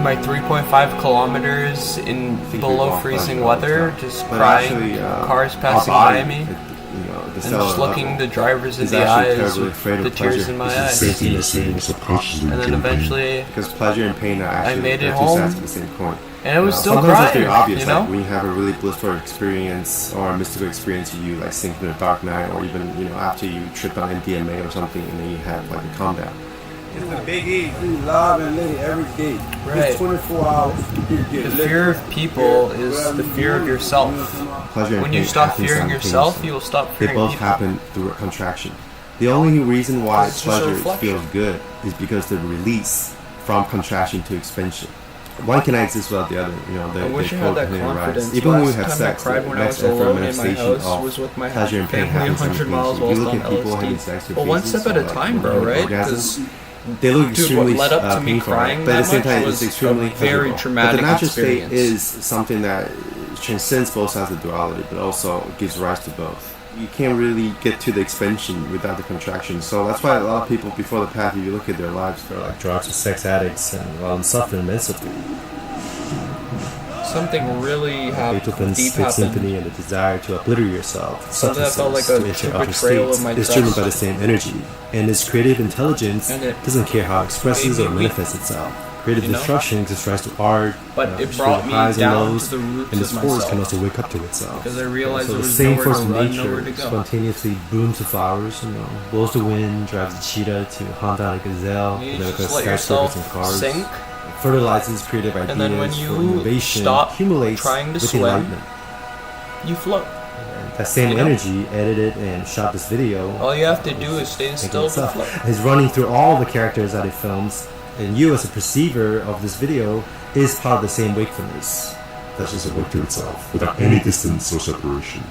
S1: my 3.5 kilometers in below freezing weather, just crying, cars passing by me, and just looking the drivers in the eyes with the tears in my eyes. And then eventually,
S6: because pleasure and pain are
S1: I
S6: actually
S1: made it home,
S6: at the same point.
S1: and I was still
S6: sometimes
S1: crying.
S6: It's very obvious,
S1: you know,
S6: like when you have a really blissful experience or a mystical experience, you like sink in a dark night, or even after you trip on MDMA or something, and then you have like a calm down.
S13: It's a big E. We live and lit every day.
S1: Right.
S13: It's 24 hours.
S1: The fear of people is the fear of yourself. When you stop fearing yourself, you will stop fearing
S6: people. They both
S1: people.
S6: happen through a contraction. The only reason why
S1: It's just a
S6: pleasure
S1: reflection.
S6: feels good is because the release from contraction to expansion. One cannot exist without the other.
S1: I wish I had that confidence.
S6: Even when we
S1: Last
S6: have
S1: time
S6: sex,
S1: I cried
S6: the
S1: when I
S6: next
S1: was
S6: effort
S1: alone in my
S6: manifestation
S1: house
S6: of
S1: was with my
S6: pleasure and pain
S1: family
S6: happens
S1: 100 miles
S6: simultaneously. If you
S1: whilst
S6: look
S1: on
S6: at people having
S1: LSD.
S6: sex with
S1: But one
S6: faces
S1: step at a
S6: or,
S1: time, bro, right?
S6: orgasms, they look
S1: Dude,
S6: extremely
S1: what led up to me
S6: painful,
S1: crying
S6: but at the same
S1: that
S6: time,
S1: much
S6: it's
S1: was
S6: extremely
S1: a very
S6: pleasurable.
S1: traumatic
S6: But the natural
S1: experience.
S6: state is something that transcends both sides of duality, but also gives rise to both. You can't really get to the expansion without the contraction. So that's why a lot of people before the path, if you look at their lives, they're like drugs or sex addicts, and a lot of them suffer immensely.
S1: Something really
S6: Beethoven's
S1: deep
S6: Fifth
S1: happened.
S6: Symphony and the desire to obliterate yourself.
S1: Something that felt like a true betrayal of my
S6: It's driven
S1: trust.
S6: by the same energy, and its creative intelligence
S1: And it
S6: doesn't care how it expresses
S1: made
S6: or
S1: me weak.
S6: manifests itself. Creative
S1: You know?
S6: destruction gives rise to art,
S1: But it
S6: destroys
S1: brought me
S6: highs and
S1: down
S6: lows,
S1: to the roots
S6: and its
S1: of
S6: force
S1: myself.
S6: can also wake up to itself.
S1: Because I realized
S6: So
S1: there
S6: the
S1: was
S6: same
S1: nowhere
S6: force
S1: to
S6: of
S1: run,
S6: nature
S1: nowhere to go.
S6: spontaneously booms the flowers, blows the wind, drives the cheetah to hunt down a gazelle,
S1: You
S6: and then
S1: just let
S6: skyscrapers
S1: yourself
S6: and cars.
S1: sink.
S6: Fertilizes creative ideas
S1: And then when
S6: for
S1: you
S6: innovation,
S1: stop
S6: accumulates
S1: trying to
S6: with
S1: swim,
S6: enlightenment.
S1: you float.
S6: That same
S1: You know?
S6: energy edited and shot this video.
S1: All you have to do is stay still to
S6: itself.
S1: float.
S6: Is running through all the characters that it films, and you as a perceiver of this video is part of the same wakefulness.
S15: That's just awake to itself, without any distance or separation.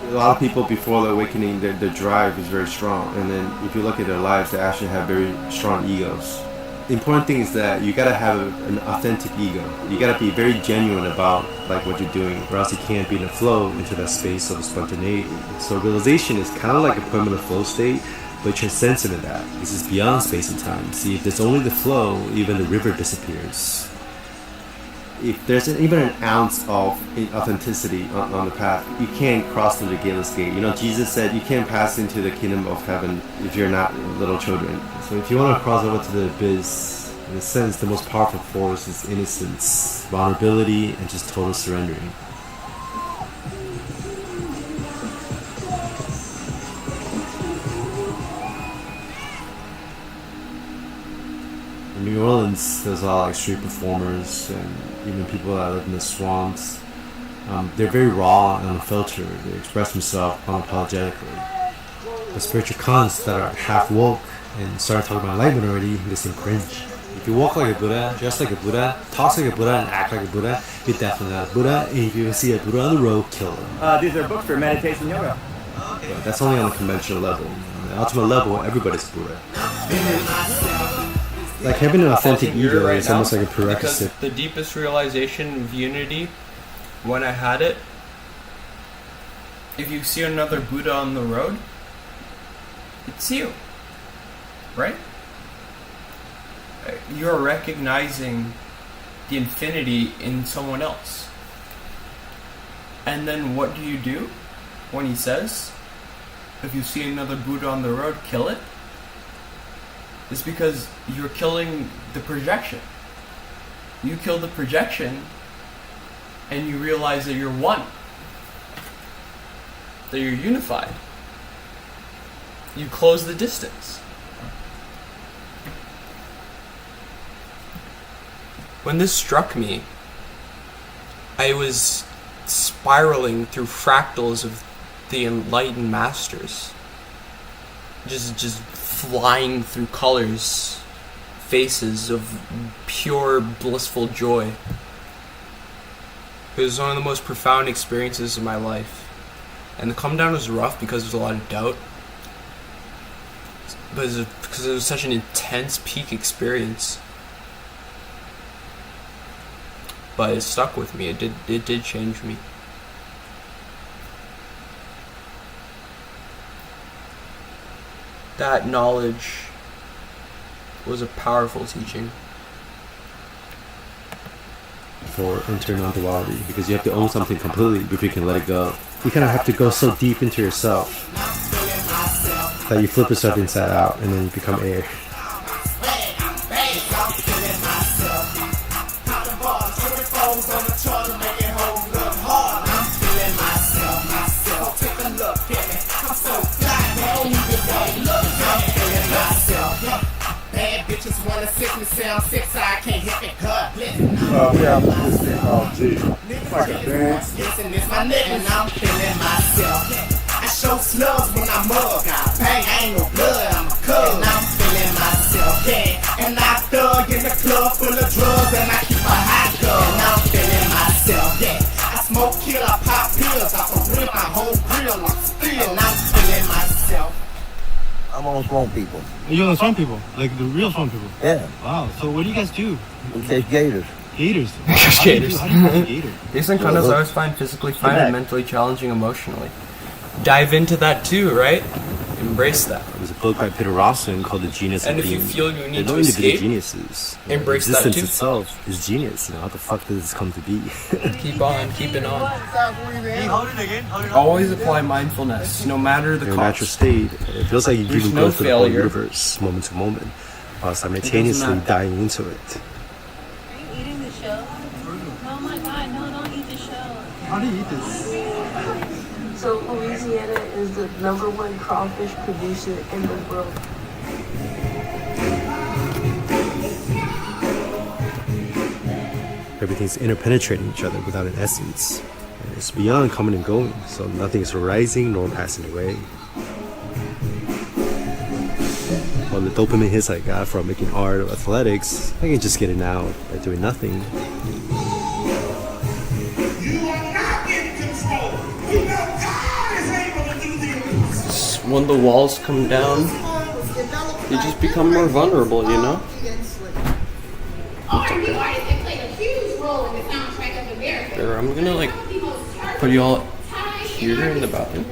S6: A lot of people before the awakening, their drive is very strong, and then if you look at their lives, they actually have very strong egos. The important thing is that you gotta have an authentic ego. You gotta be very genuine about like what you're doing, or else you can't be in a flow into that space of spontaneity. So realization is kind of like a permanent flow state, but transcends into that. This is beyond space and time. See, if there's only the flow, even the river disappears. If there's even an ounce of authenticity on the path, you can't cross through the gateless gate. Jesus said you can't pass into the kingdom of heaven if you're not little children. So if you want to cross over to the abyss, in a sense, the most powerful force is innocence, vulnerability, and just total surrendering. In New Orleans, there's a lot of like street performers and even people that live in the swamps. They're very raw and unfiltered. They express themselves unapologetically. The spiritual cons that are half woke and start talking about enlightenment already, they seem cringe.
S4: If you walk like a Buddha, dress like a Buddha, talk like a Buddha, and act like a Buddha, you're definitely not a Buddha. And if you see a Buddha on the road, kill him.
S12: These are books for meditation yoga.
S4: But that's only on the conventional level. On the ultimate level, everybody's Buddha. Like having an authentic ego
S1: right
S4: is
S1: now,
S4: almost like a prerequisite.
S1: because the deepest realization of unity, when I had it, if you see another Buddha on the road, it's you, right? You're recognizing the infinity in someone else. And then what do you do when he says, if you see another Buddha on the road, kill it? It's because you're killing the projection. You kill the projection and you realize that you're one. That you're unified. You close the distance. When this struck me, I was spiraling through fractals of the enlightened masters. Just flying through colors, faces of pure blissful joy. It was one of the most profound experiences of my life. And the come down was rough because there was a lot of doubt. But because it was such an intense peak experience. But it stuck with me. It did change me. That knowledge was a powerful teaching.
S4: For internal duality, because you have to own something completely before you can let it go. You kind of have to go so deep into yourself that you flip yourself inside out and then you become air.
S5: We have this thing called G. It's like a dance.
S2: And I'm feeling myself. I show slugs when I mug out. Bang, I ain't no blood, I'm a cub. And I'm feeling myself, yeah. And I thug in the club full of drugs, and I keep a hot gun. And I'm feeling myself, yeah. I smoke kill, I pop pills, I can whip my whole grill, I'm still. And I'm feeling myself.
S16: I'm on swamp people.
S4: You're on swamp people? Like the real swamp people?
S16: Yeah.
S4: Wow, so what do you guys do?
S16: We chase gators.
S4: Gators?
S1: Gators.
S4: How do you catch a gator?
S1: These encounters I always find physically fun and mentally challenging emotionally. Dive into that too, right? Embrace that.
S4: There's a book by Peter Rawson called The Genius
S1: And
S4: of
S1: if you
S4: Being.
S1: feel you need
S4: They're
S1: to escape,
S4: geniuses.
S1: embrace that
S4: Existence
S1: too.
S4: itself is genius. You know, how the fuck did this come to be?
S1: Keep on, keeping on. Always apply mindfulness, no matter the
S4: Your
S1: cost.
S4: natural state, it feels like you
S1: There's
S4: really
S1: no
S4: go through the whole
S1: failure.
S4: universe, moment to moment, while simultaneously
S1: matter.
S4: dying into it.
S11: Are you eating the shell? Oh my god, no, don't eat the shell.
S4: How do you eat this?
S14: So Louisiana is the #1 crawfish producer in the world.
S4: Everything's interpenetrating each other without an essence. And it's beyond coming and going, so nothing is arising nor passing away. Well, the dopamine hits I got from making art or athletics, I can just get it now by doing nothing.
S1: When the walls come down, you just become more vulnerable, you know? It's okay. There, I'm gonna like put you all here in the bathroom.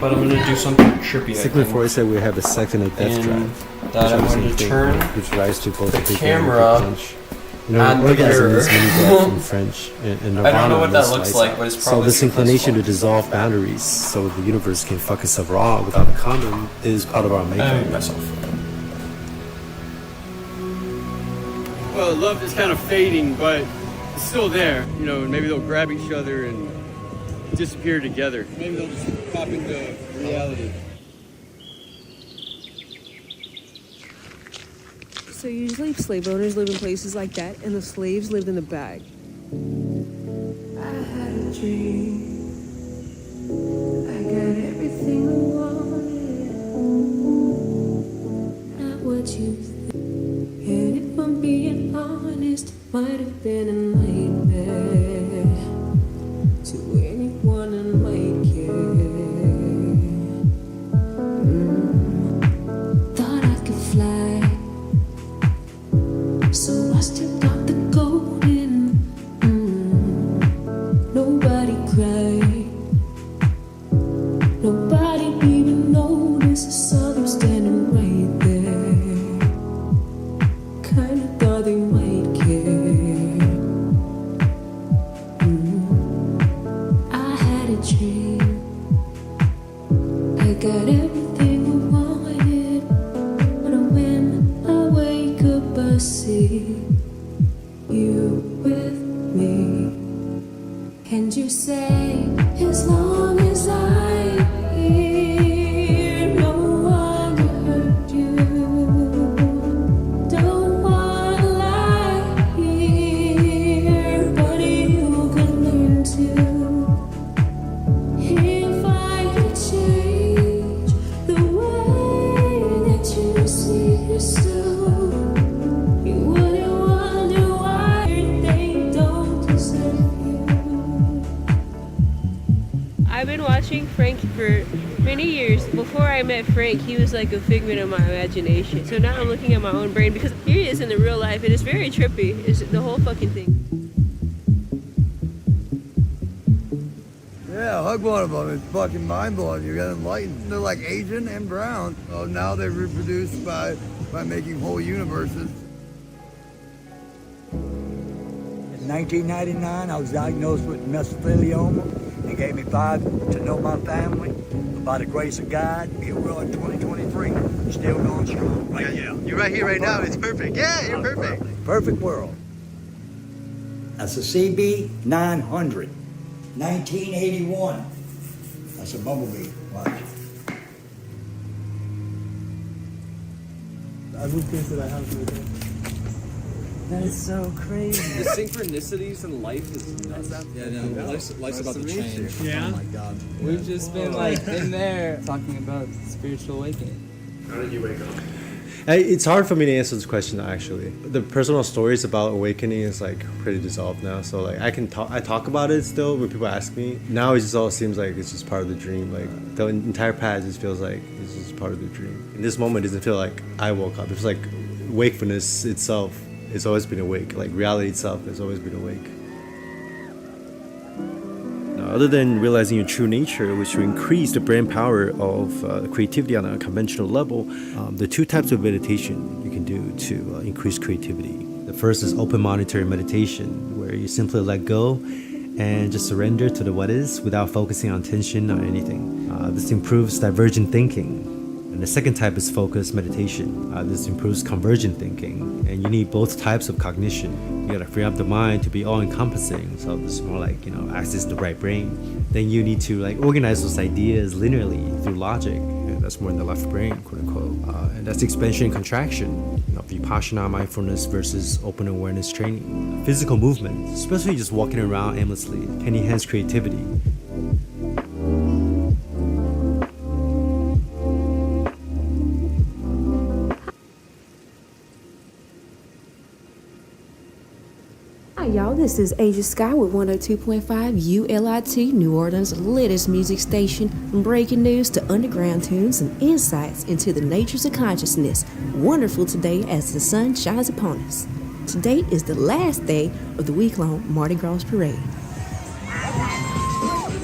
S1: But I'm gonna do something trippy.
S4: Sigmund Freud said we have a second and death
S1: And
S4: drive.
S1: that I'm going to turn
S4: which rise to both
S1: the
S4: big
S1: camera
S4: and French. You know,
S1: and the
S4: orgasm
S1: mirror.
S4: is many breaths in French, and
S1: I don't know what that
S4: Nirvana
S1: looks
S4: means
S1: like,
S4: lights
S1: but it's
S4: out.
S1: probably
S4: So this
S1: something
S4: inclination to
S1: small.
S4: dissolve boundaries so the universe can fuck itself raw without a condom is part of our
S1: I
S4: makeup.
S1: made myself.
S17: Well, love is kind of fading, but it's still there. You know, maybe they'll grab each other and disappear together. Maybe they'll just pop into reality.
S14: So usually slave owners live in places like that, and the slaves lived in the bag. I had a dream. I got everything I wanted. Might have been a nightmare to anyone I might care. Thought I could fly, so I stepped out the golden. Nobody cried, nobody even noticed. I saw them standing right there. Kinda thought they might care. I had a dream, I got everything I wanted, but when I wake up I see you with me. And you say, as long as I'm here, no one can hurt you. Don't wanna lie here, but you can learn to. If I could change the way that you see yourself, you wouldn't wonder why they don't deserve you.
S11: I've been watching Frank for many years. Before I met Frank, he was like a figment of my imagination. So now I'm looking at my own brain because here he is in the real life. It is very trippy. It's the whole fucking thing.
S18: Yeah, hug one of them. It's fucking mind-blowing. You get enlightened. They're like Asian and brown. So now they reproduce by making whole universes.
S19: In 1999, I was diagnosed with mesothelioma. They gave me 5 to know my family. But by the grace of God, here we are in 2023. Still going strong. Right now.
S18: You're right here, right now. It's perfect. Yeah, you're perfect.
S19: Perfect world. That's a CB 900. 1981. That's a bumblebee. Watch.
S18: I moved into that house right there.
S12: That is so crazy.
S20: The synchronicities in life is nuts.
S12: Yeah, no, life's about to change.
S20: Yeah.
S12: Oh my God.
S20: We've just been like in there talking about spiritual awakening.
S4: How did you wake up? It's hard for me to answer this question actually. The personal stories about awakening is like pretty dissolved now. So like I talk about it still when people ask me. Now it just all seems like it's just part of the dream. Like the entire past just feels like it's just part of the dream. In this moment it doesn't feel like I woke up. It feels like wakefulness itself has always been awake. Like reality itself has always been awake. Other than realizing your true nature, which will increase the brain power of creativity on a conventional level, there are 2 types of meditation you can do to increase creativity. The first is open monetary meditation, where you simply let go and just surrender to the what is without focusing on tension or anything. This improves divergent thinking. And the second type is focused meditation. This improves convergent thinking, and you need both types of cognition. You gotta free up the mind to be all-encompassing, so this is more like, access the right brain. Then you need to like organize those ideas linearly through logic, and that's more in the left brain, quote unquote. And that's expansion and contraction, Vipassana mindfulness versus open awareness training. Physical movement, especially just walking around aimlessly, can enhance creativity.
S14: Y'all, this is Asia Sky with 102.5 ULIT, New Orleans' latest music station, from breaking news to underground tunes and insights into the natures of consciousness. Wonderful today as the sun shines upon us. Today is the last day of the week-long Mardi Gras parade.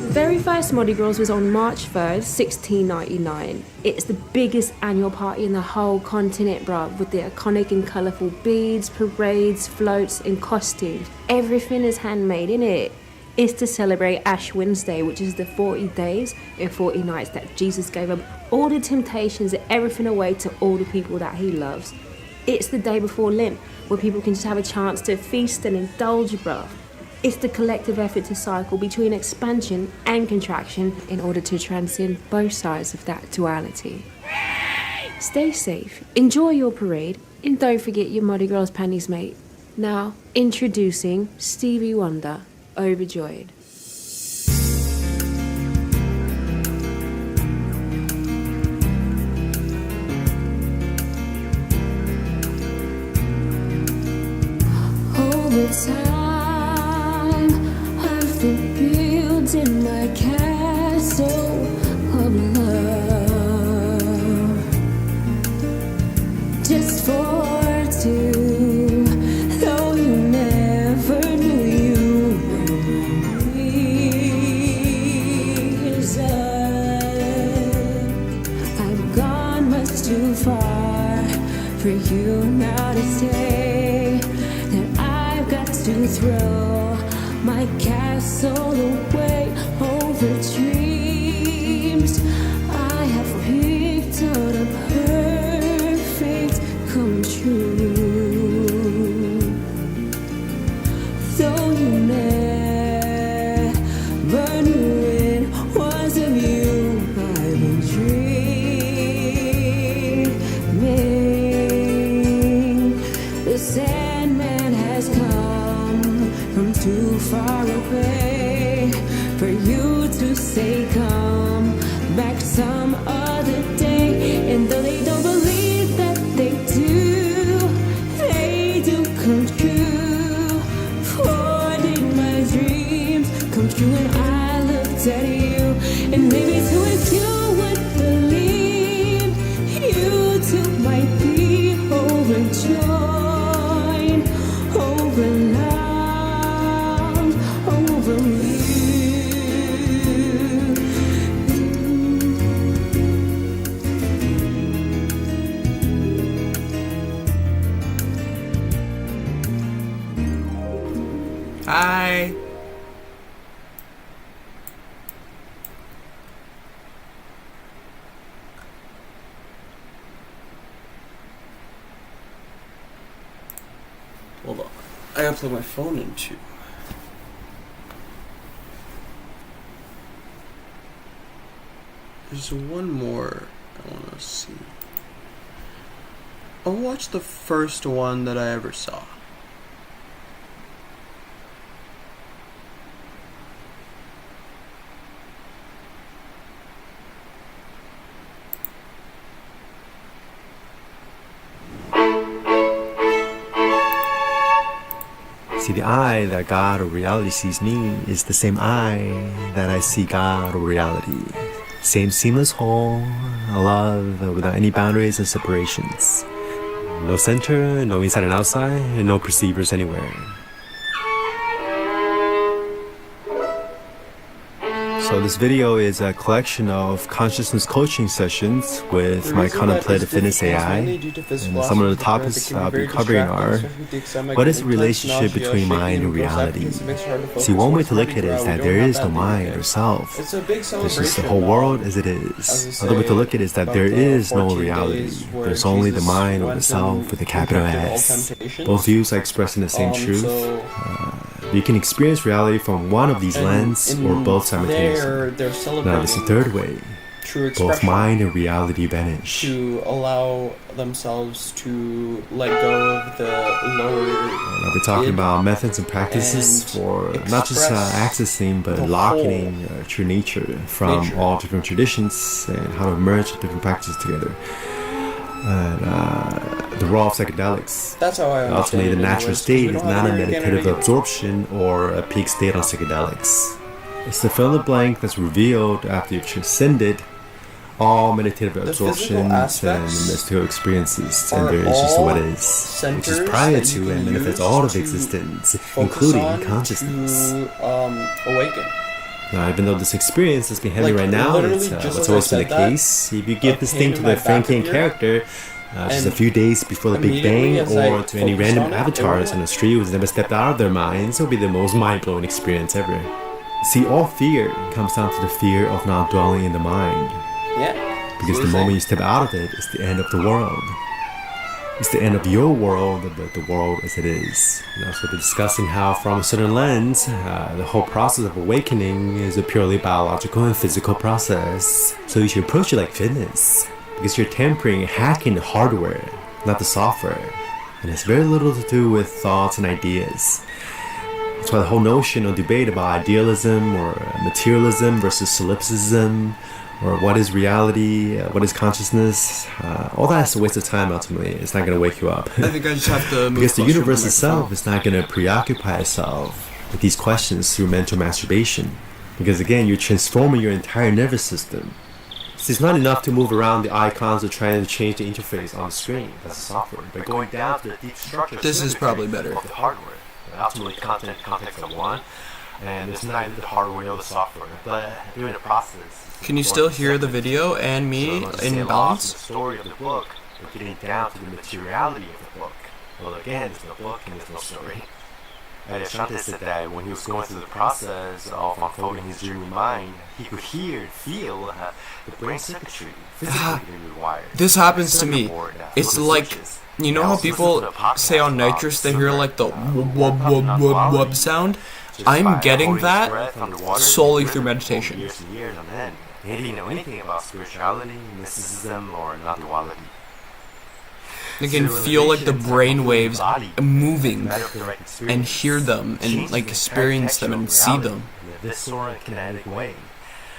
S14: The very first Mardi Gras was on March 3rd, 1699. It's the biggest annual party in the whole continent, bruv, with the iconic and colourful beads, parades, floats and costumes. Everything is handmade, innit? It's to celebrate Ash Wednesday, which is the 40 days and 40 nights that Jesus gave up all the temptations and everything away to all the people that he loves. It's the day before Lent, where people can just have a chance to feast and indulge, bruv. It's the collective effort to cycle between expansion and contraction in order to transcend both sides of that duality. Stay safe, enjoy your parade, and don't forget your Mardi Gras panties, mate. Now, introducing Stevie Wonder, Overjoyed. Hold
S3: over time, I've been building my castle of love just for two. Though you never knew you were my reason, I've gone much too far for you now to say that I've got to throw my castle away over dreams I have picked out a perfect come true. Though you never knew it was of you I've been dreaming. The Sandman has come from too far away for you to say come back some other day. And though they don't believe that they do come true. For did my dreams come true when I looked at you? And maybe too if you would believe, you too might be overjoyed, over love, over you.
S1: Hi. Hold on. I gotta plug my phone in too. There's one more I wanna see. I'll watch the first one that I ever saw.
S4: See, the eye that God or reality sees me is the same eye that I see God or reality. Same seamless whole, a love without any boundaries and separations. No center, no inside and outside, and no perceivers anywhere. So this video is a collection of consciousness coaching sessions with my contemplative fitness AI, and some of the topics I'll be covering are: what is the relationship between mind and reality? See, one way to look at it is that there is no mind or self. There's just the whole world as it is. Another way to look at it is that there is no reality. There's only the mind or the self with a capital S. Both views are expressing the same truth. You can experience reality from one of these lenses or both simultaneously. Now there's a third way. Both mind and reality vanish.
S1: To allow themselves to let go of the lower.
S4: I'll be talking about methods and practices for not just accessing but locking true nature from all different traditions and how to merge different practices together. And the role of psychedelics.
S1: That's how I
S4: ultimately, the natural state is not a meditative absorption or a peak state on psychedelics. It's the fill in the blank that's revealed after you've transcended all meditative absorptions and mystical experiences, and there is just what is, which is prior to and manifests all of existence, including consciousness.
S1: Awaken.
S4: Now, even though this experience that's been happening right now is what's always been the case, if you give this thing to the Frankian character just a few days before the Big Bang, or to any random avatars on the street who's never stepped out of their minds, it'll be the most mind-blowing experience ever. See, all fear comes down to the fear of not dwelling in the mind.
S1: Yeah.
S4: Because the moment you step out of it, it's the end of the world. It's the end of your world, the world as it is. So we'll be discussing how, from a certain lens, the whole process of awakening is a purely biological and physical process. So you should approach it like fitness, because you're tampering and hacking the hardware, not the software. And it's very little to do with thoughts and ideas. That's why the whole notion or debate about idealism or materialism versus solipsism or what is reality, what is consciousness, all that's a waste of time ultimately. It's not going to wake you up.
S1: I think I just have to move
S4: because the
S1: closer
S4: universe
S1: to the
S4: itself
S1: microphone.
S4: is not going to preoccupy itself with these questions through mental masturbation. Because again, you're transforming your entire nervous system. So it's not enough to move around the icons or trying to change the interface on the screen. That's the software. But going down to the deep structure
S1: This is probably better.
S4: of the hardware. Ultimately, content context of one, and it's neither the hardware nor the software. But during the process,
S1: Can you still hear the video and me in balance?
S4: The story of the book, but getting down to the materiality of the book. Well, again, there's no book and there's no story. And Shante said that when he was going through the process of unfolding his dreamy mind, he could hear and feel the brain circuitry physically being rewired.
S1: This happens to me. It's like, you know how people say on nitrous they hear like the wub wub wub wub wub sound? I'm getting that solely through meditation.
S4: Years and years on end. He didn't know anything about spirituality, mysticism, or non-duality.
S1: I can feel like the brain waves moving and hear them and like experience them and see them.
S4: In a visceral and kinetic way.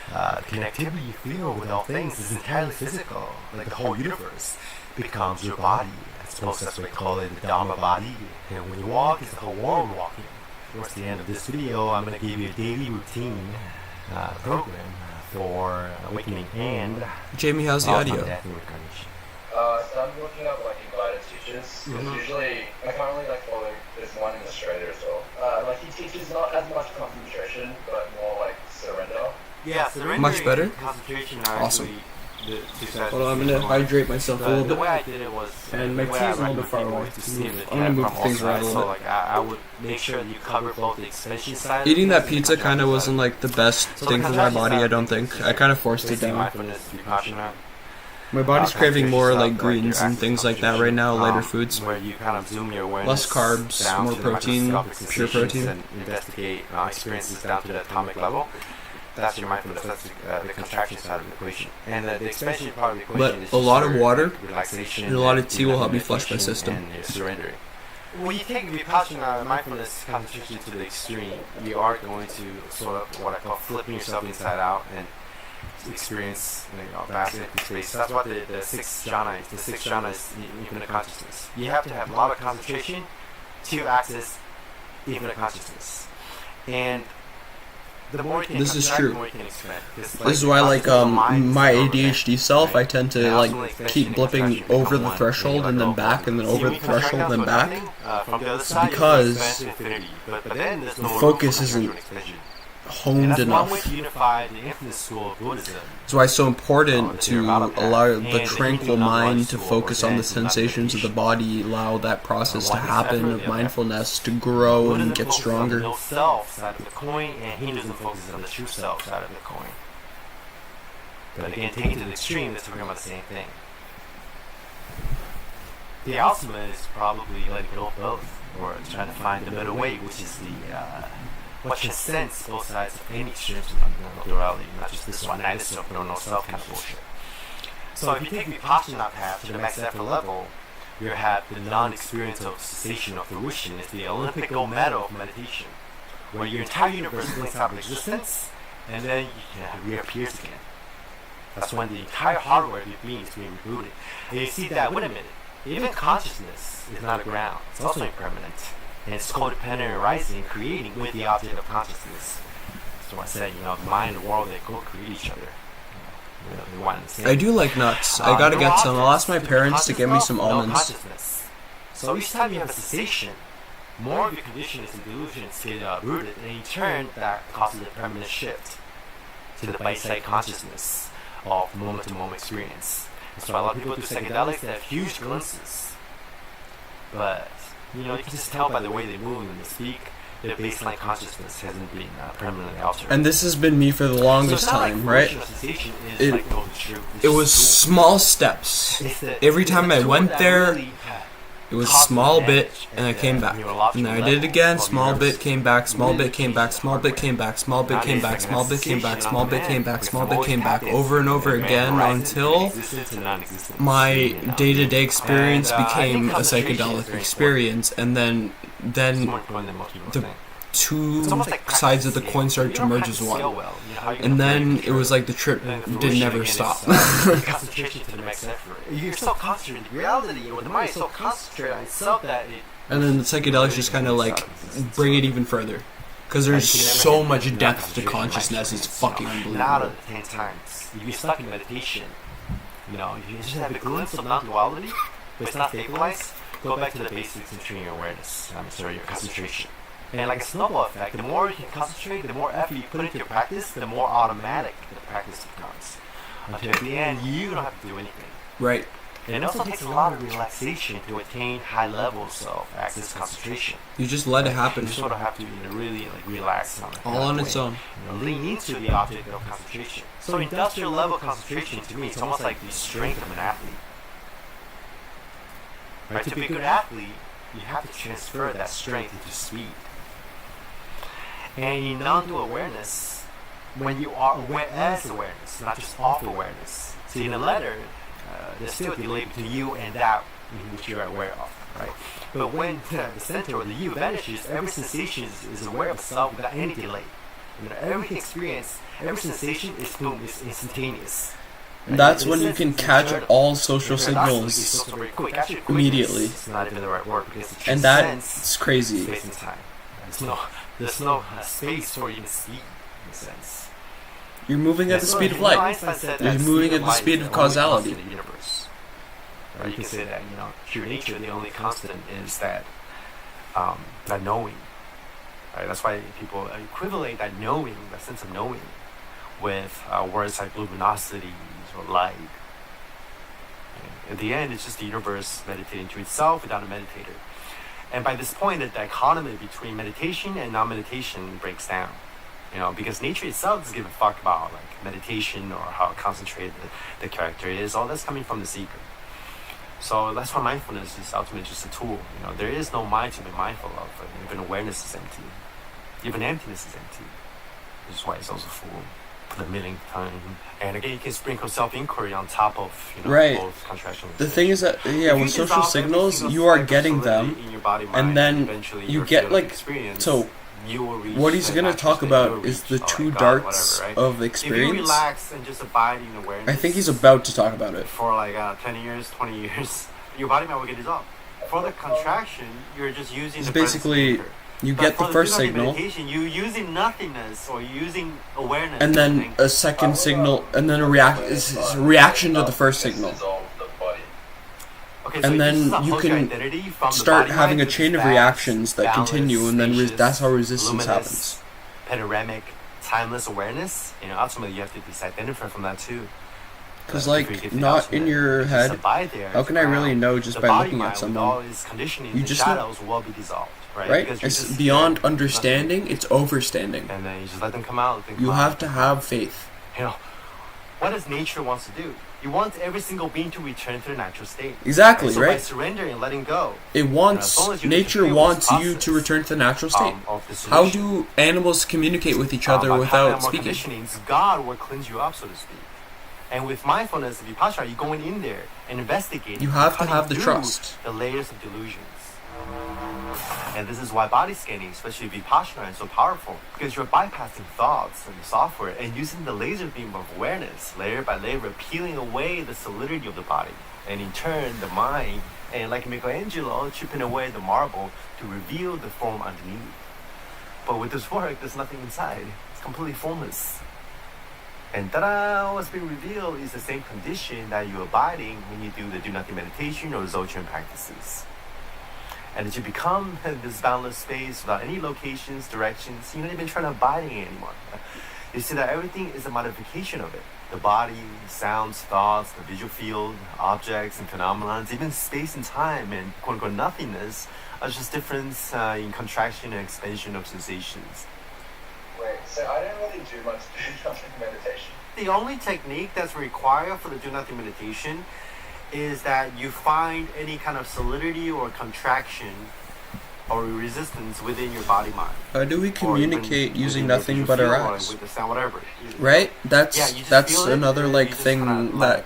S4: The connectivity you feel with all things is entirely physical, like the whole universe becomes your body. I suppose that's what we call it, the Dharma body. And when you walk, it's the whole world walking. Towards the end of this video, I'm going to give you a daily routine program for awakening and
S1: Jamie, how's the audio?
S4: death and reincarnation.
S21: So I'm looking up like guided teachers. Usually, I can't really like follow this one in Australia as well. Like he teaches not as much concentration, but more like surrender.
S4: Yeah, surrender.
S1: Much better?
S4: Concentration are
S1: Awesome.
S4: actually the two sides.
S1: Hold on, I'm gonna hydrate myself a little
S4: The way I
S1: bit.
S4: did it was,
S1: And my
S4: the way
S1: tea
S4: I
S1: is a little bit
S4: recommend
S1: far
S4: people
S1: away.
S4: to see it
S1: I'm gonna move
S4: from all
S1: things around a
S4: sides.
S1: little
S4: So
S1: bit.
S4: like I would make sure that you cover both the expansion side.
S1: Eating that pizza kind of wasn't like the best thing for my body, I don't think. I kind of forced it down.
S4: Mindfulness, vipassana.
S1: My body's craving more like
S4: Concentration
S1: greens
S4: stuff,
S1: and things like that right now, lighter foods.
S4: Where you kind of zoom your awareness
S1: Less carbs,
S4: down
S1: more
S4: to the
S1: protein,
S4: microscopic
S1: pure
S4: sensations
S1: protein.
S4: and investigate experiences down to the atomic level. That's your mindfulness. That's the contraction side of the equation. And the expansion part of the equation
S1: But
S4: is
S1: a lot of
S4: your
S1: water
S4: relaxation
S1: and a lot of tea will help me
S4: meditation
S1: flush my system.
S4: and your surrendering. When you take vipassana mindfulness concentration to the extreme, you are going to sort of what I call flipping yourself inside out and experience vast empty space. That's what the sixth jhana is. The sixth jhana is infinite consciousness. You have to have a lot of concentration to access infinite consciousness. And the more you can
S1: This is
S4: contract,
S1: true.
S4: the more you can expand.
S1: This is why like my ADHD self, I tend to like keep blipping over the threshold and then back and then over the threshold and then back because the focus isn't honed enough. That's why it's so important to allow the tranquil mind to focus on the sensations of the body, allow that process to happen of mindfulness to grow and get stronger.
S4: The self side of the coin, and he doesn't focus on the true self side of the coin. But again, taking it to the extreme, they're talking about the same thing. The ultimate is probably letting go of both, or trying to find the middle way, which is the what transcends both sides of any extremes of duality, not just this one, neither self nor no self kind of bullshit. So if you take vipassana path to the next effort level, you have the non-experience of cessation of fruition. It's the Olympic gold medal of meditation, where your entire universe blinks out of existence, and then it reappears again. That's when the entire hardware of your being is being rebooted. And you see that, wait a minute, even consciousness is not a ground. It's also impermanent. And it's codependent arising, creating with the object of consciousness. So I said, the mind and the world, they co-create each other. They want the same.
S1: I do like nuts. I gotta get some. I'll ask my parents to get me some almonds.
S4: So each time you have a cessation, more of your conditions and delusions get rooted, and in turn, that causes a permanent shift to the bite-sized consciousness of moment-to-moment experience. And so a lot of people do psychedelics that have huge glimpses, but you can just tell by the way they move and they speak, their baseline consciousness hasn't been permanently altered.
S1: And this has been me for the longest time, right? It was small steps. Every time I went there, it was a small bit, and I came back. And then I did it again, small bit came back, small bit came back, small bit came back, small bit came back, small bit came back, small bit came back, small bit came back, over and over again until my day-to-day experience became a psychedelic experience, and then two sides of the coin started to merge as one. And then it was like the trip did never stop.
S12: Concentration to the max effort. You're so concentrated. Reality, or the mind is so concentrated on itself that it.
S1: And then the psychedelics just kind of like bring it even further. Because there's so much depth to consciousness, it's fucking unbelievable.
S12: 9 out of 10 times, if you're stuck in meditation, you know, you just have a glimpse of non-duality, but it's not stabilized, go back to the basics and train your awareness, your concentration. And like a snowball effect, the more you can concentrate, the more effort you put into your practice, the more automatic the practice becomes. Until at the end, you don't have to do anything.
S1: Right.
S12: And it also takes a lot of relaxation to attain high levels of access concentration.
S1: You just let it happen.
S12: You sort of have to really relax on it.
S1: All on its own.
S12: Lean into the object of concentration. So industrial level concentration to me, it's almost like the strength of an athlete. Right? To be a good athlete, you have to transfer that strength into speed. And in non-dual awareness, when you are aware as awareness, not just off awareness. So in the letter, there's still a delay between you and that which you are aware of, right? But when the center or the you vanishes, every sensation is aware of itself without any delay. You know, every experience, every sensation is boom, is instantaneous. Right?
S1: That's when you can catch all social signals immediately.
S12: It's not even the right word because it
S1: and that's crazy.
S12: Space and time. There's no space for even speed in a sense.
S1: You're moving at the speed of light. You're moving at the speed of causality.
S12: Or you can say that, you know, pure nature, the only constant is that knowing. Right? That's why people equivalent that knowing, that sense of knowing, with words like luminosity or light. In the end, it's just the universe meditating to itself without a meditator. And by this point, the dichotomy between meditation and non-meditation breaks down. You know, because nature itself doesn't give a fuck about like meditation or how concentrated the character is. All that's coming from the seeker. So that's why mindfulness is ultimately just a tool. You know, there is no mind to be mindful of. Even awareness is empty. Even emptiness is empty. Which is why it's also full for the millionth time. And again, you can sprinkle self-inquiry on top of, you know, both contraction.
S1: The thing is that, with social signals, you are getting them, and then you get like, so what he's going to talk about is the two darts of experience.
S12: If you relax and just abide in awareness,
S1: I think he's about to talk about it.
S12: For like 10 years, 20 years, your body might will get dissolved. For the contraction, you're just using
S1: it's
S12: the
S1: basically, you get the first signal,
S12: you're using nothingness or you're using awareness,
S1: and then a second signal, and then a reaction to the first signal.
S12: Okay,
S1: and then you can start having a chain of reactions that continue, and then that's how resistance happens.
S12: Panoramic, timeless awareness. You know, ultimately you have to disidentified from that too.
S1: Because, like, not in your head, how can I really know just by looking at someone? You just know.
S12: Will be dissolved,
S1: right? It's beyond understanding, it's overstanding.
S12: And then you just let them come out.
S1: You have to have faith.
S12: You know, what does nature wants to do? You want every single being to return to their natural state.
S1: Exactly,
S12: so
S1: right?
S12: By surrendering and letting go.
S1: It wants, nature wants you to return to the natural state. How do animals communicate with each other without speaking?
S12: God will cleanse you up, so to speak. And with mindfulness, vipassana, you're going in there and investigating.
S1: You have to have the trust.
S12: The layers of delusions. And this is why body scanning, especially vipassana, is so powerful. Because you're bypassing thoughts and software and using the laser beam of awareness, layer by layer, peeling away the solidity of the body. And in turn, the mind, and like Michelangelo, chipping away the marble to reveal the form underneath. But with this work, there's nothing inside. It's completely formless. And ta-da! What's being revealed is the same condition that you're abiding when you do the do nothing meditation or Dzogchen practices. And as you become this boundless space without any locations, directions, you're not even trying to abide in it anymore. You see that everything is a modification of it. The body, sounds, thoughts, the visual field, objects and phenomena, even space and time and quote-unquote nothingness are just difference in contraction and expansion of sensations.
S21: Wait, so I don't really do much do nothing meditation.
S12: The only technique that's required for the do nothing meditation is that you find any kind of solidity or contraction or resistance within your body mind.
S1: How do we communicate using nothing but our eyes?
S12: With the sound, whatever.
S1: Right? That's another like thing that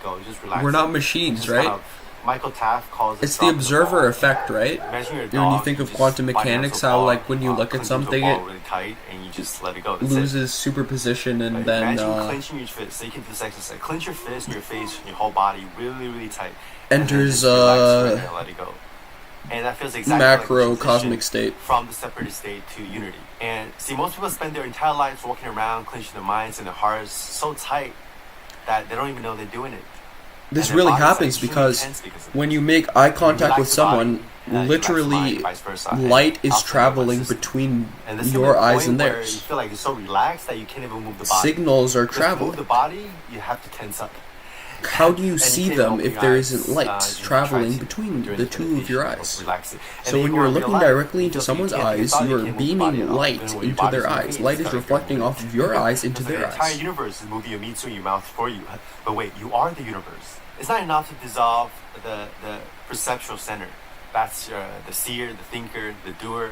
S1: we're not machines, right?
S4: Michael Taft calls it
S1: It's the observer effect, right?
S4: Imagine you're a
S1: When you
S4: dog,
S1: think
S4: you
S1: of
S4: just
S1: quantum
S4: spine
S1: mechanics,
S4: out
S1: how
S4: to a
S1: like when you look at
S4: clench into a
S1: something,
S4: ball
S1: it
S4: really tight and you just let it go. That's it.
S1: loses superposition, and then
S4: Imagine clenching your fist. So you can do this exercise. Clench your fist and your face and your whole body really, really tight.
S1: enters
S4: and let it go. And that feels exactly
S1: macro
S4: like the
S1: cosmic state.
S4: from the separated state to unity. And see, most people spend their entire lives walking around, clenching their minds and their hearts so tight that they don't even know they're doing it.
S1: This really happens because when you make eye contact with someone, literally light is traveling between your eyes and
S4: You
S1: theirs.
S4: feel like you're so relaxed that you can't even move the body.
S1: Signals are
S4: Because to move
S1: traveling.
S4: the body, you have to tense up.
S1: How do you
S4: And
S1: see
S4: can't
S1: them
S4: open
S1: if
S4: your
S1: there
S4: eyes,
S1: isn't light
S4: you
S1: traveling
S4: try to
S1: between
S4: during
S1: the
S4: the
S1: two of your
S4: meditation,
S1: eyes?
S4: relax it. And
S1: So
S4: then
S1: when
S4: you
S1: you're
S4: go in real
S1: looking
S4: life,
S1: directly
S4: you
S1: into
S4: feel
S1: someone's
S4: you can't- your
S1: eyes,
S4: body
S1: you are
S4: can't move the body
S1: beaming
S4: at all.
S1: light
S4: Even when your
S1: into
S4: body's
S1: their
S4: moving,
S1: eyes.
S4: it's
S1: Light is
S4: like you're
S1: reflecting
S4: moving.
S1: off of your eyes into
S4: It's like
S1: their
S4: the entire
S1: eyes.
S4: universe is moving your meat in your mouth for you. But wait, you are the universe. It's not enough to dissolve the perceptual center. That's the seer, the thinker, the doer,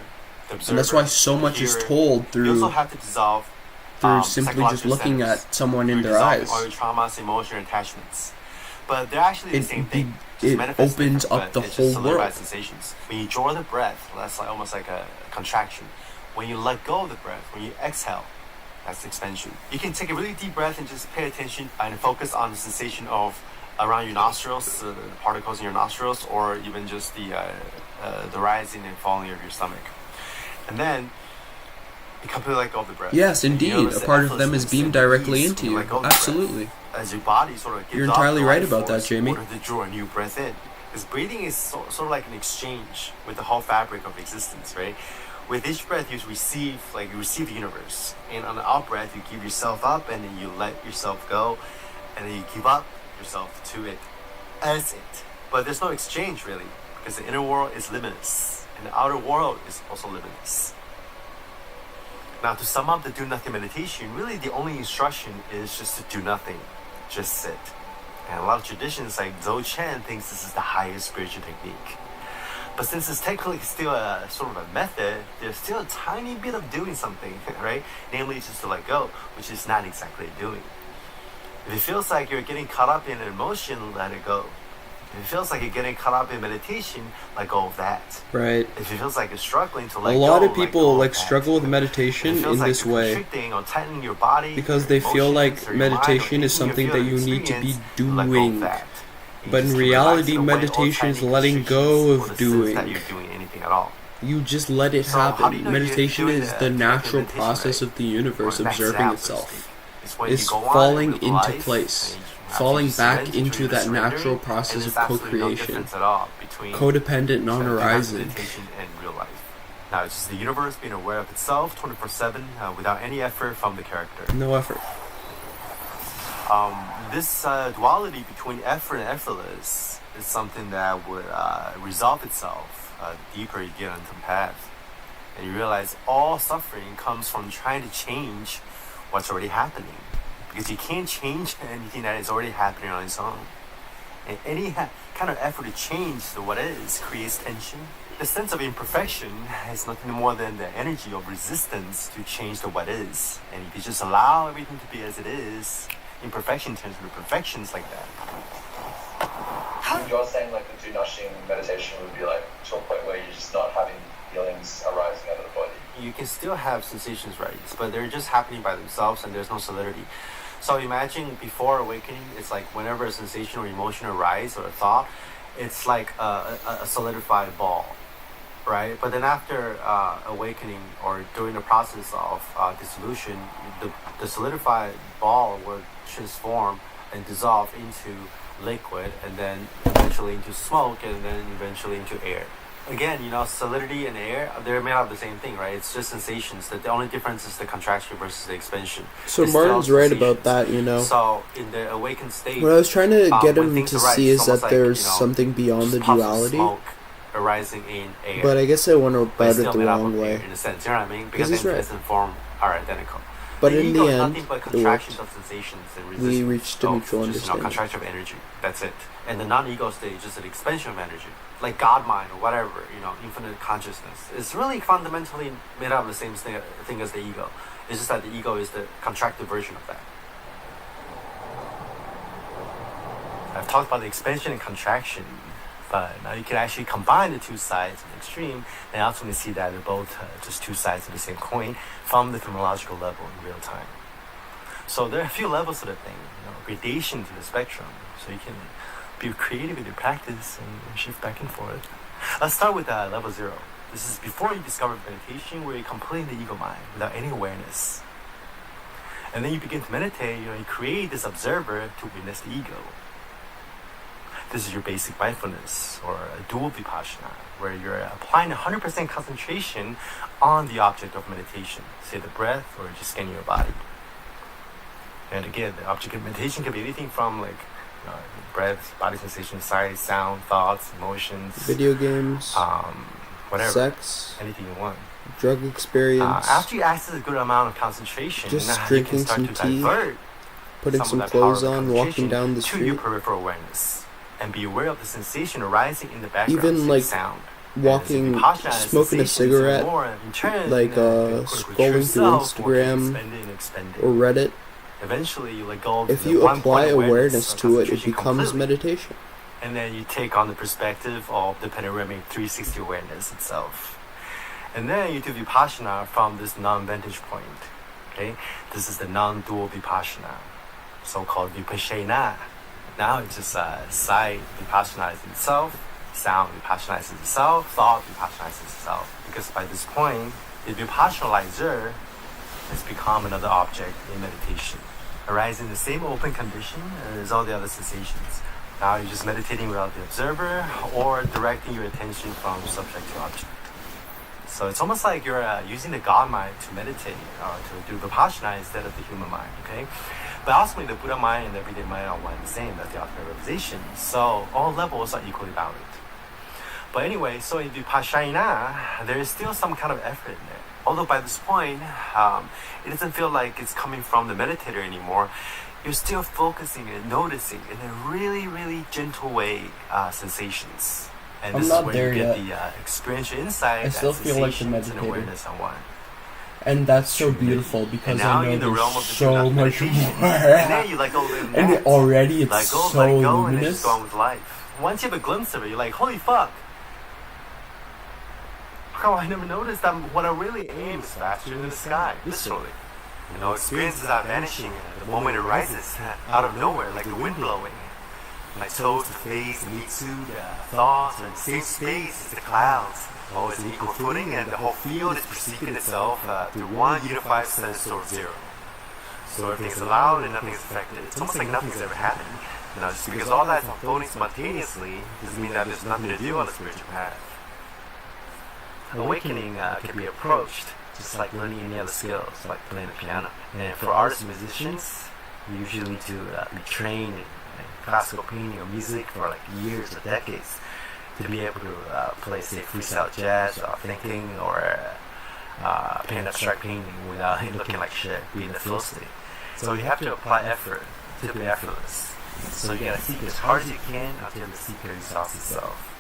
S4: the observer.
S1: And that's why so
S4: the
S1: much is
S4: hearer.
S1: told
S4: You
S1: through
S4: also have to dissolve
S1: simply just
S4: psychological
S1: looking
S4: centers.
S1: at someone in
S4: Through
S1: their
S4: dissolving
S1: eyes.
S4: all your traumas, emotions, and attachments. But they're actually the same thing. Just
S1: It
S4: manifest
S1: opens
S4: different,
S1: up
S4: but
S1: the
S4: it's
S1: whole
S4: just solidified
S1: world.
S4: sensations. When you draw the breath, that's like almost like a contraction. When you let go of the breath, when you exhale, that's expansion. You can take a really deep breath and just pay attention and focus on the sensation of around your nostrils, the particles in your nostrils, or even just the rising and falling of your stomach. And then you completely let go of the breath.
S1: Yes,
S4: And you
S1: indeed.
S4: notice
S1: A
S4: the
S1: part of them is
S4: effortlessness
S1: beamed
S4: and the
S1: directly
S4: ease
S1: into
S4: when
S1: you.
S4: let go of the breath.
S1: Absolutely.
S4: As your body sort of gives
S1: You're
S4: up
S1: entirely
S4: the
S1: right
S4: life
S1: about that,
S4: force
S1: Jamie.
S4: in order to draw a new breath in. Because breathing is sort of like an exchange with the whole fabric of existence, right? With each breath, you receive the universe. And on the out breath, you give yourself up, and then you let yourself go, and then you give up yourself to it as it. But there's no exchange, really, because the inner world is limitless, and the outer world is also limitless. Now, to sum up the do nothing meditation, really the only instruction is just to do nothing, just sit. And a lot of traditions like Dzogchen thinks this is the highest spiritual technique. But since it's technically still a sort of a method, there's still a tiny bit of doing something, right? Namely, just to let go, which is not exactly doing. If it feels like you're getting caught up in an emotion, let it go. If it feels like you're getting caught up in meditation, let go of that.
S1: Right.
S4: If it feels like you're struggling to let
S1: A
S4: go,
S1: lot of
S4: let
S1: people
S4: go of
S1: like
S4: that.
S1: struggle with
S4: If it
S1: meditation
S4: feels
S1: in
S4: like
S1: this
S4: you're
S1: way
S4: constricting or tightening your body,
S1: because
S4: your
S1: they feel like
S4: emotions, or your mind, or
S1: meditation is
S4: anything
S1: something
S4: you
S1: that
S4: feel
S1: you
S4: and
S1: need to be
S4: experience, let go of
S1: doing.
S4: that. You
S1: But in
S4: just
S1: reality,
S4: relax it away, all
S1: meditation is
S4: tightening
S1: letting go
S4: restrictions, or
S1: of
S4: the sense that
S1: doing.
S4: you're doing anything at all.
S1: You just let it
S4: So how do you
S1: happen.
S4: know you're
S1: Meditation
S4: doing
S1: is
S4: a
S1: the natural
S4: meditation
S1: process
S4: right?
S1: of the universe
S4: Or maxed
S1: observing
S4: out, so to
S1: itself.
S4: speak. It's when you
S1: It's
S4: go on
S1: falling
S4: with
S1: into
S4: life,
S1: place,
S4: and after
S1: falling
S4: you
S1: back
S4: surrender,
S1: into
S4: you're
S1: that
S4: surrendering,
S1: natural
S4: and
S1: process
S4: there's
S1: of
S4: absolutely no
S1: co-creation,
S4: difference at all between
S1: codependent, non-arising.
S4: meditation and real life. Now, it's just the universe being aware of itself 24/7 without any effort from the character.
S1: No effort.
S4: This duality between effort and effortless is something that would resolve itself deeper you get onto the path. And you realize all suffering comes from trying to change what's already happening. Because you can't change anything that is already happening on its own. And any kind of effort to change what is creates tension. The sense of imperfection is nothing more than the energy of resistance to change the what is. And if you just allow everything to be as it is, imperfection turns into perfections like that.
S21: You're saying like the do nothing meditation would be like to a point where you're just not having feelings arising out of the body.
S4: You can still have sensations rise, but they're just happening by themselves and there's no solidity. So imagine before awakening, it's like whenever a sensation or emotion arises or a thought, it's like a solidified ball, right? But then after awakening or during the process of dissolution, the solidified ball will transform and dissolve into liquid and then eventually into smoke and then eventually into air. Again, solidity and air, they're made out of the same thing, right? It's just sensations. The only difference is the contraction versus the expansion.
S1: So
S4: It's
S1: Martin's
S4: still
S1: right
S4: sensations.
S1: about that,
S4: So in the awakened state,
S1: What I was trying to get
S4: when
S1: him
S4: things
S1: to
S4: arise,
S1: see
S4: it's
S1: is that
S4: almost like,
S1: there's something beyond the
S4: puffs of
S1: duality.
S4: smoke arising in air.
S1: But I guess I went
S4: But
S1: about
S4: it's
S1: it
S4: still
S1: the
S4: made up
S1: wrong
S4: of air
S1: way.
S4: in a sense, you know what I mean? Because
S1: he's right.
S4: entities and form are identical.
S1: But
S4: the
S1: in
S4: ego
S1: the
S4: is
S1: end,
S4: nothing but
S1: it
S4: contractions
S1: worked.
S4: of sensations and
S1: We
S4: resistance.
S1: reached a mutual
S4: Just,
S1: understanding.
S4: contraction of energy. That's it. And the non-ego state is just an expansion of energy. Like God mind or whatever, infinite consciousness. It's really fundamentally made out of the same thing as the ego. It's just that the ego is the contracted version of that. I've talked about the expansion and contraction But now you can actually combine the two sides of the extreme and ultimately see that they're both just two sides of the same coin from the phenomenological level in real time. So there are a few levels to the thing, gradation to the spectrum. So you can be creative with your practice and shift back and forth. Let's start with level 0. This is before you discover meditation, where you complete the ego mind without any awareness. And then you begin to meditate, you create this observer to witness the ego. This is your basic mindfulness, or a dual vipassana, where you're applying 100% concentration on the object of meditation, say the breath or just scanning your body. And again, the object of meditation can be anything from breath, body sensation, sight, sound, thoughts, emotions,
S1: video games,
S4: whatever,
S1: sex,
S4: anything you want.
S1: Drug experience.
S4: After you access a good amount of concentration,
S1: just
S4: you
S1: drinking
S4: can start
S1: some
S4: to
S1: tea,
S4: divert
S1: putting some clothes on, walking down the
S4: to your
S1: street,
S4: peripheral awareness, and be aware of the sensation arising in the background.
S1: even like
S4: sound.
S1: walking, smoking a cigarette, like scrolling through Instagram or Reddit.
S4: Eventually, you let go of
S1: if
S4: the
S1: you
S4: one
S1: apply
S4: point
S1: awareness to it, it
S4: concentration
S1: becomes
S4: completely.
S1: meditation.
S4: And then you take on the perspective of the panoramic 360 awareness itself. And then you do vipassana from this non-vantage point. Okay, this is the non-dual vipassana, so-called vipassana. Now it's just sight vipassanizes itself, sound vipassanizes itself, thought vipassanizes itself. Because by this point, the vipassanalyzer has become another object in meditation, arising in the same open condition as all the other sensations. Now you're just meditating without the observer or directing your attention from subject to object. So it's almost like you're using the God mind to meditate, to do vipassana instead of the human mind, okay? But ultimately the Buddha mind and the everyday mind are one and the same. That's the ultimate realization. So all levels are equally valid. But anyway, so in vipassana, there is still some kind of effort in there. Although by this point, it doesn't feel like it's coming from the meditator anymore. You're still focusing and noticing in a really, really gentle way sensations. And this is where you get the experiential insight.
S1: I still feel like the
S4: meditator.
S1: meditator.
S4: On one.
S1: And that's so beautiful because I know there's so much more.
S4: And then you let go of it.
S1: And already it's
S4: let go,
S1: so
S4: let it go,
S1: luminous.
S4: And then just go on with life. Once you have a glimpse of it, you're like, holy fuck. Oh, I never noticed that what I really aim is faster than the sky, literally. Experiences are vanishing the moment it rises, out of nowhere, like the wind blowing. My toes to face meets to thoughts, and safe space is the clouds. Always an equal footing, and the whole field is perceiving itself through one unified sense or zero. So everything's allowed and nothing's affected. It's almost like nothing's ever happened. Just because all that's unfolding spontaneously doesn't mean that there's nothing to do on the spiritual path. Awakening can be approached just like learning any other skills, like playing the piano. And for artists and musicians, you usually need to be trained in classical painting or music for like years or decades to be able to play, say, freestyle jazz or thinking or paint abstract painting without looking like shit, being the flow state. So you have to apply effort to be effortless. So you gotta seek as hard as you can until the seeker exhausts itself.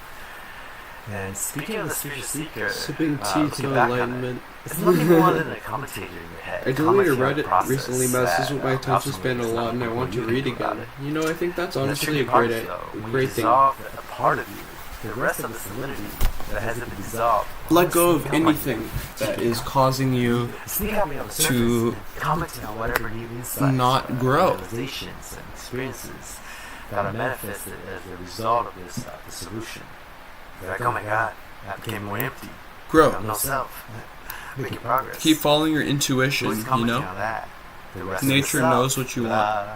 S4: And speaking of the spiritual seeker,
S1: sipping tea to enlightenment.
S4: It's nothing more than a commentator in your head.
S1: I deleted Reddit recently, but this is what my attention span a lot, and I want to read again. I think that's honestly a great thing.
S4: A part of you, the rest of the solidity that hasn't been dissolved.
S1: Let go of anything that is causing you to not grow.
S4: Realizations and experiences that are manifested as a result of this dissolution. You're like, oh my god, I became more empty.
S1: Grow.
S4: I have no self. Making progress.
S1: Keep following your intuition, Nature knows what you want.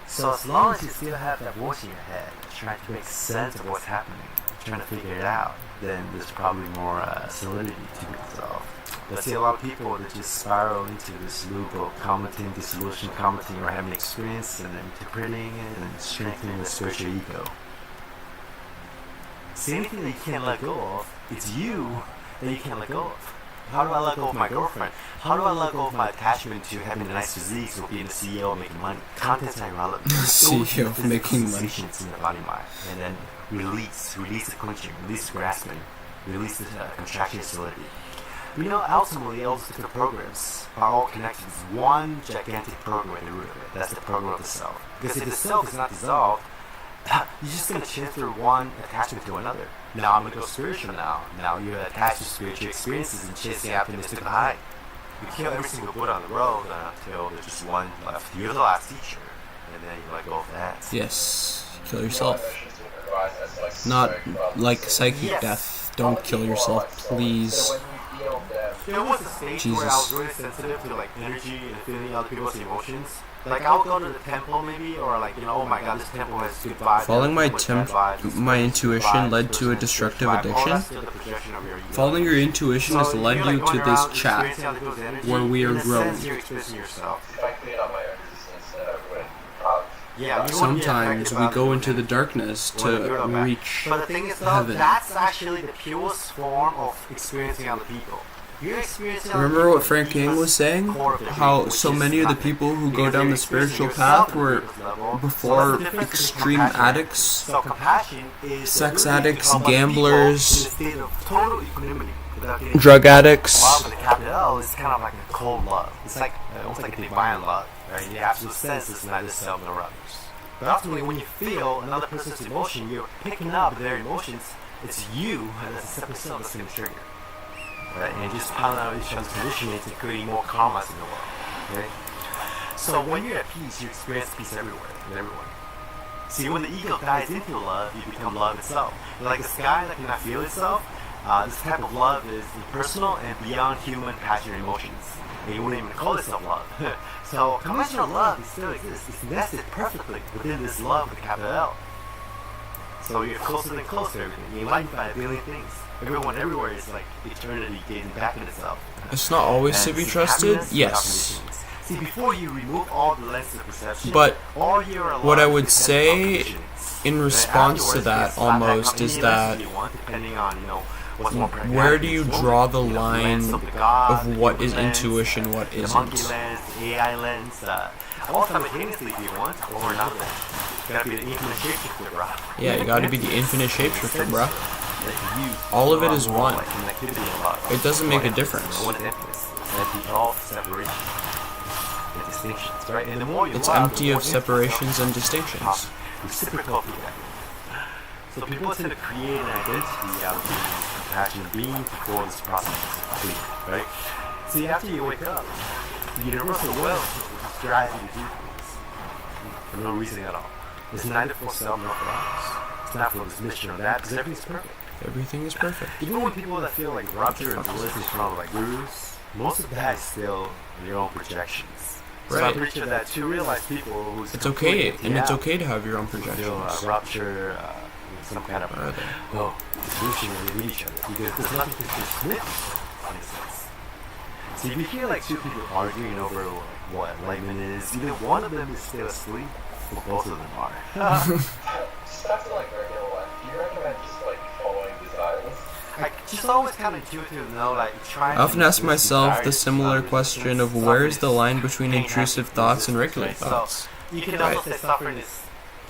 S4: So as long as you still have that voice in your head, trying to make sense of what's happening, trying to figure it out, then there's probably more solidity to be dissolved. But see, a lot of people that just spiral into this loop of commenting, dissolution, commenting, or having experience and interpreting it and strengthening the spiritual ego. See, anything that you can't let go of, it's you that you can't let go of. How do I let go of my girlfriend? How do I let go of my attachment to having a nice physique or being a CEO or making money? Content's irrelevant.
S1: CEO making money.
S4: In the body mind. And then release the clenching, release the grasping, release the contraction of solidity. Ultimately, all these different programs are all connected to one gigantic program at the root of it. That's the program of the self. Because if the self is not dissolved, you're just gonna transfer one attachment to another. Now I'm gonna go spiritual now. Now you're attached to spiritual experiences and chasing after mystical high. You kill every single Buddha on the road until there's just one left. You're the last teacher, and then you let go of that.
S1: Yes, kill yourself. Not like psychic death. Don't kill yourself, please.
S4: There was a stage where I was really sensitive to like energy and feeling other people's emotions. Like I'll go to the temple maybe, or like, you know, oh my god, this temple has good vibes.
S1: Following my intuition led to a destructive addiction. Following your intuition has led you to this chat where we are growing. Sometimes we go into the darkness to reach
S4: But the thing is though,
S1: heaven.
S4: that's actually the purest form of experiencing other people.
S1: Remember what Frank Yang was saying? How so many of the people who go down the spiritual path were before extreme addicts, sex addicts, gamblers, drug addicts.
S4: Love with a capital L is kind of like a cold love. It's like almost like a divine love, right? In the absolute sense, it's neither self nor others. But ultimately, when you feel another person's emotion, you're picking up their emotions. It's you as a separate self that's going to trigger. Right? And just piling out each other's conditioning to create more karmas in the world. Right? So when you're at peace, you experience peace everywhere and everyone. See, when the ego dives into love, you become love itself. Like a sky that cannot feel itself, this type of love is impersonal and beyond human passion and emotions. And you wouldn't even call itself love. So conventional love still exists. It's nested perfectly within this love with a capital L. So you're closer and closer to everything. You're enlightened by a billion things. Everyone everywhere is like eternity gazing back at itself.
S1: It's not always to be trusted, yes.
S4: See, before you remove all the lenses of perception,
S1: But
S4: all your
S1: what I would say in response to that almost is that where do you draw the line of what is intuition, what
S4: the monkey
S1: isn't?
S4: lens, the AI lens, all simultaneously if you want, or nothing. You gotta be the infinite shapeshifter, bro.
S1: Yeah, you gotta be the infinite shapeshifter, bruh. All of it is one. It doesn't make a difference. It's empty of separations and distinctions.
S4: Reciprocal feedback. So people tend to create an identity out of being compassionate being before this process is complete, right? See, after you wake up, the universal will just drives you to do things for no reason at all. It's neither for self nor for others. It's not for this mission or that, because everything's perfect.
S1: Everything is perfect.
S4: Even when people that feel like rupture and bliss in front of like gurus, most of that is still your own projections. So I
S1: Right.
S4: preach that to realize people who's
S1: It's okay,
S4: completely
S1: and it's
S4: out,
S1: okay to have your own
S4: feel
S1: projections.
S4: rupture, some kind of solution when they meet each other, because there's nothing to transmit in a sense. So if you hear like two people arguing over what enlightenment is, either one of them is still asleep, or both of them are.
S21: Just back to like regular life, do you recommend just like following desires?
S4: Like, just always kind of intuitive to know, like, trying
S1: I often ask myself the similar question of where is the line between intrusive thoughts and regular thoughts?
S4: You can also say suffering is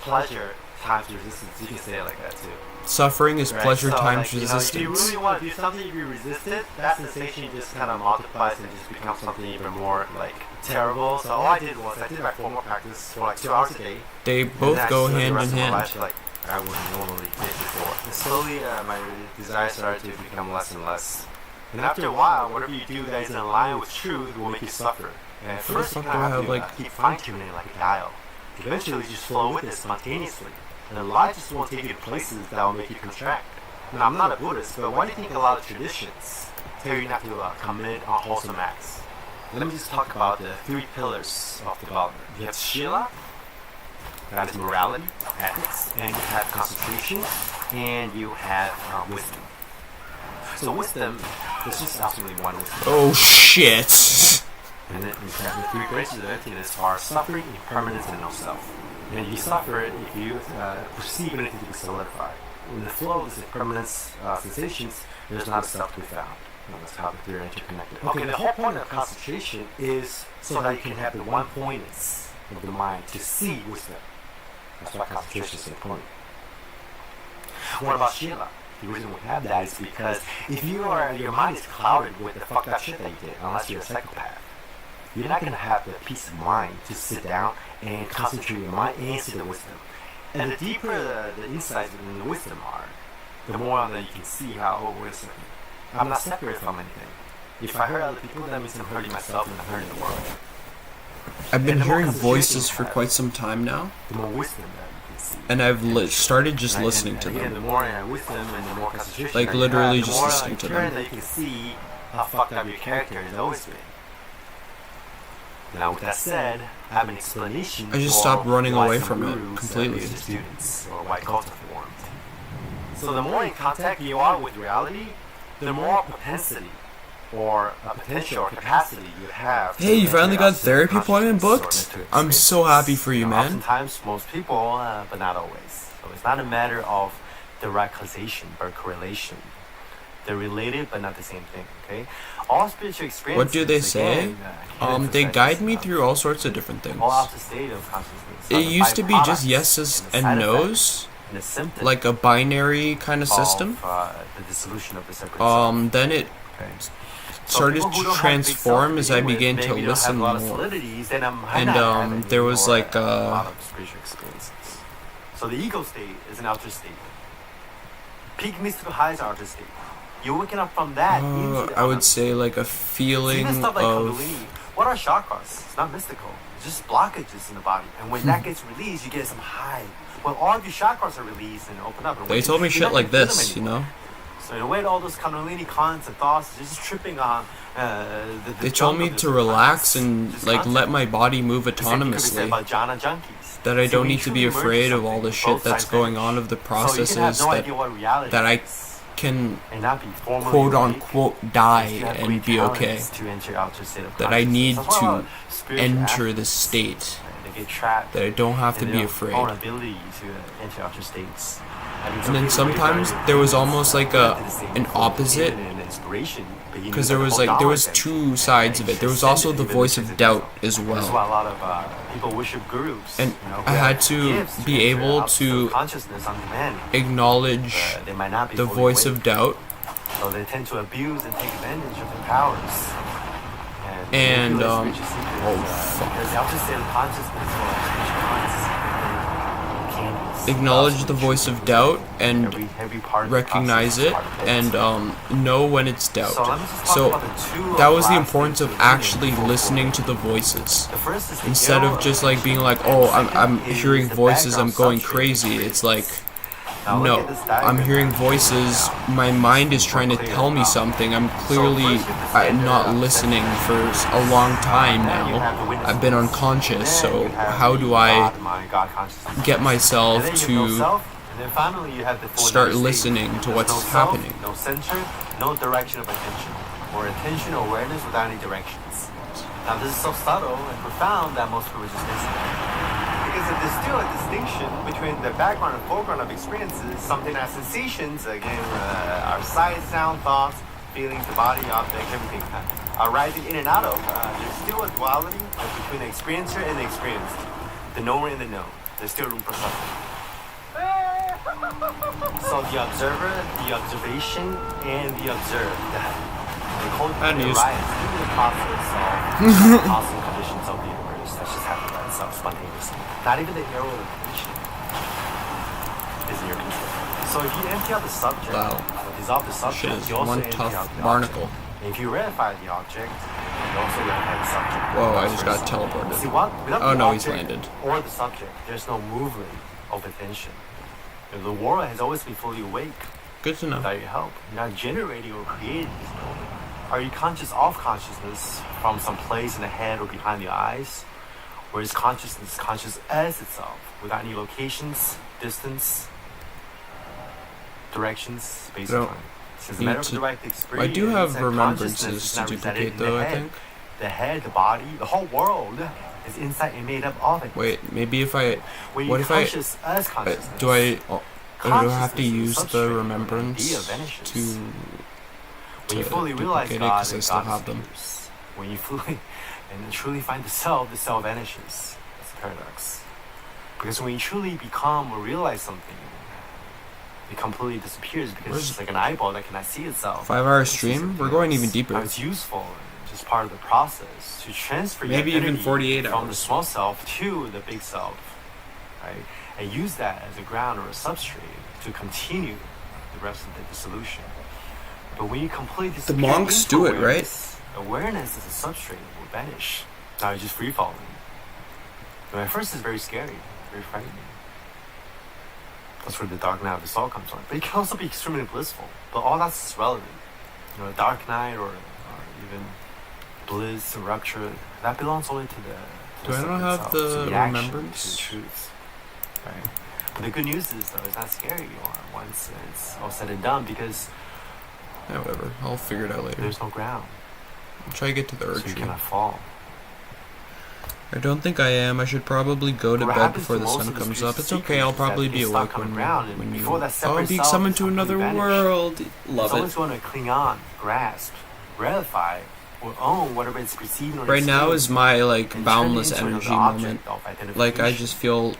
S4: pleasure times resistance. You can say it like that too.
S1: Suffering is
S4: Right,
S1: pleasure
S4: so,
S1: times
S4: like, you know,
S1: resistance.
S4: if you really want to do something, if you resist it, that sensation just kind of multiplies and just becomes something even more like terrible. So all I did was I did my formal practice for like 2 hours a day.
S1: They
S4: And
S1: both
S4: then I
S1: go
S4: just lived the
S1: hand
S4: rest
S1: in
S4: of my
S1: hand.
S4: life like I wouldn't normally did before. And slowly, my desires started to become less and less. And after a while, whatever you do that isn't in line with truth will make you suffer. And first, you
S1: fuck
S4: kind
S1: do I
S4: of have
S1: have,
S4: to
S1: like-
S4: keep fine-tuning it like a dial. Eventually, you just flow with it spontaneously. And life just won't take you to places that will make you contract. Now, I'm not a Buddhist, but why do you think a lot of traditions tell you not to commit unwholesome acts? Let me just talk about the 3 pillars of development. You have Shila, that is morality, ethics, and you have concentration, and you have wisdom. So wisdom, there's just absolutely one wisdom.
S1: Oh shit!
S4: And then in fact, the 3 graces of emptiness are suffering, impermanence, and no self. And you suffer it if you perceive anything to be solidified. In the flow of these impermanence sensations, there's not a self to be found. And that's how the 3 are interconnected. Okay, the whole point of concentration is so that you can have the one pointness of the mind to see wisdom. That's why concentration is so important. What about Shila? The reason we have that is because if your mind is clouded with the fucked up shit that you did, unless you're a psychopath, you're not going to have the peace of mind to sit down and concentrate your mind and see the wisdom. And the deeper the insights and the wisdom are, the more that you can see how, oh, wait a second, I'm not separate from anything. If I hurt other people, that means I'm hurting myself and I'm hurting the world.
S1: I've been hearing voices for quite some time now,
S4: The more wisdom that you can see.
S1: and I've started just listening to
S4: Again, the
S1: them.
S4: more wisdom and the more concentration
S1: Like,
S4: that you
S1: literally
S4: have,
S1: just
S4: the more
S1: listening to
S4: clearer
S1: them.
S4: that you can see how fucked up your character has always been. Now, with that said, I have an explanation.
S1: I just
S4: for
S1: stopped running
S4: why
S1: away
S4: some
S1: from it
S4: gurus
S1: completely.
S4: abuse students, or why cults are formed. So the more in contact you are with reality, the more propensity or a potential or capacity you have.
S1: Hey, you finally got therapy
S4: consciousness
S1: appointment
S4: or
S1: booked?
S4: mental
S1: I'm so happy for you, man.
S4: Oftentimes, most people, but not always. So it's not a matter of direct causation or correlation. They're related, but not the same thing. Okay. All spiritual experiences.
S1: What do they say?
S4: again,
S1: They guide me through all sorts of different things.
S4: all out the state of consciousness.
S1: It
S4: are the
S1: used to be just
S4: byproducts
S1: yeses
S4: and the
S1: and
S4: side
S1: nos,
S4: effect and the symptom
S1: like a binary kind of system.
S4: the dissolution of the separate self.
S1: Then it
S4: Okay.
S1: started
S4: people who
S1: to
S4: don't have big
S1: transform
S4: self
S1: as
S4: to
S1: I
S4: begin with,
S1: began to
S4: maybe don't have
S1: listen
S4: a lot of
S1: more.
S4: solidities, then
S1: And there was like
S4: a lot of spiritual experiences. So the ego state is an outer state. Peak mystical high is outer state. You're waking up from that. into the
S1: I would
S4: outer
S1: say like a
S4: state.
S1: feeling
S4: Even stuff like
S1: of
S4: Kundalini. What are chakras? It's not mystical. It's just blockages in the body. And when that gets released, you get some high. When all of your chakras are released and open up. And
S1: they told me shit like this, you know.
S4: So in a way, all those Kundalini cons and thoughts, they're just tripping on the
S1: They told me to relax and like let my body move autonomously. That I don't need to be afraid of all the shit that's going on, of the processes that I can quote unquote die and be okay. That I need to enter the state. That I don't have to be afraid. And then sometimes there was almost like an opposite, because there was two sides of it. There was also the voice of doubt as well. And I had to be able to acknowledge the voice of doubt.
S4: So they tend to abuse and take advantage of their powers.
S1: And
S4: oh fuck.
S1: Acknowledge the voice of doubt and recognize it and know when it's doubt. So that was the importance of actually listening to the voices instead of just like being like, oh, I'm hearing voices, I'm going crazy. It's like, no, I'm hearing voices, my mind is trying to tell me something. I'm clearly not listening for a long time now. I've been unconscious, so how do I get myself to start listening to what's happening?
S4: No center, no direction of attention, or attention or awareness without any directions. Now this is so subtle and profound that most people just miss it. Because there's still a distinction between the background and foreground of experiences, something as sensations, again, our sight, sound, thoughts, feelings, the body, object, everything arising in and out of. There's still a duality between the experiencer and the experienced, the knower and the known. There's still room for something. So the observer, the observation, and the observed. They call it the rise through the process of possible conditions of the universe. That's just happening by itself spontaneously. Not even the arrow of intention is in your control. So if you empty out the subject, dissolve the subject,
S1: Shit is
S4: you also
S1: one
S4: empty
S1: tough
S4: out the
S1: barnacle.
S4: object. If you ratify the object, you also ratify the subject.
S1: Whoa, I just got teleported.
S4: See, without
S1: Oh
S4: the
S1: no, he's
S4: object
S1: landed.
S4: or the subject, there's no movement of attention. The world has always been fully awake.
S1: Good to know.
S4: Without your help, you're not generating or creating this moment. Are you conscious of consciousness from some place in the head or behind the eyes? Or is consciousness conscious as itself, without any locations, distance, directions, space and time? It's a matter of direct experience.
S1: I do have
S4: and
S1: remembrances
S4: consciousness is
S1: to
S4: not resided
S1: duplicate
S4: in the
S1: though, I
S4: head.
S1: think.
S4: The head, the body, the whole world is inside and made up of it.
S1: Wait, maybe if I...
S4: When
S1: What
S4: you're
S1: if I...
S4: conscious as consciousness,
S1: do I... Or do I have to
S4: consciousness is
S1: use
S4: substrate
S1: the
S4: when
S1: remembrance
S4: idea vanishes.
S1: to
S4: when you fully realize
S1: duplicate it
S4: God,
S1: because I
S4: then
S1: still
S4: God
S1: have them?
S4: disappears. When you fully and truly find the self vanishes. That's the paradox. Because when you truly become or realize something, it completely disappears because it's like an eyeball that cannot see itself.
S1: 5-hour stream? We're going even deeper.
S4: It's useful, just part of the process to transfer
S1: Maybe
S4: your
S1: even
S4: identity
S1: 48
S4: from the
S1: hours.
S4: small self to the big self, right? and use that as a ground or a substrate to continue the rest of the dissolution. But when you completely
S1: The monks do it, right?
S4: Awareness as a substrate will vanish. Now you're just free falling. And at first it's very scary, very frightening. That's where the dark night of the soul comes from. But it can also be extremely blissful. But all that's relevant. You know, dark night or even bliss or rapture, that belongs only to the
S1: Do I not have the remembrance?
S4: To the truth. Right? But the good news is, though, it's not scary anymore once it's all said and done, because
S1: yeah, whatever. I'll figure it out later.
S4: There's no ground.
S1: I'll try to get to the urge.
S4: So you cannot fall.
S1: I don't think I am. I should probably go to bed before the sun comes up. It's okay. I'll probably be awake when you. I'll be summoned to another world. Love
S4: Someone's
S1: it.
S4: going to cling on, grasp, ratify, or own whatever it's perceiving.
S1: Right now is my boundless energy moment. Like I just feel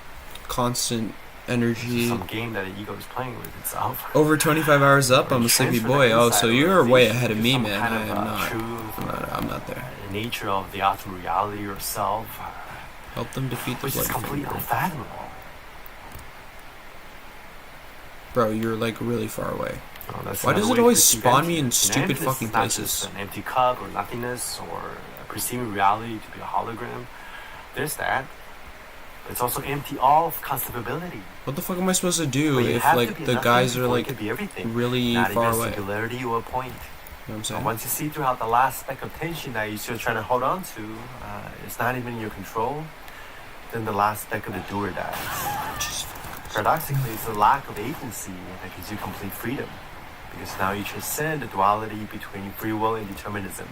S1: constant energy.
S4: Some game that the ego is playing with itself.
S1: Over 25 hours up, I'm a sleepy boy. Oh, so you're way ahead of me, man. I am not. I'm not there.
S4: The nature of the ultimate reality yourself.
S1: Help them defeat the
S4: which is completely unfathomable.
S1: Bro, you're really far away.
S4: Oh,
S1: why does it always spawn me in stupid fucking places?
S4: It's not just an empty cup or nothingness or perceiving reality to be a hologram. There's that. It's also empty of conceivability.
S1: What the fuck am I supposed to do if the guys are really
S4: not
S1: far
S4: even
S1: away?
S4: Singularity or a point.
S1: You know what I'm saying?
S4: Once you see throughout the last speck of tension that you're still trying to hold on to, it's not even in your control, then the last speck of the doer dies. Paradoxically, it's the lack of agency that gives you complete freedom, because now you transcend the duality between free will and determinism.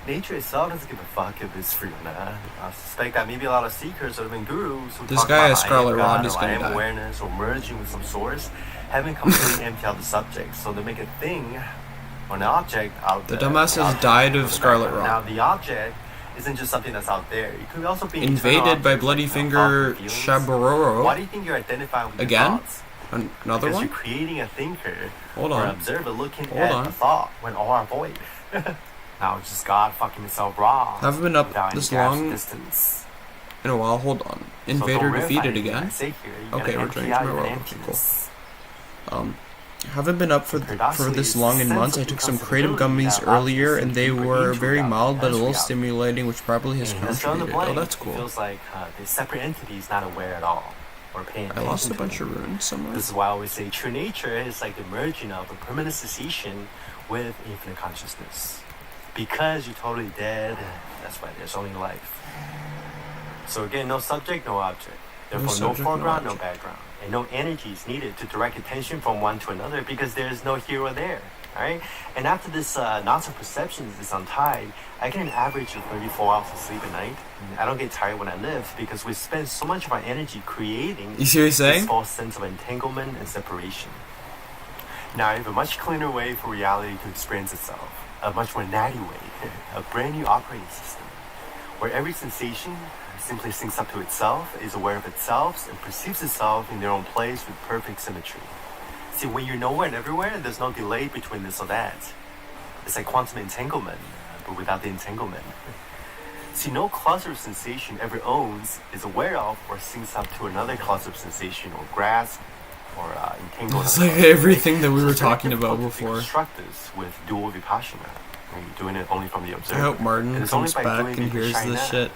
S4: Nature itself doesn't give a fuck if it's free or not. I suspect that maybe a lot of seekers or even gurus who
S1: This
S4: talk
S1: guy
S4: about
S1: has Scarlet Rod is
S4: I
S1: gonna
S4: am
S1: die.
S4: awareness or merging with some source haven't completely emptied out the subject, so they make a thing or an object out
S1: The
S4: there.
S1: dumbass has died of Scarlet
S4: Now
S1: Rot.
S4: the object isn't just something that's out there. It could also be
S1: Invaded by Bloody Finger
S4: Why
S1: Shabaroro.
S4: do you think you're identifying with
S1: Again?
S4: your thoughts?
S1: Another
S4: Because
S1: one?
S4: you're creating a thinker
S1: Hold
S4: or
S1: on.
S4: an observer looking
S1: Hold
S4: at
S1: on.
S4: a thought when all are void. Now it's just God fucking itself raw.
S1: I haven't been up
S4: without any
S1: this
S4: gas
S1: long
S4: distance.
S1: in a while. Hold on.
S4: So
S1: Invader
S4: don't
S1: defeated
S4: verify anything I
S1: again.
S4: say here. You
S1: Okay,
S4: gotta
S1: we're
S4: empty
S1: trying
S4: out
S1: to
S4: your
S1: world. Okay,
S4: emptiness.
S1: cool. Haven't been up for this long in
S4: sense
S1: months. I
S4: of
S1: took some creative
S4: responsibility
S1: gummies
S4: that allows
S1: earlier,
S4: you to
S1: and they
S4: deeper
S1: were
S4: into
S1: very
S4: reality.
S1: mild but a
S4: That's
S1: little
S4: reality.
S1: stimulating, which probably has
S4: And fill in the
S1: contributed. Oh,
S4: blank.
S1: that's
S4: It
S1: cool.
S4: feels like the separate entity is not aware at all or paying
S1: I lost a
S4: attention
S1: bunch
S4: to
S1: of
S4: it.
S1: runes somewhere.
S4: This is why I always say true nature is like the merging of a permanent cessation with infinite consciousness. Because you're totally dead, that's why there's only life. So again, no subject, no object. Therefore, no
S1: subject, no
S4: foreground, no
S1: object.
S4: background. And no energy is needed to direct attention from one to another because there's no here or there. Alright? And after this knots of perceptions is untied, I get an average of 34 hours of sleep at night. And I don't get tired when I live because we spend so much of our energy creating
S1: You see what he's saying?
S4: this false sense of entanglement and separation. Now I have a much cleaner way for reality to experience itself. A much more natty way. A brand new operating system. Where every sensation simply syncs up to itself, is aware of itself, and perceives itself in their own place with perfect symmetry. See, when you're nowhere and everywhere, there's no delay between this or that. It's like quantum entanglement, but without the entanglement. See, no cluster of sensation ever owns, is aware of, or syncs up to another cluster of sensation, or grasp, or entangle.
S1: It's like everything that we were talking about before.
S4: Construct this with dual vipassana. When you're doing it only from the observer.
S1: I hope Martin
S4: And it's only
S1: comes
S4: by
S1: back
S4: doing
S1: and hears
S4: vipassana
S1: this shit.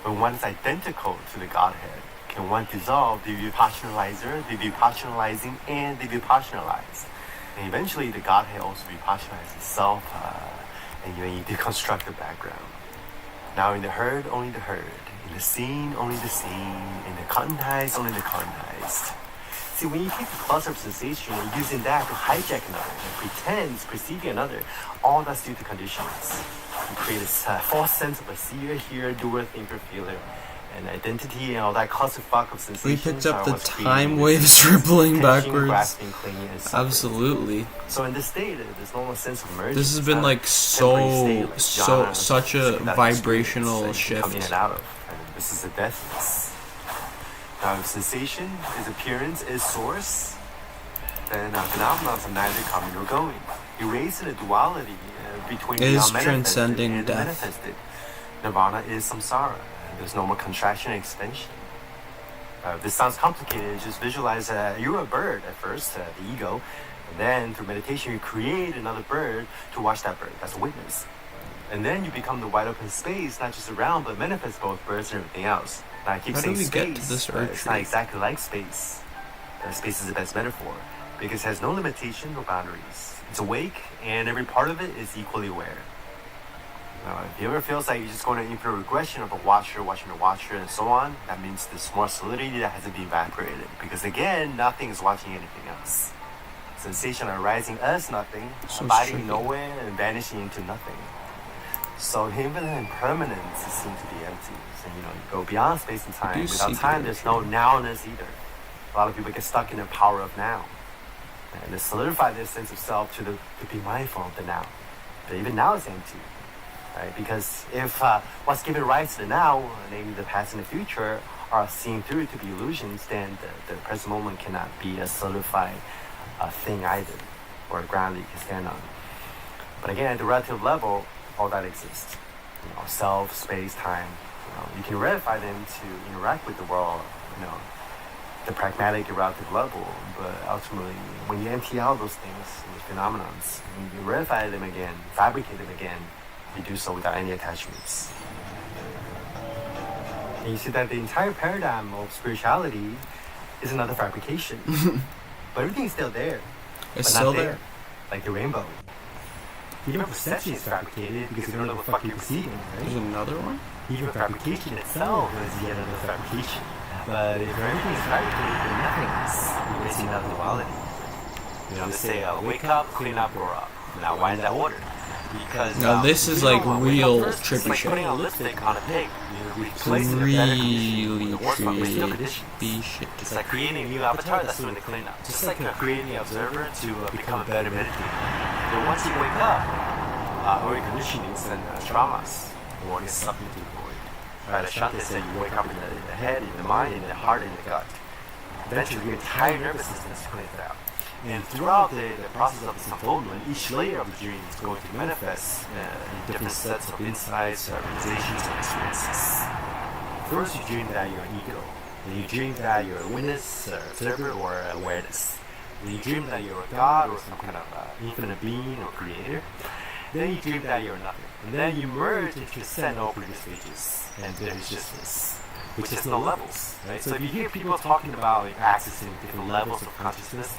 S4: when one is identical to the Godhead, can one dissolve the vipassanalyzer, the vipassanalyzing, and the vipassanalyzed. And eventually the Godhead also vipassanalyzes itself, and then you deconstruct the background. Now in the herd, only the herd. In the scene, only the scene. In the cognized, only the cognized. See, when you take the cluster of sensation and using that to hijack another and pretend perceiving another, all that's due to conditions. You create this false sense of a seer, hearer, doer, thinker, feeler, and identity and all that clusterfuck of sensations.
S1: We picked up
S4: are
S1: the
S4: what's
S1: time
S4: creating
S1: waves
S4: this
S1: rippling
S4: tension,
S1: backwards.
S4: grasping, clinging, and suffering.
S1: Absolutely.
S4: So in this state, there's no sense of merging.
S1: This has
S4: It's
S1: been
S4: not
S1: like
S4: a temporary state,
S1: such a
S4: jhana,
S1: vibrational
S4: that you come in
S1: shift.
S4: and out of. And this is the deathless. Now, if sensation is appearance, is source, then phenomena are neither coming nor going. Erasing the duality between the
S1: Is
S4: unmanifested
S1: transcending
S4: and the
S1: death.
S4: manifested. Nirvana is samsara. There's no more contraction and expansion. This sounds complicated. Just visualize you're a bird at first, the ego, and then through meditation you create another bird to watch that bird as a witness. And then you become the wide open space, not just around, but manifest both birds and everything else. Now I keep
S1: How do
S4: saying
S1: we
S4: space,
S1: get to this
S4: but it's not
S1: retreat?
S4: exactly like space. Space is the best metaphor because it has no limitation, no boundaries. It's awake, and every part of it is equally aware. If it ever feels like you're just going to infinite regression of a watcher, watching a watcher, and so on, that means there's more solidity that hasn't been evaporated. Because again, nothing is watching anything else. Sensation arising as nothing,
S1: So
S4: abiding
S1: tricky.
S4: nowhere, and vanishing into nothing. So infinite impermanence seems to be empty. So you go beyond space and time.
S1: do
S4: Without
S1: see
S4: time,
S1: the
S4: there's no nowness either. A lot of people get stuck in the power of now. And to solidify this sense of self to be mindful of the now. But even now is empty. Right? Because if what's given rise to the now, namely the past and the future, are seen through to be illusions, then the present moment cannot be a solidified thing either, or a ground that you can stand on. But again, at the relative level, all that exists. Self, space, time. You can ratify them to interact with the world, the pragmatic relative level, but ultimately, when you empty out those things, those phenomenons, and you ratify them again, fabricate them again, you do so without any attachments. And you see that the entire paradigm of spirituality is another fabrication. But everything's still there.
S1: It's
S4: but
S1: still
S4: not
S1: there.
S4: Like the rainbow. Even perception is fabricated because you don't know what the fuck you're perceiving, right?
S1: There's another one?
S4: Even fabrication itself is yet another fabrication. But if everything is fabricated, then nothing is. You're missing out duality. They say, wake up, clean up, grow up. Now, why in that order? Because
S1: Now this is like real trippy
S4: it's like
S1: shit.
S4: putting a lipstick on a pig. You replace it with better conditioning.
S1: Really
S4: The worst one, but still
S1: trippy
S4: conditions.
S1: shit.
S4: It's like creating a new avatar that's doing the cleanup. Just like creating the observer to become a better meditator. But once you wake up, early conditionings and traumas will get sucked into the void. Right, Ashante said you wake up in the head, in the mind, in the heart, and the gut. Eventually, your entire nervous system is cleansed out. And throughout the process of this unfoldment, each layer of the dream is going to manifest in different sets of insights, realizations, and experiences. First, you dream that you're an ego. Then you dream that you're a witness, observer, or awareness. Then you dream that you're a god or some kind of infinite being or creator. Then you dream that you're nothing. And then you merge into transcend all previous stages. And there is just this, which has no levels. Right? So if you hear people talking about accessing different levels of consciousness,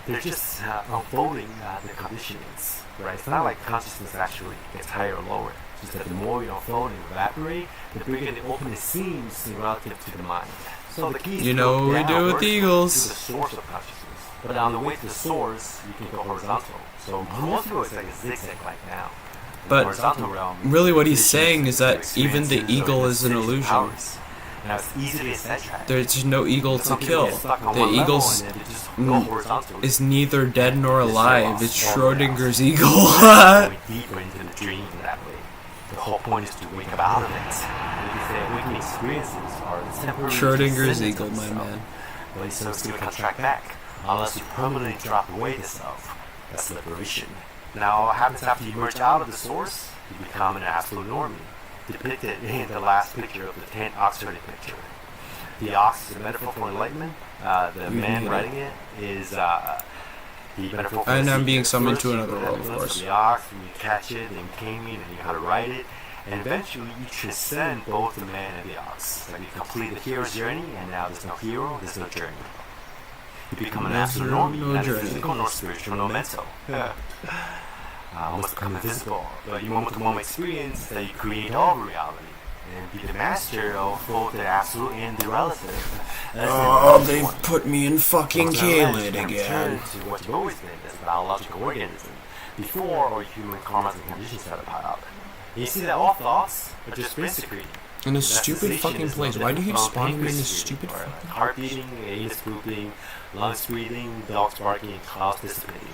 S4: they're just unfolding the conditionings, right? It's not like consciousness actually gets higher or lower. It's just that the more you unfold and evaporate, the bigger the opening seems relative to the mind. So the key is
S1: You know what we do with the eagles.
S4: to the source of consciousness. But on the way to the source, you can go horizontal. So most people it's like a zigzag like now. In the
S1: But
S4: horizontal realm,
S1: really what he's
S4: conditions
S1: saying is that even the
S4: experiences
S1: eagle
S4: or
S1: is an
S4: sense
S1: illusion.
S4: powers. Now it's easily sidetracked.
S1: There's no eagle to
S4: Some people
S1: kill.
S4: get stuck on
S1: The
S4: one level
S1: eagle's
S4: and then they just go horizontally.
S1: is neither dead nor alive. It's Schrodinger's eagle.
S4: Going deeper into the dream that way. The whole point is to wake up out of it. Because the awakening experiences are the temporary
S1: Schrodinger's
S4: descendants
S1: eagle,
S4: of the
S1: my
S4: self.
S1: man.
S4: But it's still contract back unless you permanently drop away the self. That's liberation. Now, what happens after you merge out of the source? You become an absolute normie, depicted in the last picture of the 10 ox herding picture. The ox is a metaphor for enlightenment. The man writing it is the metaphor for
S1: And
S4: the
S1: I'm
S4: sea.
S1: being summoned
S4: First,
S1: to
S4: you
S1: another
S4: learn
S1: world, of
S4: the
S1: course.
S4: The ox, and you catch it, and you tame it, and you know how to ride it. And eventually, you transcend both the man and the ox. Like you complete the hero's journey, and now there's no hero, there's no journey. You become an absolute normie,
S1: no
S4: neither
S1: journey.
S4: physical nor spiritual nor mental. Almost become invisible, but your moment-to-moment experience that you create all reality and be the master of both the absolute and the relative.
S1: Oh, they put me in fucking Kaled
S4: Return
S1: again.
S4: to what you've always been as a biological organism before all human karmas and conditions started pile up. And you see that all thoughts are just brain secreting.
S1: In a
S4: That
S1: stupid
S4: sensation
S1: fucking
S4: is no
S1: place. Why do you keep
S4: different from
S1: spawning me in
S4: pancreas
S1: this
S4: secreting,
S1: stupid
S4: or
S1: fucking
S4: heart beating, anus pooping, lungs breathing, dogs barking, and clouds dissipating.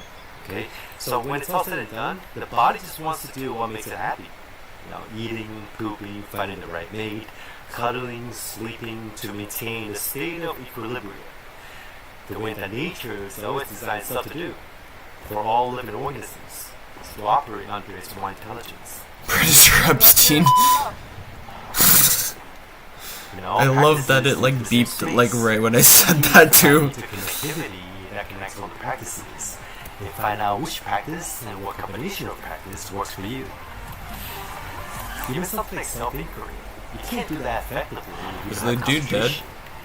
S4: Okay, so when it's all said and done, the body just wants to do what makes it happy. Eating, pooping, finding the right mate, cuddling, sleeping to maintain a state of equilibrium. The way that nature has always designed itself to do for all living organisms is to operate under its one intelligence.
S1: British Epstein.
S7: You know,
S1: I love that it like beeped like right when I said that too.
S7: Connectivity that connects all the practices. And find out which practice and what combination of practice works for you. Even something like self-inquiry. You can't do that effectively.
S1: Is the dude dead?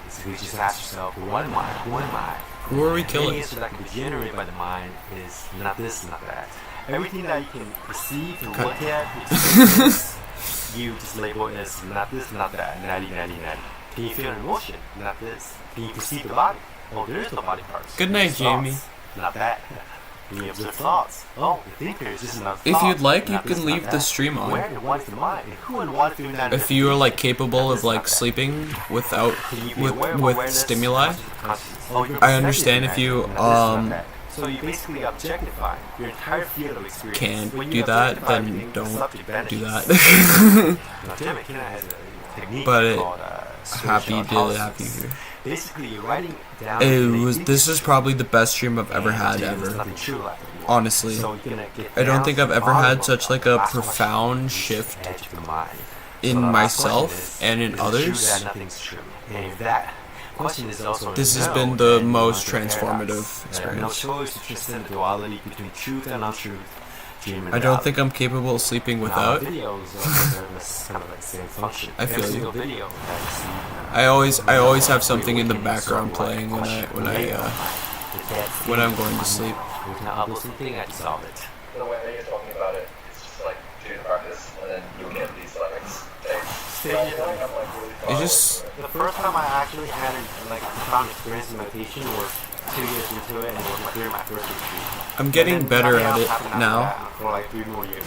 S7: So you just ask yourself, what am I? Who am I?
S1: Who are we
S7: The
S1: killing?
S7: answer that can be generated by the mind is not this, not that. Everything that you can perceive and look at, experience, you just label it as not this, not that, natty. Can you feel an emotion? Not this. Can you perceive the body? Oh, there is no body parts.
S1: Good night,
S7: There's thoughts.
S1: Jamie.
S7: Not that. Can you observe thoughts? Oh, the thinker is just another
S1: If
S7: thought.
S1: you'd like, you
S7: Not this,
S1: can
S7: not
S1: leave the
S7: that.
S1: stream on.
S7: Where and what is the mind? And who and what is doing that?
S1: If you are like capable of like sleeping without with stimuli, I understand if you
S7: So you basically objectify your entire field of experience.
S1: can't
S7: When
S1: do
S7: you
S1: that,
S7: objectify
S1: then
S7: everything, the
S1: don't
S7: subject
S1: do
S7: vanishes.
S1: that.
S7: Now, Jim McKenna has a technique
S1: But
S7: called
S1: happy
S7: social
S1: to
S7: analysis.
S1: have you here.
S7: Basically, you're writing down.
S1: This is probably the best stream I've ever had ever. Honestly, I don't think I've ever had such like a profound shift in myself and in others. This has been the most transformative experience.
S7: choice to transcend the duality between truth and untruth.
S1: I don't think I'm capable of sleeping without. I feel you. I always have something in the background playing when I'm going to sleep.
S7: We can upload something and solve it.
S21: The way that you're talking about it, it's just like do the practice, and then you'll get these like stages.
S1: It just
S7: The first time I actually had like a profound experience in meditation was 2 years into it, and it was during my first retreat.
S1: I'm getting better at it now.
S7: For like 3 more years.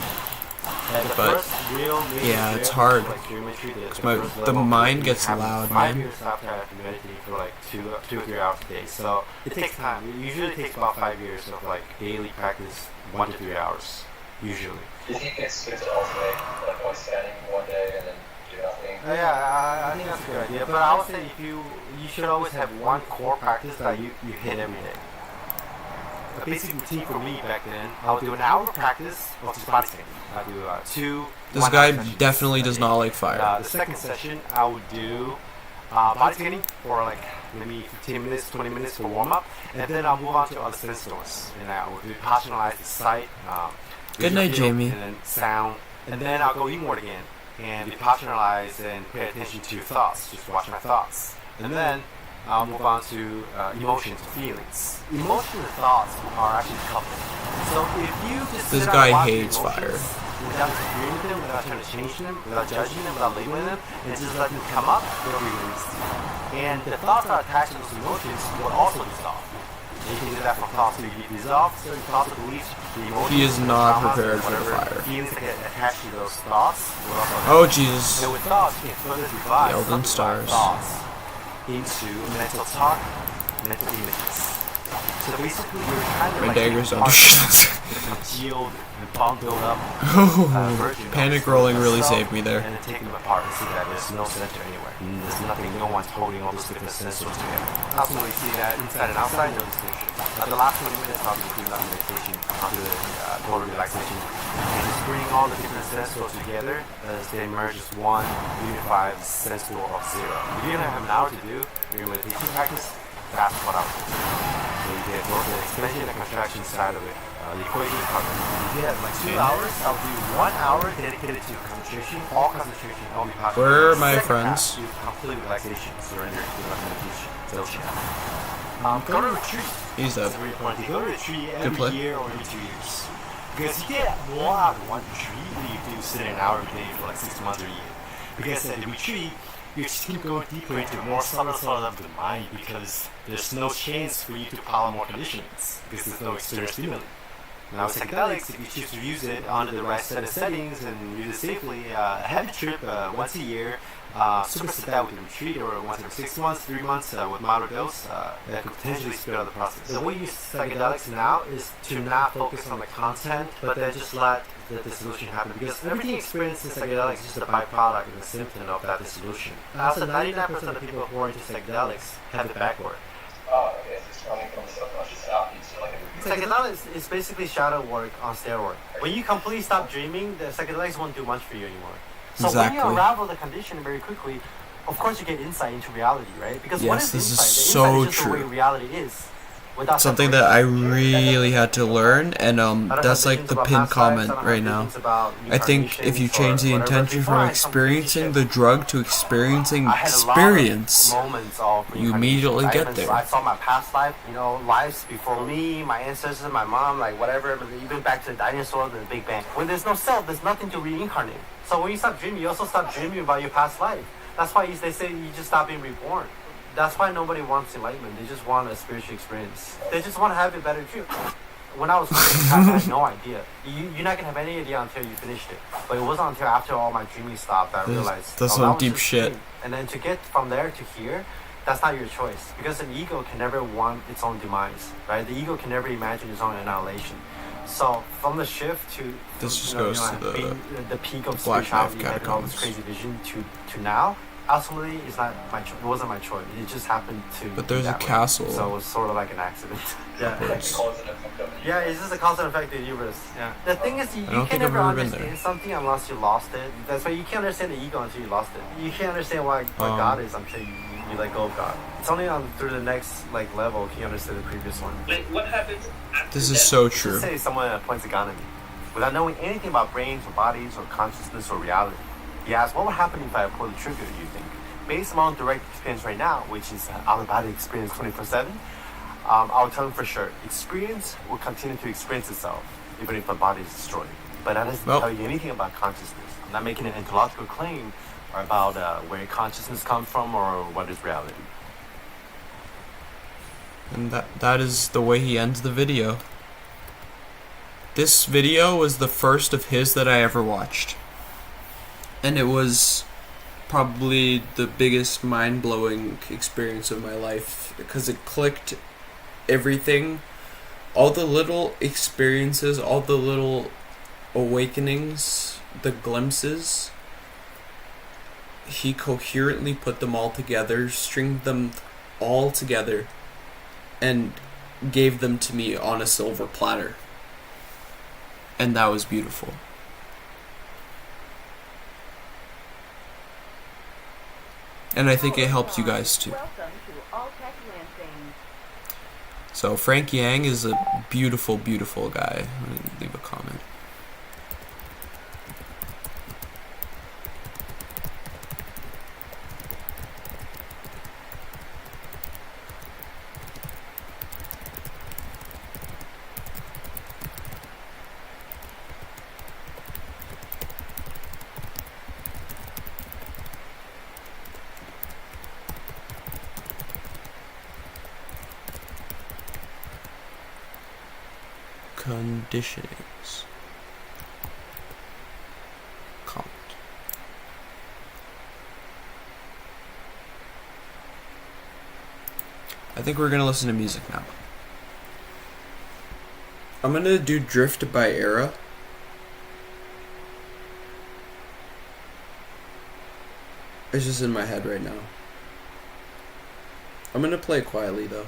S7: And the
S1: But
S7: first real major
S1: yeah, it's
S7: trip
S1: hard.
S7: was, like, during retreat,
S1: 'Cause
S7: the
S1: my
S7: first
S1: the
S7: level
S1: mind
S7: was
S1: gets
S7: happened
S1: loud,
S7: 5
S1: man.
S7: years after I had meditating for like 2 or 3 hours a day. So it takes time. It usually takes about 5 years of like daily practice, 1 to 3 hours, usually.
S21: Do you think it's good to alternate, like one scanning one day and then do nothing?
S7: Yeah, I think that's a good idea. But I would say you should always have one core practice that you hit every day. A basic routine for me back then, I'll do an hour practice of just body scanning. I do two.
S1: This guy definitely does not like fire.
S7: The second session, I would do body scanning for like maybe 15 minutes, 20 minutes for warm up, and then I'll move on to other sensors, and I will depersonalize the sight.
S1: Good night,
S7: visual
S1: Jamie.
S7: And then sound, and then I'll go inward again and depersonalize and pay attention to thoughts. Just watch my thoughts, and then I'll move on to emotions, feelings. Emotions and thoughts are actually coupled. So if you just
S1: This
S7: sit
S1: guy
S7: and watch
S1: hates
S7: emotions
S1: fire.
S7: without disagreeing with them, without trying to change them, without judging them, without labeling them, and just let them come up, they'll be released. And the thoughts that are attached to those emotions will also dissolve. And you can do that from thoughts to be dissolved, certain thoughts or beliefs, the emotions,
S1: He is not
S7: traumas,
S1: prepared for the
S7: whatever
S1: fire.
S7: feelings that get attached to those thoughts will also
S1: Oh, Jesus.
S7: And with thoughts, you can further divide
S1: The Elden
S7: subdivide
S1: Stars.
S7: thoughts into mental talk, mental images. So basically, you're kind of
S1: My
S7: like
S1: daggers
S7: taking
S1: under
S7: part
S1: shit.
S7: of the congealed and bundled up
S1: Oh,
S7: version
S1: panic
S7: of
S1: rolling really
S7: yourself,
S1: saved me there.
S7: And then taking them apart and see that there's no center anywhere. There's nothing, no one's holding all those different sensors together. Ultimately, see that inside and outside, no distinction. But the last 20 minutes, I'll be doing that meditation, I'll do the total relaxation, and just bring all the different sensors together as they merge as one unified sensor of zero. If you're gonna have an hour to do your meditation practice, that's what I would do. So you get both the expansion and contraction side of it. The equation is covered. If you have like 2 hours, I'll do 1 hour dedicated to concentration, all concentration, all vipassana.
S1: Where are my
S7: Second
S1: friends?
S7: half, do complete relaxation, surrender to the meditation. Go to retreat.
S1: He's up.
S7: That's very important. You go to retreat
S1: Good
S7: every
S1: play.
S7: year or every 2 years. Because you get more out of one retreat than you do sit an hour a day for like 6 months or a year. Because at the retreat, you just keep going deeper into more subtle of the mind because there's no chance for you to follow more conditionings because there's no external stimuli. Now with psychedelics, if you choose to use it under the right set of settings and use it safely, a heavy trip once a year, superset that with a retreat or once every 6 months, 3 months with moderate dose, that could potentially speed up the process. The way you use psychedelics now is to not focus on the content, but then just let the dissolution happen because everything experienced in psychedelics is just a byproduct and a symptom of that dissolution. Also, 99% of people who are into psychedelics have it backward.
S21: Oh, okay, so it's coming from the subconscious out into like a
S22: Psychedelics is basically shadow work on steroid. When you completely stop dreaming, the psychedelics won't do much for you anymore. So when you
S1: Exactly.
S22: unravel the condition very quickly, of course you get insight into reality, right? Because what
S1: Yes,
S22: is
S1: this is
S22: insight? The
S1: so
S22: insight is just
S1: true.
S22: the way reality is. Without
S1: Something that I really had to learn, and that's like the pinned comment right now. I think if you change the intention from experiencing the drug to experiencing experience, you immediately get there.
S22: I saw my past life, you know, lives before me, my ancestors, my mom, like whatever, even back to the dinosaurs and the Big Bang. When there's no self, there's nothing to reincarnate. So when you stop dreaming, you also stop dreaming about your past life. That's why they say you just stop being reborn. That's why nobody wants enlightenment. They just want a spiritual experience. They just want to have a better dream. When I was creating, I had no idea. You're not going to have any idea until you finished it. But it wasn't until after all my dreaming stopped that I realized
S1: that's
S22: that
S1: some
S22: was
S1: deep
S22: just
S1: shit.
S22: dream. And then to get from there to here, that's not your choice. Because an ego can never want its own demise, right? The ego can never imagine its own annihilation. So from the shift to
S1: This just goes to
S22: being the peak of
S1: Black Knife
S22: spirituality, having all this crazy vision to now, ultimately, it's not my choice. It wasn't my choice. It just happened to.
S1: But there's
S22: be
S1: a
S22: that way.
S1: castle.
S22: So it was sort of like an accident. Yeah.
S1: Upwards.
S22: Yeah, it's just a cause and effect of the universe. Yeah. The thing is, you
S1: I don't
S22: can
S1: think I've
S22: never
S1: ever been
S22: understand
S1: there.
S22: something unless you lost it. That's why you can't understand the ego until you lost it. You can't understand what God is until you let go of God. It's only through the next level can you understand the previous one.
S21: Like, what happens after
S1: This is
S21: death?
S1: so true.
S22: Just say someone points a gun at me, without knowing anything about brains or bodies or consciousness or reality. He asks, what would happen if I pull the trigger, do you think? Based on my own direct experience right now, which is out-of-body experience 24/7, I'll tell him for sure, experience will continue to experience itself, even if the body is destroyed. But that doesn't tell you anything about consciousness. I'm not making an ontological claim or about where consciousness comes from or what is reality.
S1: And that is the way he ends the video. This video was the first of his that I ever watched. And it was probably the biggest mind-blowing experience of my life because it clicked everything, all the little experiences, all the little awakenings, the glimpses. He coherently put them all together, stringed them all together, and gave them to me on a silver platter. And that was beautiful. And I think it helped you guys too. So Frank Yang is a beautiful, beautiful guy. Let me leave a comment. Conditionings. Comment. I think we're gonna listen to music now. I'm gonna do Drift by Era. It's just in my head right now. I'm gonna play it quietly though.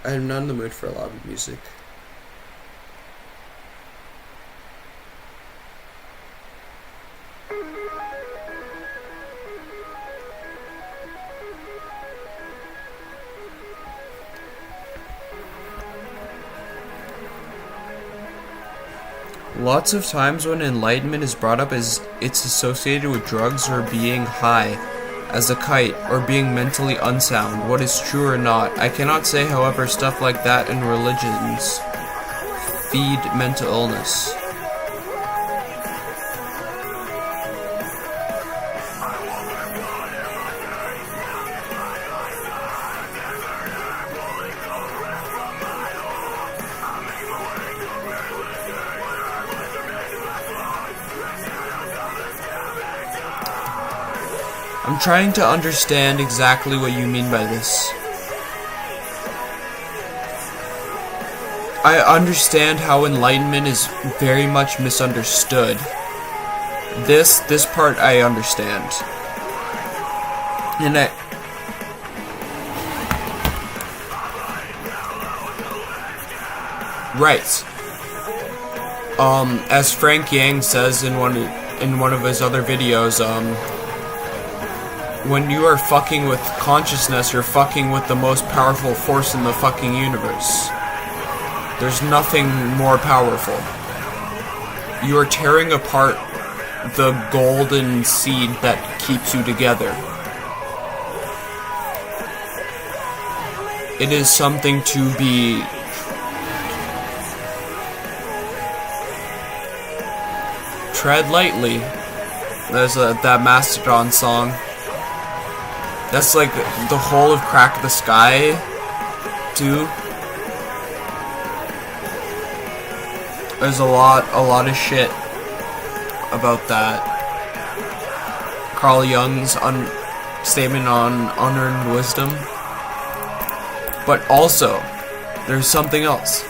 S1: I'm not in the mood for a lot of music. Lots of times when enlightenment is brought up as it's associated with drugs or being high, as a kite, or being mentally unsound. What is true or not? I cannot say, however, stuff like that in religions feed mental illness. I'm trying to understand exactly what you mean by this. I understand how enlightenment is very much misunderstood. This part I understand. And right. As Frank Yang says in one of his other videos, when you are fucking with consciousness, you're fucking with the most powerful force in the fucking universe. There's nothing more powerful. You are tearing apart the golden seed that keeps you together. It is something to be tread lightly. There's that Mastodon song. That's like the whole of Crack the Sky, too. There's a lot of shit about that. Carl Jung's statement on unearned wisdom. But also, there's something else.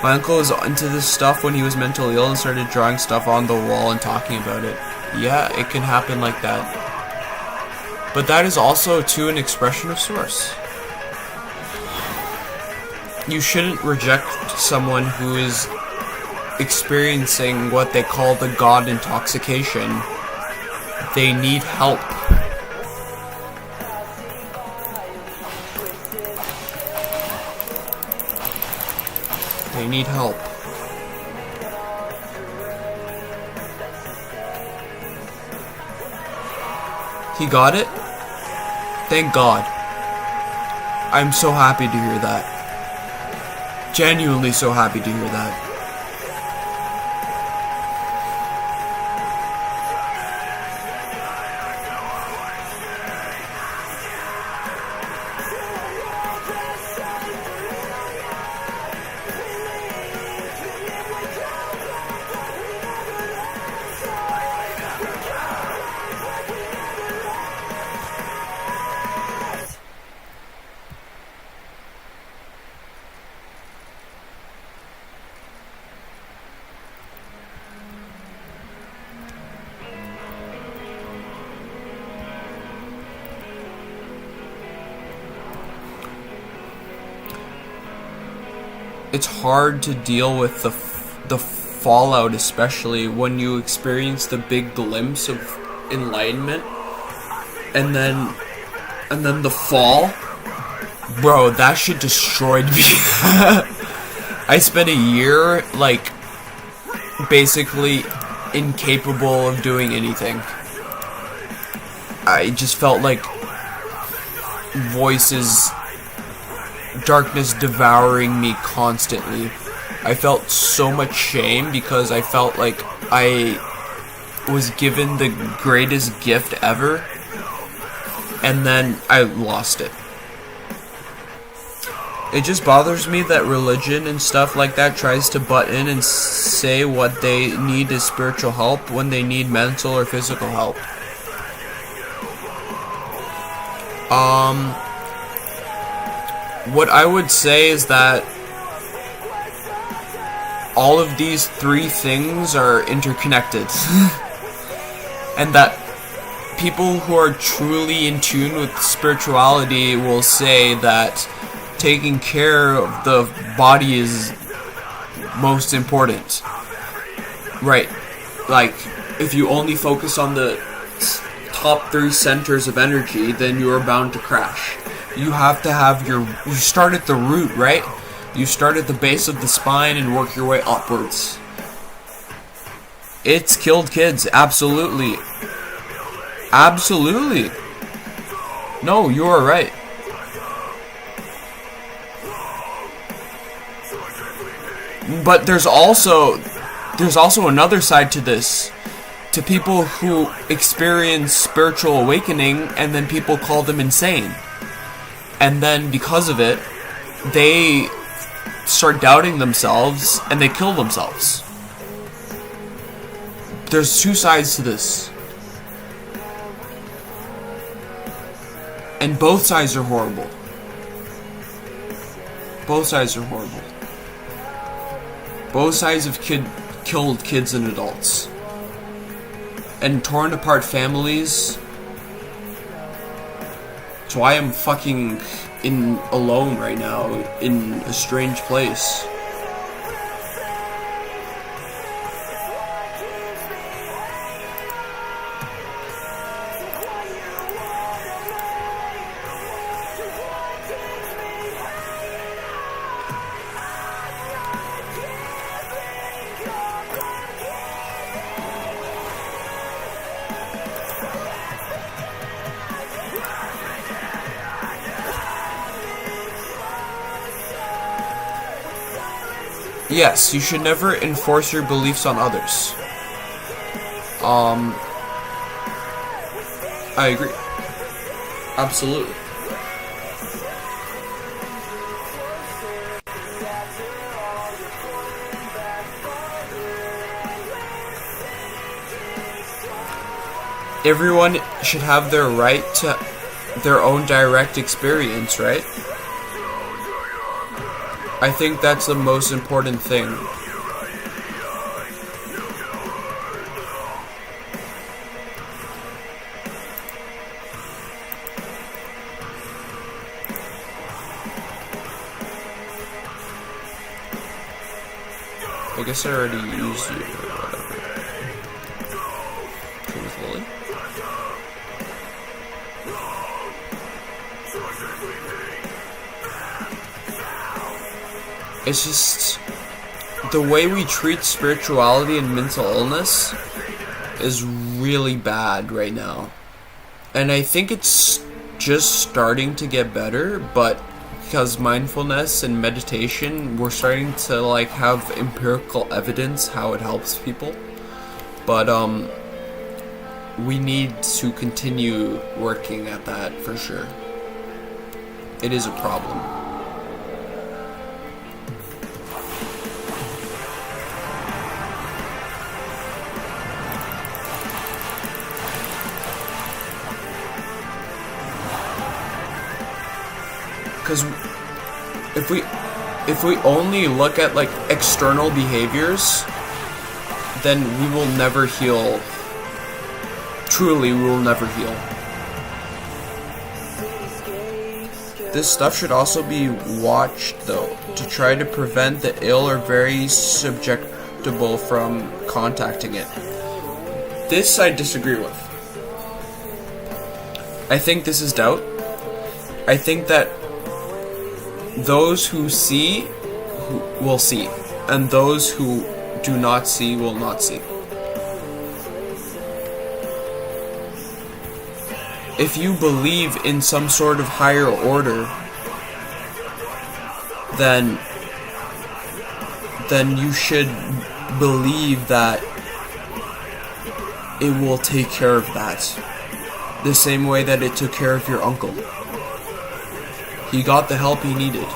S1: My uncle was into this stuff when he was mentally ill and started drawing stuff on the wall and talking about it. Yeah, it can happen like that. But that is also, too, an expression of source. You shouldn't reject someone who is experiencing what they call the God intoxication. They need help. They need help. He got it? Thank God. I'm so happy to hear that. Genuinely so happy to hear that. It's hard to deal with the fallout, especially when you experience the big glimpse of enlightenment, and then the fall. Bro, that shit destroyed me. I spent a year, like, basically incapable of doing anything. I just felt like voices, darkness devouring me constantly. I felt so much shame because I felt like I was given the greatest gift ever, and then I lost it. It just bothers me that religion and stuff like that tries to butt in and say what they need is spiritual help when they need mental or physical help. What I would say is that all of these three things are interconnected. And that people who are truly in tune with spirituality will say that taking care of the body is most important. Right. Like, if you only focus on the top 3 centers of energy, then you are bound to crash. You have to have you start at the root, right? You start at the base of the spine and work your way upwards. It's killed kids, absolutely. Absolutely. No, you are right. But there's also another side to this. To people who experience spiritual awakening and then people call them insane. And then because of it, they start doubting themselves and they kill themselves. There's 2 sides to this. And both sides are horrible. Both sides are horrible. Both sides have killed kids and adults. And torn apart families. So I am fucking alone right now in a strange place. Yes, you should never enforce your beliefs on others. I agree. Absolutely. Everyone should have their right to their own direct experience, right? I think that's the most important thing. I guess I already used you or whatever. Truthfully. It's just the way we treat spirituality and mental illness is really bad right now. And I think it's just starting to get better, but because mindfulness and meditation, we're starting to like have empirical evidence how it helps people. But we need to continue working at that for sure. It is a problem. Because if we only look at like external behaviors, then we will never heal. Truly, we will never heal. This stuff should also be watched though, to try to prevent the ill or very susceptible from contacting it. This I disagree with. I think this is doubt. I think that those who see will see, and those who do not see will not see. If you believe in some sort of higher order, then you should believe that it will take care of that. The same way that it took care of your uncle. He got the help he needed.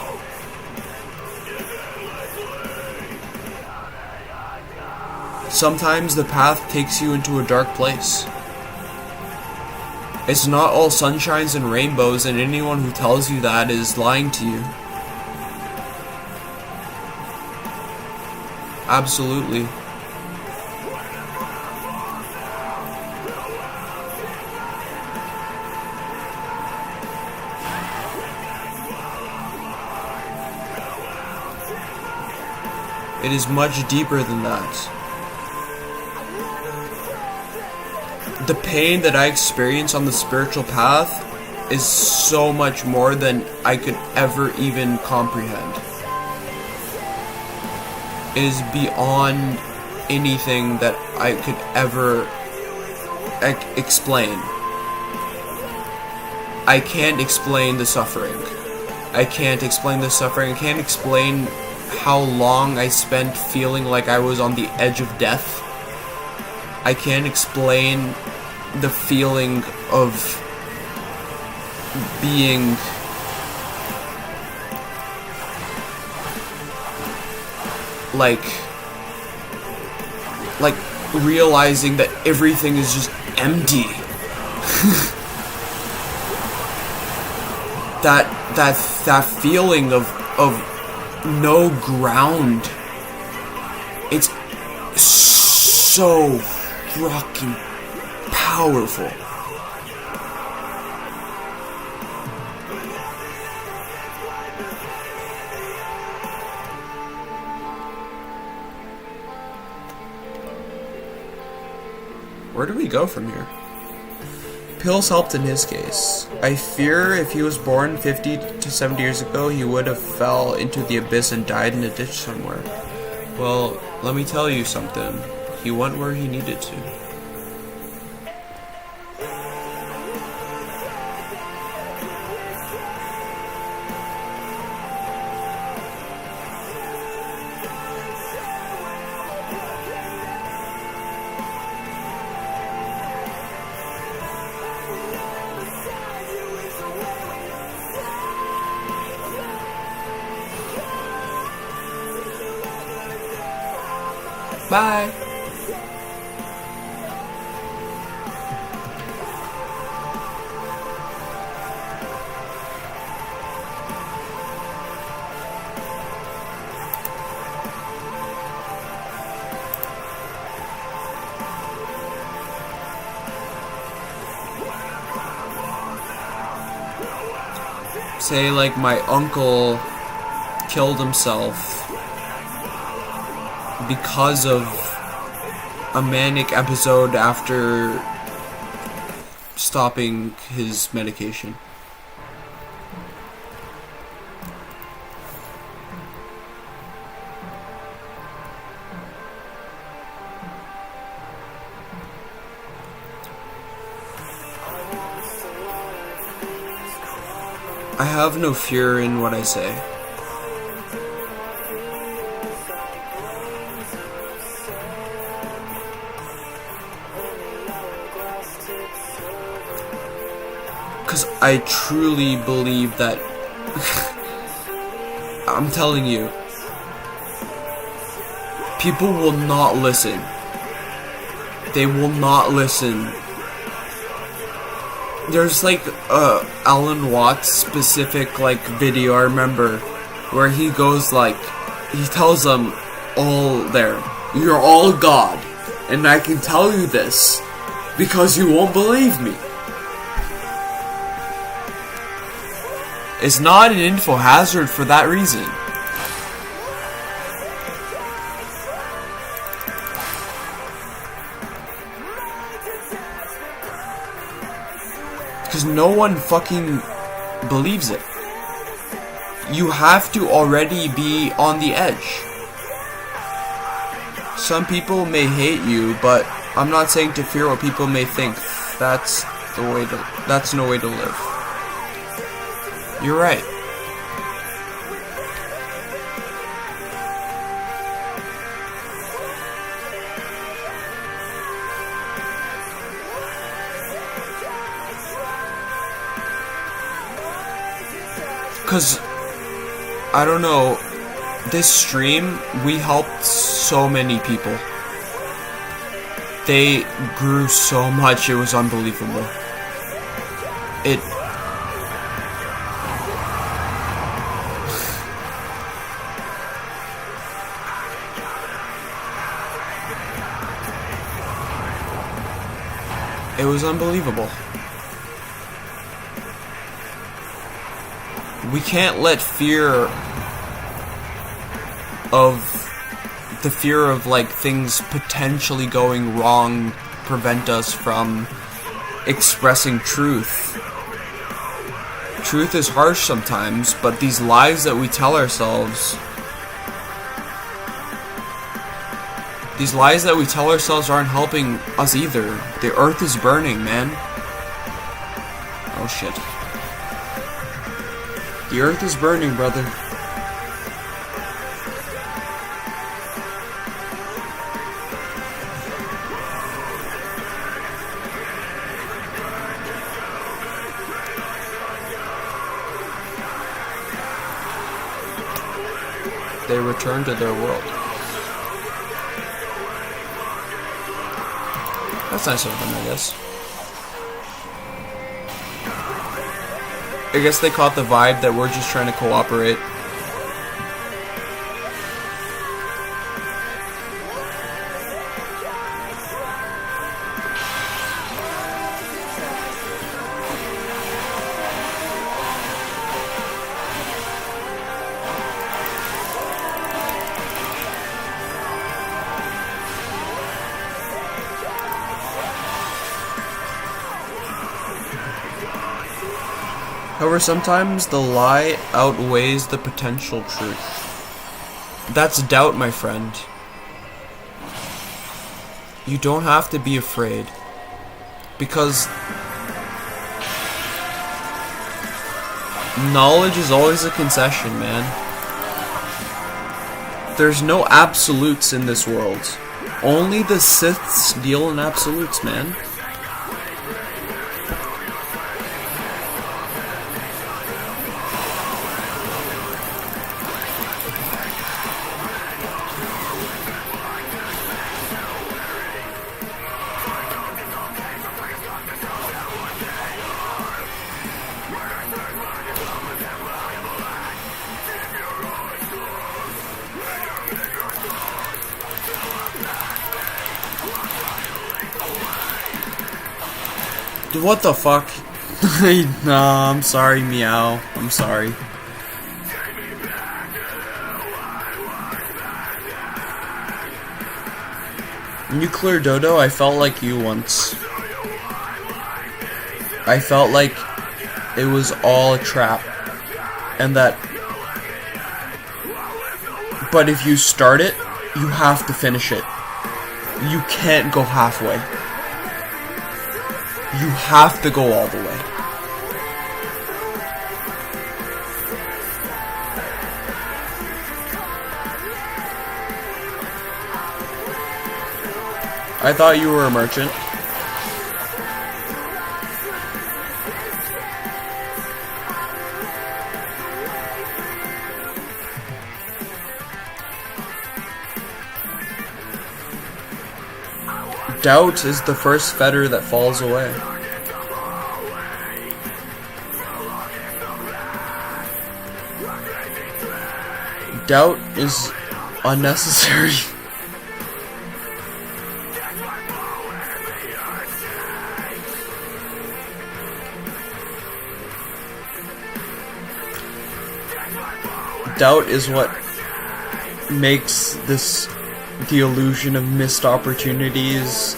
S1: Sometimes the path takes you into a dark place. It's not all sunshines and rainbows, and anyone who tells you that is lying to you. Absolutely. It is much deeper than that. The pain that I experience on the spiritual path is so much more than I could ever even comprehend. It is beyond anything that I could ever explain. I can't explain the suffering. I can't explain the suffering. I can't explain how long I spent feeling like I was on the edge of death. I can't explain the feeling of being like realizing that everything is just empty. that feeling of no ground. It's so fucking powerful. Where do we go from here? Pills helped in his case. I fear if he was born 50 to 70 years ago, he would have fell into the abyss and died in a ditch somewhere. Well, let me tell you something. He went where he needed to. Bye. Say like my uncle killed himself because of a manic episode after stopping his medication. I have no fear in what I say. Because I truly believe that I'm telling you, people will not listen. They will not listen. There's like a Alan Watts specific like video I remember where he goes like, he tells them all there, you're all God, and I can tell you this because you won't believe me. It's not an info hazard for that reason. Because no one fucking believes it. You have to already be on the edge. Some people may hate you, but I'm not saying to fear what people may think. That's no way to live. You're right. Because, I don't know, this stream, we helped so many people. They grew so much, it was unbelievable. It was unbelievable. We can't let the fear of like things potentially going wrong prevent us from expressing truth. Truth is harsh sometimes, but these lies that we tell ourselves, aren't helping us either. The earth is burning, man. Oh shit. The earth is burning, brother. They return to their world. That's nice of them, I guess. I guess they caught the vibe that we're just trying to cooperate. However, sometimes the lie outweighs the potential truth. That's doubt, my friend. You don't have to be afraid. Because knowledge is always a concession, man. There's no absolutes in this world. Only the Siths deal in absolutes, man. What the fuck? Nah, I'm sorry, Meow. I'm sorry. Nuclear Dodo, I felt like you once. I felt like it was all a trap. And that... But if you start it, you have to finish it. You can't go halfway. You have to go all the way. I thought you were a merchant. Doubt is the first fetter that falls away. Doubt is unnecessary. Doubt is what makes this the illusion of missed opportunities,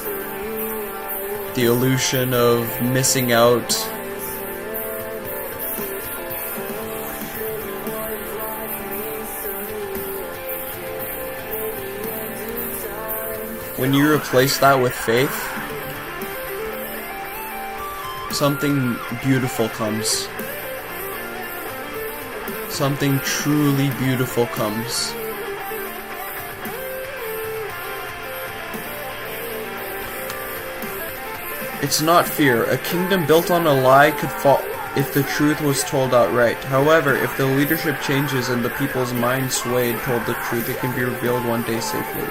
S1: the illusion of missing out. When you replace that with faith, something beautiful comes. Something truly beautiful comes. It's not fear. A kingdom built on a lie could fall if the truth was told outright. However, if the leadership changes and the people's minds swayed told the truth, it can be revealed one day safely.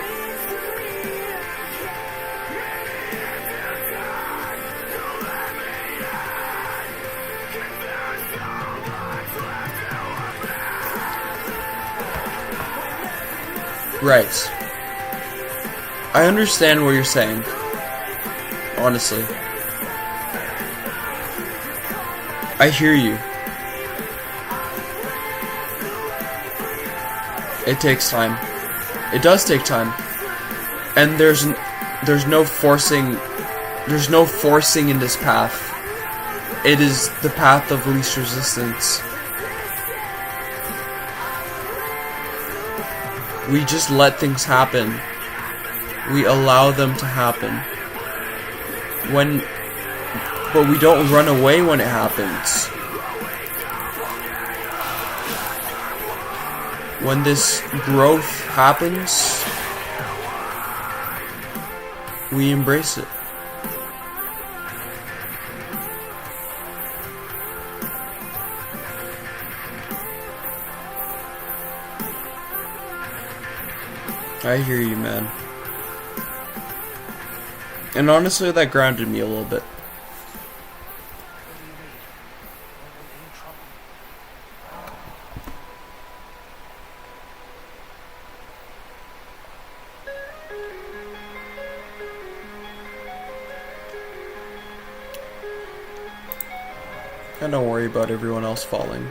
S1: Right. I understand what you're saying. Honestly. I hear you. It takes time. It does take time. And there's no forcing in this path. It is the path of least resistance. We just let things happen. We allow them to happen. But we don't run away when it happens. When this growth happens, we embrace it. I hear you, man. And honestly, that grounded me a little bit. And don't worry about everyone else falling.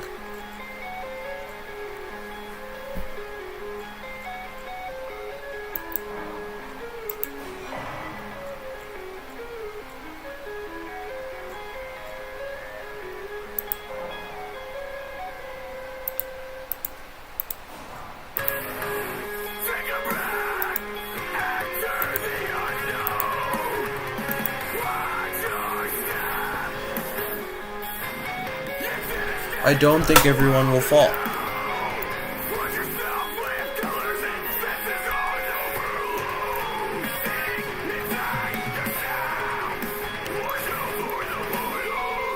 S1: I don't think everyone will fall.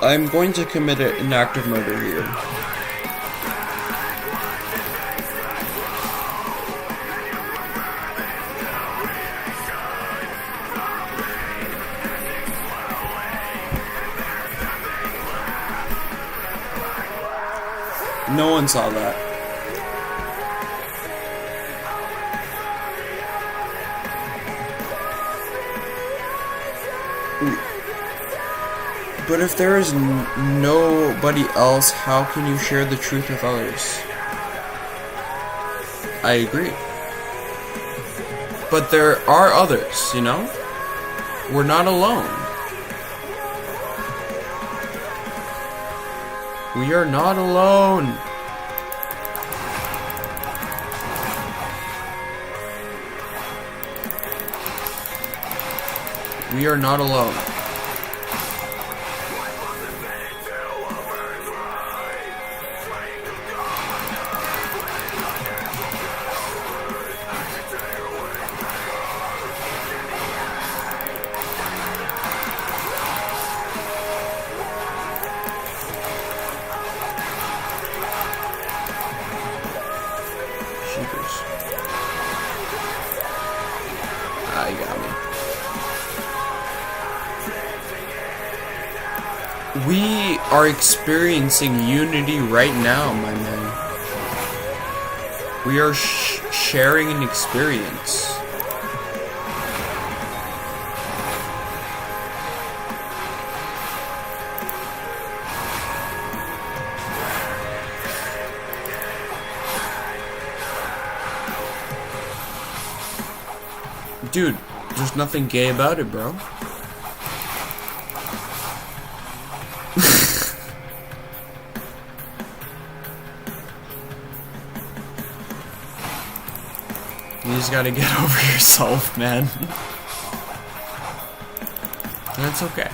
S1: I'm going to commit an act of murder here. No one saw that. But if there is nobody else, how can you share the truth with others? I agree. But there are others, you know? We're not alone. We are not alone. We are not alone. We are experiencing unity right now, my man. We are sharing an experience. Dude, there's nothing gay about it, bro. You just gotta get over yourself, man. That's okay.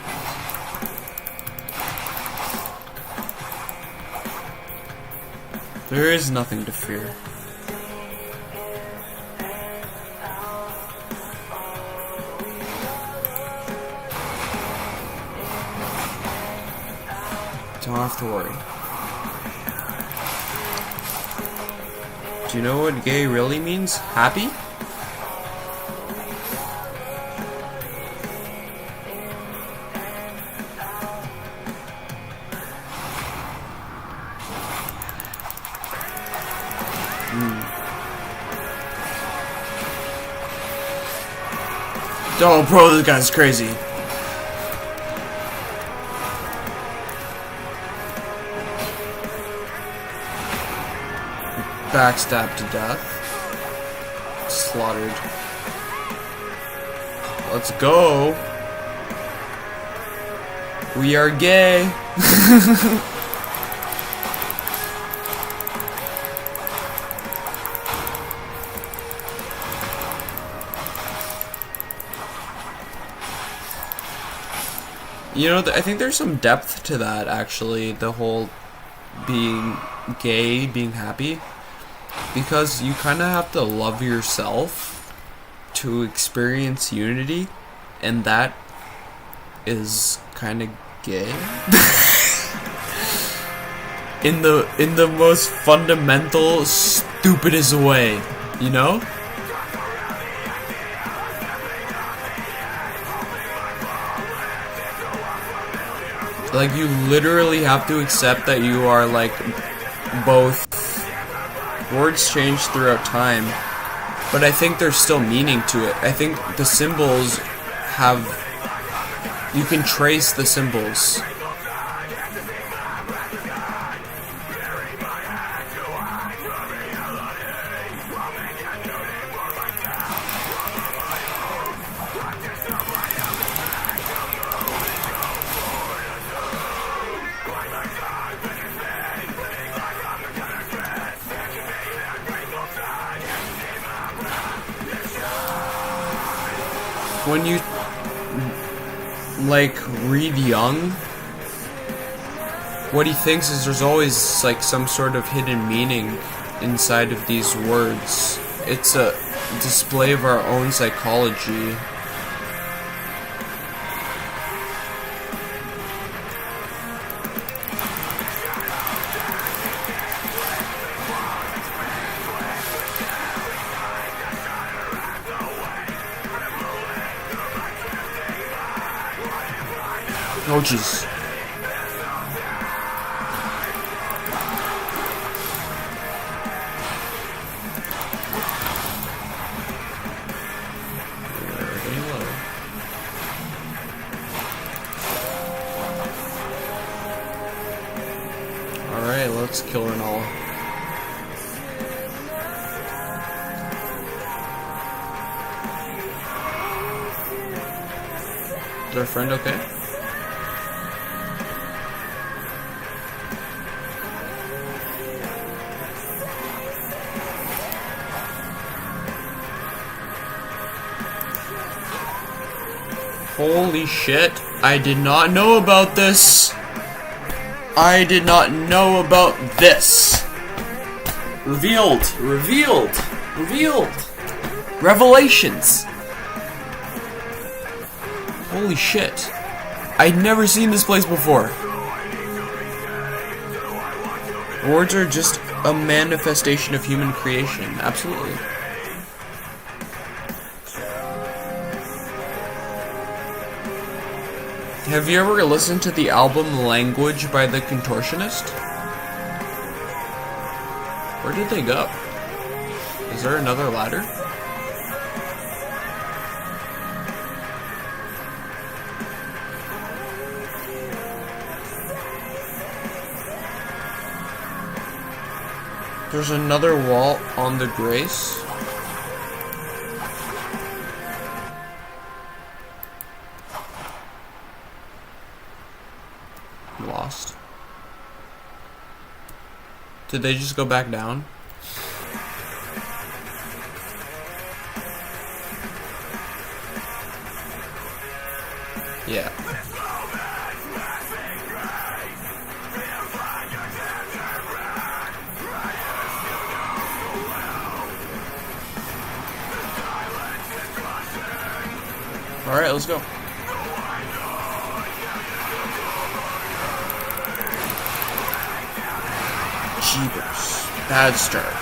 S1: There is nothing to fear. Don't have to worry. Do you know what gay really means? Happy? Oh, bro, this guy's crazy. Backstabbed to death. Slaughtered. Let's go. We are gay. You know, I think there's some depth to that, actually, the whole being gay, being happy. Because you kind of have to love yourself to experience unity, and that is kind of gay. in the most fundamental, stupidest way, you know? Like, you literally have to accept that you are, like, both. Words change throughout time, but I think there's still meaning to it. I think the symbols have... You can trace the symbols. When you, like, read Jung, what he thinks is there's always, like, some sort of hidden meaning inside of these words. It's a display of our own psychology. Oh, jeez. Okay, let's kill Renala. Is our friend okay? Holy shit, I did not know about this. I did not know about this. Revealed, revealed, revealed. Revelations. Holy shit. I'd never seen this place before. Words are just a manifestation of human creation. Absolutely. Have you ever listened to the album Language by the Contortionist? Where did they go? Is there another ladder? There's another wall on the Grace. Lost. Did they just go back down? Yeah. Alright, let's go. Jeepers. Bad start.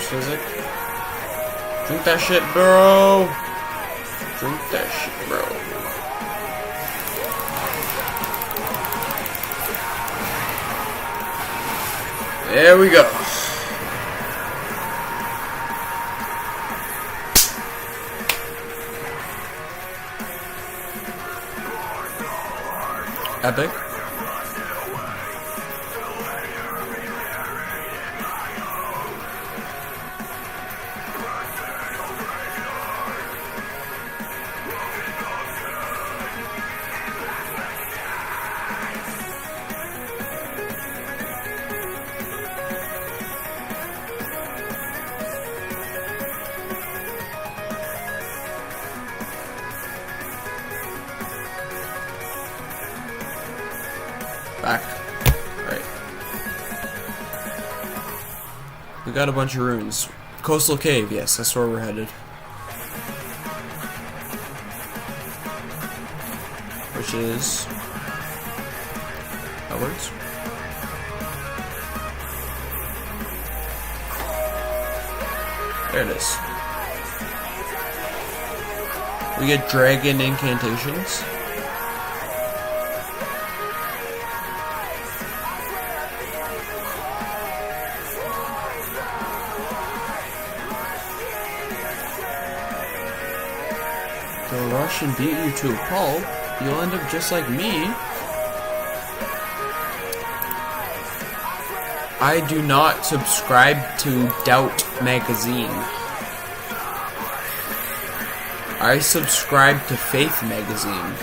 S1: Physic. Drink that shit, bro. Drink that shit, bro. There we go. Epic. Back. Right. We got a bunch of runes. Coastal Cave, yes, that's where we're headed. Which is outwards. There it is. We get dragon incantations. They'll rush and beat you to a pulp. You'll end up just like me. I do not subscribe to Doubt magazine. I subscribe to Faith magazine.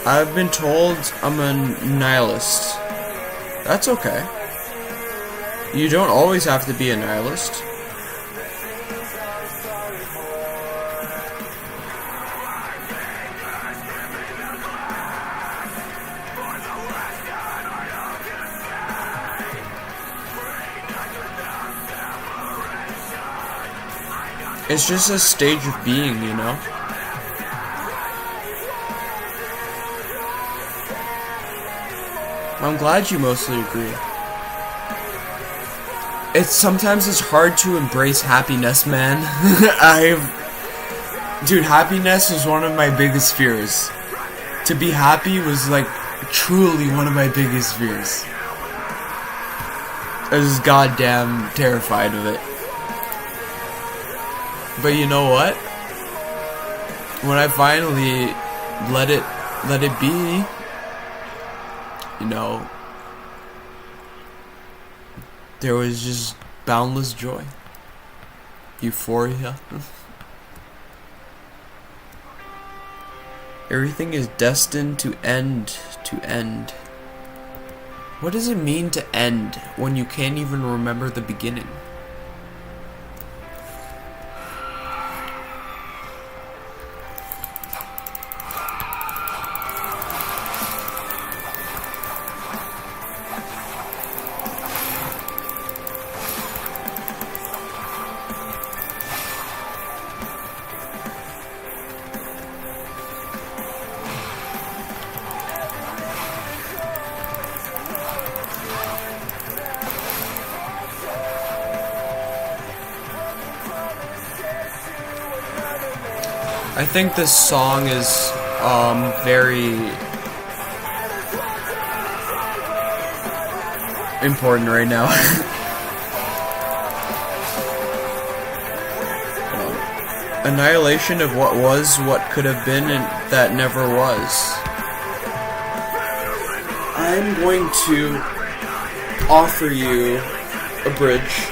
S1: I've been told I'm a nihilist. That's okay. You don't always have to be a nihilist. It's just a stage of being, you know? I'm glad you mostly agree. Sometimes it's hard to embrace happiness, man. Dude, happiness was one of my biggest fears. To be happy was like truly one of my biggest fears. I was goddamn terrified of it. But you know what? When I finally let it be, you know, there was just boundless joy. Euphoria. Everything is destined to end, What does it mean to end when you can't even remember the beginning? I think this song is very important right now. Annihilation of what was, what could have been, and that never was. I'm going to offer you a bridge.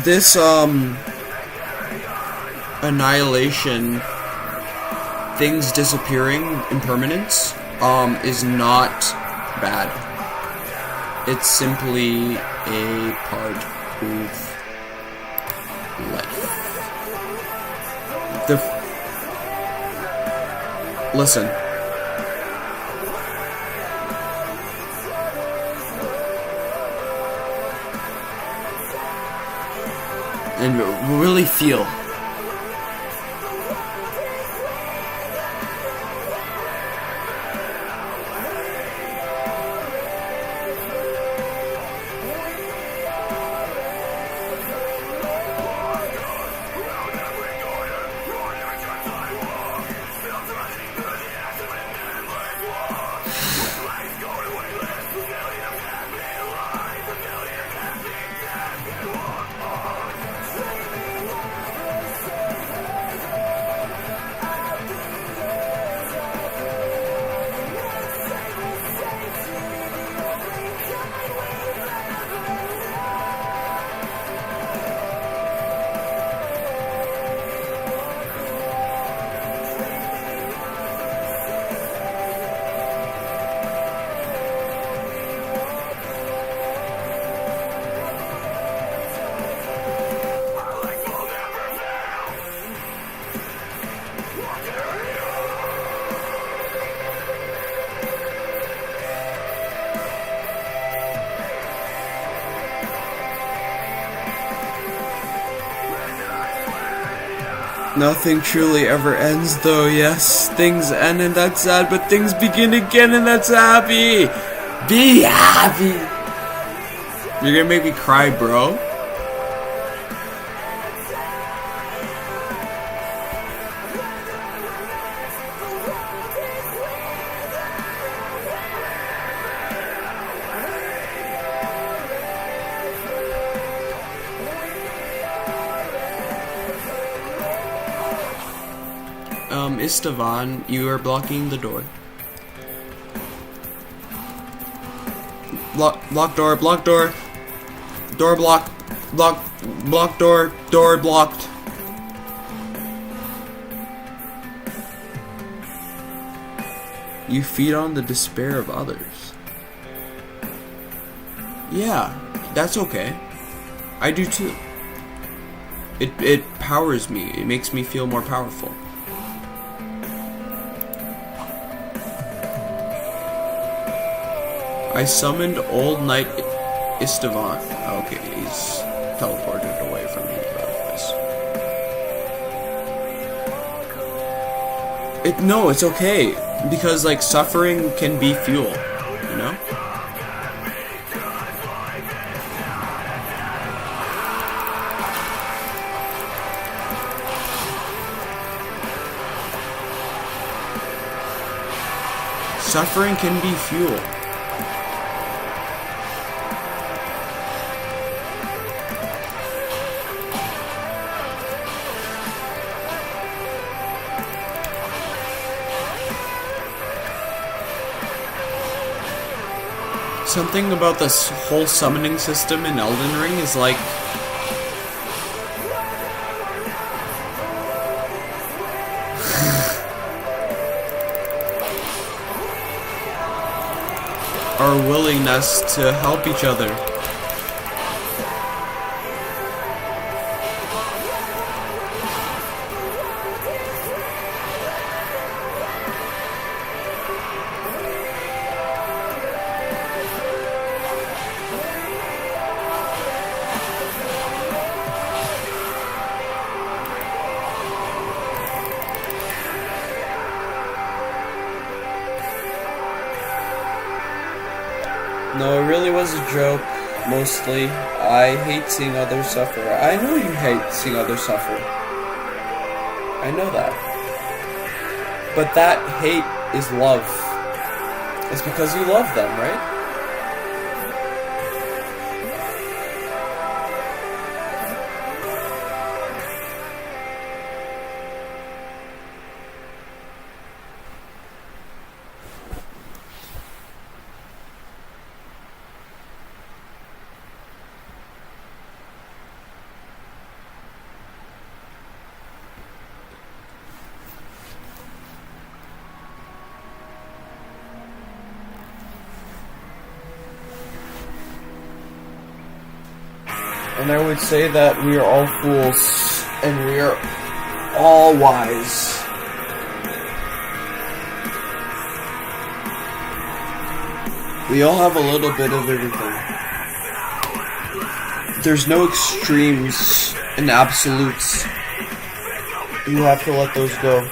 S1: This annihilation, things disappearing, impermanence, is not bad. It's simply a part of life. Listen. And really feel. Nothing truly ever ends though, yes. Things end and that's sad, but things begin again and that's happy. Be happy. You're gonna make me cry, bro. Istvan, you are blocking the door. Block door, block door. Door blocked. Block door, door blocked. You feed on the despair of others. Yeah, that's okay. I do too. It powers me. It makes me feel more powerful. I summoned Old Knight Istvan. Okay, he's teleported away from me. No, it's okay. Because, like, suffering can be fuel, you know? Suffering can be fuel. Something about this whole summoning system in Elden Ring is like... our willingness to help each other. No, it really was a joke, mostly. I hate seeing others suffer. I know you hate seeing others suffer. I know that. But that hate is love. It's because you love them, right? And I would say that we are all fools, and we are all wise. We all have a little bit of everything. There's no extremes and absolutes. You have to let those go.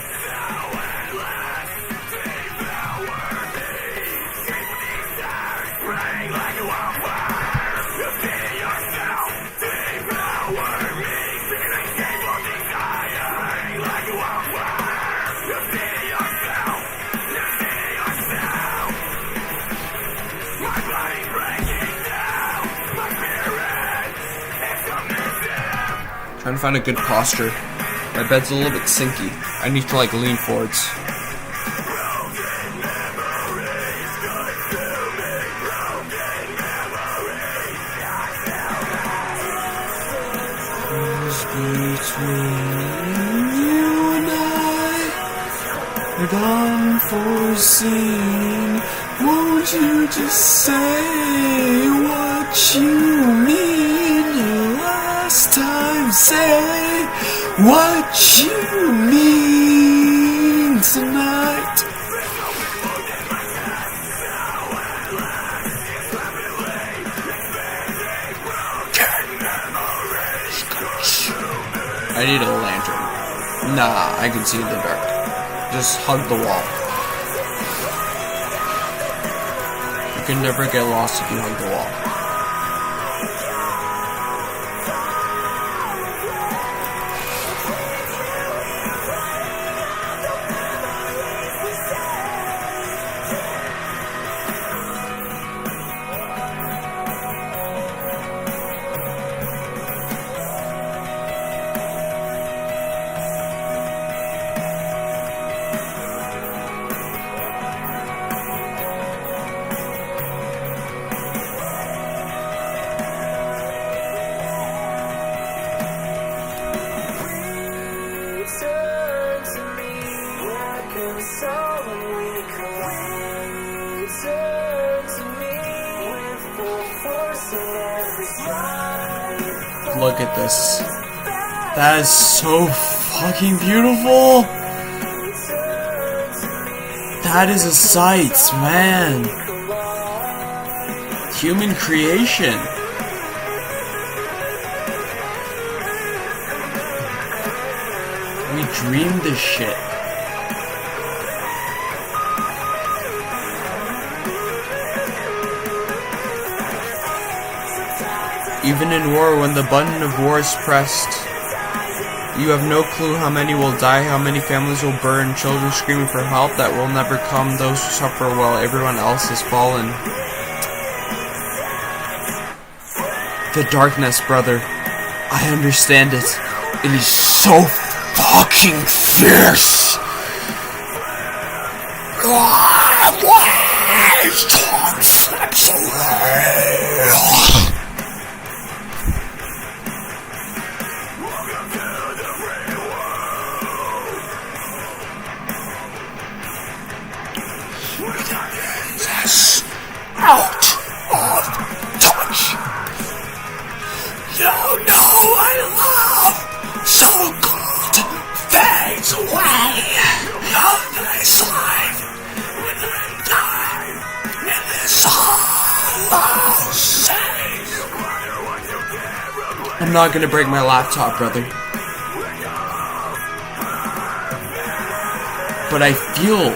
S1: Trying to find a good posture. My bed's a little bit sinky. I need to like lean forwards. Between you and I, unforeseen. Won't you just say what you mean? Last time, say what you mean tonight. I need a lantern. Nah, I can see in the dark. Just hug the wall. You can never get lost if you hug the wall. Look at this. That is so fucking beautiful. That is a sight, man. Human creation. We dreamed this shit. Even in war, when the button of war is pressed, you have no clue how many will die, how many families will burn, children screaming for help that will never come, those who suffer while everyone else has fallen. The darkness, brother. I understand it. It is so fucking fierce. Time slips away. This out of touch. You know what love so good fades away. Your nice life when I die in this hollow city. I'm not gonna break my laptop, brother. But I feel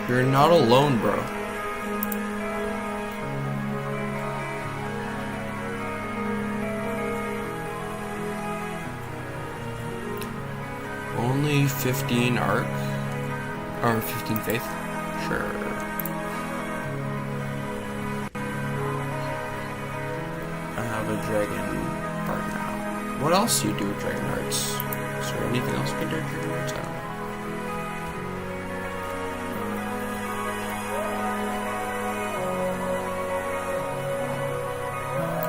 S1: you're not alone, bro. Only 15 arc? Or 15 faith? Sure. I have a dragon heart now. What else do you do with dragon hearts? Is there anything else you can do with dragon hearts? I don't know.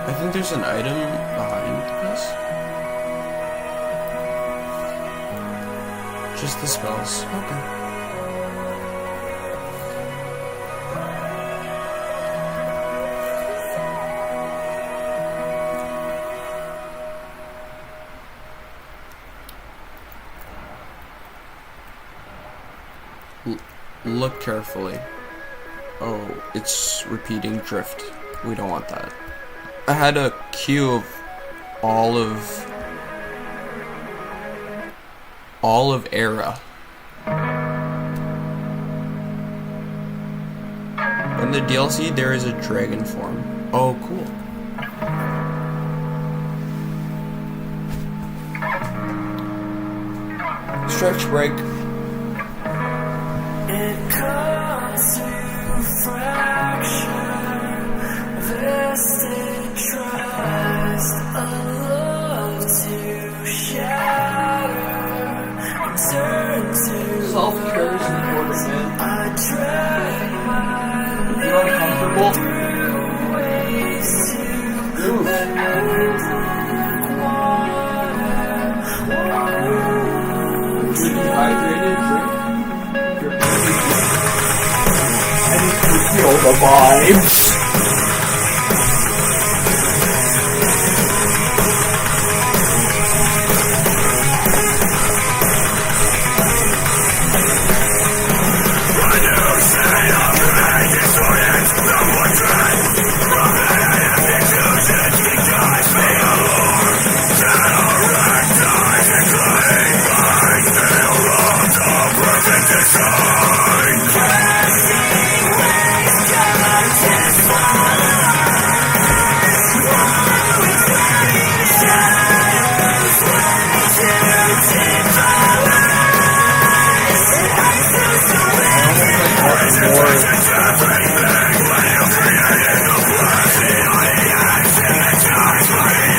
S1: I think there's an item behind this. Just the spells. Okay. Look carefully. Oh, it's repeating drift. We don't want that. I had a queue of olive era. In the DLC, there is a dragon form. Oh, cool. Stretch break.
S2: It comes to fraction, vested trust, a love to shatter, and turn to
S1: self-care is important, man.
S2: I drag my
S1: You're uncomfortable. Oof. You're dehydrated, drink. I need to feel the vibes.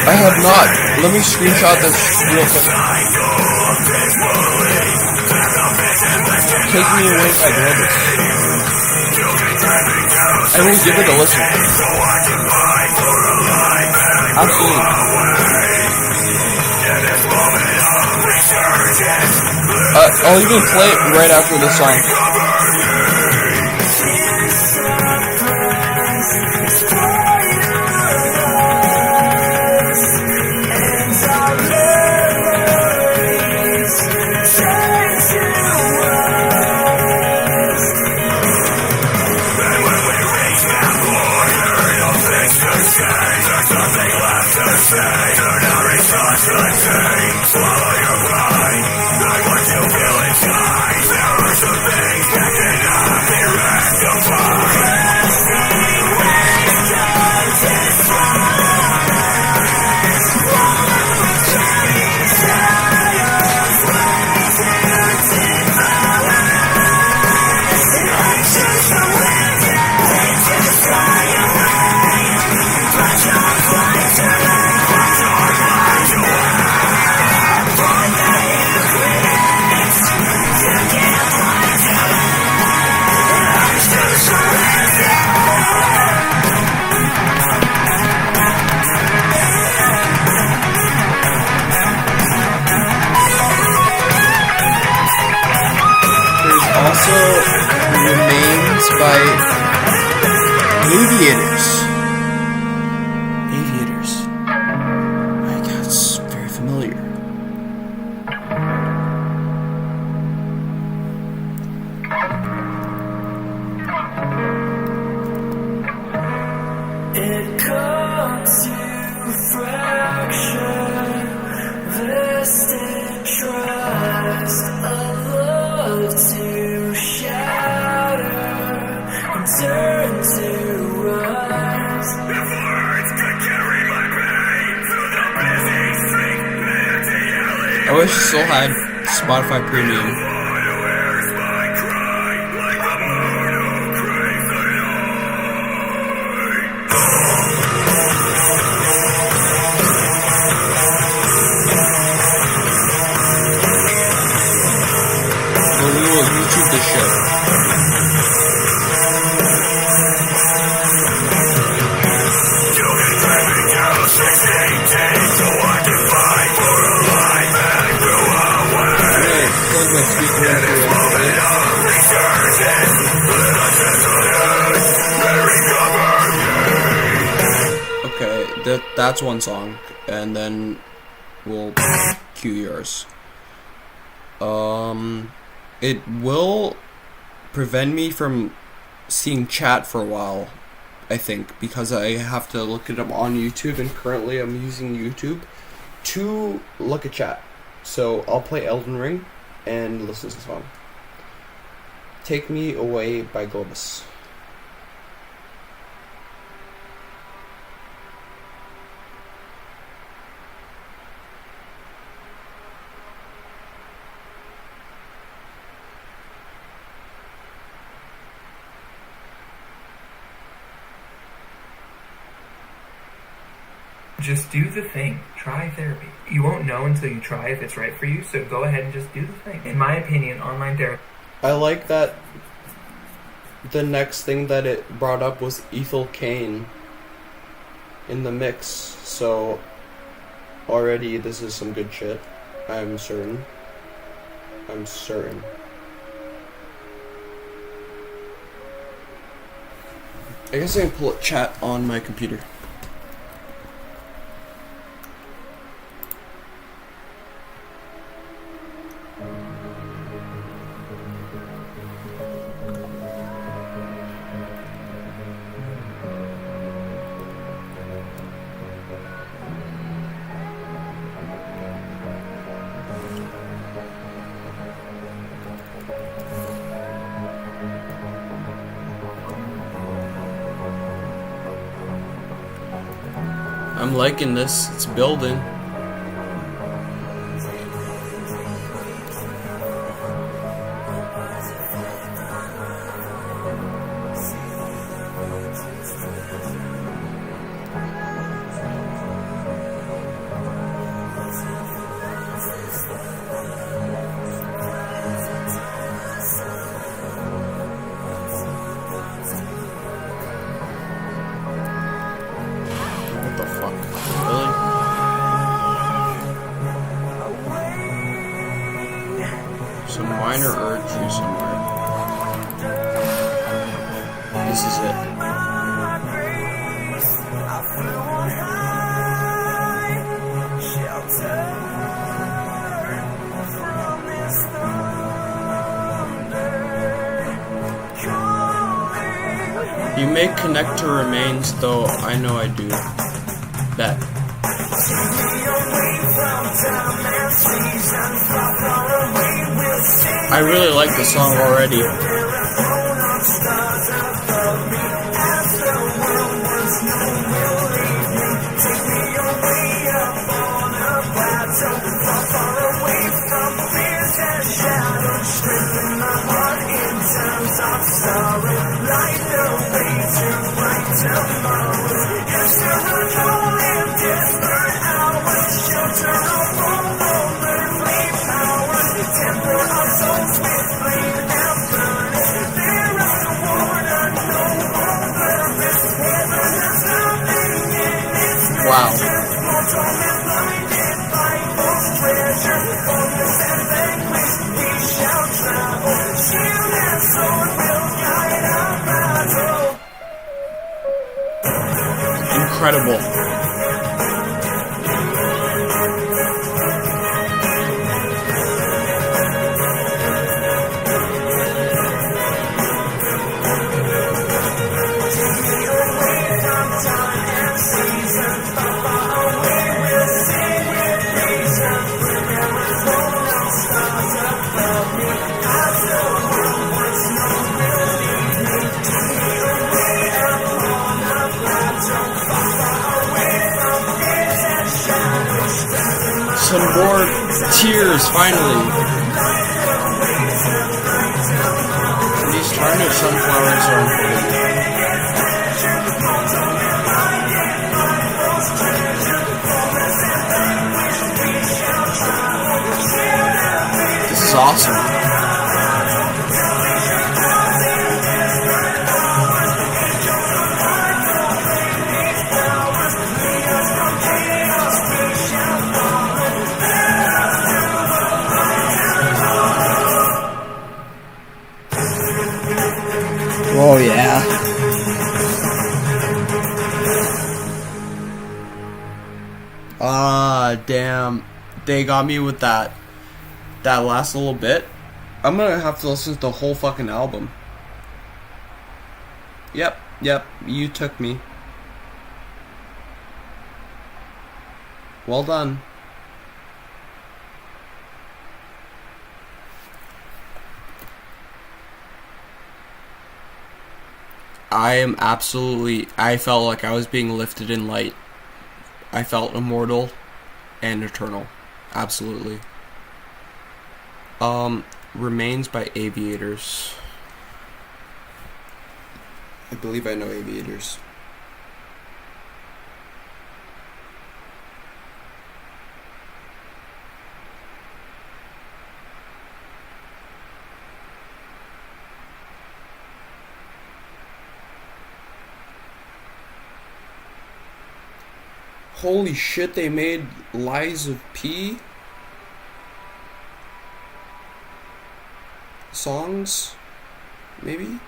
S1: I had have not. Let me screenshot this real quick. Take Me Away by Globus. I will give it a listen. Absolutely. I'll even play it right after this song. Also, Remains by Aviators. Aviators. My God, it's very familiar.
S2: It comes to fracture, vested trust, a love to shatter and turn to rust. If words could carry my pain through the busy street,
S1: I wish I still had Spotify Premium. But we will YouTube this shit. Okay, that's one song, and then we'll cue yours. It will prevent me from seeing chat for a while, I think, because I have to look it up on YouTube, and currently I'm using YouTube to look at chat. So I'll play Elden Ring and listen to the song. Take Me Away by Globus.
S8: Just do the thing. Try therapy. You won't know until you try if it's right for you, so go ahead and just do the thing. In my opinion, online therapy...
S1: I like that the next thing that it brought up was Ethel Cain in the mix, so already this is some good shit. I'm certain. I guess I can pull up chat on my computer. I'm liking this. It's building. minor urge you somewhere. This is it. You may connect to remains, though I know I do. Bet. I really like the song already. Wow. Incredible. Some more tears, finally. These China sunflowers are important. This is awesome. Oh yeah. Ah, damn. They got me with that last little bit. I'm gonna have to listen to the whole fucking album. Yep, you took me. Well done. I felt like I was being lifted in light. I felt immortal and eternal. Absolutely. Remains by Aviators. I believe I know Aviators. Holy shit, they made Lies of P songs, maybe?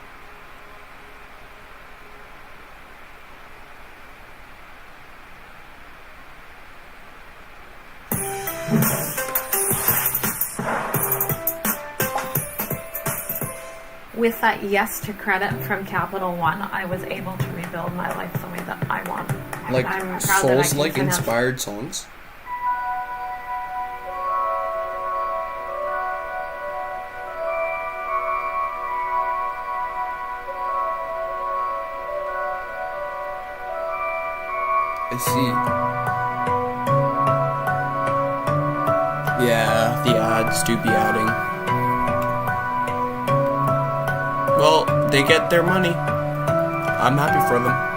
S9: With that yes to credit from Capital One, I was able to rebuild my life the way that I want.
S1: Like
S9: I'm proud that I can
S1: Souls-like
S9: send out-
S1: inspired songs? I see. Yeah, the ads do be adding. Well, they get their money. I'm happy for them.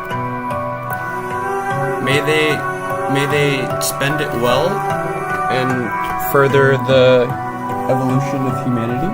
S1: May they spend it well and further the evolution of humanity.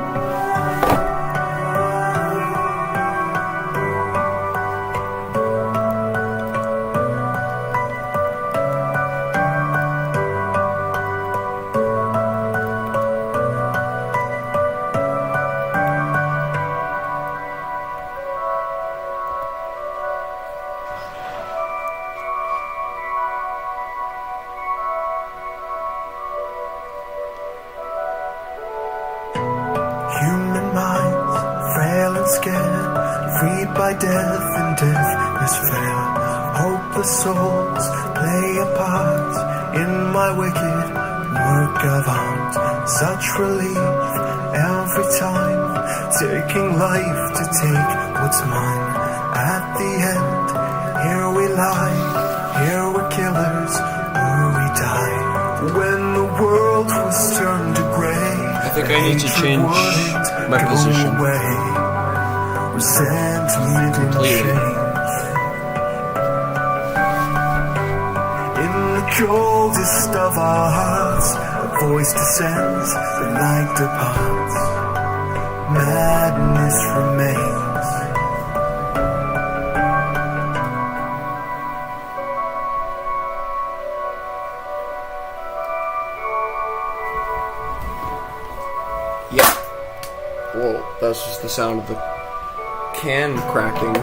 S2: freed by death, and death is fair. Hopeless souls play a part in my wicked work of art. Such relief every time, taking life to take what's mine. At the end, here we lie, here we're killers, or we die. When the world was turned to grey,
S1: I think I need to change my position.
S2: Resentment and shame. In the coldest of our hearts, a voice descends, the night departs. Madness remains.
S1: Yeah. Whoa, that's just the sound of the can cracking.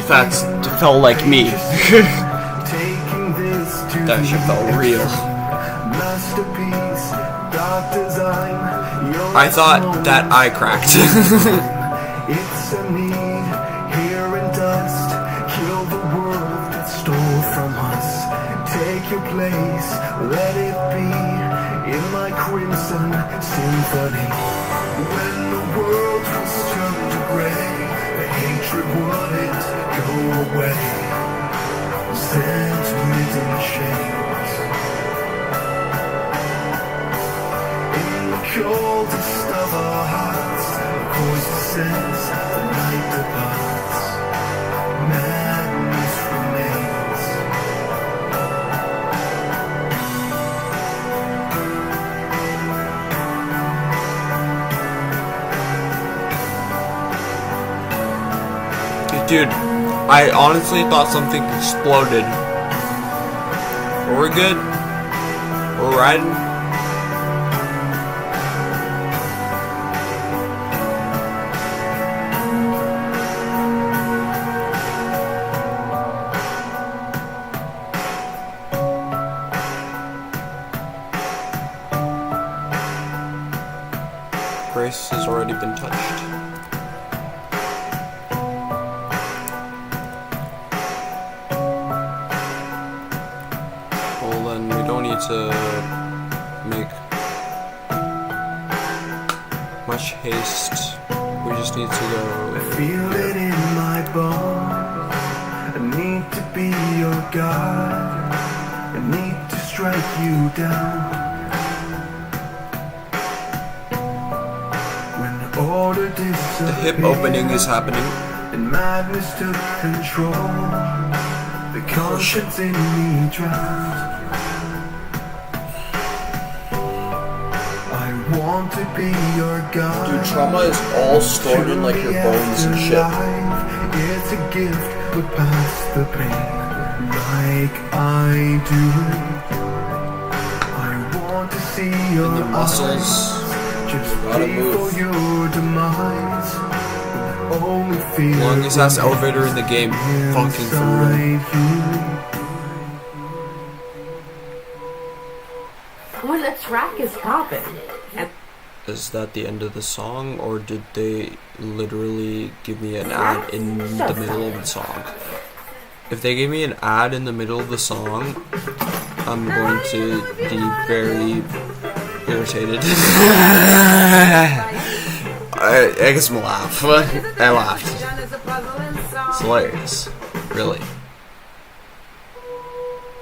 S1: That's felt like me. That shit felt real. I thought that I cracked.
S2: It's a need here in dust. Kill the world that stole from us. Take your place, let it be in my crimson symphony. When the world was turned to grey, the hatred wouldn't go away. Sentiment and shades. In the coldest of our hearts, a voice descends, the night departs. Madness remains.
S1: Dude, I honestly thought something exploded. We're good. We're riding. Grace has already been touched. Well then, we don't need to make much haste. We just need to go.
S2: Feel it in my bones. I need to be your God. I need to strike you down. When order disappears,
S1: The hip opening is happening.
S2: and madness took control. The conscience in me drowned. I want to be your God.
S1: Dude, trauma is all stored in like your bones and shit.
S2: It's a gift, but past the pain, like I do. I want to see your
S1: The muscles.
S2: eyes, just
S1: Gotta
S2: before
S1: move.
S2: your demise. Only fear
S1: Longest ass elevator in the game. Fucking for real.
S10: When a track is popping.
S1: Is that the end of the song, or did they literally give me an ad in the middle of the song? If they gave me an ad in the middle of the song, I'm going to be very irritated. I guess I'm gonna laugh. I laughed. It's hilarious. Really.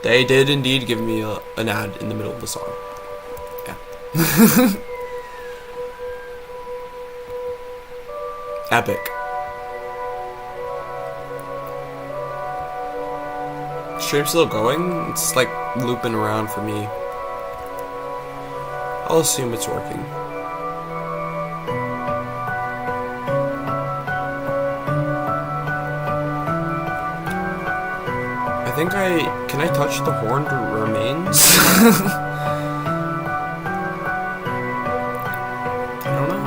S1: They did indeed give me an ad in the middle of the song. Yeah. Epic. Stream's still going? It's like looping around for me. I'll assume it's working. I think can I touch the horned remains? I don't know.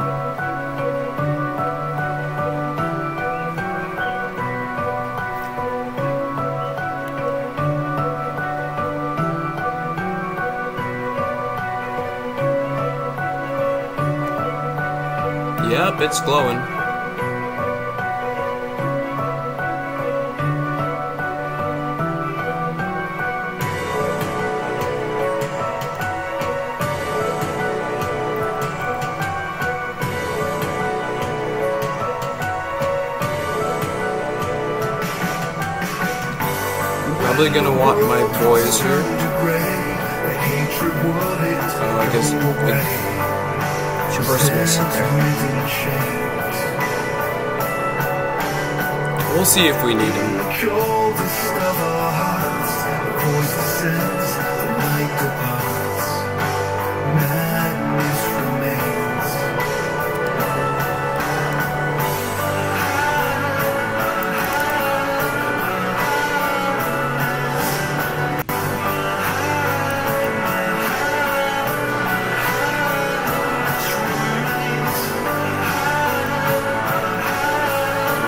S1: Yep, it's glowing. probably gonna want my boys here. I guess Christmas. We'll see if we need him.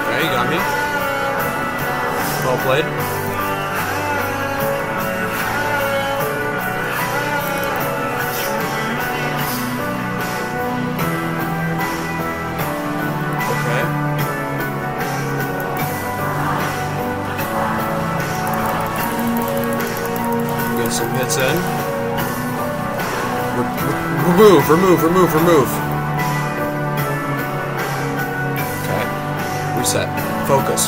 S1: Okay, you got me. Well played. Get some hits in. Remove. Okay. Reset. Focus.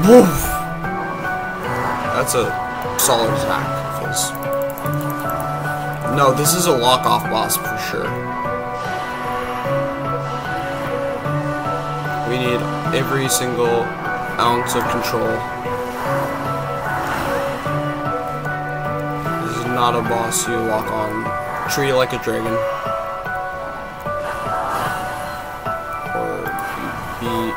S1: Woof! That's a solid attack. No, this is a lock-off boss for sure. We need every single ounce of control. This is not a boss you lock on. Treat it like a dragon. Or be...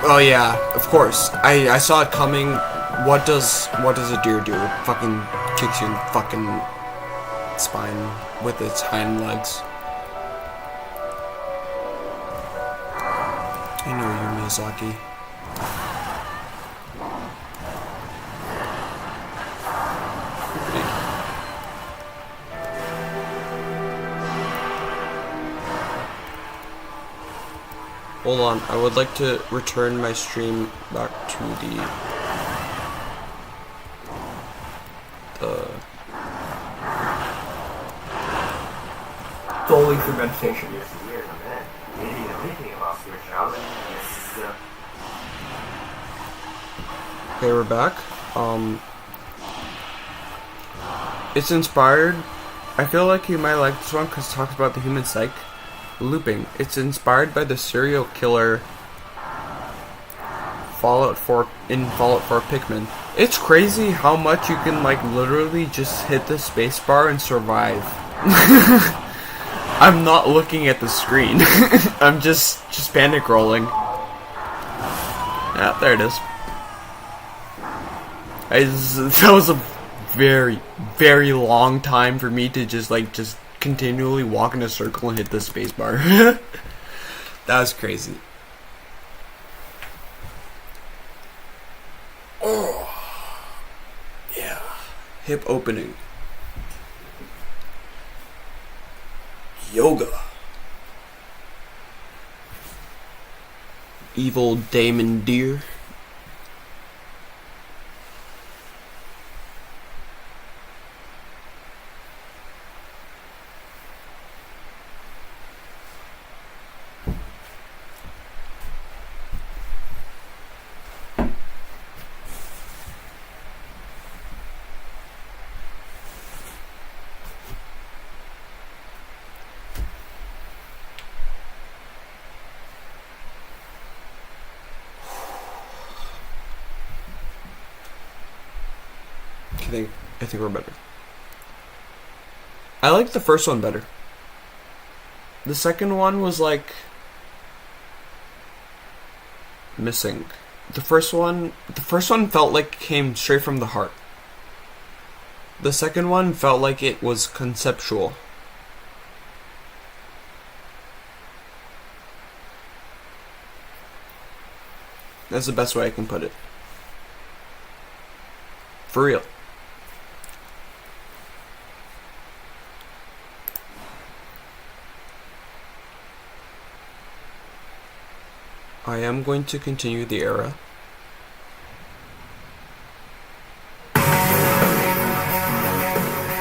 S1: Oh yeah, of course. I saw it coming. What does a deer do? It fucking kicks you in the fucking spine with its hind legs. I know you're Miyazaki. Hold on, I would like to return my stream back to the
S8: solely through meditation.
S1: Okay, we're back. It's inspired. I feel like you might like this one because it talks about the human psyche. Looping. It's inspired by the serial killer Fallout 4 Pikmin. It's crazy how much you can like literally just hit the spacebar and survive. I'm not looking at the screen. I'm just panic rolling. Yeah, there it is. That was a very, very long time for me to just continually walk in a circle and hit the spacebar. That was crazy. Oh, yeah. Hip opening. Yoga. Evil Damon Deer. I think we're better. I liked the first one better. The second one was like missing. The first one felt like it came straight from the heart. The second one felt like it was conceptual. That's the best way I can put it. For real. I am going to continue the era.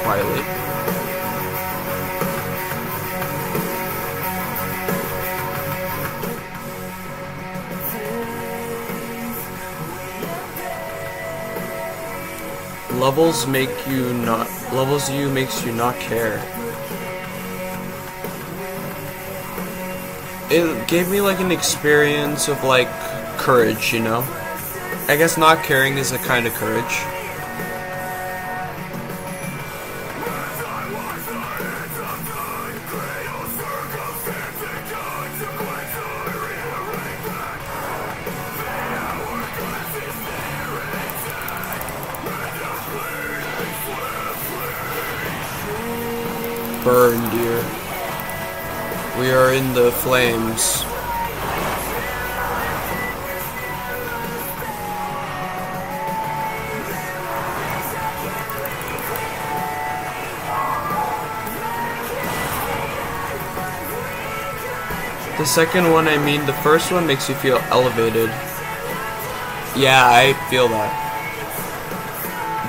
S1: Quietly. levels makes you not care. It gave me like an experience of like courage, you know? I guess not caring is a kind of courage. Burn, dear. We are in the flames. The second one, I mean, the first one makes you feel elevated. Yeah, I feel that.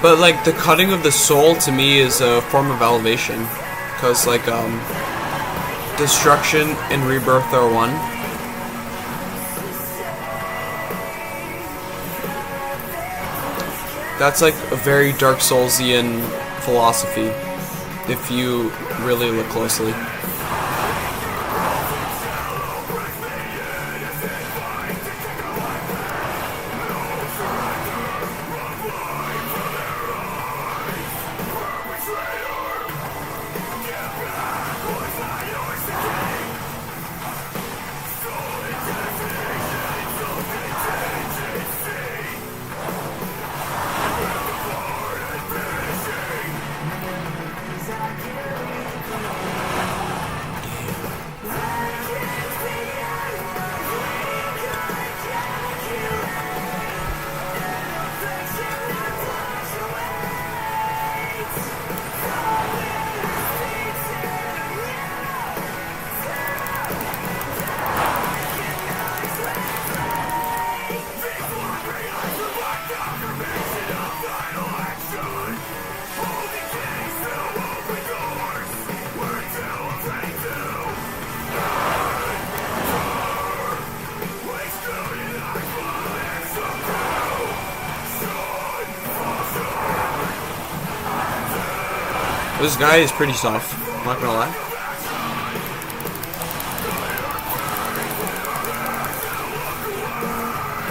S1: But like the cutting of the soul to me is a form of elevation. Because like destruction and rebirth are one. That's like a very Dark Soulsian philosophy, if you really look closely. This guy is pretty soft, I'm not gonna lie.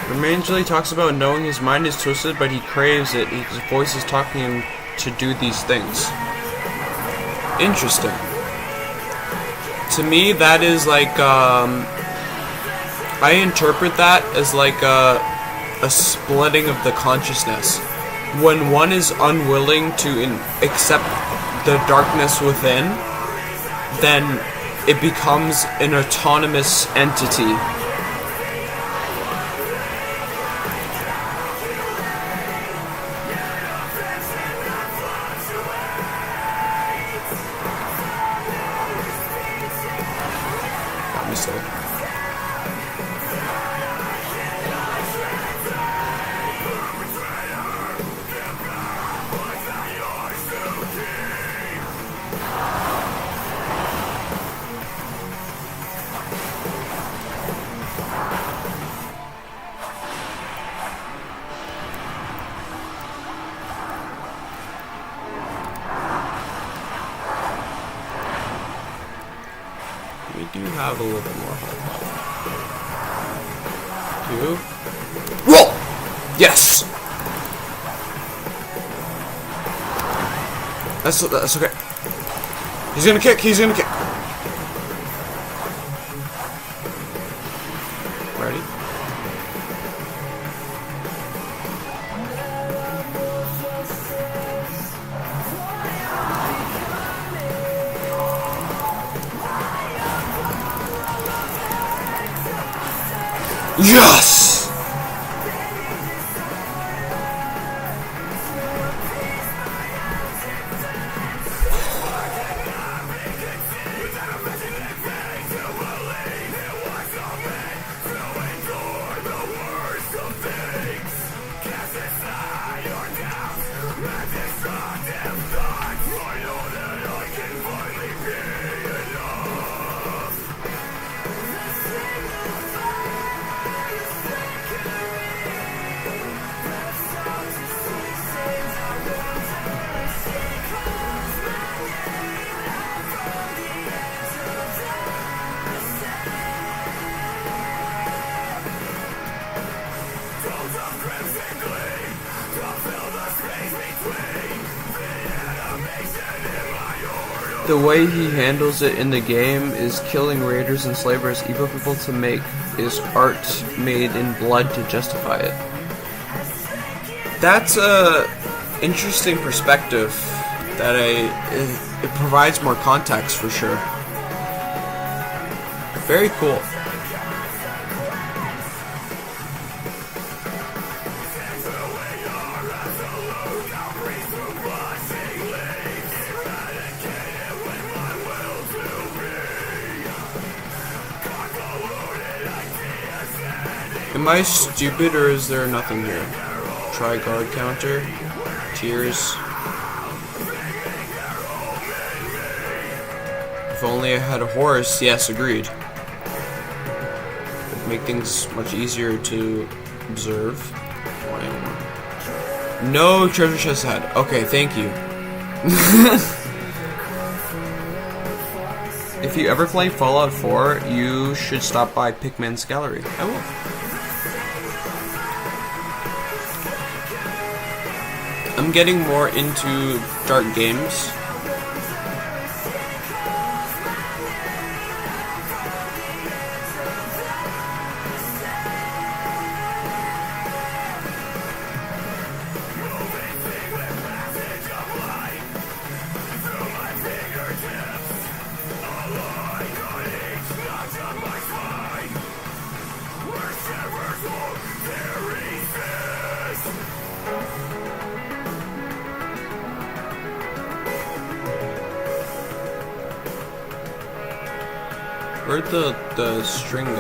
S1: Ramangeli talks about knowing his mind is twisted, but he craves it. His voice is talking him to do these things. Interesting. To me, that is like, I interpret that as like a splitting of the consciousness. When one is unwilling to accept the darkness within, then it becomes an autonomous entity. Got me so. We do have a little bit more hope. Two. Roll! Yes! That's okay. He's gonna kick, he's gonna kick. Ready? Yes! The way he handles it in the game is killing raiders and slavers, evil people to make his art made in blood to justify it. That's a interesting perspective that it provides more context for sure. Very cool. Am I stupid or is there nothing here? Try guard counter. Tears. If only I had a horse. Yes, agreed. It'd make things much easier to observe. No treasure chest ahead. Okay, thank you. If you ever play Fallout 4, you should stop by Pikmin's gallery. I will. I'm getting more into dark games. Where'd the string go?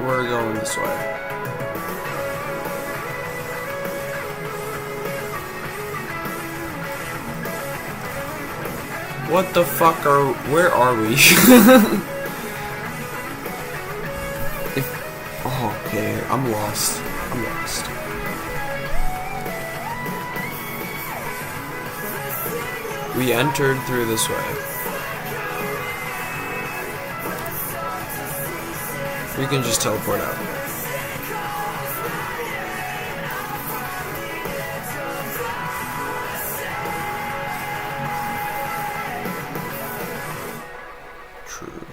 S1: We're going this way. What the fuck where are we? Oh, okay, I'm lost. I'm lost. We entered through this way. We can just teleport out. True.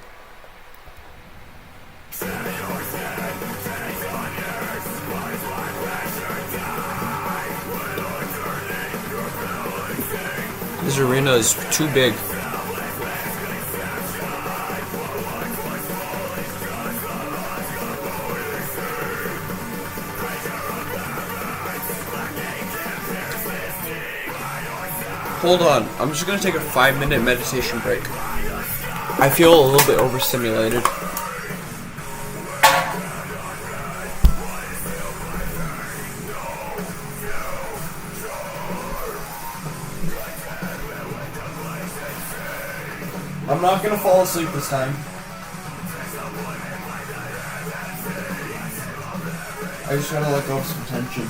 S1: This arena is too big. Hold on, I'm just gonna take a 5-minute meditation break. I feel a little bit overstimulated. I'm not gonna fall asleep this time. I just gotta let go of some tension.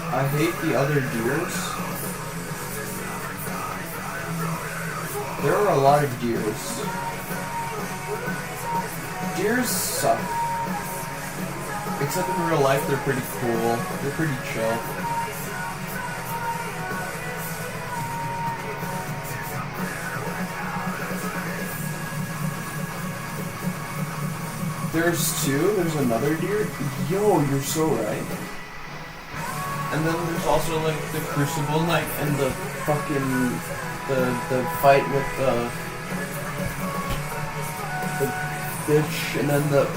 S1: I hate the other deers. There are a lot of deers. Deers suck. Except in real life, they're pretty cool. They're pretty chill. There's two. There's another deer. Yo, you're so right. And then there's also like the Crucible Knight and the fucking the fight with the bitch, and then the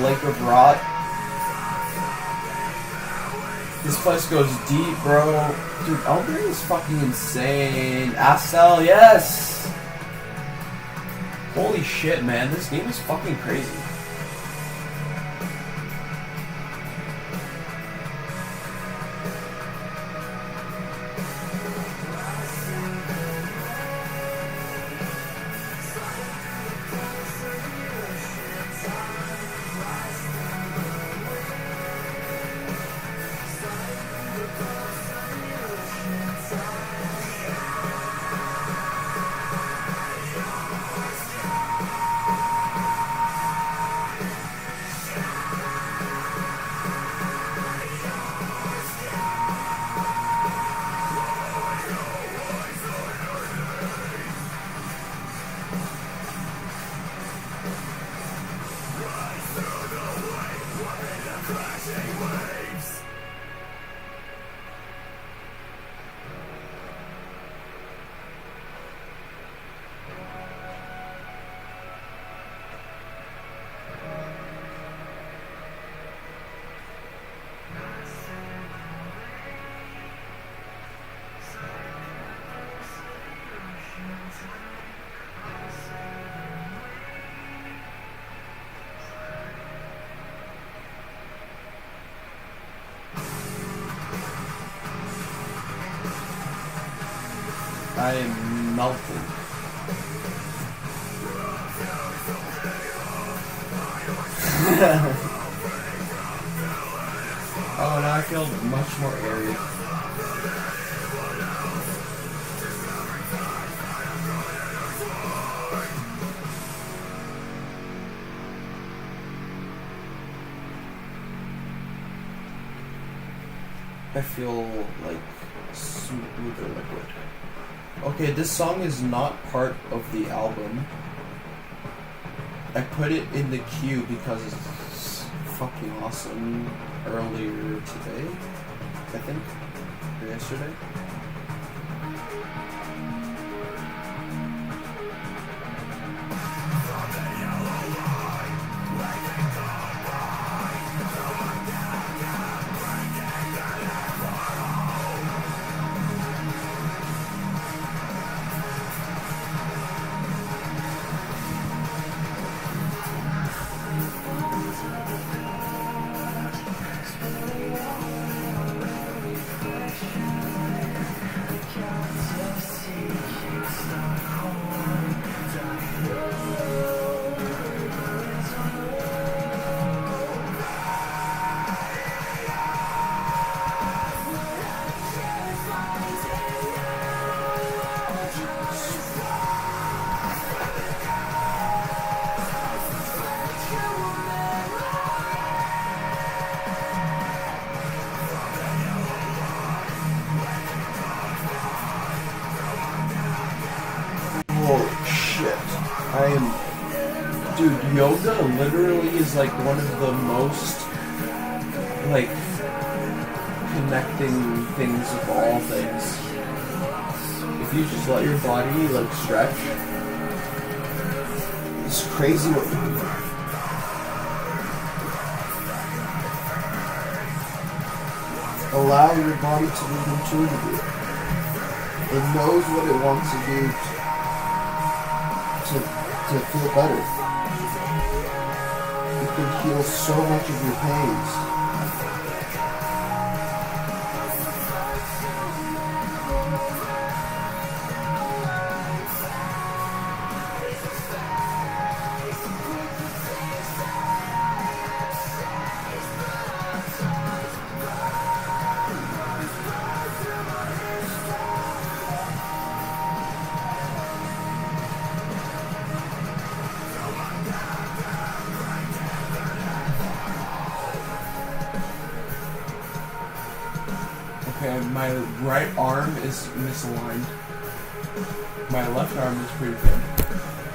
S1: Lake of Rot. This place goes deep, bro. Dude, Elden Ring is fucking insane. Astel, yes! Holy shit, man. This game is fucking crazy. I am melting. Oh, now I feel much more airy. I feel like smoother liquid. Okay, this song is not part of the album. I put it in the queue because it's fucking awesome earlier today, I think, or yesterday. Yoga literally is like one of the most like connecting things of all things. If you just let your body like stretch, it's crazy what you do. Allow your body to move intuitively. It knows what it wants to do to feel better. You can heal so much of your pains. my right arm is misaligned. My left arm is pretty good,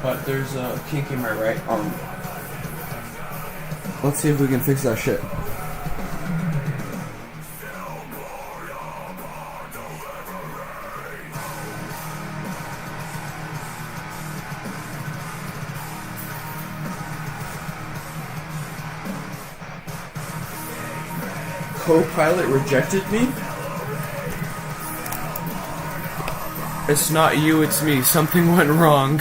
S1: but there's a kink in my right arm. Let's see if we can fix that shit. Co-pilot rejected me? It's not you, it's me. Something went wrong.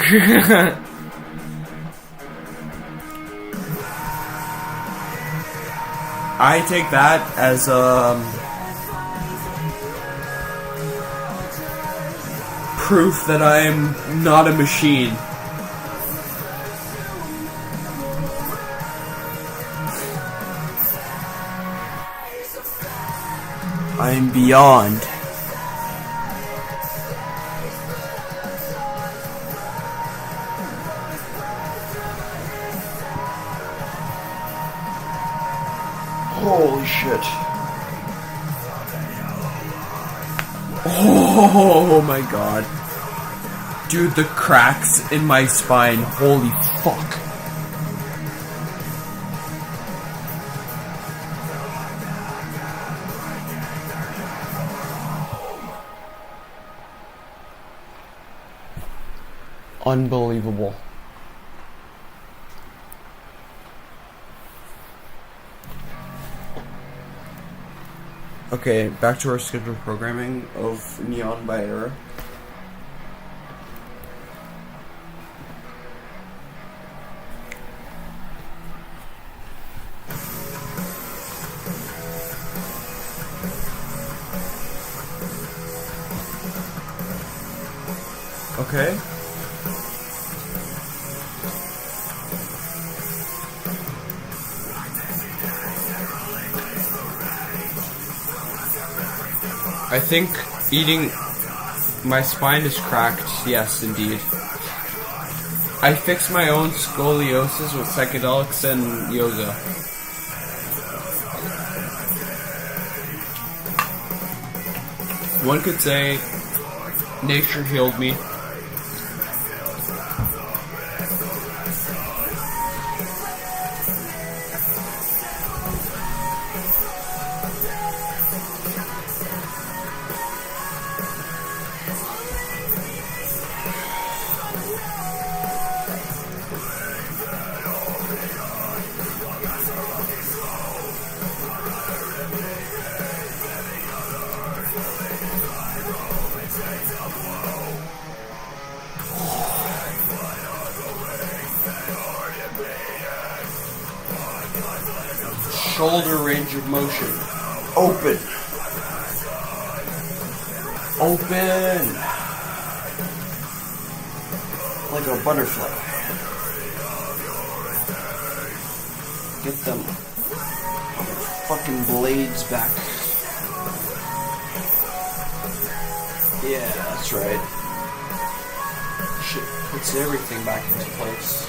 S1: I take that as proof that I'm not a machine. I'm beyond. Holy shit. Oh my god. Dude, the cracks in my spine. Holy fuck. Unbelievable. Okay, back to our scheduled programming of Neon by Era. Okay. I think eating my spine is cracked, yes indeed. I fix my own scoliosis with psychedelics and yoga. One could say nature healed me. Shoulder range of motion. Open. Open. Like a butterfly. Get them fucking blades back. Yeah, that's right. Shit puts everything back into place.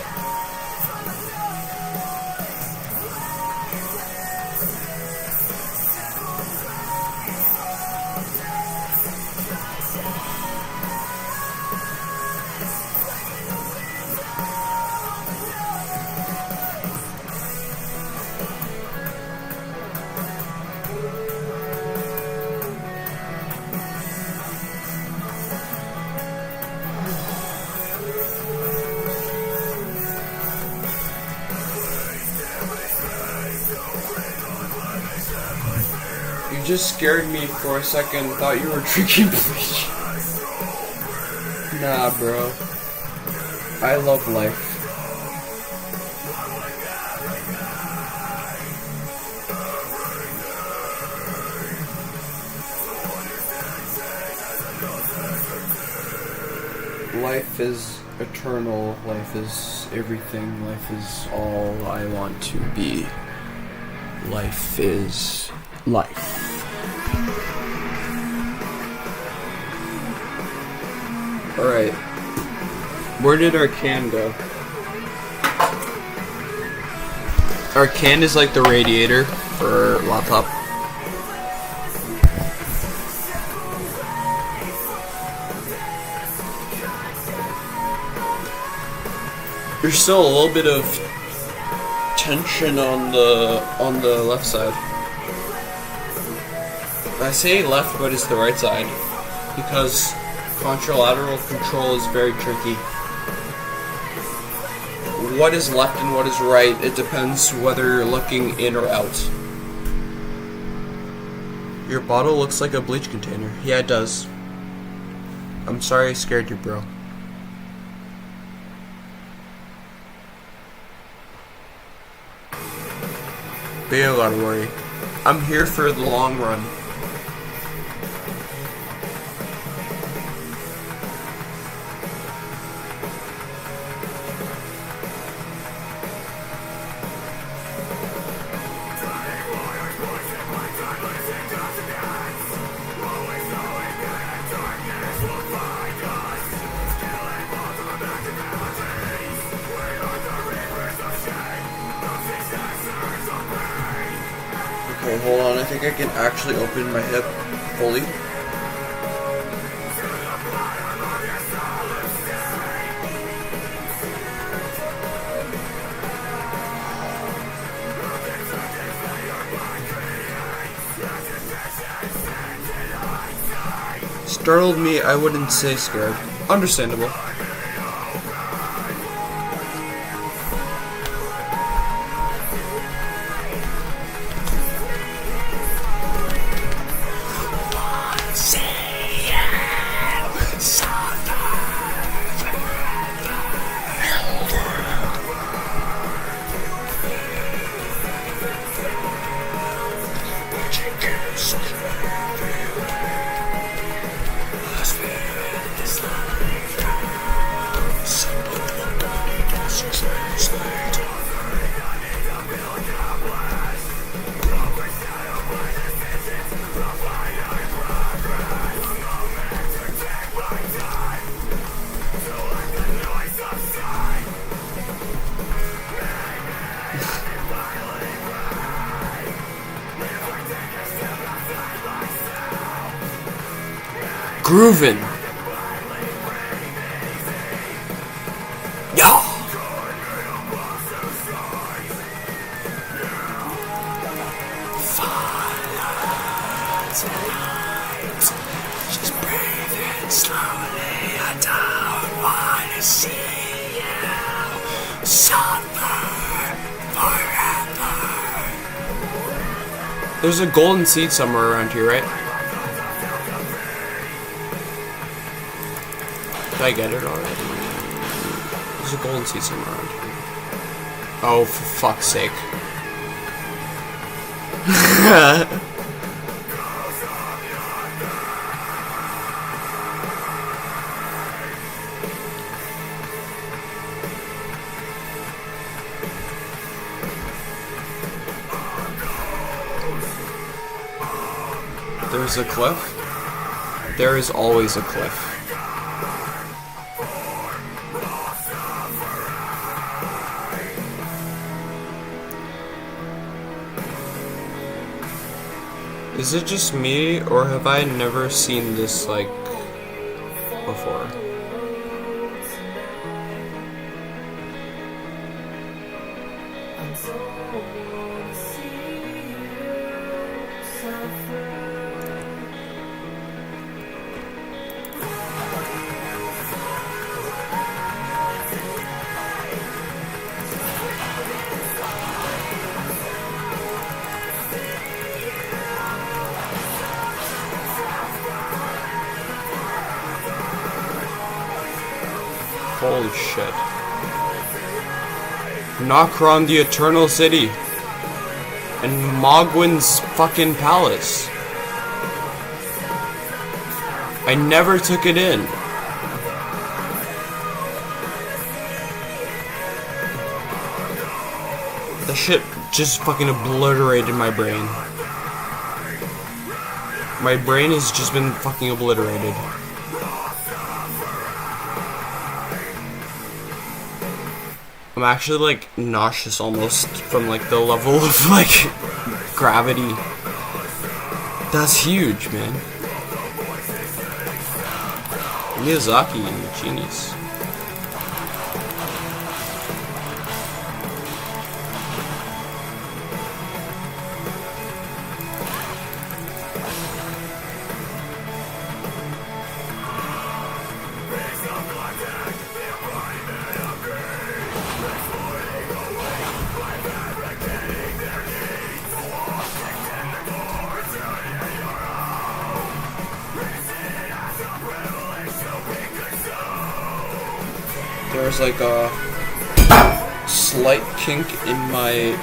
S1: You just scared me for a second, thought you were drinking bleach. Nah, bro. I love life. Life is eternal, life is everything, life is all I want to be. Life is life. Alright. Where did our can go? Our can is like the radiator for our laptop. There's still a little bit of tension on the left side. I say left, but it's the right side because contralateral control is very tricky. What is left and what is right, it depends whether you're looking in or out. Your bottle looks like a bleach container. Yeah, it does. I'm sorry I scared you, bro. But you don't gotta worry. I'm here for the long run. Okay, hold on, I think I can actually open my hip fully. Startled me, I wouldn't say scared. Understandable. Groovin'. Yo. Just breathing slowly. I don't wanna see you suffer forever. There's a golden seed somewhere around here, right? Did I get it already? There's a golden seed somewhere around here. Oh, for fuck's sake. There's a cliff? There is always a cliff. Is it just me, or have I never seen this, like, before? Holy shit. Nokron, the Eternal City. And Mogwin's fucking palace. I never took it in. That shit just fucking obliterated my brain. My brain has just been fucking obliterated. I'm actually like nauseous almost from like the level of like gravity. That's huge, man. Miyazaki, genius. there's like a slight kink in my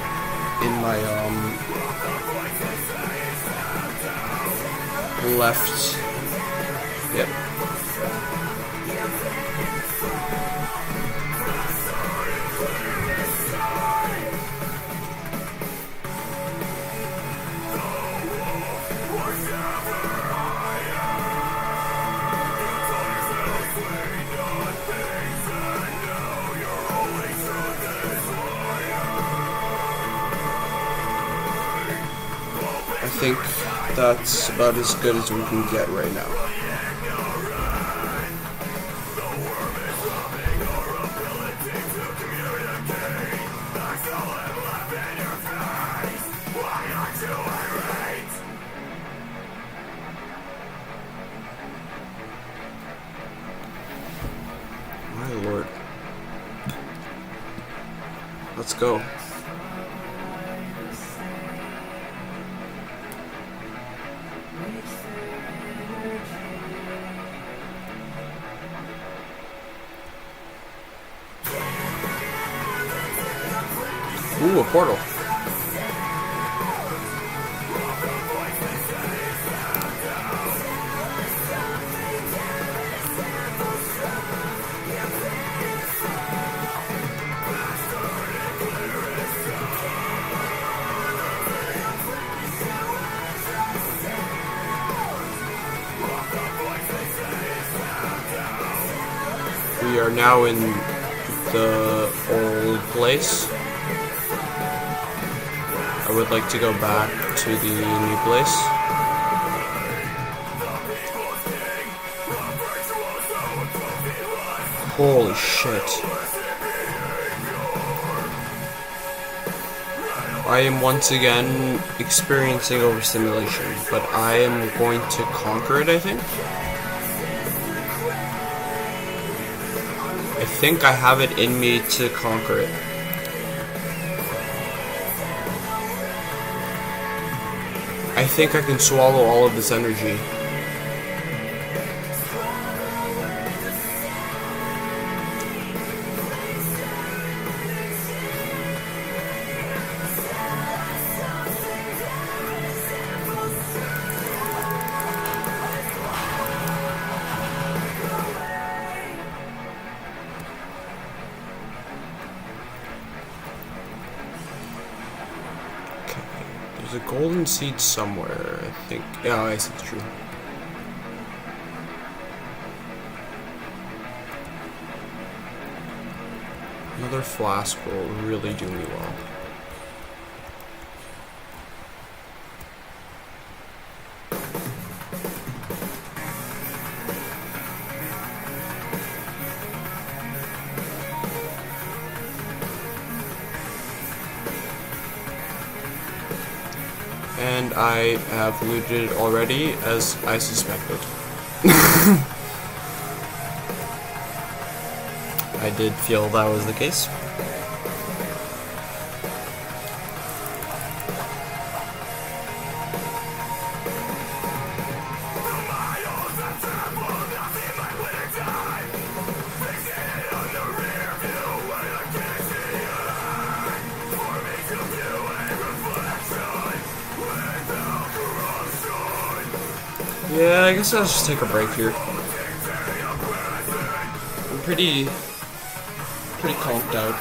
S1: left. Yep. I think that's about as good as we can get right now. My lord. Let's go. Ooh, a portal. We are now in the old place. I would like to go back to the new place. Holy shit. I am once again experiencing overstimulation, but I am going to conquer it, I think. I think I have it in me to conquer it. I think I can swallow all of this energy. There's a golden seed somewhere, I think. Yeah, I see, it's true. Another flask will really do me well. And I have looted it already, as I suspected. I did feel that was the case. Yeah, I guess I'll just take a break here. I'm pretty conked out.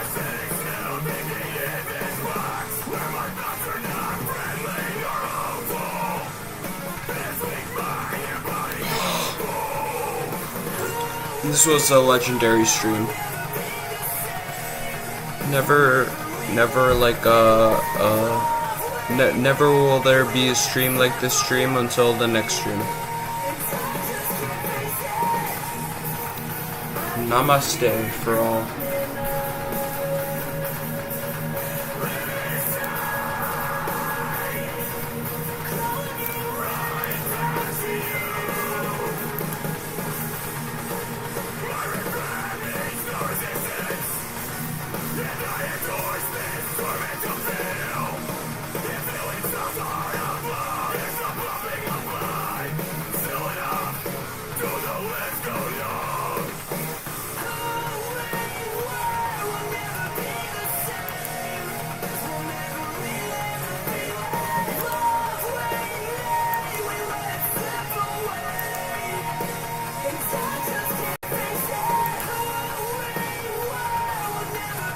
S1: This was a legendary stream. Never like never will there be a stream like this stream until the next stream. Namaste for all.